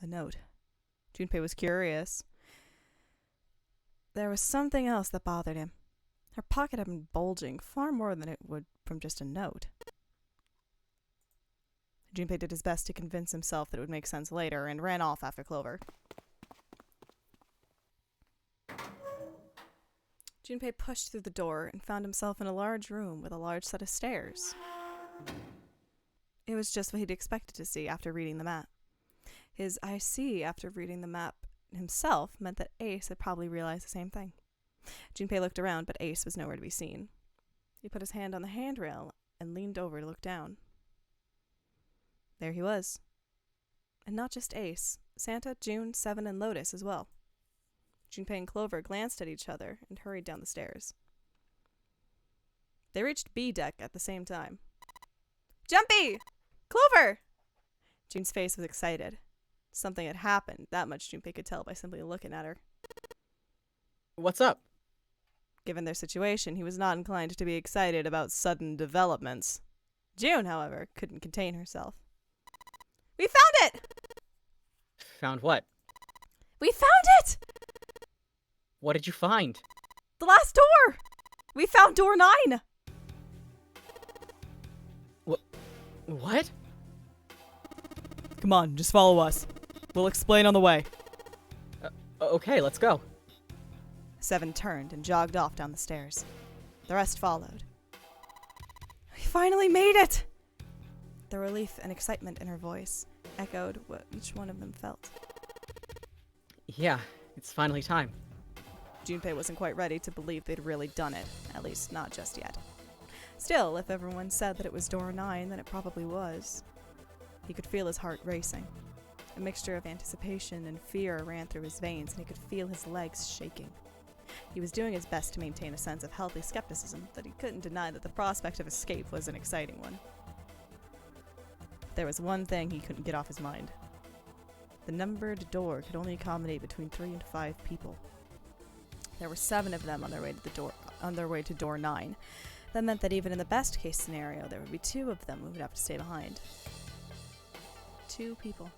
A note. Junpei was curious. There was something else that bothered him. Her pocket had been bulging far more than it would from just a note. Junpei did his best to convince himself that it would make sense later and ran off after Clover. Junpei pushed through the door and found himself in a large room with a large set of stairs. It was just what he'd expected to see after reading the map. His I see after reading the map himself meant that Ace had probably realized the same thing. Junpei looked around, but Ace was nowhere to be seen. He put his hand on the handrail and leaned over to look down. There he was. And not just Ace, Santa, June, Seven, and Lotus as well. Junpei and Clover glanced at each other and hurried down the stairs. They reached B deck at the same time. Jumpy! Clover! June's face was excited. Something had happened, that much Junpei could tell by simply looking at her. What's up? Given their situation, he was not inclined to be excited about sudden developments. June, however, couldn't contain herself. We found it! Found what? We found it! What did you find? The last door! We found door 9! What? Come on, just follow us. We'll explain on the way. Okay, let's go. Seven turned and jogged off down the stairs. The rest followed. We finally made it! The relief and excitement in her voice echoed what each one of them felt. Yeah, it's finally time. Junpei wasn't quite ready to believe they'd really done it, at least not just yet. Still, if everyone said that it was door 9, then it probably was. He could feel his heart racing. A mixture of anticipation and fear ran through his veins, and he could feel his legs shaking. He was doing his best to maintain a sense of healthy skepticism, but he couldn't deny that the prospect of escape was an exciting one. There was one thing he couldn't get off his mind. The numbered door could only accommodate between 3 and 5 people. There were 7 of them on their way to door 9. That meant that even in the best case scenario, there would be 2 of them who would have to stay behind. 2 people.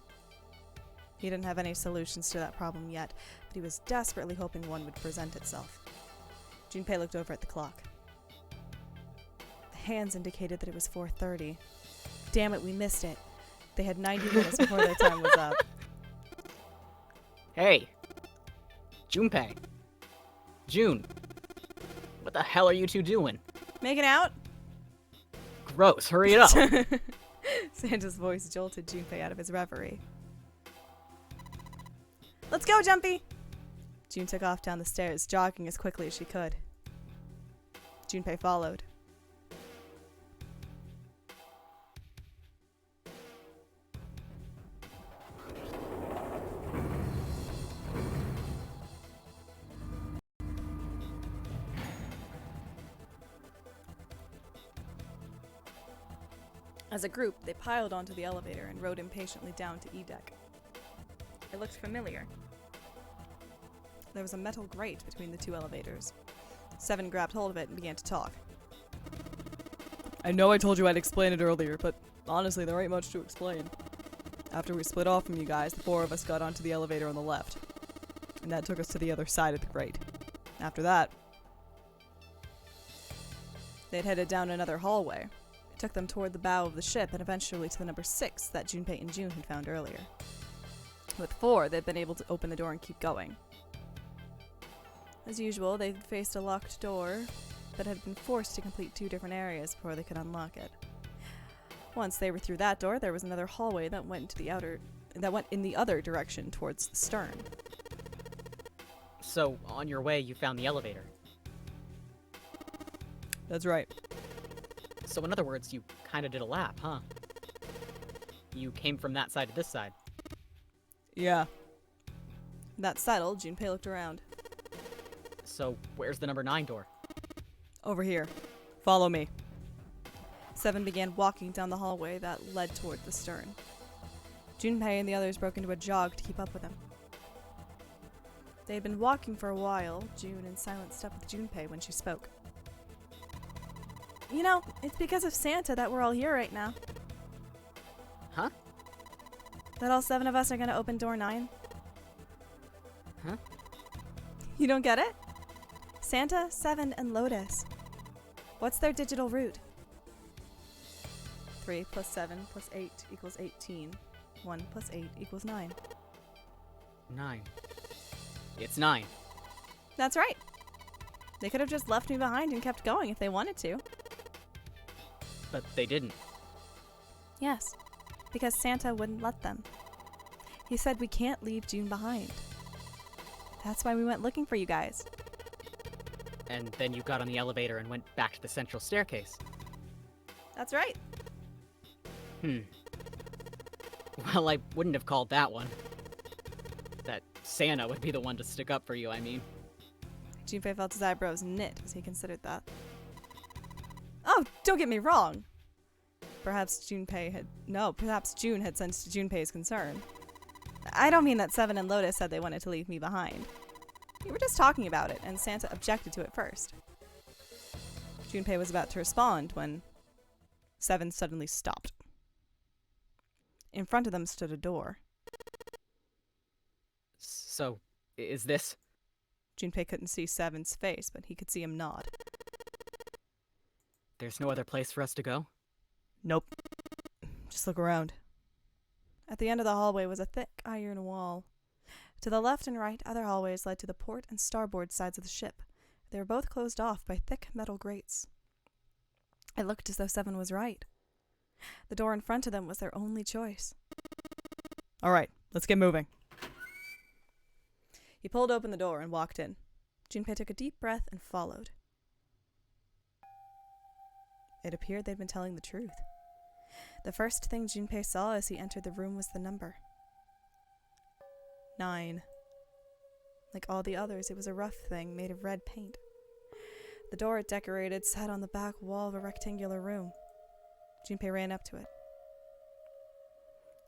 He didn't have any solutions to that problem yet, but he was desperately hoping one would present itself. Junpei looked over at the clock. The hands indicated that it was 4:30. Damn it, we missed it. They had 90 minutes before their time was up. Hey! Junpei! June! What the hell are you two doing? Making out? Gross, hurry it up! Santa's voice jolted Junpei out of his reverie. Let's go, Jumpy! June took off down the stairs, jogging as quickly as she could. Junpei followed. As a group, they piled onto the elevator and rode impatiently down to E deck. It looked familiar. There was a metal grate between the 2 elevators. Seven grabbed hold of it and began to talk. I know I told you I'd explain it earlier, but honestly, there ain't much to explain. After we split off from you guys, the 4 of us got onto the elevator on the left. And that took us to the other side of the grate. After that, they'd headed down another hallway. It took them toward the bow of the ship and eventually to the number 6 that Junpei and June had found earlier. With 4, they'd been able to open the door and keep going. As usual, they faced a locked door, but had been forced to complete 2 different areas before they could unlock it. Once they were through that door, there was another hallway that went in the other direction towards the stern. So, on your way, you found the elevator. That's right. So in other words, you kinda did a lap, huh? you came from that side to this side. Yeah. That settled, Junpei looked around. So, where's the number 9 door? Over here. Follow me. Seven began walking down the hallway that led toward the stern. Junpei and the others broke into a jog to keep up with him. They had been walking for a while, June in silent step with Junpei when she spoke. You know, it's because of Santa that we're all here right now. Huh? That all 7 of us are gonna open door 9. Huh? You don't get it? Santa, 7, and Lotus. What's their digital root? 3 plus 7 plus 8 equals 18. 1 plus 8 equals 9. 9. It's 9. That's right. They could have just left me behind and kept going if they wanted to. But they didn't. Yes, because Santa wouldn't let them. He said we can't leave June behind. That's why we went looking for you guys. And then you got on the elevator and went back to the central staircase. That's right. Well, I wouldn't have called that one. That Santa would be the one to stick up for you, I mean. Junpei felt his eyebrows knit as he considered that. Oh, don't get me wrong. Perhaps June had sensed Junpei's concern. I don't mean that 7 and Lotus said they wanted to leave me behind. We were just talking about it, and Santa objected to it first. Junpei was about to respond when 7 suddenly stopped. In front of them stood a door. So, is this? Junpei couldn't see 7's face, but he could see him nod. There's no other place for us to go? Nope. Just look around. At the end of the hallway was a thick iron wall. To the left and right, other hallways led to the port and starboard sides of the ship. They were both closed off by thick metal grates. It looked as though 7 was right. The door in front of them was their only choice. All right, let's get moving. He pulled open the door and walked in. Junpei took a deep breath and followed. It appeared they'd been telling the truth. The first thing Junpei saw as he entered the room was the number. 9. Like all the others, it was a rough thing made of red paint. The door it decorated sat on the back wall of a rectangular room. Junpei ran up to it.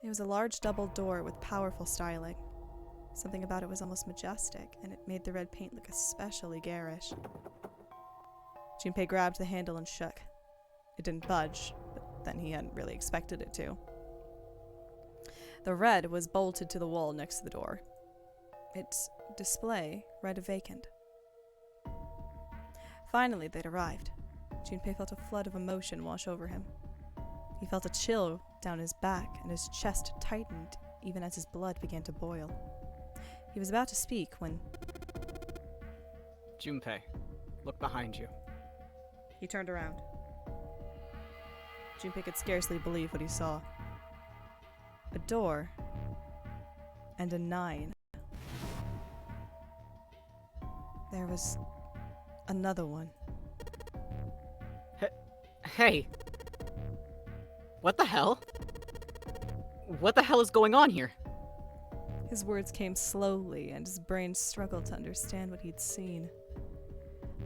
It was a large double door with powerful styling. Something about it was almost majestic, and it made the red paint look especially garish. Junpei grabbed the handle and shook. It didn't budge, but then he hadn't really expected it to. The red was bolted to the wall next to the door. Its display read vacant. Finally, they'd arrived. Junpei felt a flood of emotion wash over him. He felt a chill down his back, and his chest tightened even as his blood began to boil. He was about to speak when... Junpei, look behind you. He turned around. Junpei could scarcely believe what he saw. A door and a 9. There was another one. Hey! What the hell? What the hell is going on here? His words came slowly, and his brain struggled to understand what he'd seen.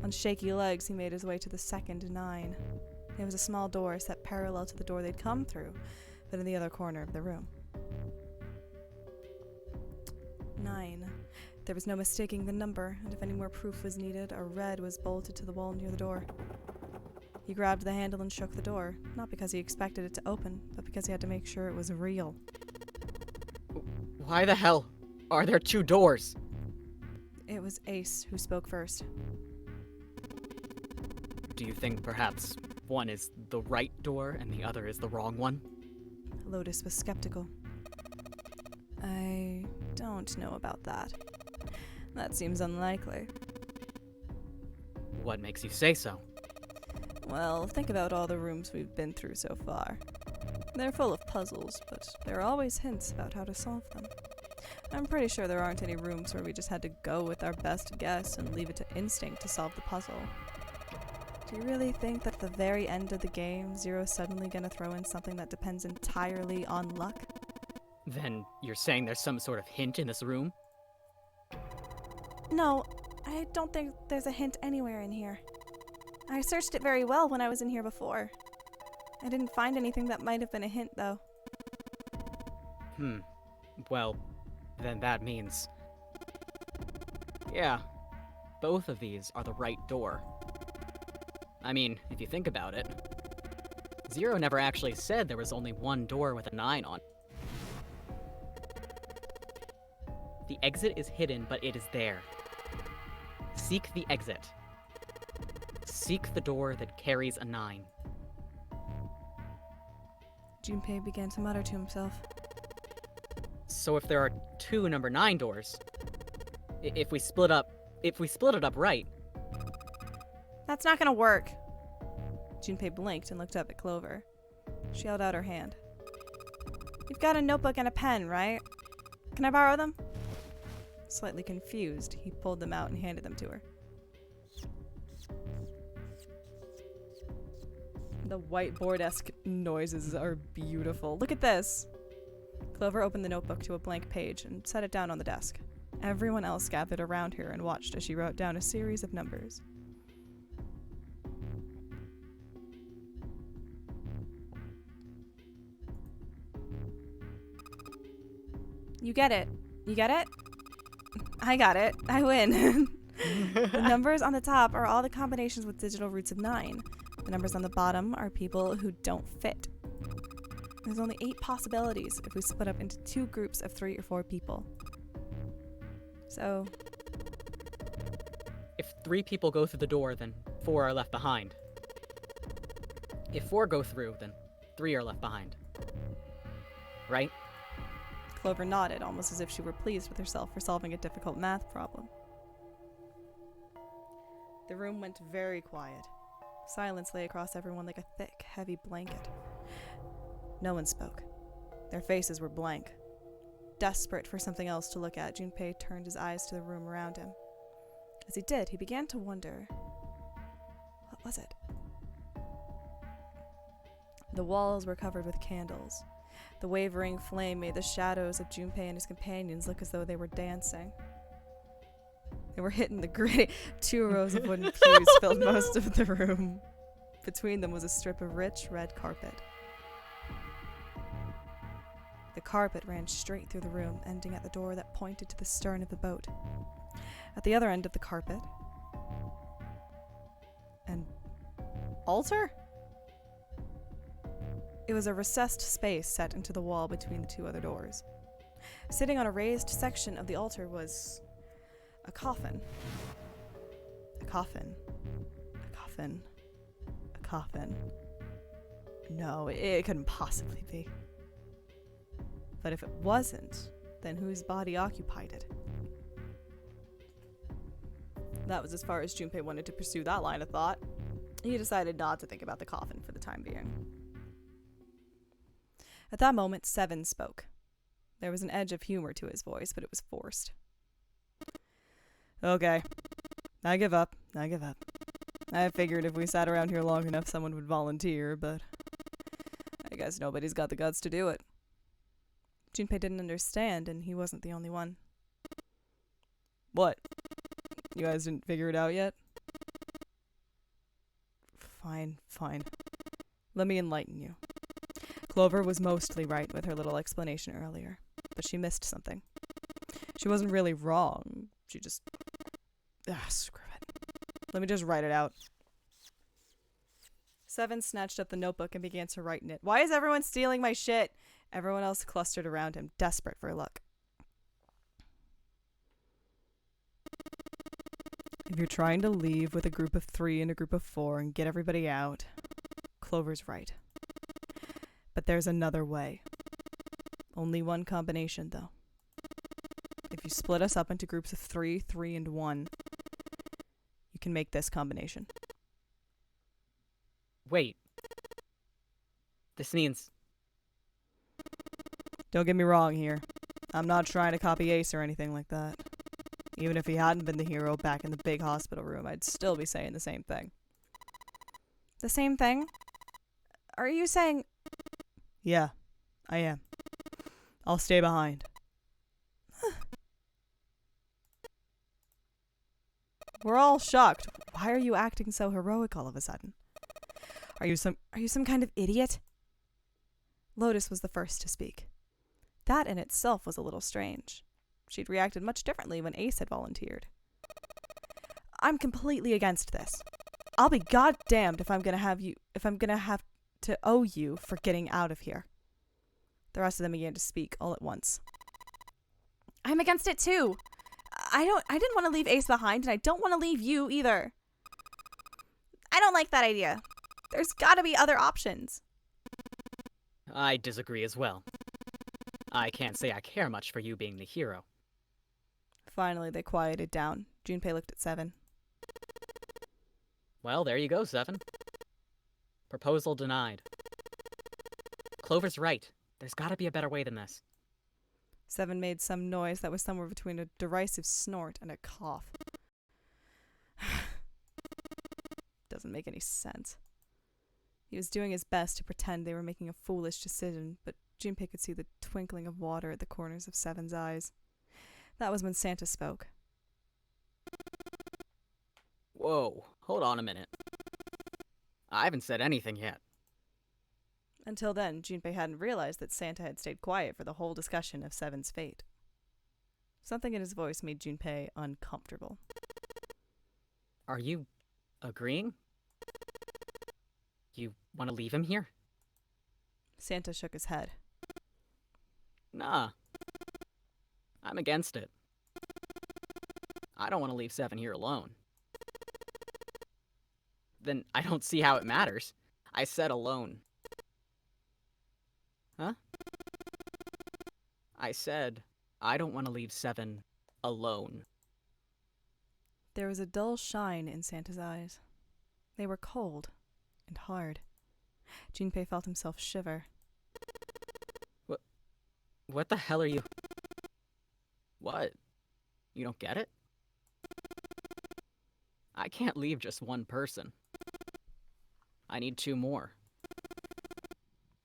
On shaky legs, he made his way to the second 9. It was a small door set parallel to the door they'd come through, but in the other corner of the room. 9. There was no mistaking the number, and if any more proof was needed, a red was bolted to the wall near the door. He grabbed the handle and shook the door, not because he expected it to open, but because he had to make sure it was real. Why the hell are there 2 doors? It was Ace who spoke first. Do you think perhaps one is the right door and the other is the wrong one? Lotus was skeptical. I don't know about that. That seems unlikely. What makes you say so? Well, think about all the rooms we've been through so far. They're full of puzzles, but there are always hints about how to solve them. I'm pretty sure there aren't any rooms where we just had to go with our best guess and leave it to instinct to solve the puzzle. Do you really think that at the very end of the game, Zero's suddenly gonna throw in something that depends entirely on luck? Then you're saying there's some sort of hint in this room? No, I don't think there's a hint anywhere in here. I searched it very well when I was in here before. I didn't find anything that might have been a hint, though. Well, then that means... Yeah, both of these are the right door. I mean, if you think about it, Zero never actually said there was only one door with a 9 on. The exit is hidden, but it is there. Seek the exit. Seek the door that carries a 9. Junpei began to mutter to himself. So if there are 2 number 9 doors, if we split it up right, That's not gonna work. Junpei blinked and looked up at Clover. She held out her hand. You've got a notebook and a pen, right? Can I borrow them? Slightly confused, he pulled them out and handed them to her. The whiteboard-esque noises are beautiful. Look at this! Clover opened the notebook to a blank page and set it down on the desk. Everyone else gathered around her and watched as she wrote down a series of numbers. You get it. You get it? I got it. I win. The numbers on the top are all the combinations with digital roots of 9. The numbers on the bottom are people who don't fit. There's only 8 possibilities if we split up into 2 groups of 3 or 4 people. So, if 3 people go through the door, then 4 are left behind. If 4 go through, then 3 are left behind. Right? Clover nodded, almost as if she were pleased with herself for solving a difficult math problem. The room went very quiet. Silence lay across everyone like a thick, heavy blanket. No one spoke. Their faces were blank. Desperate for something else to look at, Junpei turned his eyes to the room around him. As he did, he began to wonder, what was it? The walls were covered with candles. The wavering flame made the shadows of Junpei and his companions look as though they were dancing. They were hitting the gritty. 2 rows of wooden pews filled most of the room. Between them was a strip of rich red carpet. The carpet ran straight through the room, ending at the door that pointed to the stern of the boat. At the other end of the carpet, an altar? It was a recessed space set into the wall between the 2 other doors. Sitting on a raised section of the altar was a coffin. A coffin. A coffin. A coffin. No, it couldn't possibly be. But if it wasn't, then whose body occupied it? That was as far as Junpei wanted to pursue that line of thought. He decided not to think about the coffin for the time being. At that moment, Seven spoke. There was an edge of humor to his voice, but it was forced. Okay. I give up. I give up. I figured if we sat around here long enough, someone would volunteer, but I guess nobody's got the guts to do it. Junpei didn't understand, and he wasn't the only one. What? You guys didn't figure it out yet? Fine, fine. Let me enlighten you. Clover was mostly right with her little explanation earlier, but she missed something. She wasn't really wrong. She just... screw it. Let me just write it out. Seven snatched up the notebook and began to write in it. Why is everyone stealing my shit? Everyone else clustered around him, desperate for luck. If you're trying to leave with a group of 3 and a group of 4 and get everybody out, Clover's right. But there's another way. Only one combination, though. If you split us up into groups of 3, 3, and 1, you can make this combination. Wait. This means... Don't get me wrong here. I'm not trying to copy Ace or anything like that. Even if he hadn't been the hero back in the big hospital room, I'd still be saying the same thing. The same thing? Are you saying... Yeah, I am. I'll stay behind. We're all shocked. Why are you acting so heroic all of a sudden? Are you some kind of idiot? Lotus was the first to speak. That in itself was a little strange. She'd reacted much differently when Ace had volunteered. I'm completely against this. I'll be goddamned if I'm gonna have to owe you for getting out of here. The rest of them began to speak all at once. I'm against it too. I didn't want to leave Ace behind, and I don't want to leave you either. I don't like that idea. There's gotta be other options. I disagree as well. I can't say I care much for you being the hero. Finally, they quieted down. Junpei looked at Seven. Well, there you go, Seven. Proposal denied. Clover's right. There's gotta be a better way than this. Seven made some noise that was somewhere between a derisive snort and a cough. Doesn't make any sense. He was doing his best to pretend they were making a foolish decision, but Junpei could see the twinkling of water at the corners of Seven's eyes. That was when Santa spoke. Whoa, hold on a minute. I haven't said anything yet. Until then, Junpei hadn't realized that Santa had stayed quiet for the whole discussion of Seven's fate. Something in his voice made Junpei uncomfortable. Are you agreeing? You want to leave him here? Santa shook his head. Nah. I'm against it. I don't want to leave Seven here alone. Then I don't see how it matters. I said alone. Huh? I said I don't want to leave Seven alone. There was a dull shine in Santa's eyes. They were cold and hard. Junpei felt himself shiver. What the hell are you... What? You don't get it? I can't leave just one person. I need 2 more.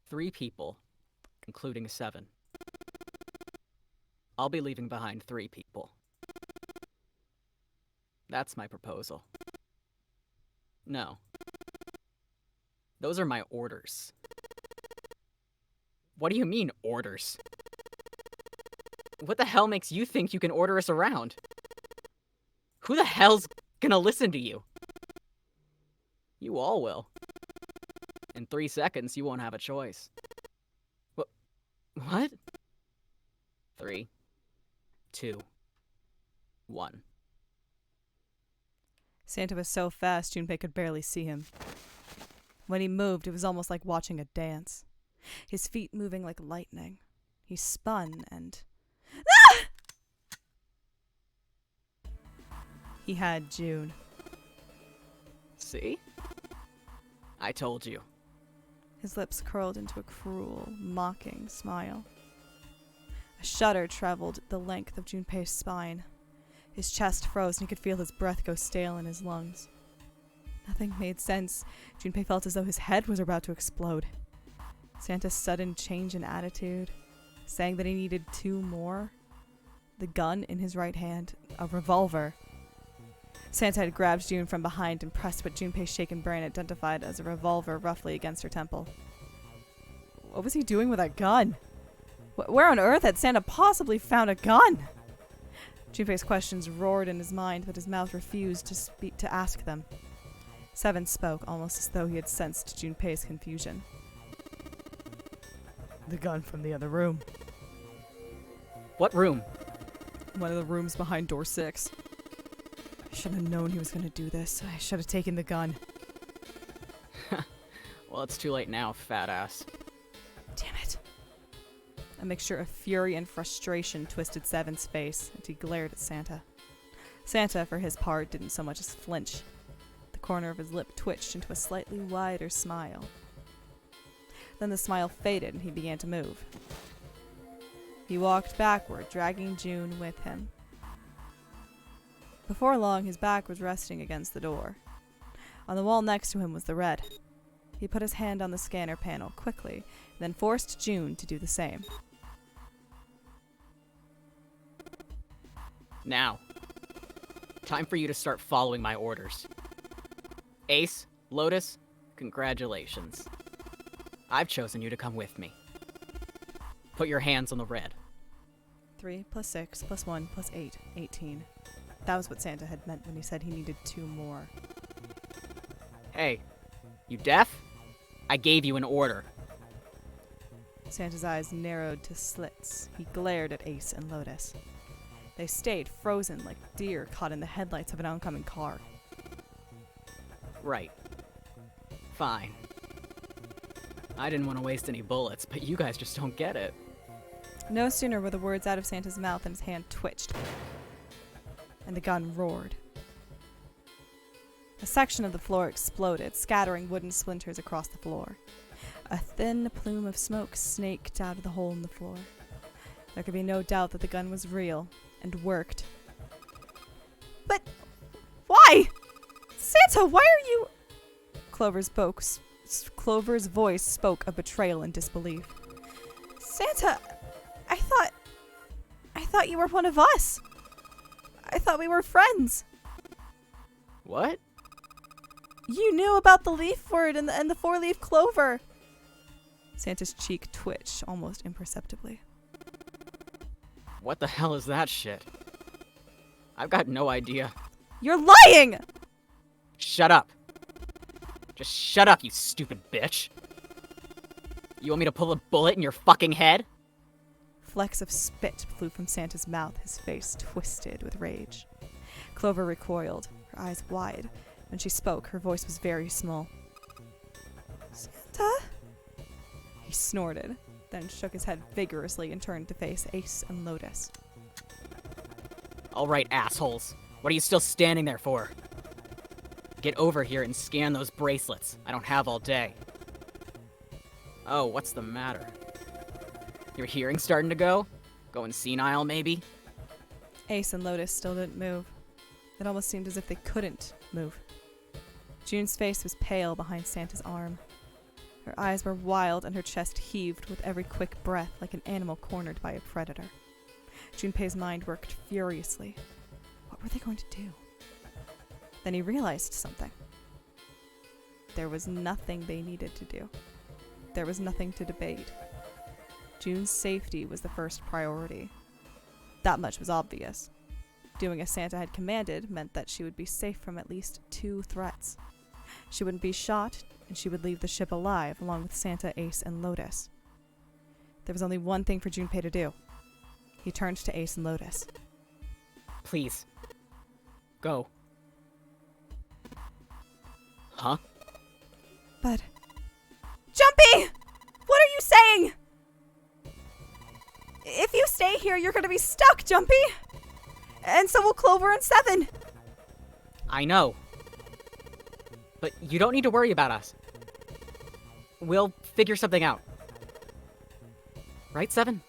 3 people, including Seven. I'll be leaving behind 3 people. That's my proposal. No. Those are my orders. What do you mean, orders? What the hell makes you think you can order us around? Who the hell's gonna listen to you? You all will. In 3 seconds, you won't have a choice. What? 3, 2, 1. Santa was so fast, Junpei could barely see him. When he moved, it was almost like watching a dance. His feet moving like lightning. He spun and... Ah! He had June. See? I told you. His lips curled into a cruel, mocking smile. A shudder traveled the length of Junpei's spine. His chest froze and he could feel his breath go stale in his lungs. Nothing made sense. Junpei felt as though his head was about to explode. Santa's sudden change in attitude, saying that he needed 2 more. The gun in his right hand, a revolver. Santa had grabbed June from behind and pressed what Junpei's shaken brain identified as a revolver roughly against her temple. What was he doing with a gun? Where on earth had Santa possibly found a gun? Junpei's questions roared in his mind, but his mouth refused to ask them. Seven spoke, almost as though he had sensed Junpei's confusion. The gun from the other room. What room? One of the rooms behind door 6. I should have known he was going to do this. I should have taken the gun. Well, it's too late now, fat ass. Damn it. A mixture of fury and frustration twisted Seven's face as he glared at Santa. Santa, for his part, didn't so much as flinch. The corner of his lip twitched into a slightly wider smile. Then the smile faded and he began to move. He walked backward, dragging June with him. Before long, his back was resting against the door. On the wall next to him was the red. He put his hand on the scanner panel quickly, then forced June to do the same. Now, time for you to start following my orders. Ace, Lotus, congratulations. I've chosen you to come with me. Put your hands on the red. 3 + 6 + 1 + 8, 18. That was what Santa had meant when he said he needed 2 more. Hey, you deaf? I gave you an order. Santa's eyes narrowed to slits. He glared at Ace and Lotus. They stayed frozen like deer caught in the headlights of an oncoming car. Right. Fine. I didn't want to waste any bullets, but you guys just don't get it. No sooner were the words out of Santa's mouth than his hand twitched, and the gun roared. A section of the floor exploded, scattering wooden splinters across the floor. A thin plume of smoke snaked out of the hole in the floor. There could be no doubt that the gun was real and worked. But why? Santa, why are you... Clover's voice spoke of betrayal and disbelief. Santa, I thought you were one of us. I thought we were friends. What? You knew about the leaf word and the 4-leaf clover. Santa's cheek twitched almost imperceptibly. What the hell is that shit? I've got no idea. You're lying! Shut up. Just shut up, you stupid bitch. You want me to pull a bullet in your fucking head? Flecks of spit flew from Santa's mouth, his face twisted with rage. Clover recoiled, her eyes wide. When she spoke, her voice was very small. Santa? He snorted, then shook his head vigorously and turned to face Ace and Lotus. All right, assholes. What are you still standing there for? Get over here and scan those bracelets. I don't have all day. Oh, what's the matter? Your hearing starting to go? Going senile, maybe? Ace and Lotus still didn't move. It almost seemed as if they couldn't move. June's face was pale behind Santa's arm. Her eyes were wild and her chest heaved with every quick breath like an animal cornered by a predator. Junpei's mind worked furiously. What were they going to do? Then he realized something. There was nothing they needed to do. There was nothing to debate. June's safety was the first priority. That much was obvious. Doing as Santa had commanded meant that she would be safe from at least 2 threats. She wouldn't be shot, and she would leave the ship alive along with Santa, Ace, and Lotus. There was only one thing for Junpei to do. He turned to Ace and Lotus. Please. Go. Huh? But... Jumpy! What are you saying? If you stay here, you're gonna be stuck, Jumpy! And so will Clover and Seven. I know. But you don't need to worry about us. We'll figure something out. Right, Seven?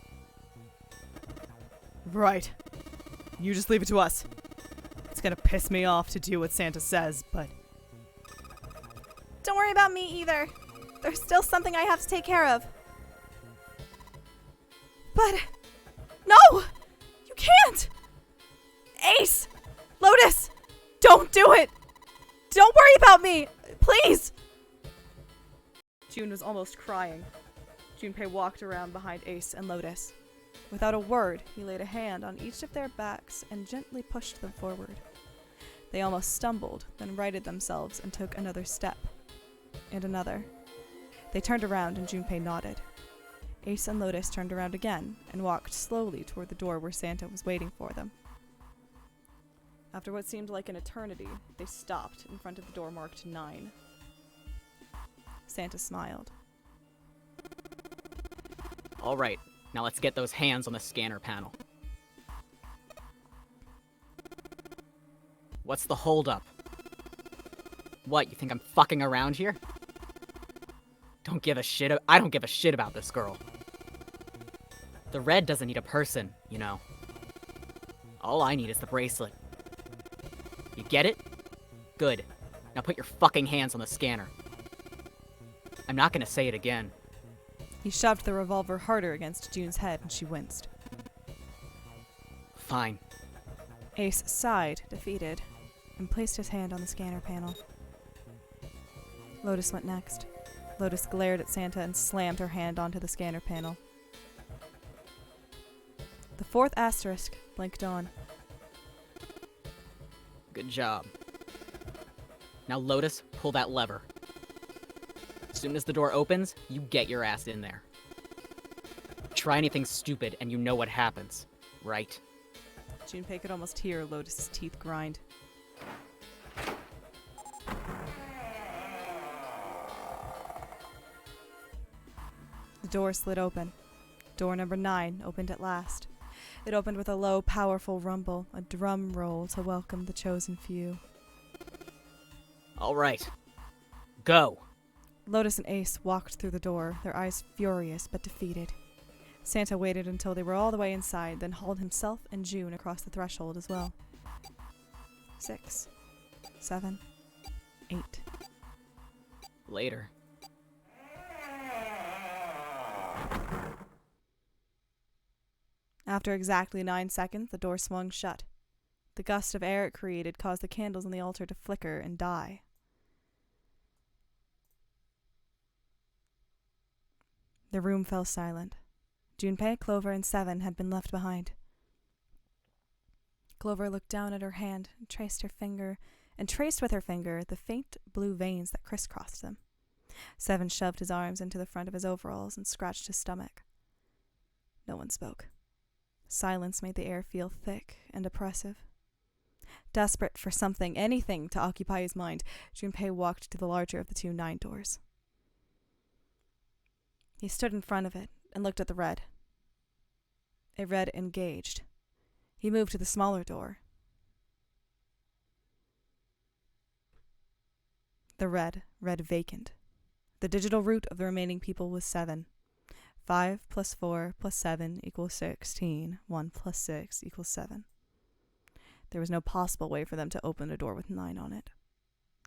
Right. You just leave it to us. It's gonna piss me off to do what Santa says, but... Don't worry about me either. There's still something I have to take care of. But... No! You can't! Ace! Lotus! Don't do it! Don't worry about me! Please! June was almost crying. Junpei walked around behind Ace and Lotus. Without a word, he laid a hand on each of their backs and gently pushed them forward. They almost stumbled, then righted themselves and took another step. And another. They turned around and Junpei nodded. Ace and Lotus turned around again and walked slowly toward the door where Santa was waiting for them. After what seemed like an eternity, they stopped in front of the door marked 9. Santa smiled. All right, now let's get those hands on the scanner panel. What's the holdup? What, you think I'm fucking around here? I don't give a shit about this girl. The red doesn't need a person, you know. All I need is the bracelet. You get it? Good. Now put your fucking hands on the scanner. I'm not gonna say it again. He shoved the revolver harder against June's head and she winced. Fine. Ace sighed, defeated, and placed his hand on the scanner panel. Lotus went next. Lotus glared at Santa and slammed her hand onto the scanner panel. The fourth asterisk blinked on. Good job. Now, Lotus, pull that lever. As soon as the door opens, you get your ass in there. Try anything stupid and you know what happens, right? Junpei could almost hear Lotus's teeth grind. The door slid open. Door number 9 opened at last. It opened with a low, powerful rumble, a drum roll to welcome the chosen few. All right. Go. Lotus and Ace walked through the door, their eyes furious but defeated. Santa waited until they were all the way inside, then hauled himself and June across the threshold as well. 6, 7, 8. Later. After exactly 9 seconds, the door swung shut. The gust of air it created caused the candles on the altar to flicker and die. The room fell silent. Junpei, Clover, and Seven had been left behind. Clover looked down at her hand and traced with her finger the faint blue veins that crisscrossed them. Seven shoved his arms into the front of his overalls and scratched his stomach. No one spoke. Silence made the air feel thick and oppressive. Desperate for something, anything, to occupy his mind, Junpei walked to the larger of the 2 9 doors. He stood in front of it and looked at the red. It read engaged. He moved to the smaller door. The red read vacant. The digital root of the remaining people was 7. 5 plus 4 plus 7 equals 16. 1 plus 6 equals 7. There was no possible way for them to open a door with 9 on it.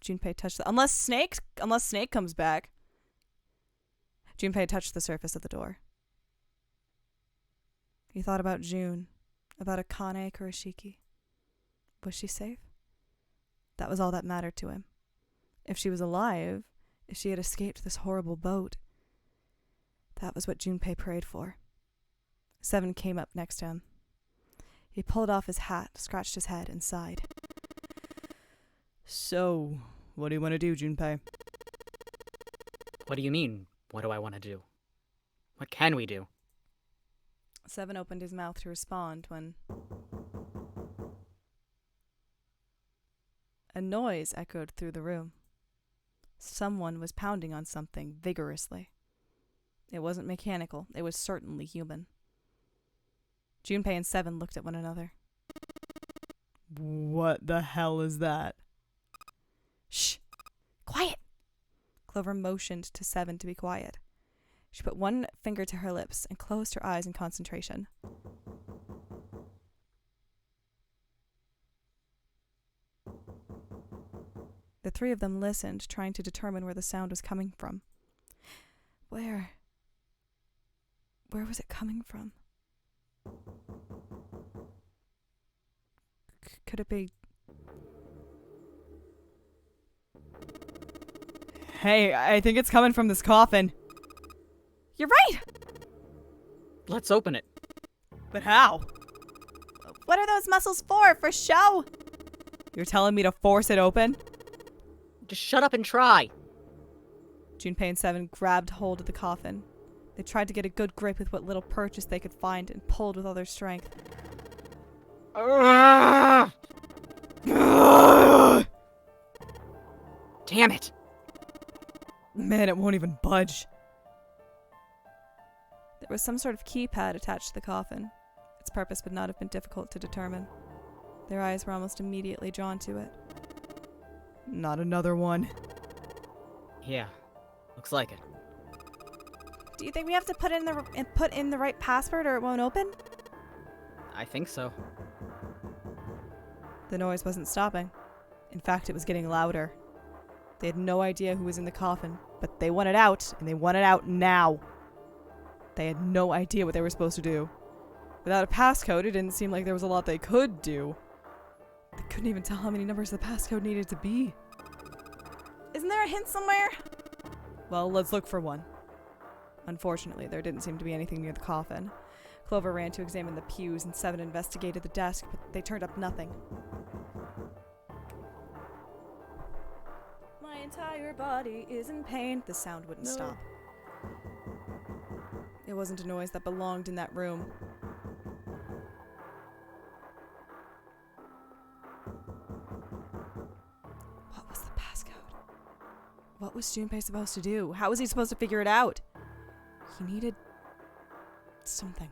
Junpei touched the... Unless Snake comes back. Junpei touched the surface of the door. He thought about June, about Akane Kurashiki. Was she safe? That was all that mattered to him. If she was alive, if she had escaped this horrible boat, that was what Junpei prayed for. 7 came up next to him. He pulled off his hat, scratched his head, and sighed. So, what do you want to do, Junpei? What do you mean, what do I want to do? What can we do? 7 opened his mouth to respond when a noise echoed through the room. Someone was pounding on something vigorously. It wasn't mechanical. It was certainly human. Junpei and 7 looked at one another. What the hell is that? Shh! Quiet! Clover motioned to 7 to be quiet. She put one finger to her lips and closed her eyes in concentration. The 3 of them listened, trying to determine where the sound was coming from. Where was it coming from? Could it be... Hey, I think it's coming from this coffin. You're right! Let's open it. But how? What are those muscles for? For show? You're telling me to force it open? Just shut up and try. Junpei and 7 grabbed hold of the coffin. They tried to get a good grip with what little purchase they could find and pulled with all their strength. Damn it. Man, it won't even budge. There was some sort of keypad attached to the coffin. Its purpose would not have been difficult to determine. Their eyes were almost immediately drawn to it. Not another one. Yeah, looks like it. Do you think we have to put in the right password or it won't open? I think so. The noise wasn't stopping. In fact, it was getting louder. They had no idea who was in the coffin, but they wanted out, and they wanted out now. They had no idea what they were supposed to do. Without a passcode, it didn't seem like there was a lot they could do. They couldn't even tell how many numbers the passcode needed to be. Isn't there a hint somewhere? Well, let's look for one. Unfortunately, there didn't seem to be anything near the coffin. Clover ran to examine the pews, and Seven investigated the desk, but they turned up nothing. My entire body is in pain. The sound wouldn't No. stop. It wasn't a noise that belonged in that room. What was the passcode? What was Junpei supposed to do? How was he supposed to figure it out? He needed something.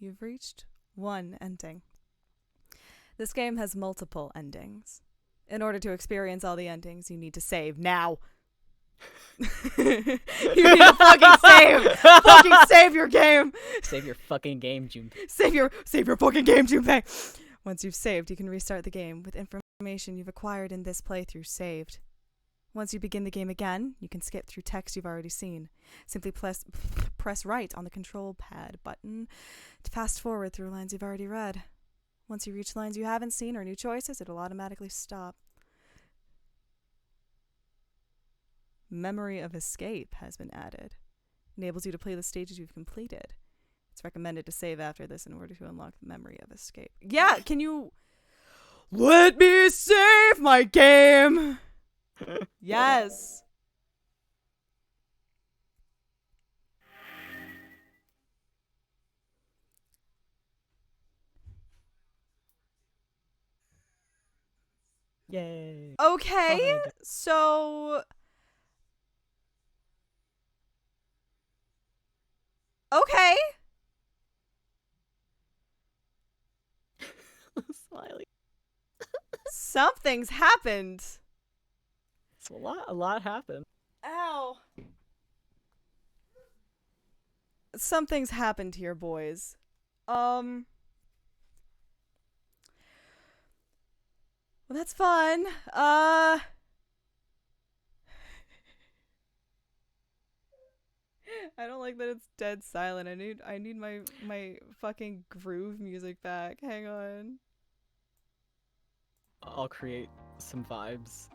You've reached one ending. This game has multiple endings. In order to experience all the endings, you need to save now. You need to fucking save! Fucking save your game! Save your fucking game, June. Save your fucking game, Junpei! Once you've saved, you can restart the game with information you've acquired in this playthrough saved. Once you begin the game again, you can skip through text you've already seen. Simply press right on the control pad button to fast forward through lines you've already read. Once you reach lines you haven't seen or new choices, it'll automatically stop. Memory of Escape has been added. Enables you to play the stages you've completed. It's recommended to save after this in order to unlock the Memory of Escape. Yeah, can you... Let me save my game! Yes! Yay. Okay, Fun. so... Okay. Smiley. Something's happened. A lot happened. Ow. Something's happened here, boys. Well, that's fun. I don't like that it's dead silent. I need my fucking groove music back. Hang on. I'll create some vibes.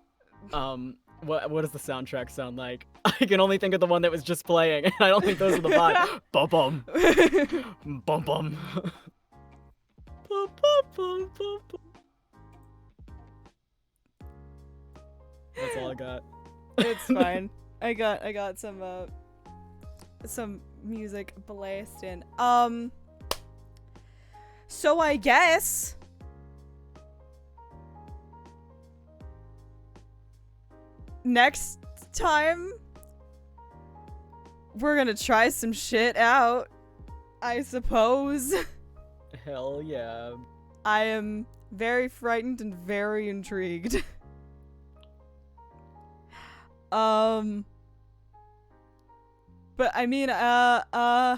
What does the soundtrack sound like? I can only think of the one that was just playing, and I don't think those are the vibes. Bum bum. Bum bum. Bum bum bum bum bum. That's all I got. It's fine. I got some music blasting. So I guess next time we're gonna try some shit out, I suppose. Hell yeah. I am very frightened and very intrigued. But I mean, I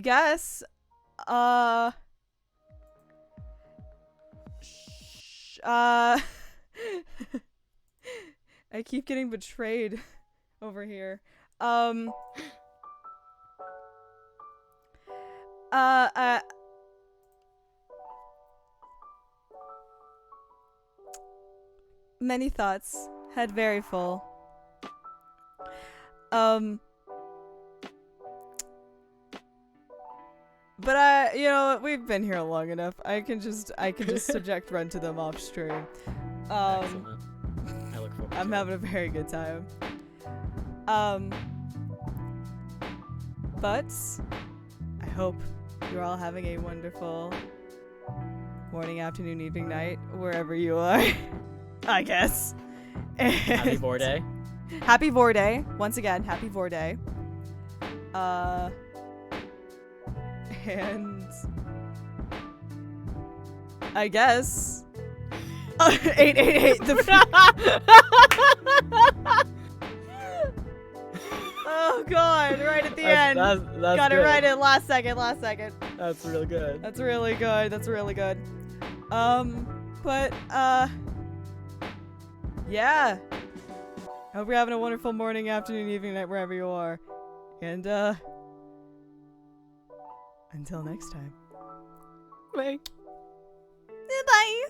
guess, I keep getting betrayed over here. Many thoughts, head very full. But you know, we've been here long enough. I can just subject Ren to them off stream. Excellent. I look forward I'm to having a very good time. But I hope you're all having a wonderful morning, afternoon, evening, night, wherever you are. I guess. it. Happy Vor Day. Happy Vor Day. Once again, happy Vor Day. And I guess 888 Oh god, right at the end. That's Got it good. right at last second. That's real good. That's really good. But yeah. I hope you're having a wonderful morning, afternoon, evening, night, wherever you are. And until next time. Bye. Bye.